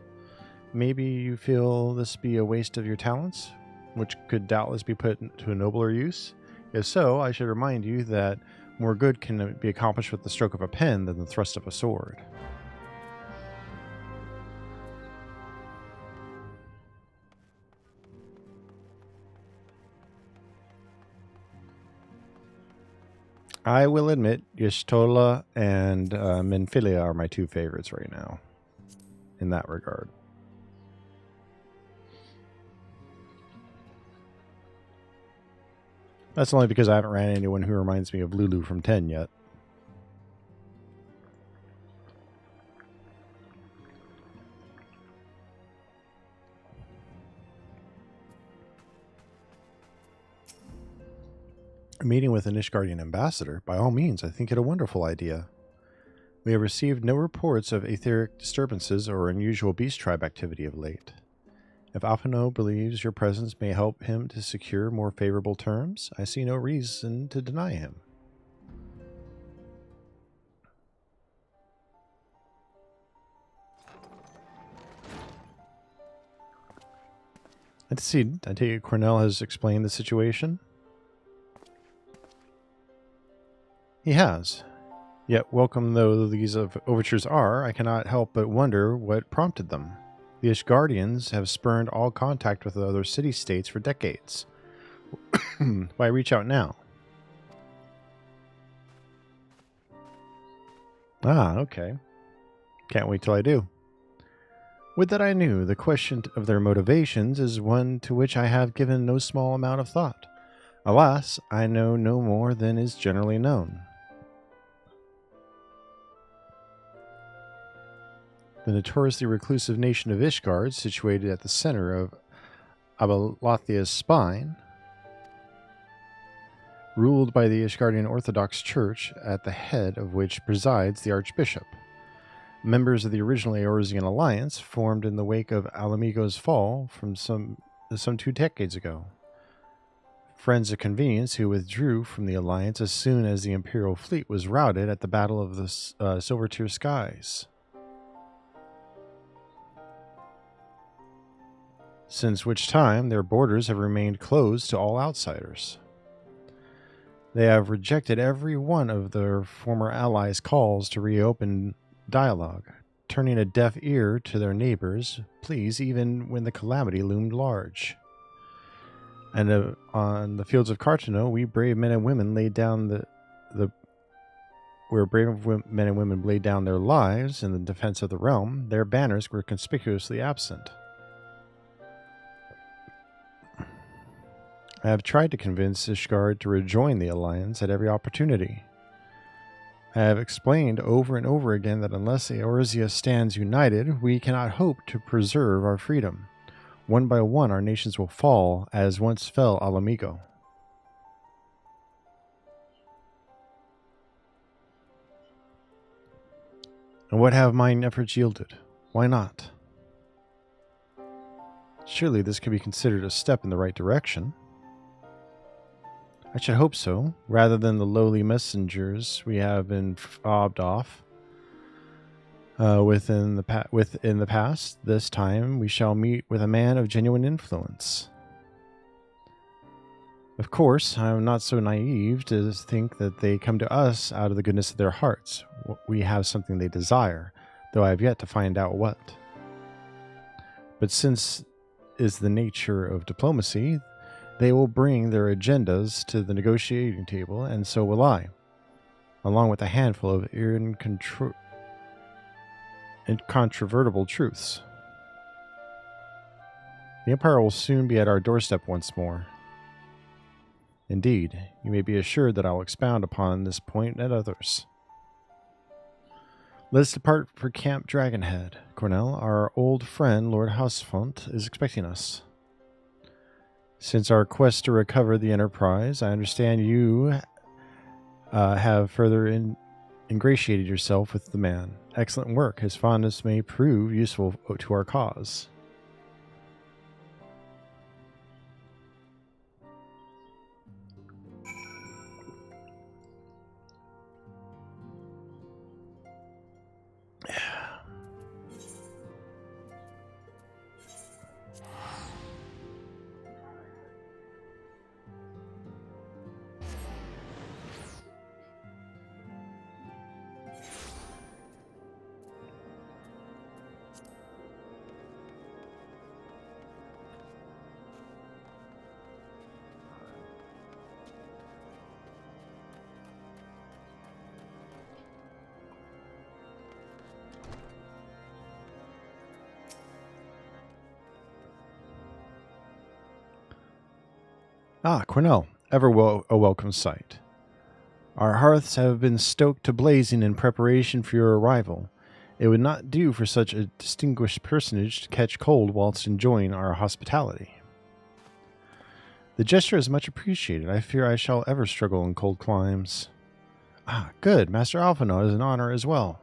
C: Maybe you feel this be a waste of your talents, which could doubtless be put to a nobler use? If so, I should remind you that more good can be accomplished with the stroke of a pen than the thrust of a sword. I will admit, Y'shtola and Minfilia are my two favorites right now, in that regard. That's only because I haven't ran anyone who reminds me of Lulu from 10 yet. A meeting with an Ishgardian ambassador? By all means, I think it a wonderful idea. We have received no reports of etheric disturbances or unusual beast tribe activity of late. If Alphino believes your presence may help him to secure more favorable terms, I see no reason to deny him. I take it Cornell has explained the situation? He has. Yet, welcome though these overtures are, I cannot help but wonder what prompted them. The Ishgardians have spurned all contact with the other city-states for decades. Why reach out now? Ah, okay. Can't wait till I do. Would that I knew. The question of their motivations is one to which I have given no small amount of thought. Alas, I know no more than is generally known. The notoriously reclusive nation of Ishgard, situated at the center of Abalathia's spine, ruled by the Ishgardian Orthodox Church, at the head of which presides the Archbishop. Members of the original Eorzean alliance formed in the wake of Alamigo's fall from some 2 decades ago. Friends of convenience who withdrew from the alliance as soon as the Imperial fleet was routed at the Battle of the Silvertear Skies. Since which time their borders have remained closed to all outsiders. They have rejected every one of their former allies' calls to reopen dialogue, turning a deaf ear to their neighbors' pleas even when the calamity loomed large. And on the fields of Cartano, we brave men and women laid down where brave men and women laid down their lives in the defense of the realm, their banners were conspicuously absent. I have tried to convince Ishgard to rejoin the alliance at every opportunity. I have explained over and over again that unless Eorzea stands united, we cannot hope to preserve our freedom. One by one, our nations will fall, as once fell Alamigo. And what have mine efforts yielded? Why not? Surely this can be considered a step in the right direction. I should hope so, rather than the lowly messengers we have been fobbed off within the past. This time we shall meet with a man of genuine influence. Of course, I am not so naive to think that they come to us out of the goodness of their hearts. We have something they desire, though I have yet to find out what. But since is the nature of diplomacy, they will bring their agendas to the negotiating table, and so will I. along with a handful of incontrovertible truths. The Empire will soon be at our doorstep once more. Indeed, you may be assured that I will expound upon this point and others. Let us depart for Camp Dragonhead. Cornell, our old friend Lord Housefont, is expecting us. Since our quest to recover the Enterprise, I understand you have further ingratiated yourself with the man. Excellent work. His fondness may prove useful to our cause. Ah, Cornell, ever a welcome sight. Our hearths have been stoked to blazing in preparation for your arrival. It would not do for such a distinguished personage to catch cold whilst enjoying our hospitality. The gesture is much appreciated. I fear I shall ever struggle in cold climes. Ah, good. Master Alphinaud is an honor as well.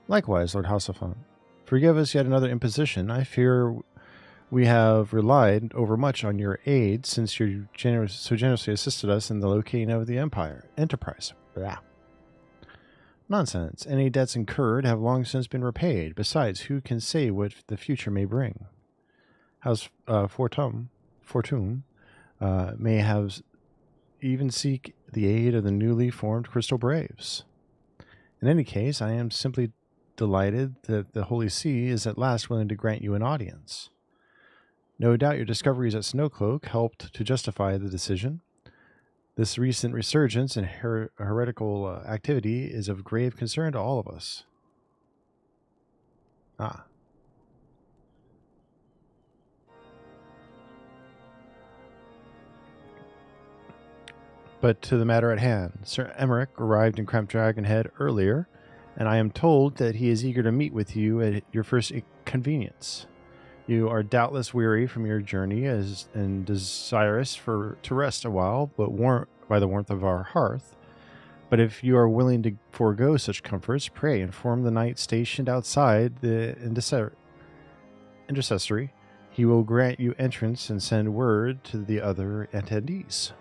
C: Likewise, Lord Housefont. Forgive us yet another imposition. I fear we have relied overmuch on your aid since you so generously assisted us in the locating of the Enterprise. Blah. Nonsense. Any debts incurred have long since been repaid. Besides, who can say what the future may bring? House Fortune may have even seek the aid of the newly formed Crystal Braves. In any case, I am simply delighted that the Holy See is at last willing to grant you an audience. No doubt your discoveries at Snowcloak helped to justify the decision. This recent resurgence in heretical activity is of grave concern to all of us. Ah. But to the matter at hand. Sir Emmerich arrived in Camp Dragonhead earlier, and I am told that he is eager to meet with you at your first convenience. You are doubtless weary from your journey and desirous to rest a while, but warmed by the warmth of our hearth. But if you are willing to forego such comforts, pray inform the knight stationed outside the intercessory. He will grant you entrance and send word to the other attendees.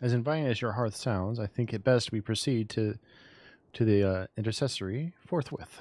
C: As inviting as your hearth sounds, I think it best we proceed to the intercessory forthwith.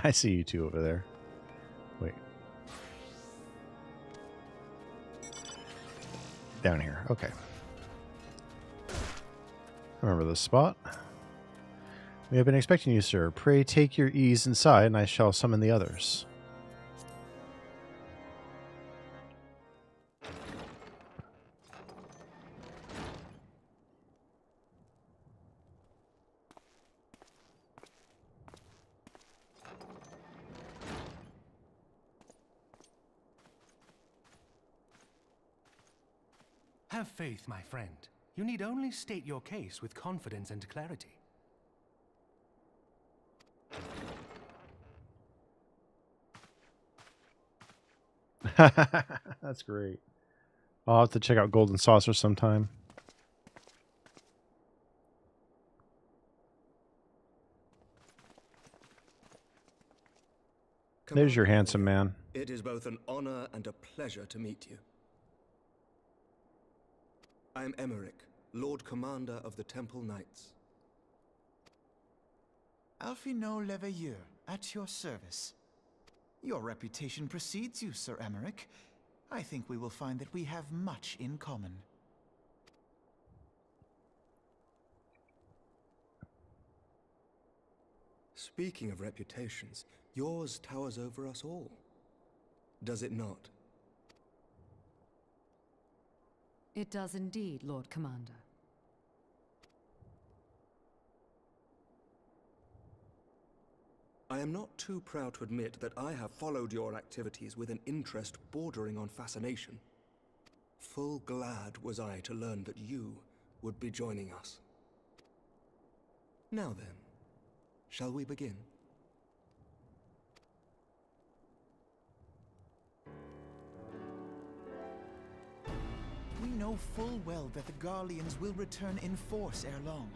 C: I see you two over there. Wait. Down here. Okay. Remember this spot. We have been expecting you, sir. Pray take your ease inside, and I shall summon the others.
K: Have faith, my friend. You need only state your case with confidence and clarity.
C: That's great. I'll have to check out Golden Saucer sometime. There's your handsome man.
M: It is both an honor and a pleasure to meet you. I am Emmerich, Lord Commander of the Temple Knights.
G: Alphino Leveilleur, at your service. Your reputation precedes you, Sir Emmerich. I think we will find that we have much in common.
M: Speaking of reputations, yours towers over us all. Does it not?
N: It does indeed, Lord Commander.
M: I am not too proud to admit that I have followed your activities with an interest bordering on fascination. Full glad was I to learn that you would be joining us. Now then, shall we begin?
G: We know full well that the Garleans will return in force ere long.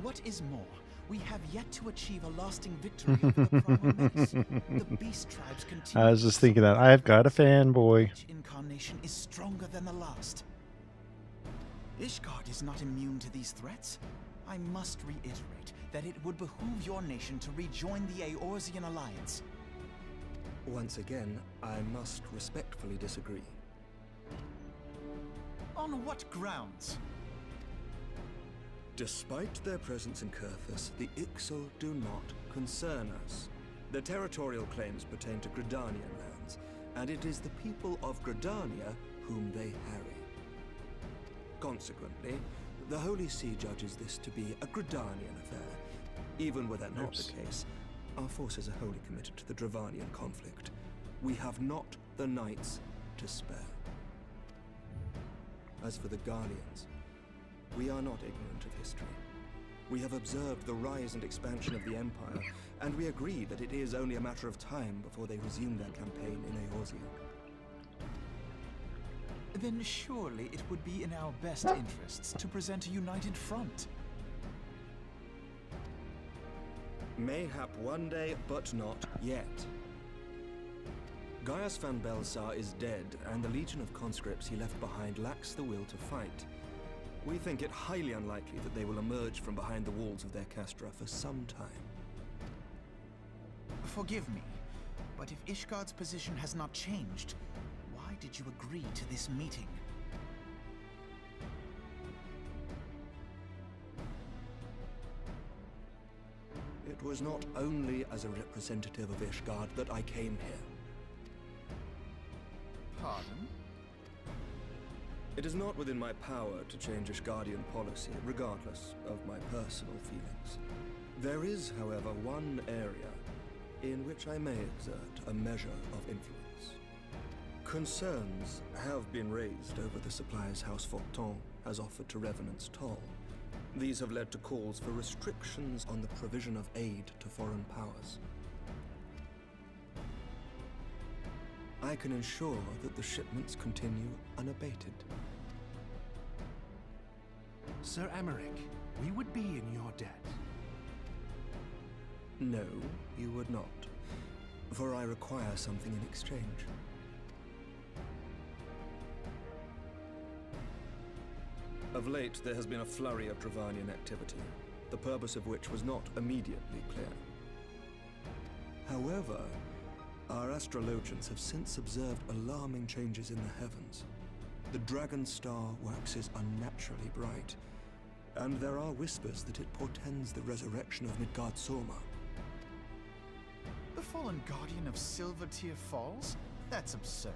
G: What is more, we have yet to achieve a lasting victory over the primal menace. The beast tribes continue.
C: I was just thinking that. I've got a fanboy.
G: Each incarnation is stronger than the last. Ishgard is not immune to these threats. I must reiterate that it would behoove your nation to rejoin the Eorzean Alliance.
M: Once again, I must respectfully disagree.
G: On what grounds?
M: Despite their presence in Kurthus, the Ixal do not concern us. Their territorial claims pertain to Gridanian lands, and it is the people of Gridania whom they harry. Consequently, the Holy See judges this to be a Gridanian affair. Even were that not the case, our forces are wholly committed to the Dravanian conflict. We have not the knights to spare. As for the Garleans, we are not ignorant of history. We have observed the rise and expansion of the Empire, and we agree that it is only a matter of time before they resume their campaign in Eorzea.
G: Then surely it would be in our best interests to present a united front.
M: Mayhap one day, but not yet. Gaius van Belsar is dead, and the legion of conscripts he left behind lacks the will to fight. We think it highly unlikely that they will emerge from behind the walls of their castra for some time.
G: Forgive me, but if Ishgard's position has not changed, why did you agree to this meeting?
M: It was not only as a representative of Ishgard that I came here.
G: Pardon?
M: It is not within my power to change Ishgardian policy, regardless of my personal feelings. There is, however, one area in which I may exert a measure of influence. Concerns have been raised over the supplies House Fortin has offered to Revenant's Toll. These have led to calls for restrictions on the provision of aid to foreign powers. I can ensure that the shipments continue unabated.
K: Sir Emmerich, we would be in your debt.
M: No, you would not, for I require something in exchange. Of late, there has been a flurry of Dravanian activity, the purpose of which was not immediately clear. However, our astrologians have since observed alarming changes in the heavens. The dragon star waxes unnaturally bright, and there are whispers that it portends the resurrection of Midgard-Sorma.
G: The fallen guardian of Silvertear Falls? That's absurd.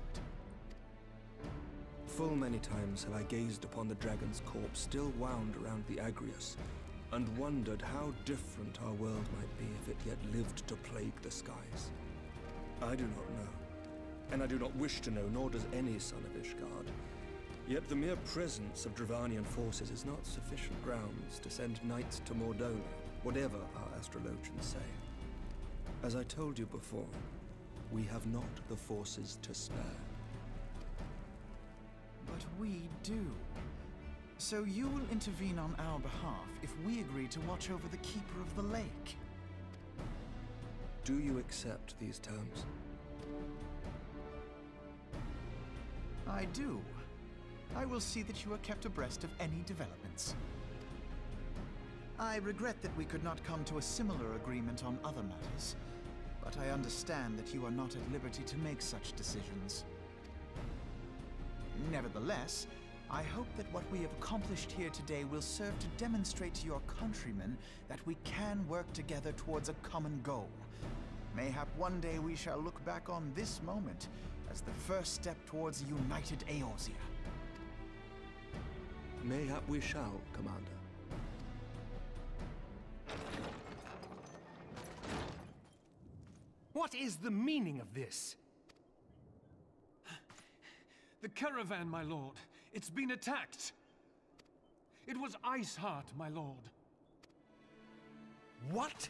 M: Full many times have I gazed upon the dragon's corpse still wound around the Agrius, and wondered how different our world might be if it yet lived to plague the skies. I do not know, and I do not wish to know, nor does any son of Ishgard. Yet the mere presence of Dravanian forces is not sufficient grounds to send knights to Mordona, whatever our astrologians say. As I told you before, we have not the forces to spare.
G: But we do. So you will intervene on our behalf if we agree to watch over the Keeper of the Lake.
M: Do you accept these terms?
G: I do. I will see that you are kept abreast of any developments. I regret that we could not come to a similar agreement on other matters, but I understand that you are not at liberty to make such decisions. Nevertheless, I hope that what we have accomplished here today will serve to demonstrate to your countrymen that we can work together towards a common goal. Mayhap one day we shall look back on this moment as the first step towards a united Eorzea.
M: Mayhap we shall, Commander.
K: What is the meaning of this?
A: The caravan, my lord. It's been attacked. It was Iceheart, my lord.
K: What?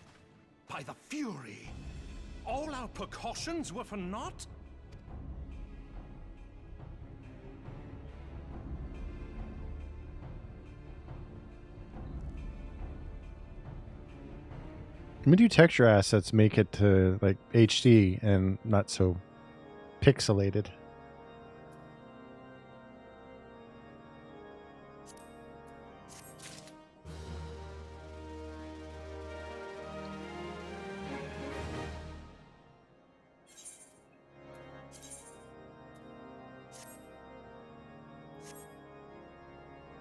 K: By the Fury? All our precautions were for naught?
C: Let me do texture assets, make it to like HD and not so pixelated.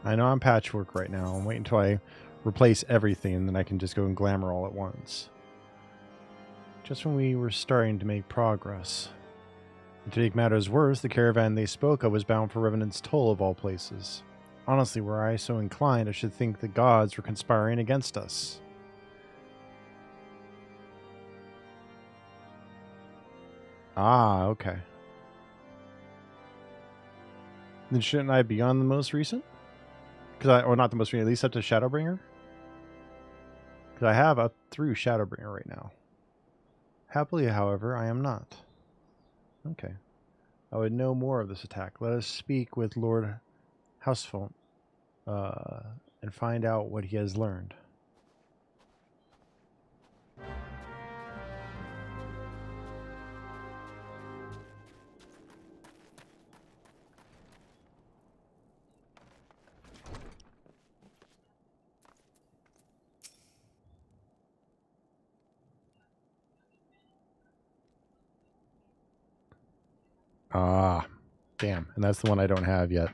C: I know I'm patchwork right now. I'm waiting until I replace everything and then I can just go and glamour all at once. Just when we were starting to make progress. And to make matters worse, the caravan they spoke of was bound for Revenant's Toll of all places. Honestly, were I so inclined, I should think the gods were conspiring against us. Ah, okay. Then shouldn't I be on the most recent? Or not the most recent, at least up to Shadowbringer? Because I have up through Shadowbringer right now. Happily, however, I am not. Okay. I would know more of this attack. Let us speak with Lord Housefont and find out what he has learned. Ah, damn. And that's the one I don't have yet.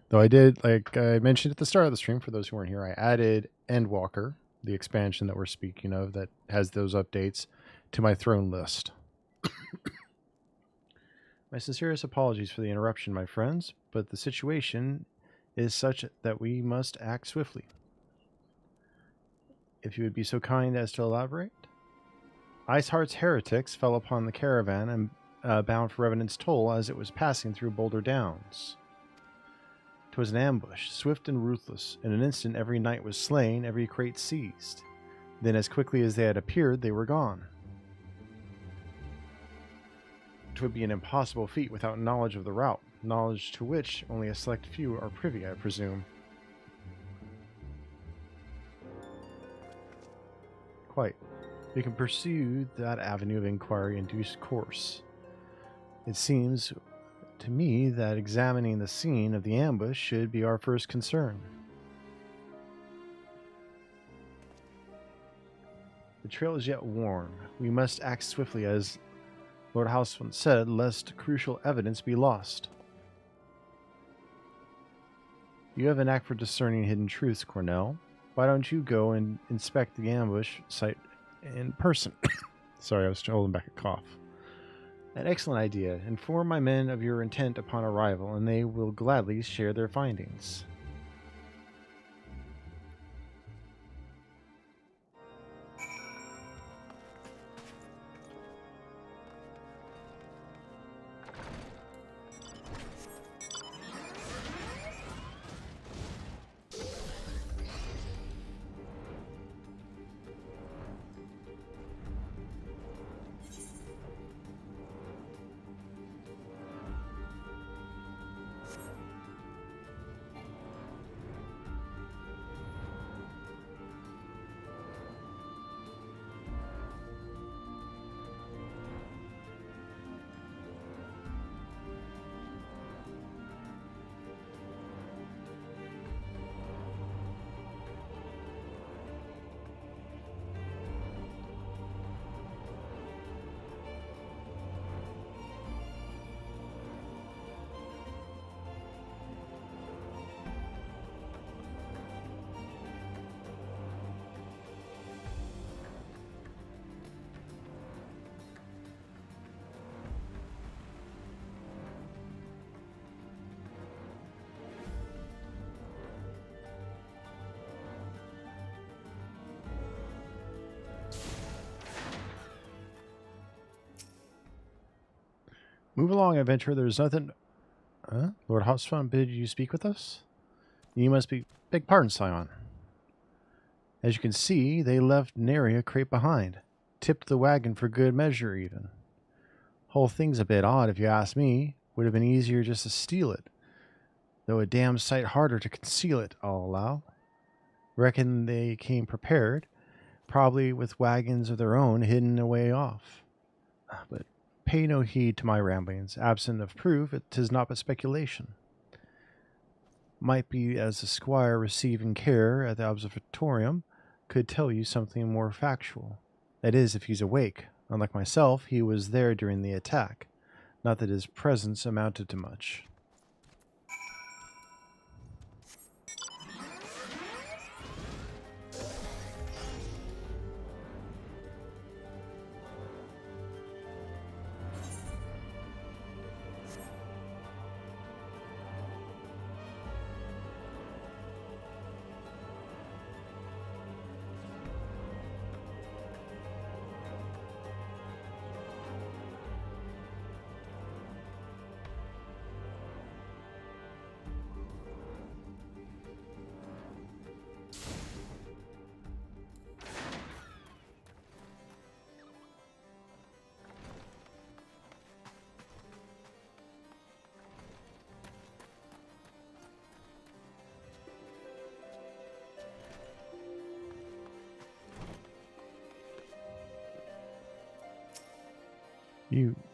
C: Though I did, like I mentioned at the start of the stream, for those who weren't here, I added Endwalker, the expansion that we're speaking of that has those updates, to my throne list. My sincerest apologies for the interruption, my friends, but the situation is such that we must act swiftly. If you would be so kind as to elaborate. Iceheart's heretics fell upon the caravan and bound for Revenant's Toll as it was passing through Boulder Downs. 'Twas an ambush, swift and ruthless. In an instant every knight was slain, every crate seized. Then as quickly as they had appeared, they were gone. 'Twould be an impossible feat without knowledge of the route, knowledge to which only a select few are privy, I presume. Quite. We can pursue that avenue of inquiry in due course. It seems to me that examining the scene of the ambush should be our first concern. The trail is yet warm. We must act swiftly, as Lord Housefont said, lest crucial evidence be lost. You have a knack for discerning hidden truths, Cornell. Why don't you go and inspect the ambush site in person? Sorry, I was holding back a cough. An excellent idea. Inform my men of your intent upon arrival, and they will gladly share their findings. Move along, adventurer. There's nothing... Huh? Lord Hotspun bid you speak with us? You must be... Beg pardon, Scion. As you can see, they left nary a crate behind. Tipped the wagon for good measure, even. Whole thing's a bit odd, if you ask me. Would have been easier just to steal it. Though a damn sight harder to conceal it, I'll allow. Reckon they came prepared. Probably with wagons of their own hidden away off. But... pay no heed to my ramblings. Absent of proof, 'tis not but speculation. Might be as the squire receiving care at the observatorium could tell you something more factual. That is, if he's awake. Unlike myself, he was there during the attack. Not that his presence amounted to much.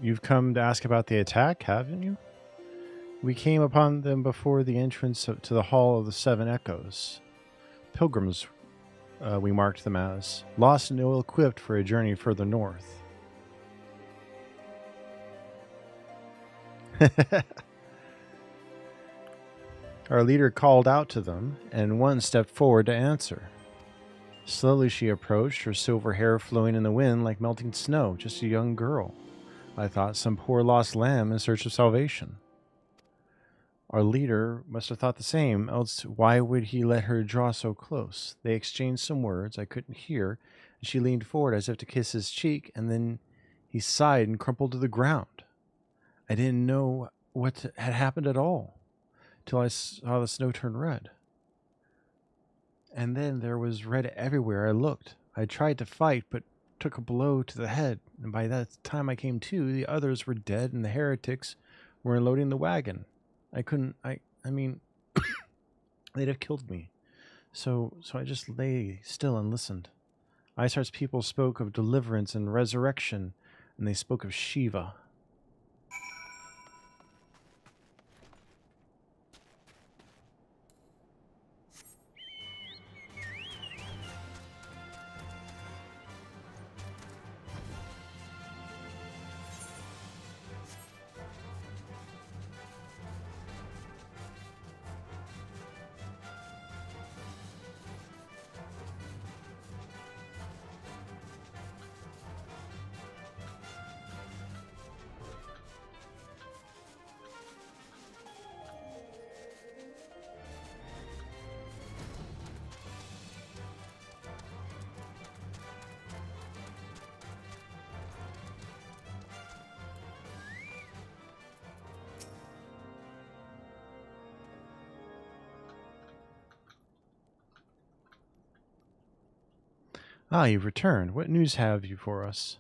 C: You've come to ask about the attack, haven't you? We came upon them before the entrance to the Hall of the Seven Echoes. Pilgrims, we marked them as, lost and ill-equipped for a journey further north. Our leader called out to them, and one stepped forward to answer. Slowly she approached, her silver hair flowing in the wind like melting snow, just a young girl. I thought some poor lost lamb in search of salvation. Our leader must have thought the same, else why would he let her draw so close? They exchanged some words I couldn't hear, and she leaned forward as if to kiss his cheek, and then he sighed and crumpled to the ground. I didn't know what had happened at all, till I saw the snow turn red. And then there was red everywhere I looked. I tried to fight, but took a blow to the head, and by that time I came to, the others were dead and the heretics were unloading the wagon. I mean, they'd have killed me. So I just lay still and listened. Isar's people spoke of deliverance and resurrection, and they spoke of Shiva. Ah, you've returned. What news have you for us?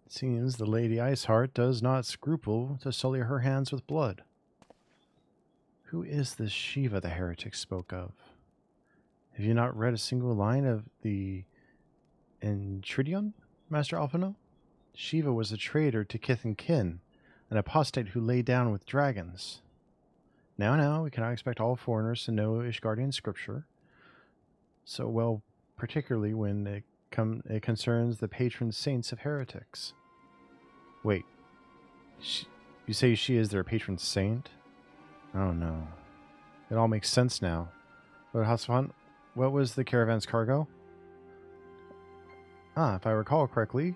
C: It seems the Lady Iceheart does not scruple to sully her hands with blood. Who is this Shiva the heretic spoke of? Have you not read a single line of the Entridion, Master Alphino? Shiva was a traitor to kith and kin, an apostate who lay down with dragons. Now, we cannot expect all foreigners to know Ishgardian scripture so well, particularly when it concerns the patron saints of heretics. Wait, you say she is their patron saint? Oh no. It all makes sense now. But Hassan, what was the caravan's cargo? Ah, if I recall correctly,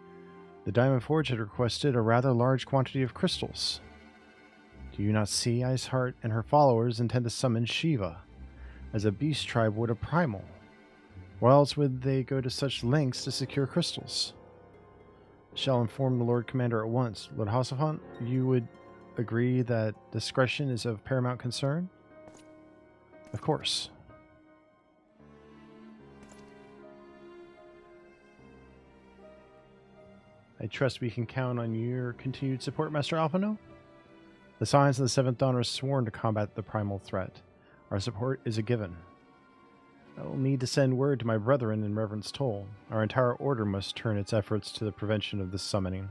C: the Diamond Forge had requested a rather large quantity of crystals. Do you not see Iceheart and her followers intend to summon Shiva, as a beast tribe would a primal? Why else would they go to such lengths to secure crystals? Shall inform the Lord Commander at once. Lord Hassan, you would agree that discretion is of paramount concern? Of course. I trust we can count on your continued support, Master Alphino? The Scions of the Seventh Dawn are sworn to combat the primal threat. Our support is a given. I will need to send word to my brethren in Reverence Toll. Our entire order must turn its efforts to the prevention of this summoning.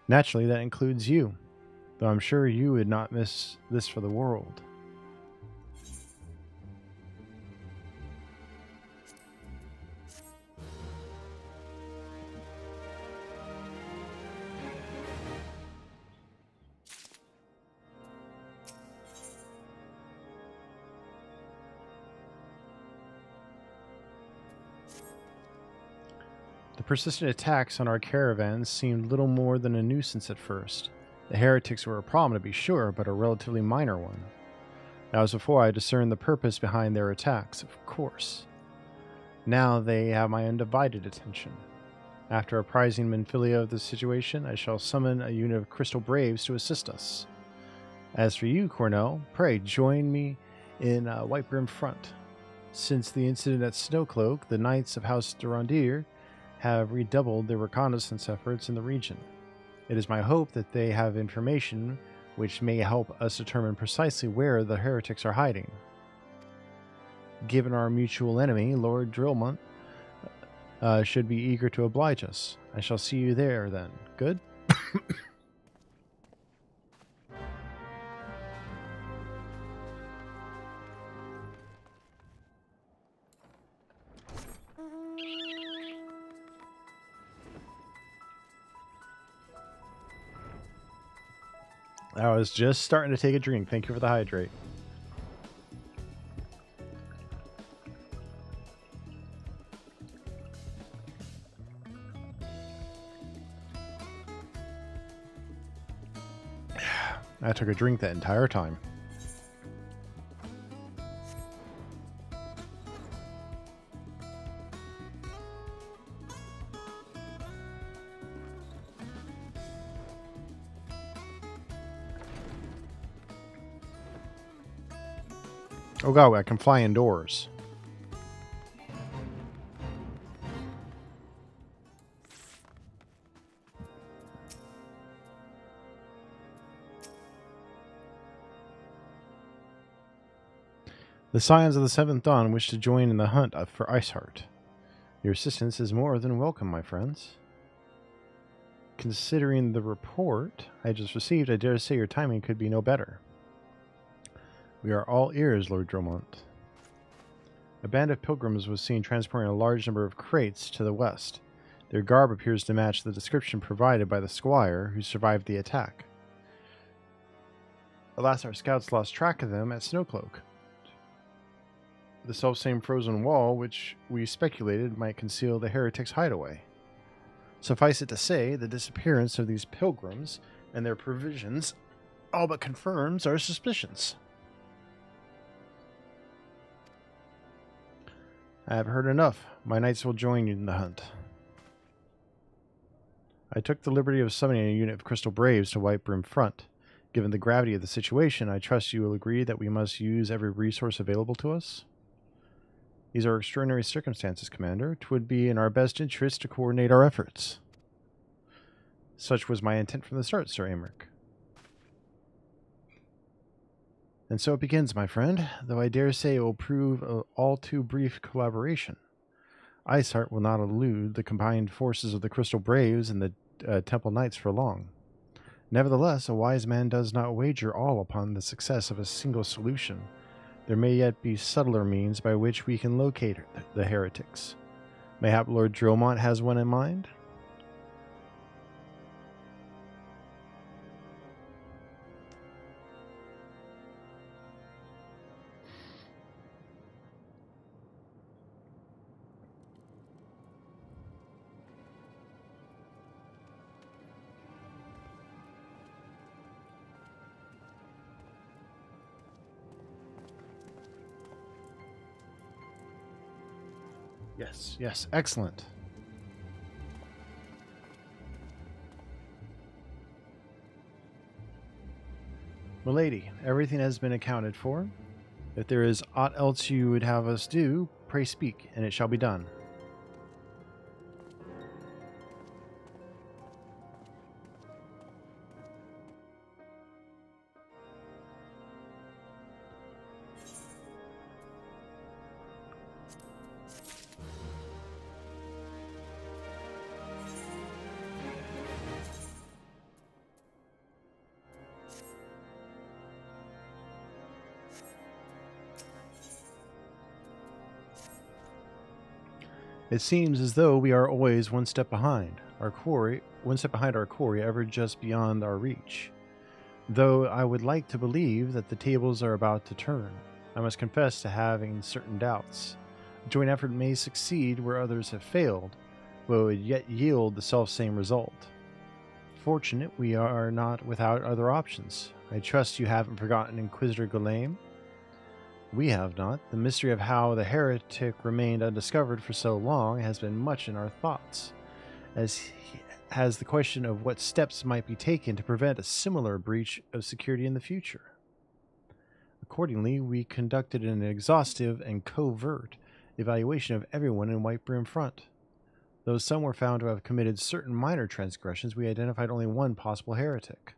C: Naturally, that includes you, though I'm sure you would not miss this for the world. The persistent attacks on our caravans seemed little more than a nuisance at first. The heretics were a problem, to be sure, but a relatively minor one. That was before I discerned the purpose behind their attacks, of course. Now they have my undivided attention. After apprising Minfilia of the situation, I shall summon a unit of Crystal Braves to assist us. As for you, Cornell, pray join me in Whitebrim Front. Since the incident at Snowcloak, the Knights of House Durandir have redoubled their reconnaissance efforts in the region. It is my hope that they have information which may help us determine precisely where the heretics are hiding. Given our mutual enemy, Lord Drillmont should be eager to oblige us. I shall see you there, then. Good? I was just starting to take a drink. Thank you for the hydrate. I took a drink that entire time. Oh god, I can fly indoors. The Scions of the Seventh Dawn wish to join in the hunt for Iceheart. Your assistance is more than welcome, my friends. Considering the report I just received, I dare say your timing could be no better. We are all ears, Lord Dromont. A band of pilgrims was seen transporting a large number of crates to the west. Their garb appears to match the description provided by the squire who survived the attack. Alas, our scouts lost track of them at Snowcloak. The selfsame frozen wall which we speculated might conceal the heretics' hideaway. Suffice it to say, the disappearance of these pilgrims and their provisions all but confirms our suspicions. I have heard enough. My knights will join you in the hunt. I took the liberty of summoning a unit of Crystal Braves to Whitebrim Front. Given the gravity of the situation, I trust you will agree that we must use every resource available to us. These are extraordinary circumstances, Commander. 'Twould be in our best interest to coordinate our efforts. Such was my intent from the start, Sir Amric. And so it begins, my friend, though I dare say it will prove an all too brief collaboration. Iceheart will not elude the combined forces of the Crystal Braves and the Temple Knights for long. Nevertheless, a wise man does not wager all upon the success of a single solution. There may yet be subtler means by which we can locate the heretics. Mayhap Lord Dromont has one in mind? Yes, yes, excellent. Milady, everything has been accounted for. If there is aught else you would have us do, pray speak, and it shall be done. It seems as though we are always one step behind our quarry, ever just beyond our reach. Though I would like to believe that the tables are about to turn, I must confess to having certain doubts. A joint effort may succeed where others have failed, but it would yet yield the self-same result. Fortunate we are not without other options. I trust you haven't forgotten Inquisitor Gulaim? We have not. The mystery of how the heretic remained undiscovered for so long has been much in our thoughts, as has the question of what steps might be taken to prevent a similar breach of security in the future. Accordingly, we conducted an exhaustive and covert evaluation of everyone in Whitebrim Front. Though some were found to have committed certain minor transgressions, we identified only one possible heretic.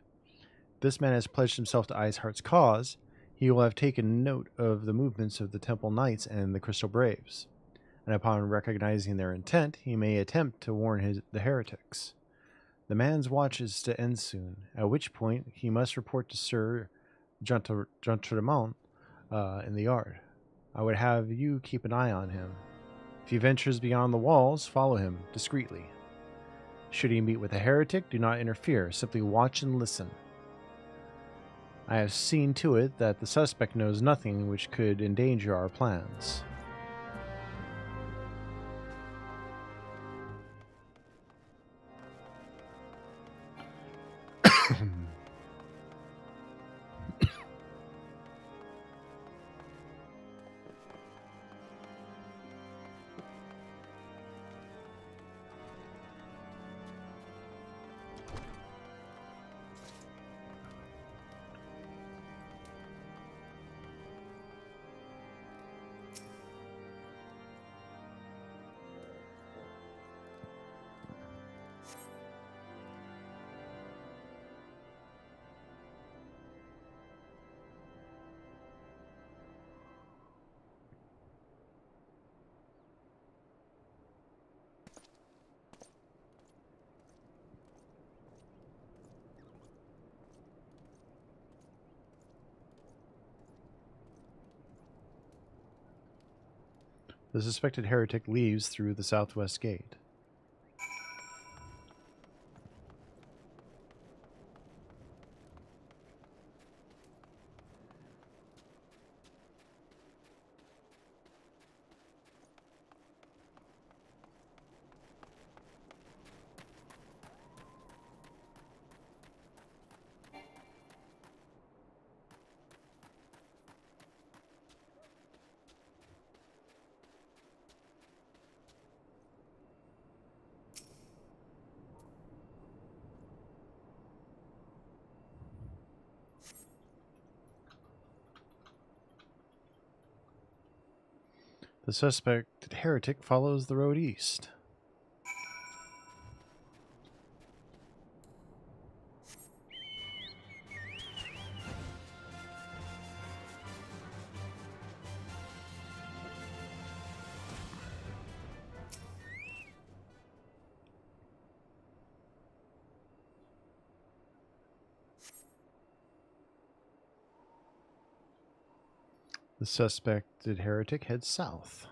C: This man has pledged himself to Iceheart's cause. He will have taken note of the movements of the Temple Knights and the Crystal Braves, and upon recognizing their intent, he may attempt to warn the heretics. The man's watch is to end soon, at which point he must report to Sir Jontremont in the yard. I would have you keep an eye on him. If he ventures beyond the walls, follow him discreetly. Should he meet with a heretic, do not interfere, simply watch and listen. I have seen to it that the suspect knows nothing which could endanger our plans. The suspected heretic leaves through the southwest gate. The suspected heretic follows the road east. The suspected heretic heads south.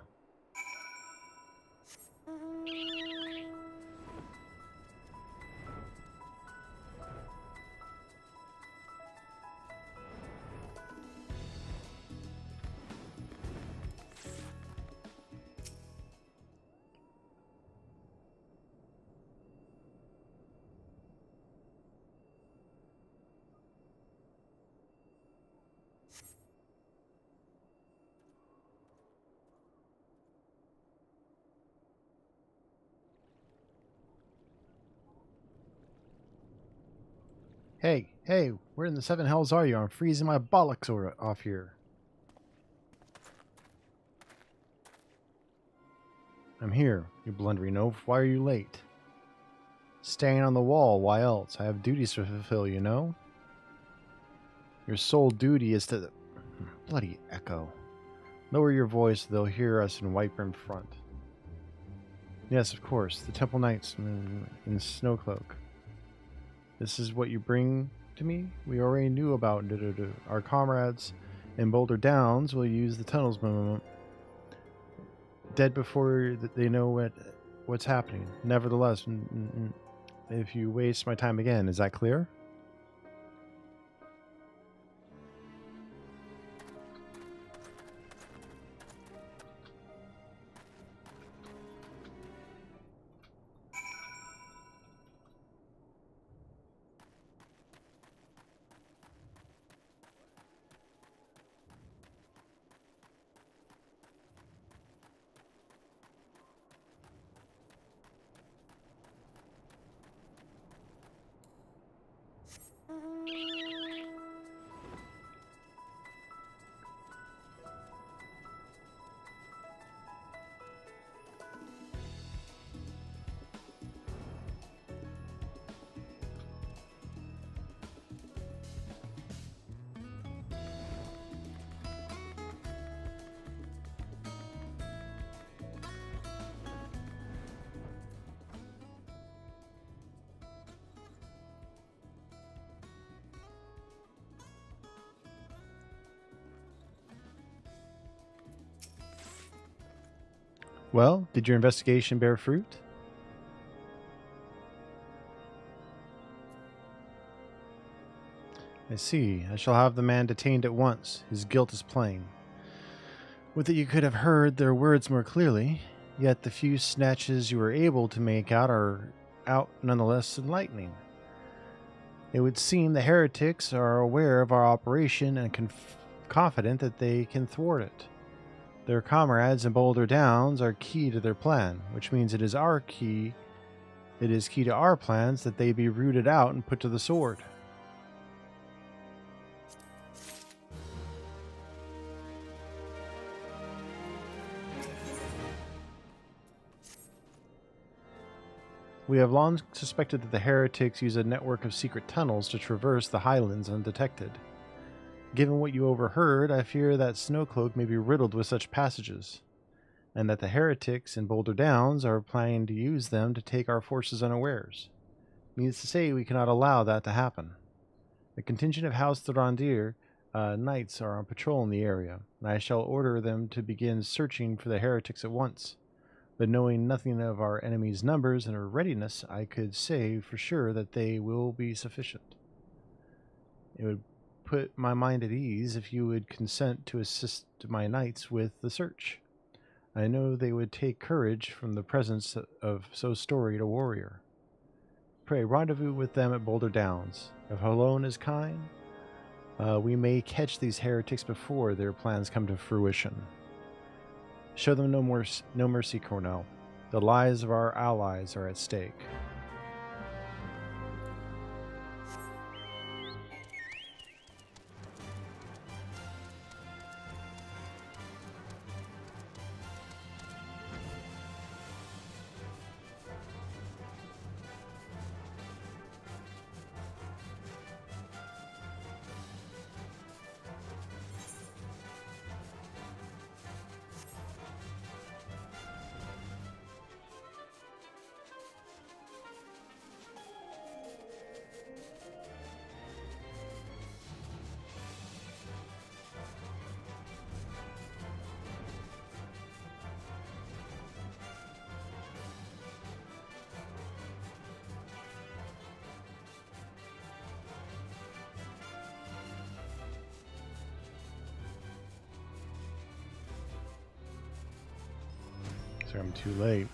C: Hey, where in the seven hells are you? I'm freezing my bollocks off here. I'm here, you blundering oaf. Why are you late? Staying on the wall, why else? I have duties to fulfill, you know? Your sole duty is to... Bloody echo. Lower your voice, they'll hear us and wipe in front. Yes, of course, the Temple Knights in Snowcloak. This is what you bring to me? We already knew about our comrades in Boulder Downs will use the tunnels dead before they know what's happening. Nevertheless, if you waste my time again, is that clear? Well, did your investigation bear fruit? I see. I shall have the man detained at once. His guilt is plain. Would that you could have heard their words more clearly, yet the few snatches you were able to make out are nonetheless enlightening. It would seem the heretics are aware of our operation and confident that they can thwart it. Their comrades in Boulder Downs are key to their plan, which means it is key to our plans that they be rooted out and put to the sword. We have long suspected that the heretics use a network of secret tunnels to traverse the highlands undetected. Given what you overheard, I fear that Snowcloak may be riddled with such passages, and that the heretics in Boulder Downs are planning to use them to take our forces unawares. Needless to say, we cannot allow that to happen. A contingent of House Thurandir knights are on patrol in the area, and I shall order them to begin searching for the heretics at once. But knowing nothing of our enemy's numbers and our readiness, I could say for sure that they will be sufficient. It would put my mind at ease if you would consent to assist my knights with the search. I know they would take courage from the presence of so storied a warrior. Pray, rendezvous with them at Boulder Downs. If Halone is kind, we may catch these heretics before their plans come to fruition. Show them no mercy, Cornell. The lives of our allies are at stake. So I'm too late.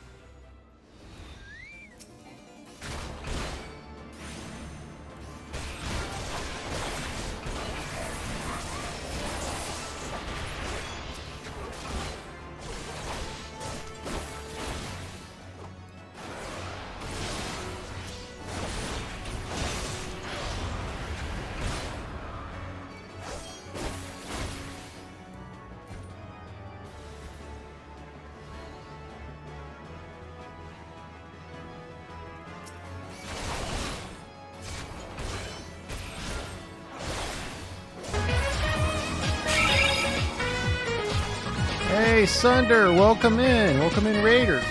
C: Hey, Sunder, welcome in. Welcome in, Raiders.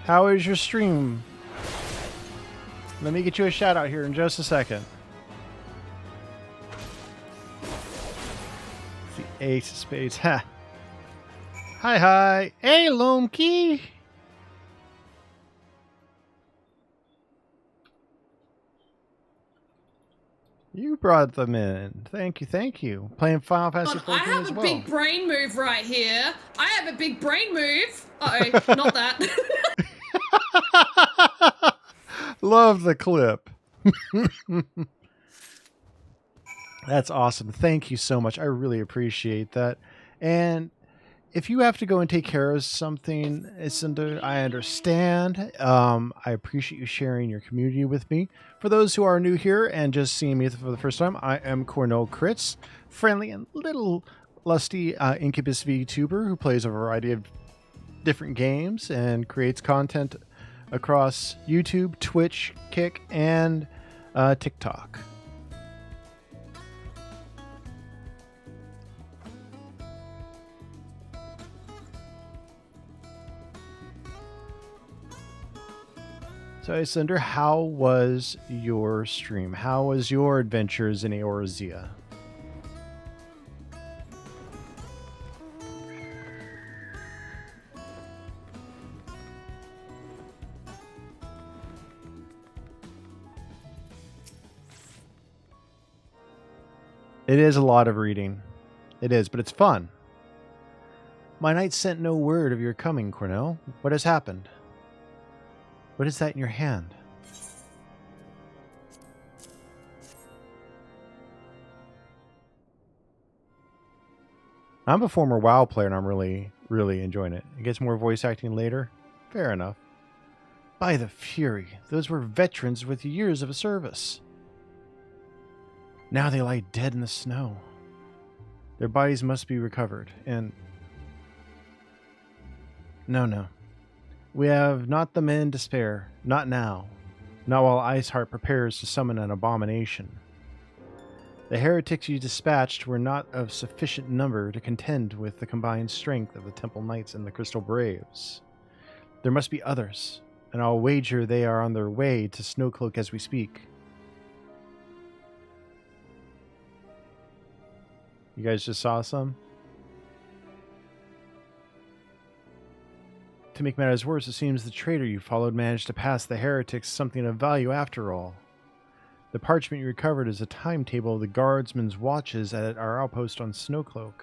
C: How is your stream? Let me get you a shout out here in just a second. It's the Ace of Spades. Ha. Hi, hi. Hey, Lomkey. You brought them in. Thank you, thank you. Playing Final Fantasy XIV
O: I have
C: as
O: a
C: well.
O: big brain move right here. I have a big brain move. Uh-oh, not that.
C: Love the clip. That's awesome. Thank you so much. I really appreciate that. And if you have to go and take care of something, I understand. I appreciate you sharing your community with me. For those who are new here and just seeing me for the first time, I am Cornell Critz, friendly and little lusty Incubus VTuber who plays a variety of different games and creates content across YouTube, Twitch, Kick, and TikTok. So, Isunder, how was your stream? How was your adventures in Eorzea? It is a lot of reading. It is, but it's fun. My knight sent no word of your coming, Cornell. What has happened? What is that in your hand? I'm a former WoW player and I'm really enjoying it. It gets more voice acting later. Fair enough. By the Fury, those were veterans with years of service. Now they lie dead in the snow. Their bodies must be recovered, and... No. We have not the men to spare. Not now. Not while Iceheart prepares to summon an abomination. The heretics you dispatched were not of sufficient number to contend with the combined strength of the Temple Knights and the Crystal Braves. There must be others, and I'll wager they are on their way to Snowcloak as we speak. You guys just saw some? To make matters worse, it seems the traitor you followed managed to pass the heretics something of value after all. The parchment you recovered is a timetable of the guardsmen's watches at our outpost on Snowcloak.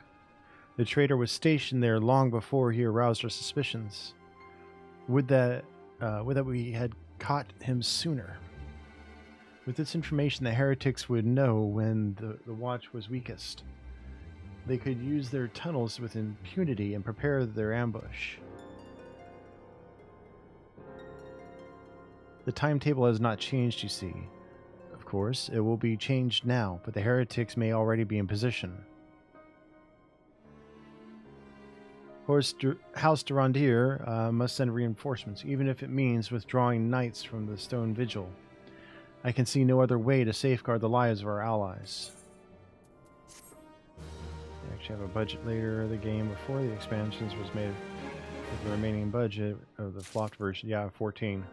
C: The traitor was stationed there long before he aroused our suspicions. Would that we had caught him sooner. With this information, the heretics would know when the watch was weakest. They could use their tunnels with impunity and prepare their ambush. The timetable has not changed, you see. Of course, it will be changed now, but the heretics may already be in position. House Durandir must send reinforcements, even if it means withdrawing knights from the Stone Vigil. I can see no other way to safeguard the lives of our allies. We actually have a budget later. The game before the expansions was made with the remaining budget of the flopped version. Yeah, 14.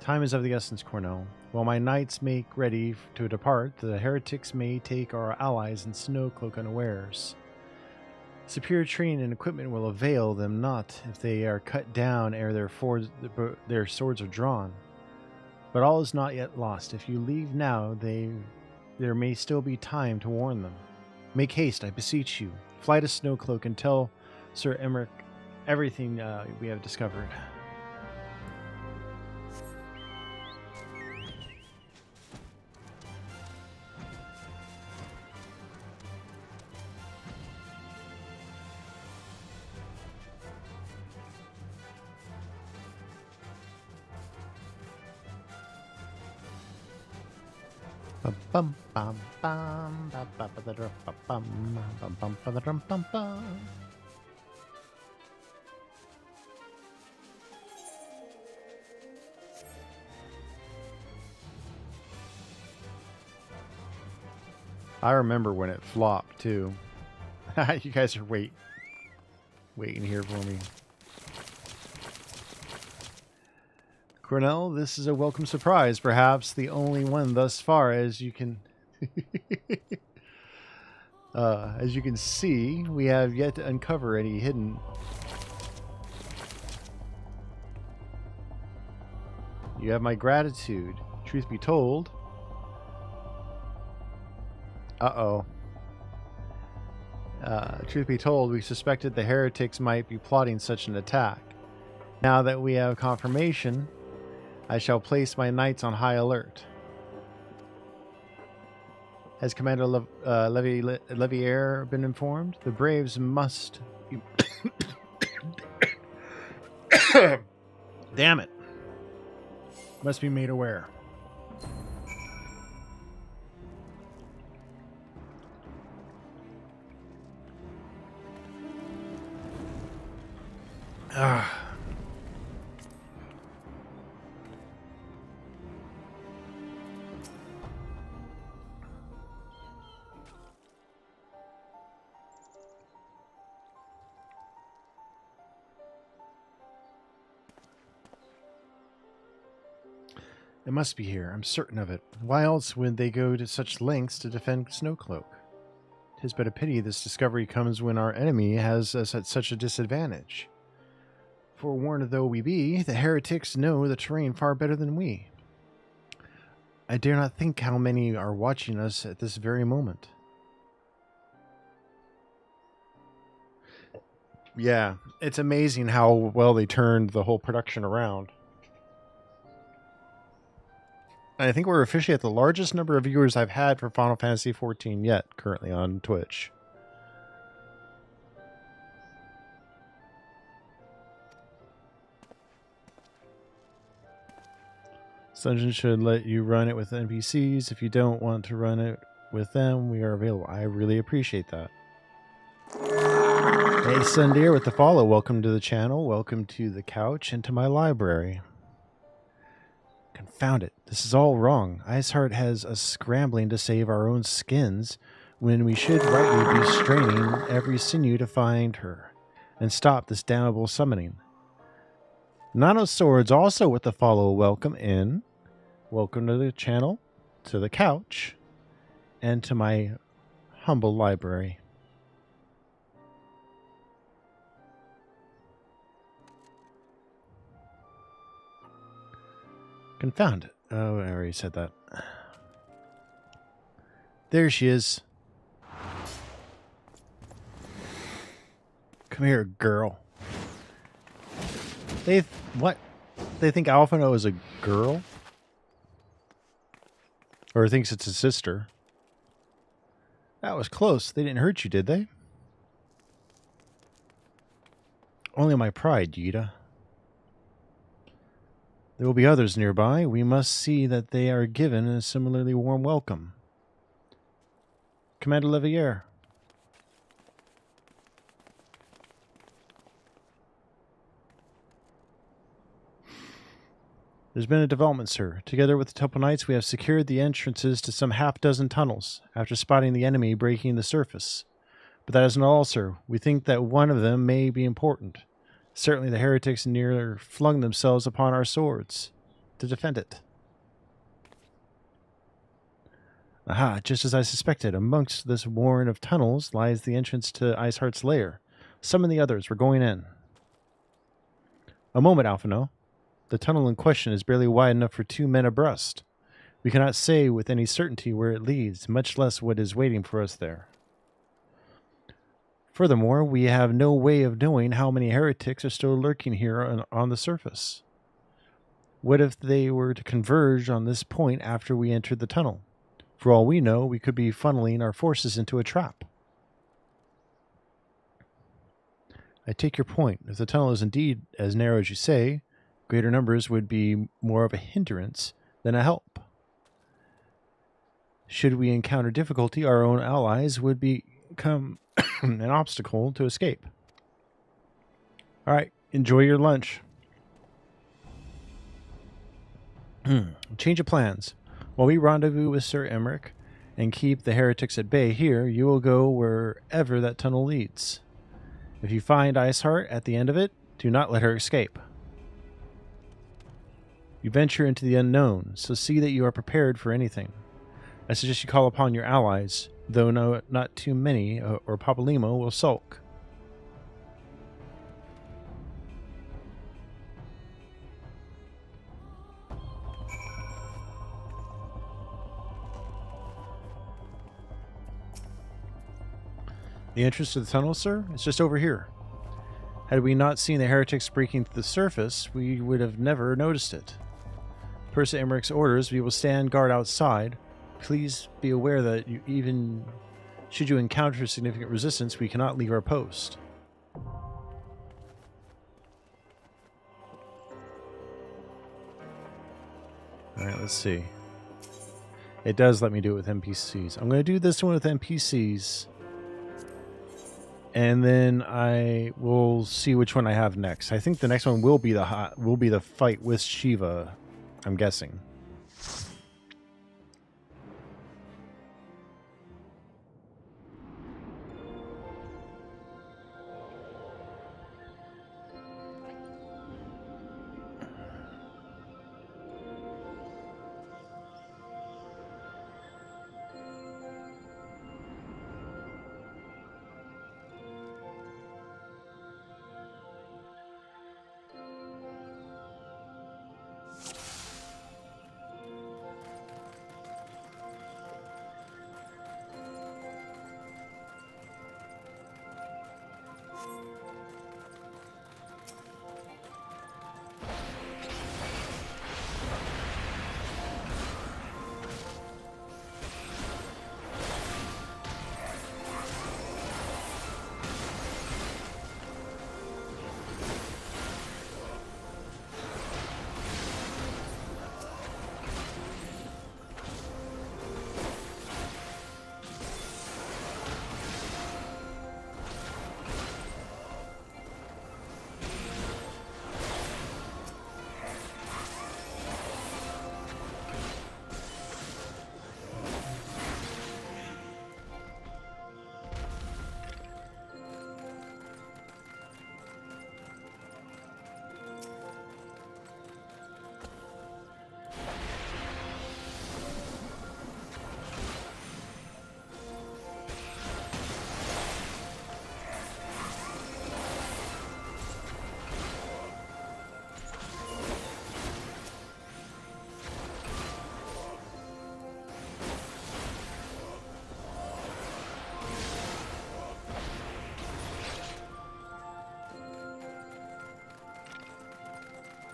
C: Time is of the essence, Cornell. While my knights make ready to depart, the heretics may take our allies in Snowcloak unawares. Superior training and equipment will avail them not if they are cut down ere their swords are drawn. But all is not yet lost. If you leave now, there may still be time to warn them. Make haste, I beseech you. Fly to Snowcloak and tell Sir Emmerich everything we have discovered. Bum bum bum bum bum bum bum bum bum bum. I remember when it flopped too. You guys are waiting here for me. Cornell, this is a welcome surprise, perhaps the only one thus far, as you can see, we have yet to uncover any hidden. You have my gratitude. Truth be told. Truth be told, we suspected the heretics might be plotting such an attack. Now that we have confirmation, I shall place my knights on high alert. Has Commander Levier been informed? The Braves must be... Damn it. Must be made aware. It must be here. I'm certain of it. Why else would they go to such lengths to defend Snowcloak? 'Tis but a pity this discovery comes when our enemy has us at such a disadvantage. Forewarned though we be, the heretics know the terrain far better than we. I dare not think how many are watching us at this very moment. Yeah, it's amazing how well they turned the whole production around. I think we're officially at the largest number of viewers I've had for Final Fantasy XIV yet, currently on Twitch. Dungeon should let you run it with NPCs. If you don't want to run it with them, we are available. I really appreciate that. Hey, Sundeer with the follow. Welcome to the channel. Welcome to the couch and to my library. Confound it. This is all wrong. Iceheart has us scrambling to save our own skins when we should rightly be straining every sinew to find her and stop this damnable summoning. Nano Swords also with the follow. Welcome in. Welcome to the channel, to the couch, and to my humble library. Confound it. Oh, I already said that. There she is. Come here, girl. What? They think Alphino is a girl? Or thinks it's his sister. That was close. They didn't hurt you, did they? Only my pride, Yida. There will be others nearby. We must see that they are given a similarly warm welcome. Commander Levier. There's been a development, sir. Together with the Temple Knights, we have secured the entrances to some half-dozen tunnels, after spotting the enemy breaking the surface. But that isn't all, sir. We think that one of them may be important. Certainly the heretics near flung themselves upon our swords to defend it. Aha, just as I suspected. Amongst this warren of tunnels lies the entrance to Iceheart's lair. Summon the others. We're going in. A moment, Alphino. The tunnel in question is barely wide enough for 2 men abreast. We cannot say with any certainty where it leads, much less what is waiting for us there. Furthermore, we have no way of knowing how many heretics are still lurking here on the surface. What if they were to converge on this point after we entered the tunnel? For all we know, we could be funneling our forces into a trap. I take your point. If the tunnel is indeed as narrow as you say, greater numbers would be more of a hindrance than a help. Should we encounter difficulty, our own allies would become an obstacle to escape. All right, enjoy your lunch. Change of plans. While we rendezvous with Sir Emmerich and keep the heretics at bay here, you will go wherever that tunnel leads. If you find Iceheart at the end of it, do not let her escape. You venture into the unknown, so see that you are prepared for anything. I suggest you call upon your allies, though not too many, or Papalymo will sulk. The entrance to the tunnel, sir? It's just over here. Had we not seen the heretics breaking through the surface, we would have never noticed it. Per Sir Emmerich's orders, we will stand guard outside. Please be aware that even should you encounter significant resistance, we cannot leave our post. Alright, let's see. It does let me do it with NPCs. I'm going to do this one with NPCs. And then I will see which one I have next. I think the next one will be the fight with Shiva, I'm guessing.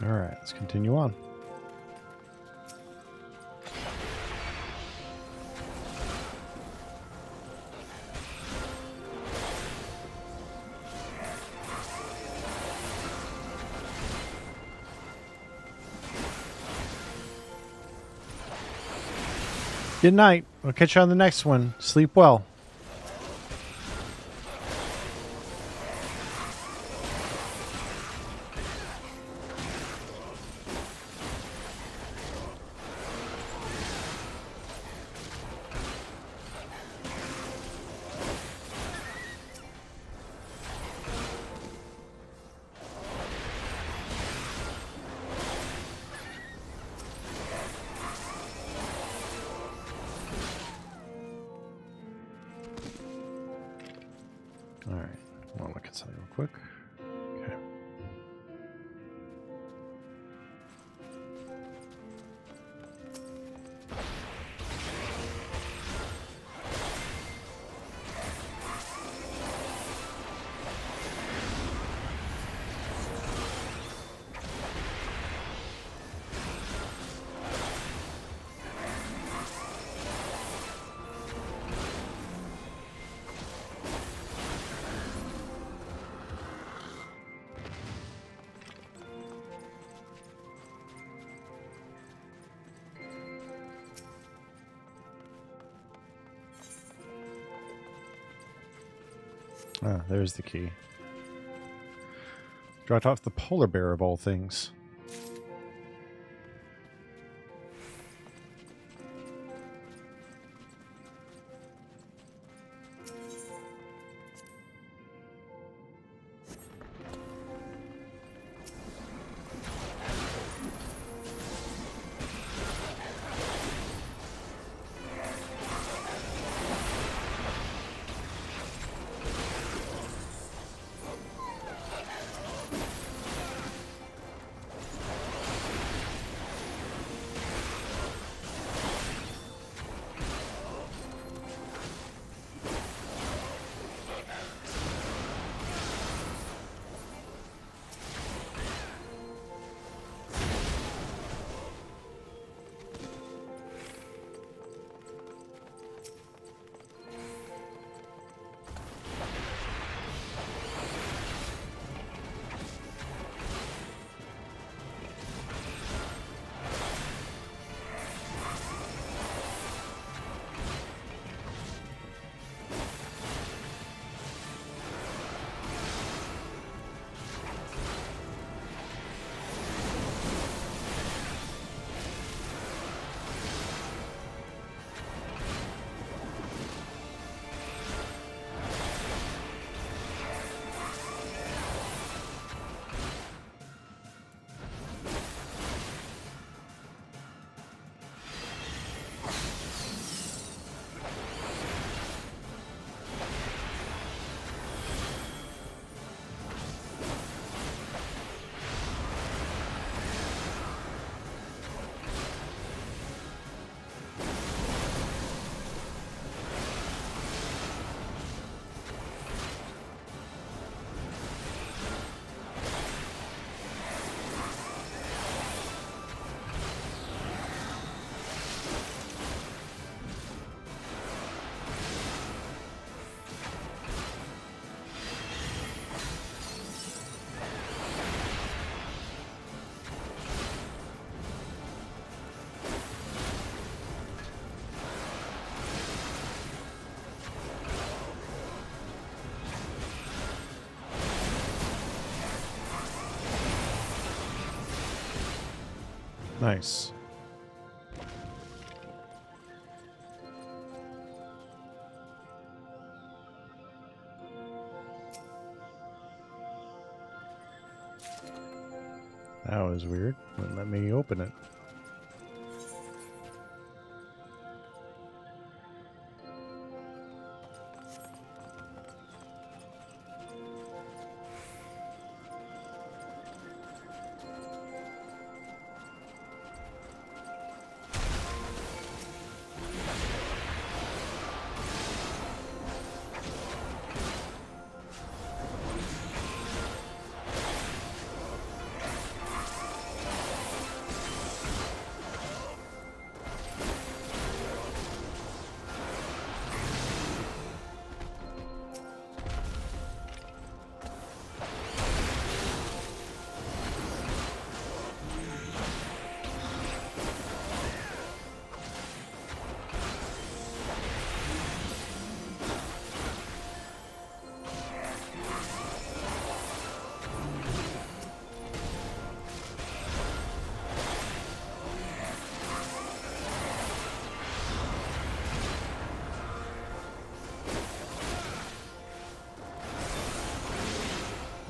C: All right, let's continue on. Good night. We'll catch you on the next one. Sleep well. All right, I want to look at something real quick. Okay. Ah, there's the key. Dropped off the polar bear of all things. Nice. That was weird. Wouldn't let me open it.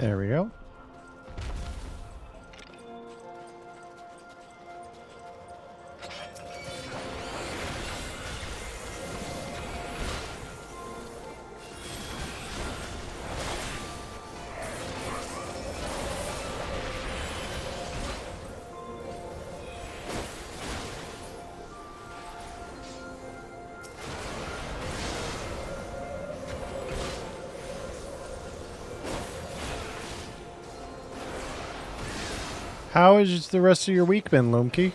C: There we go. How has the rest of your week been, Lumki?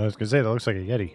C: I was gonna say that looks like a Yeti.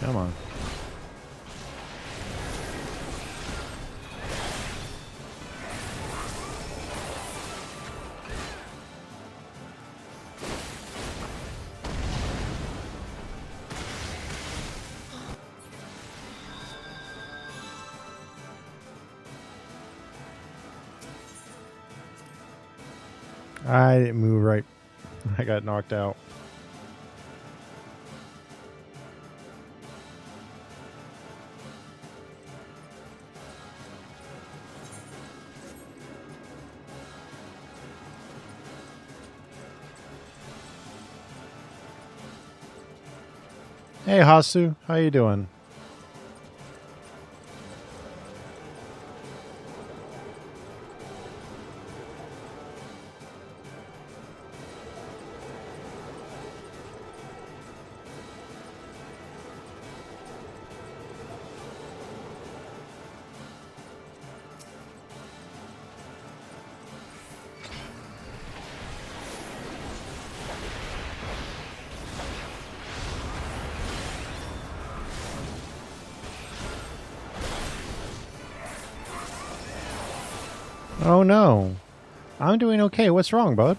C: Come on. I didn't move right. I got knocked out. Hey Hasu, how you doing? Oh no. I'm doing okay. What's wrong, bud?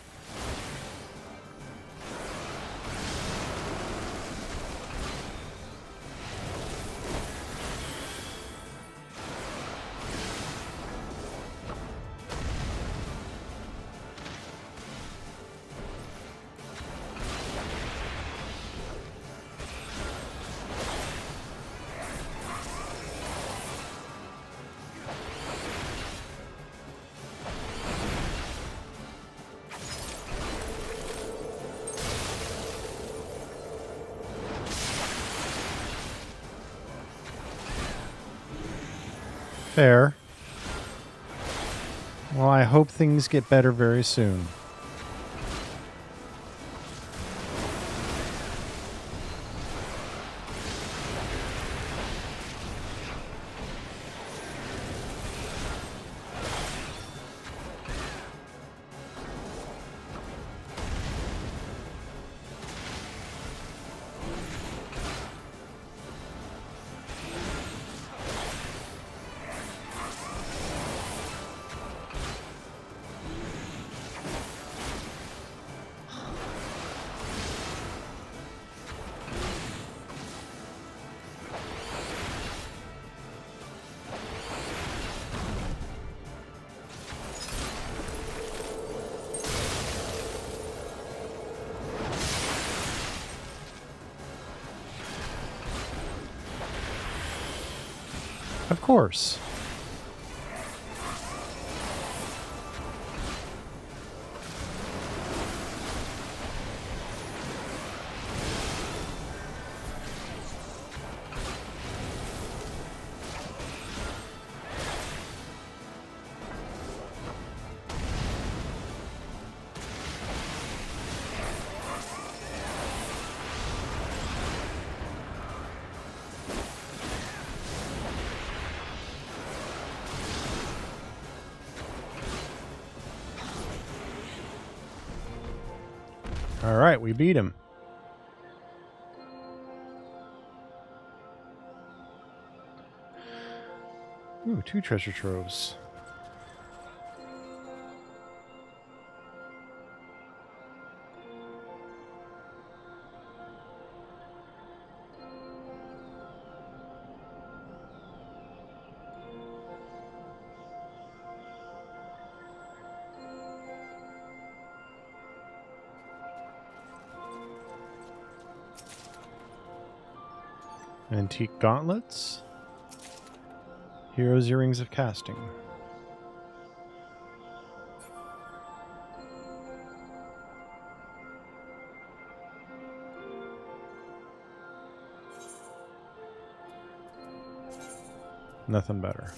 C: Fair. Well, I hope things get better very soon. Of course. All right, we beat him. Ooh, 2 treasure troves. Antique gauntlets. Hero's earrings of casting. Nothing better.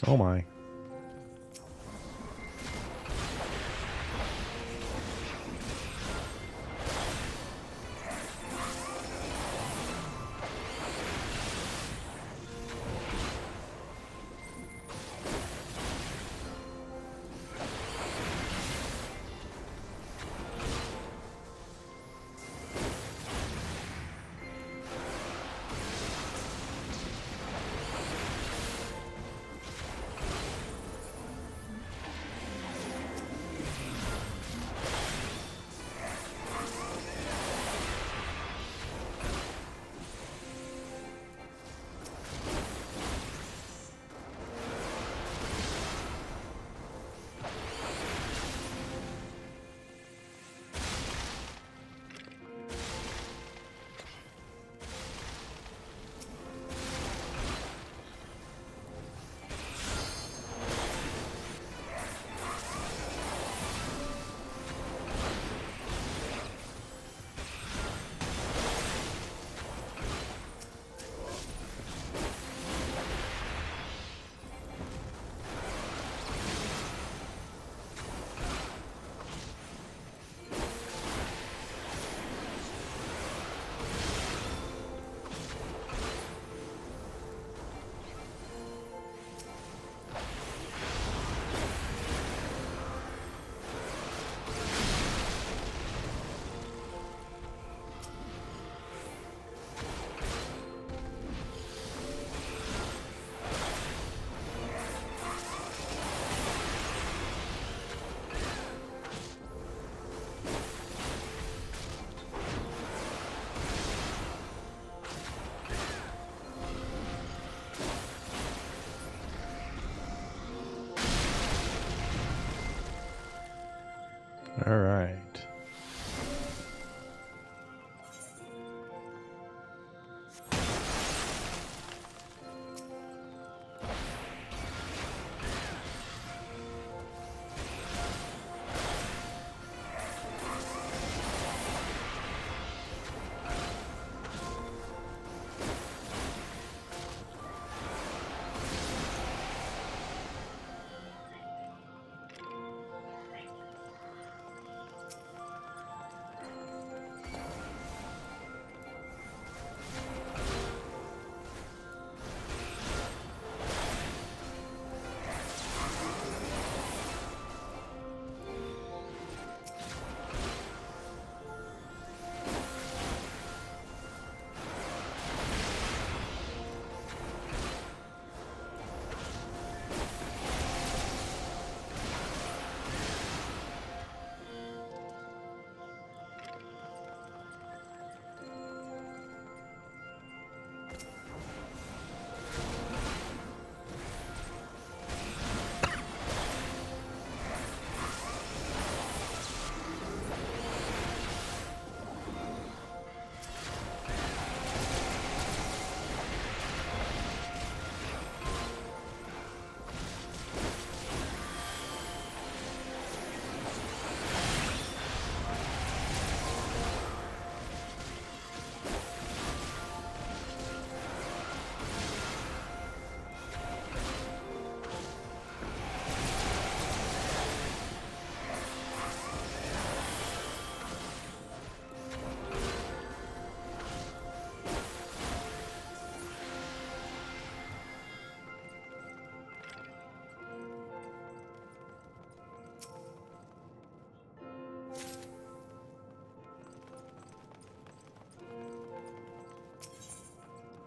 C: Oh my.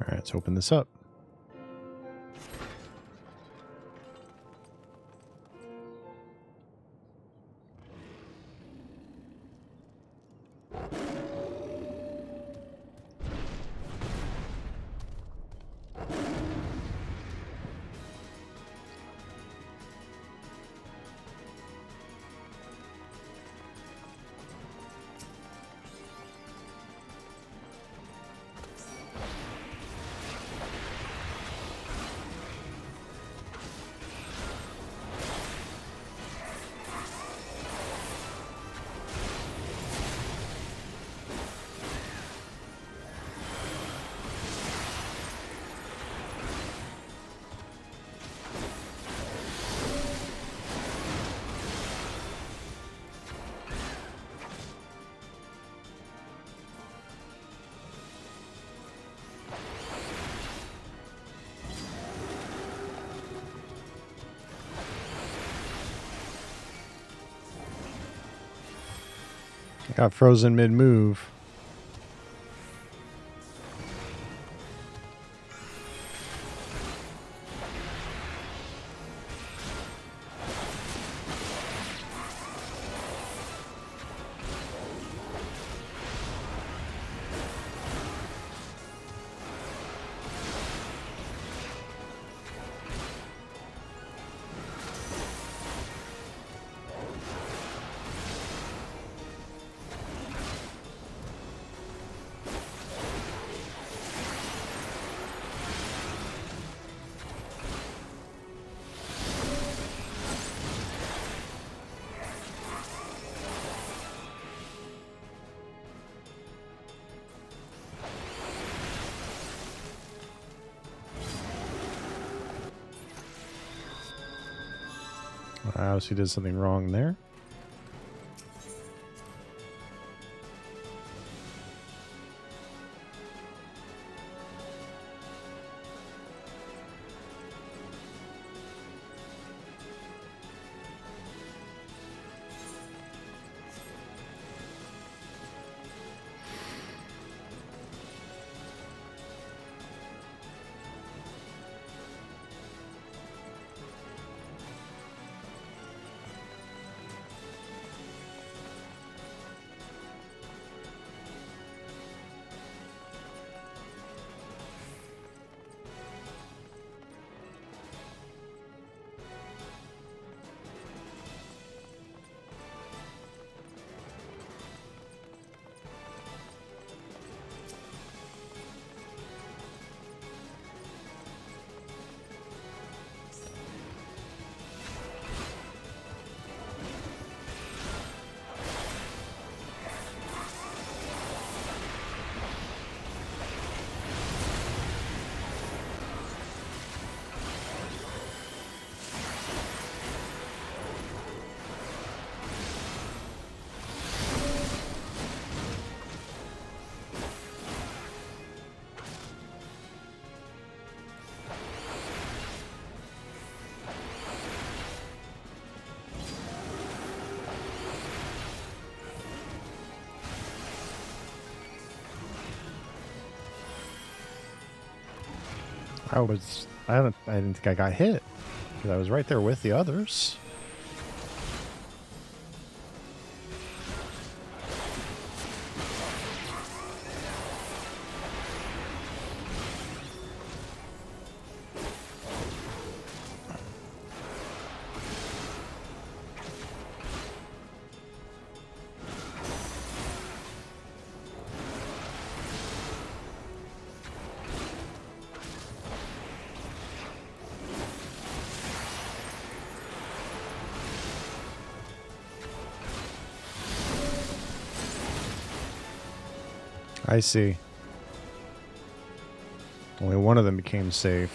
C: Alright, let's open this up. Got frozen mid-move. I obviously did something wrong there. I didn't think I got hit because I was right there with the others. I see. Only one of them became safe.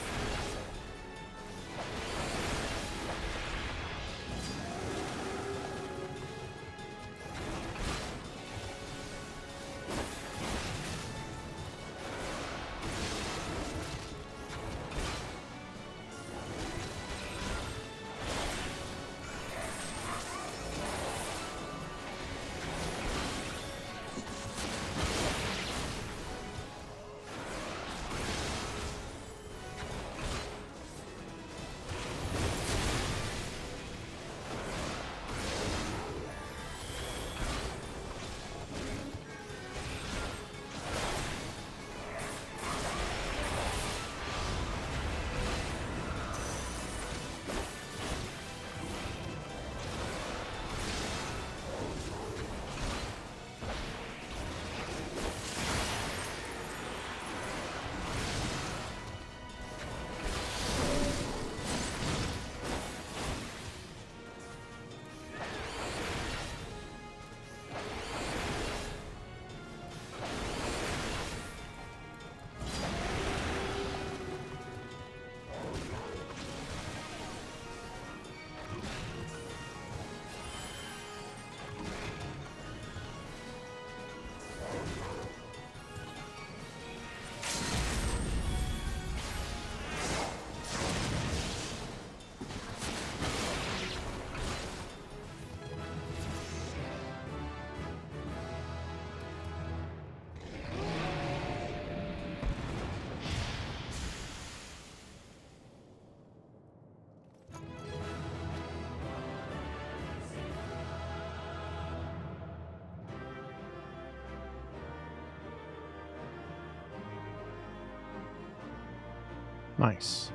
C: Nice.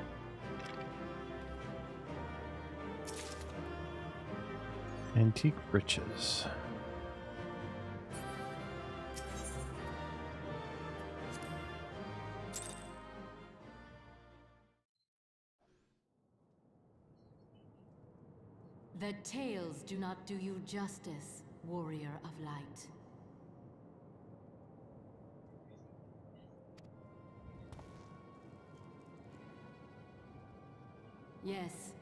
C: Antique riches.
N: The tales do not do you justice, warrior of light. Yes,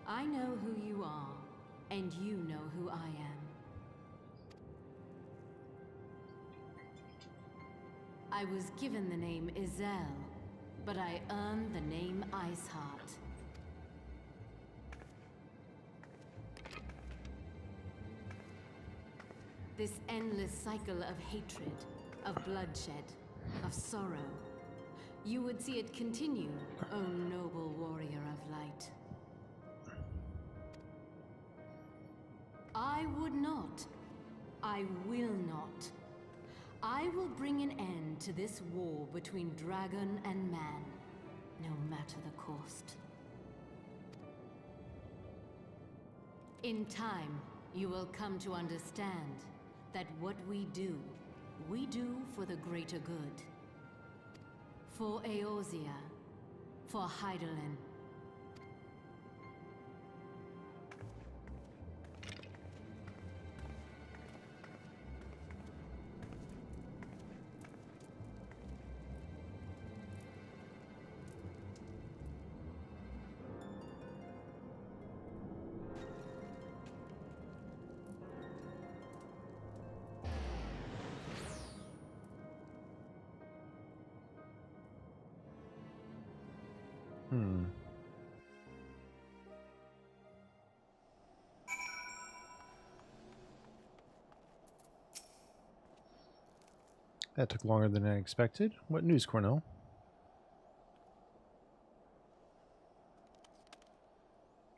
N: I know who you are, and you know who I am. I was given the name Izel, but I earned the name Iceheart. This endless cycle of hatred, of bloodshed, of sorrow. You would see it continue, O noble warrior of light. I would not. I will not. I will bring an end to this war between dragon and man, no matter the cost. In time, you will come to understand that what we do for the greater good. For Eorzea, for Hydaelyn.
C: That took longer than I expected. What news, Cornell?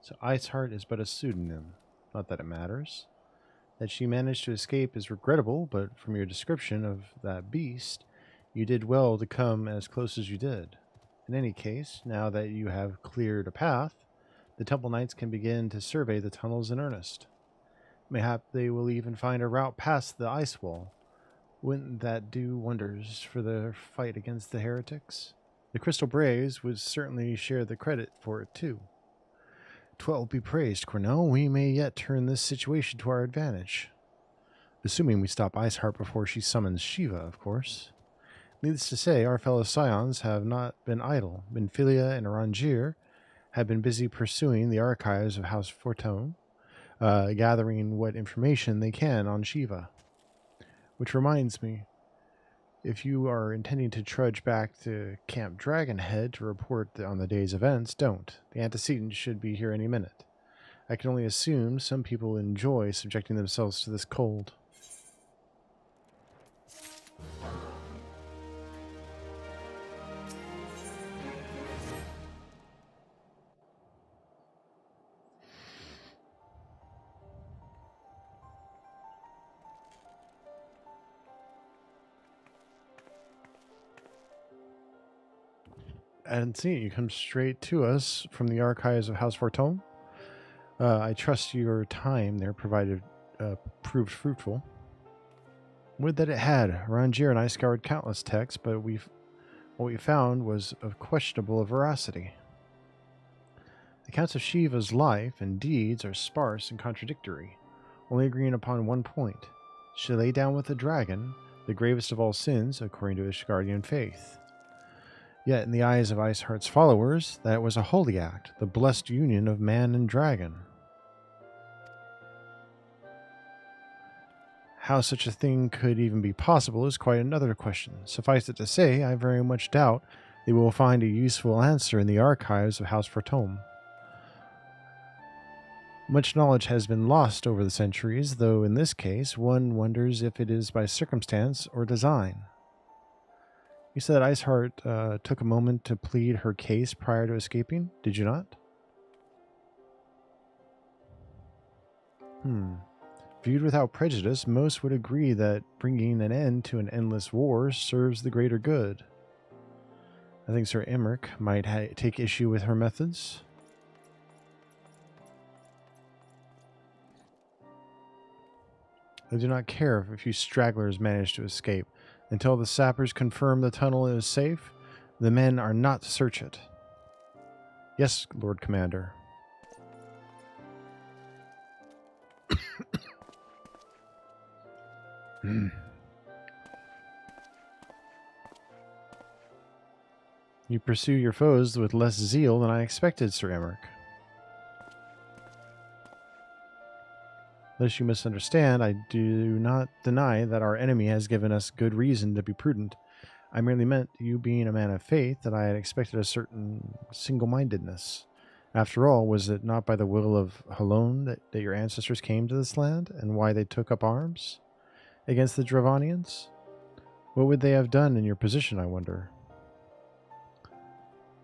C: So Iceheart is but a pseudonym. Not that it matters. That she managed to escape is regrettable, but from your description of that beast, you did well to come as close as you did. In any case, now that you have cleared a path, the Temple Knights can begin to survey the tunnels in earnest. Mayhap they will even find a route past the ice wall. Wouldn't that do wonders for the fight against the heretics? The Crystal Braves would certainly share the credit for it too. 12 be praised, Cornell. We may yet turn this situation to our advantage. Assuming we stop Iceheart before she summons Shiva, of course. Needless to say, our fellow Scions have not been idle. Benfilia and Arangir have been busy pursuing the archives of House Fortune, gathering what information they can on Shiva. Which reminds me, if you are intending to trudge back to Camp Dragonhead to report on the day's events, don't. The antecedents should be here any minute. I can only assume some people enjoy subjecting themselves to this cold. I hadn't seen it. You come straight to us from the archives of House Fortune. I trust your time there proved fruitful. Would that it had. Rangier and I scoured countless texts, but what we found was of questionable veracity. Accounts of Shiva's life and deeds are sparse and contradictory, only agreeing upon one point. She lay down with the dragon, the gravest of all sins, according to Ishgardian faith. Yet in the eyes of Iceheart's followers, that was a holy act, the blessed union of man and dragon. How such a thing could even be possible is quite another question. Suffice it to say, I very much doubt they will find a useful answer in the archives of House Fortune. Much knowledge has been lost over the centuries, though in this case one wonders if it is by circumstance or design. You said Iceheart took a moment to plead her case prior to escaping, did you not? Viewed without prejudice, most would agree that bringing an end to an endless war serves the greater good. I think Sir Emmerich might take issue with her methods. I do not care if a few stragglers manage to escape. Until the sappers confirm the tunnel is safe, the men are not to search it. Yes, Lord Commander. You pursue your foes with less zeal than I expected, Sir Emmerich. Lest you misunderstand, I do not deny that our enemy has given us good reason to be prudent. I merely meant, you being a man of faith, that I had expected a certain single-mindedness. After all, was it not by the will of Halone that your ancestors came to this land, and why they took up arms against the Dravanians? What would they have done in your position, I wonder?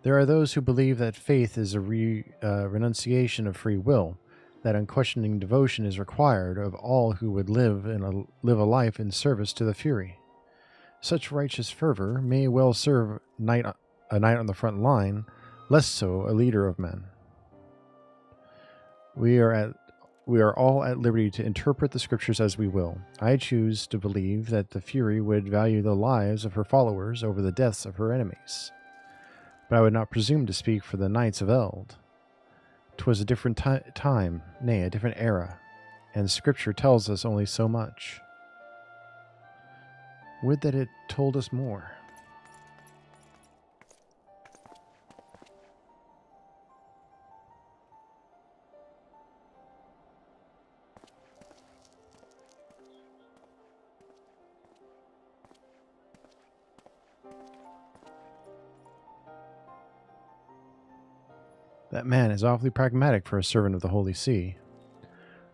C: There are those who believe that faith is a renunciation of free will, that unquestioning devotion is required of all who would live a life in service to the Fury. Such righteous fervor may well serve a knight on the front line, less so a leader of men. We are all at liberty to interpret the scriptures as we will. I choose to believe that the Fury would value the lives of her followers over the deaths of her enemies. But I would not presume to speak for the Knights of Eld. 'Twas a different time, nay, a different era, and Scripture tells us only so much. Would that it told us more. That man is awfully pragmatic for a servant of the Holy See.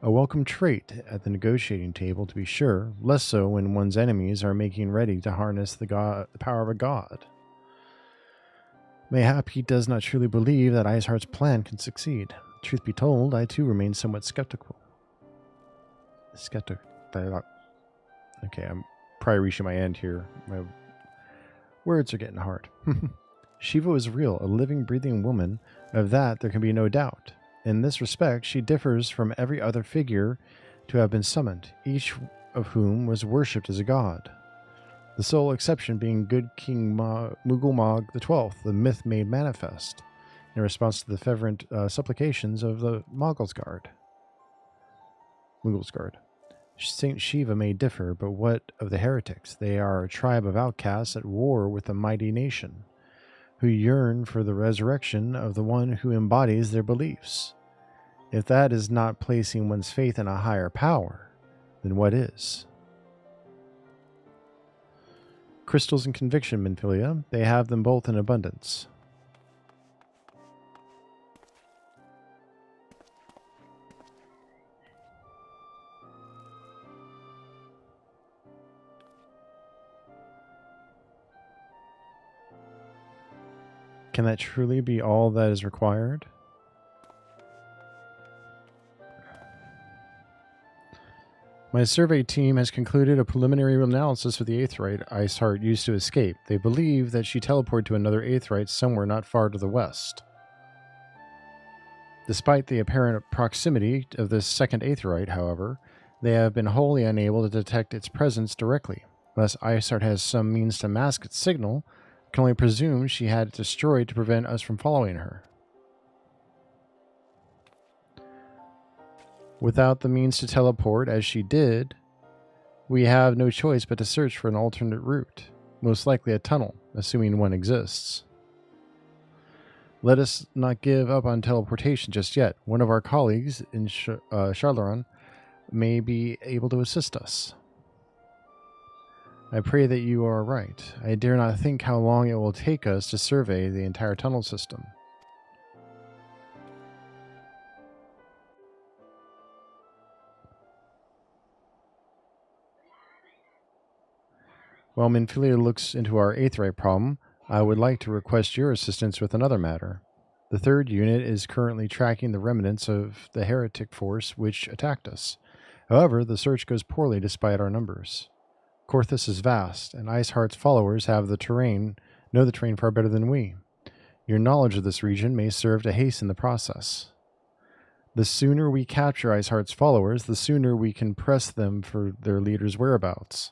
C: A welcome trait at the negotiating table, to be sure, less so when one's enemies are making ready to harness the power of a god. Mayhap he does not truly believe that Iceheart's plan can succeed. Truth be told, I too remain somewhat skeptical. Okay, I'm probably reaching my end here. My words are getting hard. Shiva is real, a living, breathing woman. Of that there can be no doubt. In this respect, she differs from every other figure to have been summoned, each of whom was worshipped as a god. The sole exception being good King Mughal XII, the myth made manifest, in response to the fervent supplications of the Mughals Guard. Saint Shiva may differ, but what of the heretics? They are a tribe of outcasts at war with a mighty nation, who yearn for the resurrection of the one who embodies their beliefs. If that is not placing one's faith in a higher power, then what is? Crystals and conviction, Minfilia, they have them both in abundance. Can that truly be all that is required? My survey team has concluded a preliminary analysis of the Aetheryte Iceheart used to escape. They believe that she teleported to another Aetheryte somewhere not far to the west. Despite the apparent proximity of this second Aetheryte, however, they have been wholly unable to detect its presence directly. Unless Iceheart has some means to mask its signal, can only presume she had it destroyed to prevent us from following her. Without the means to teleport, as she did, we have no choice but to search for an alternate route, most likely a tunnel, assuming one exists. Let us not give up on teleportation just yet. One of our colleagues in Charleron may be able to assist us. I pray that you are right. I dare not think how long it will take us to survey the entire tunnel system. While Minfilia looks into our Aetheryte problem, I would like to request your assistance with another matter. The third unit is currently tracking the remnants of the heretic force which attacked us. However, the search goes poorly despite our numbers. Korthus is vast, and Iceheart's followers have the terrain know the terrain far better than we. Your knowledge of this region may serve to hasten the process. The sooner we capture Iceheart's followers, the sooner we can press them for their leader's whereabouts.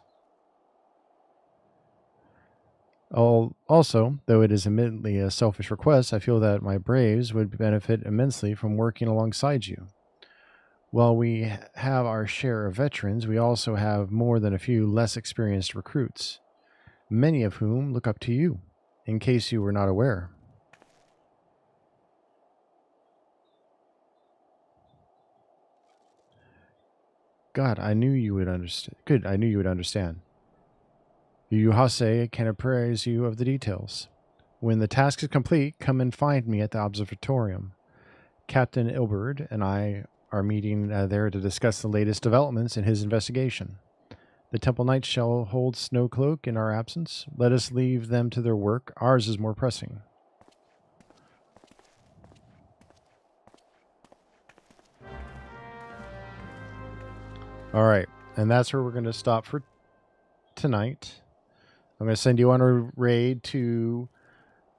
C: Also, though it is admittedly a selfish request, I feel that my braves would benefit immensely from working alongside you. While we have our share of veterans, we also have more than a few less experienced recruits, many of whom look up to you, in case you were not aware. God, I knew you would understand. Good, I knew you would understand. Yuhase can apprise you of the details. When the task is complete, come and find me at the observatorium. Captain Ilberd and I are meeting there to discuss the latest developments in his investigation. The Temple Knights shall hold Snowcloak in our absence. Let us leave them to their work. Ours is more pressing. All right, and that's where we're going to stop for tonight. I'm going to send you on a raid to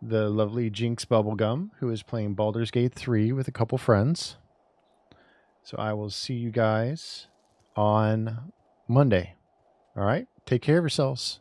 C: the lovely Jinx Bubblegum, who is playing Baldur's Gate 3 with a couple friends. So I will see you guys on Monday. All right, take care of yourselves.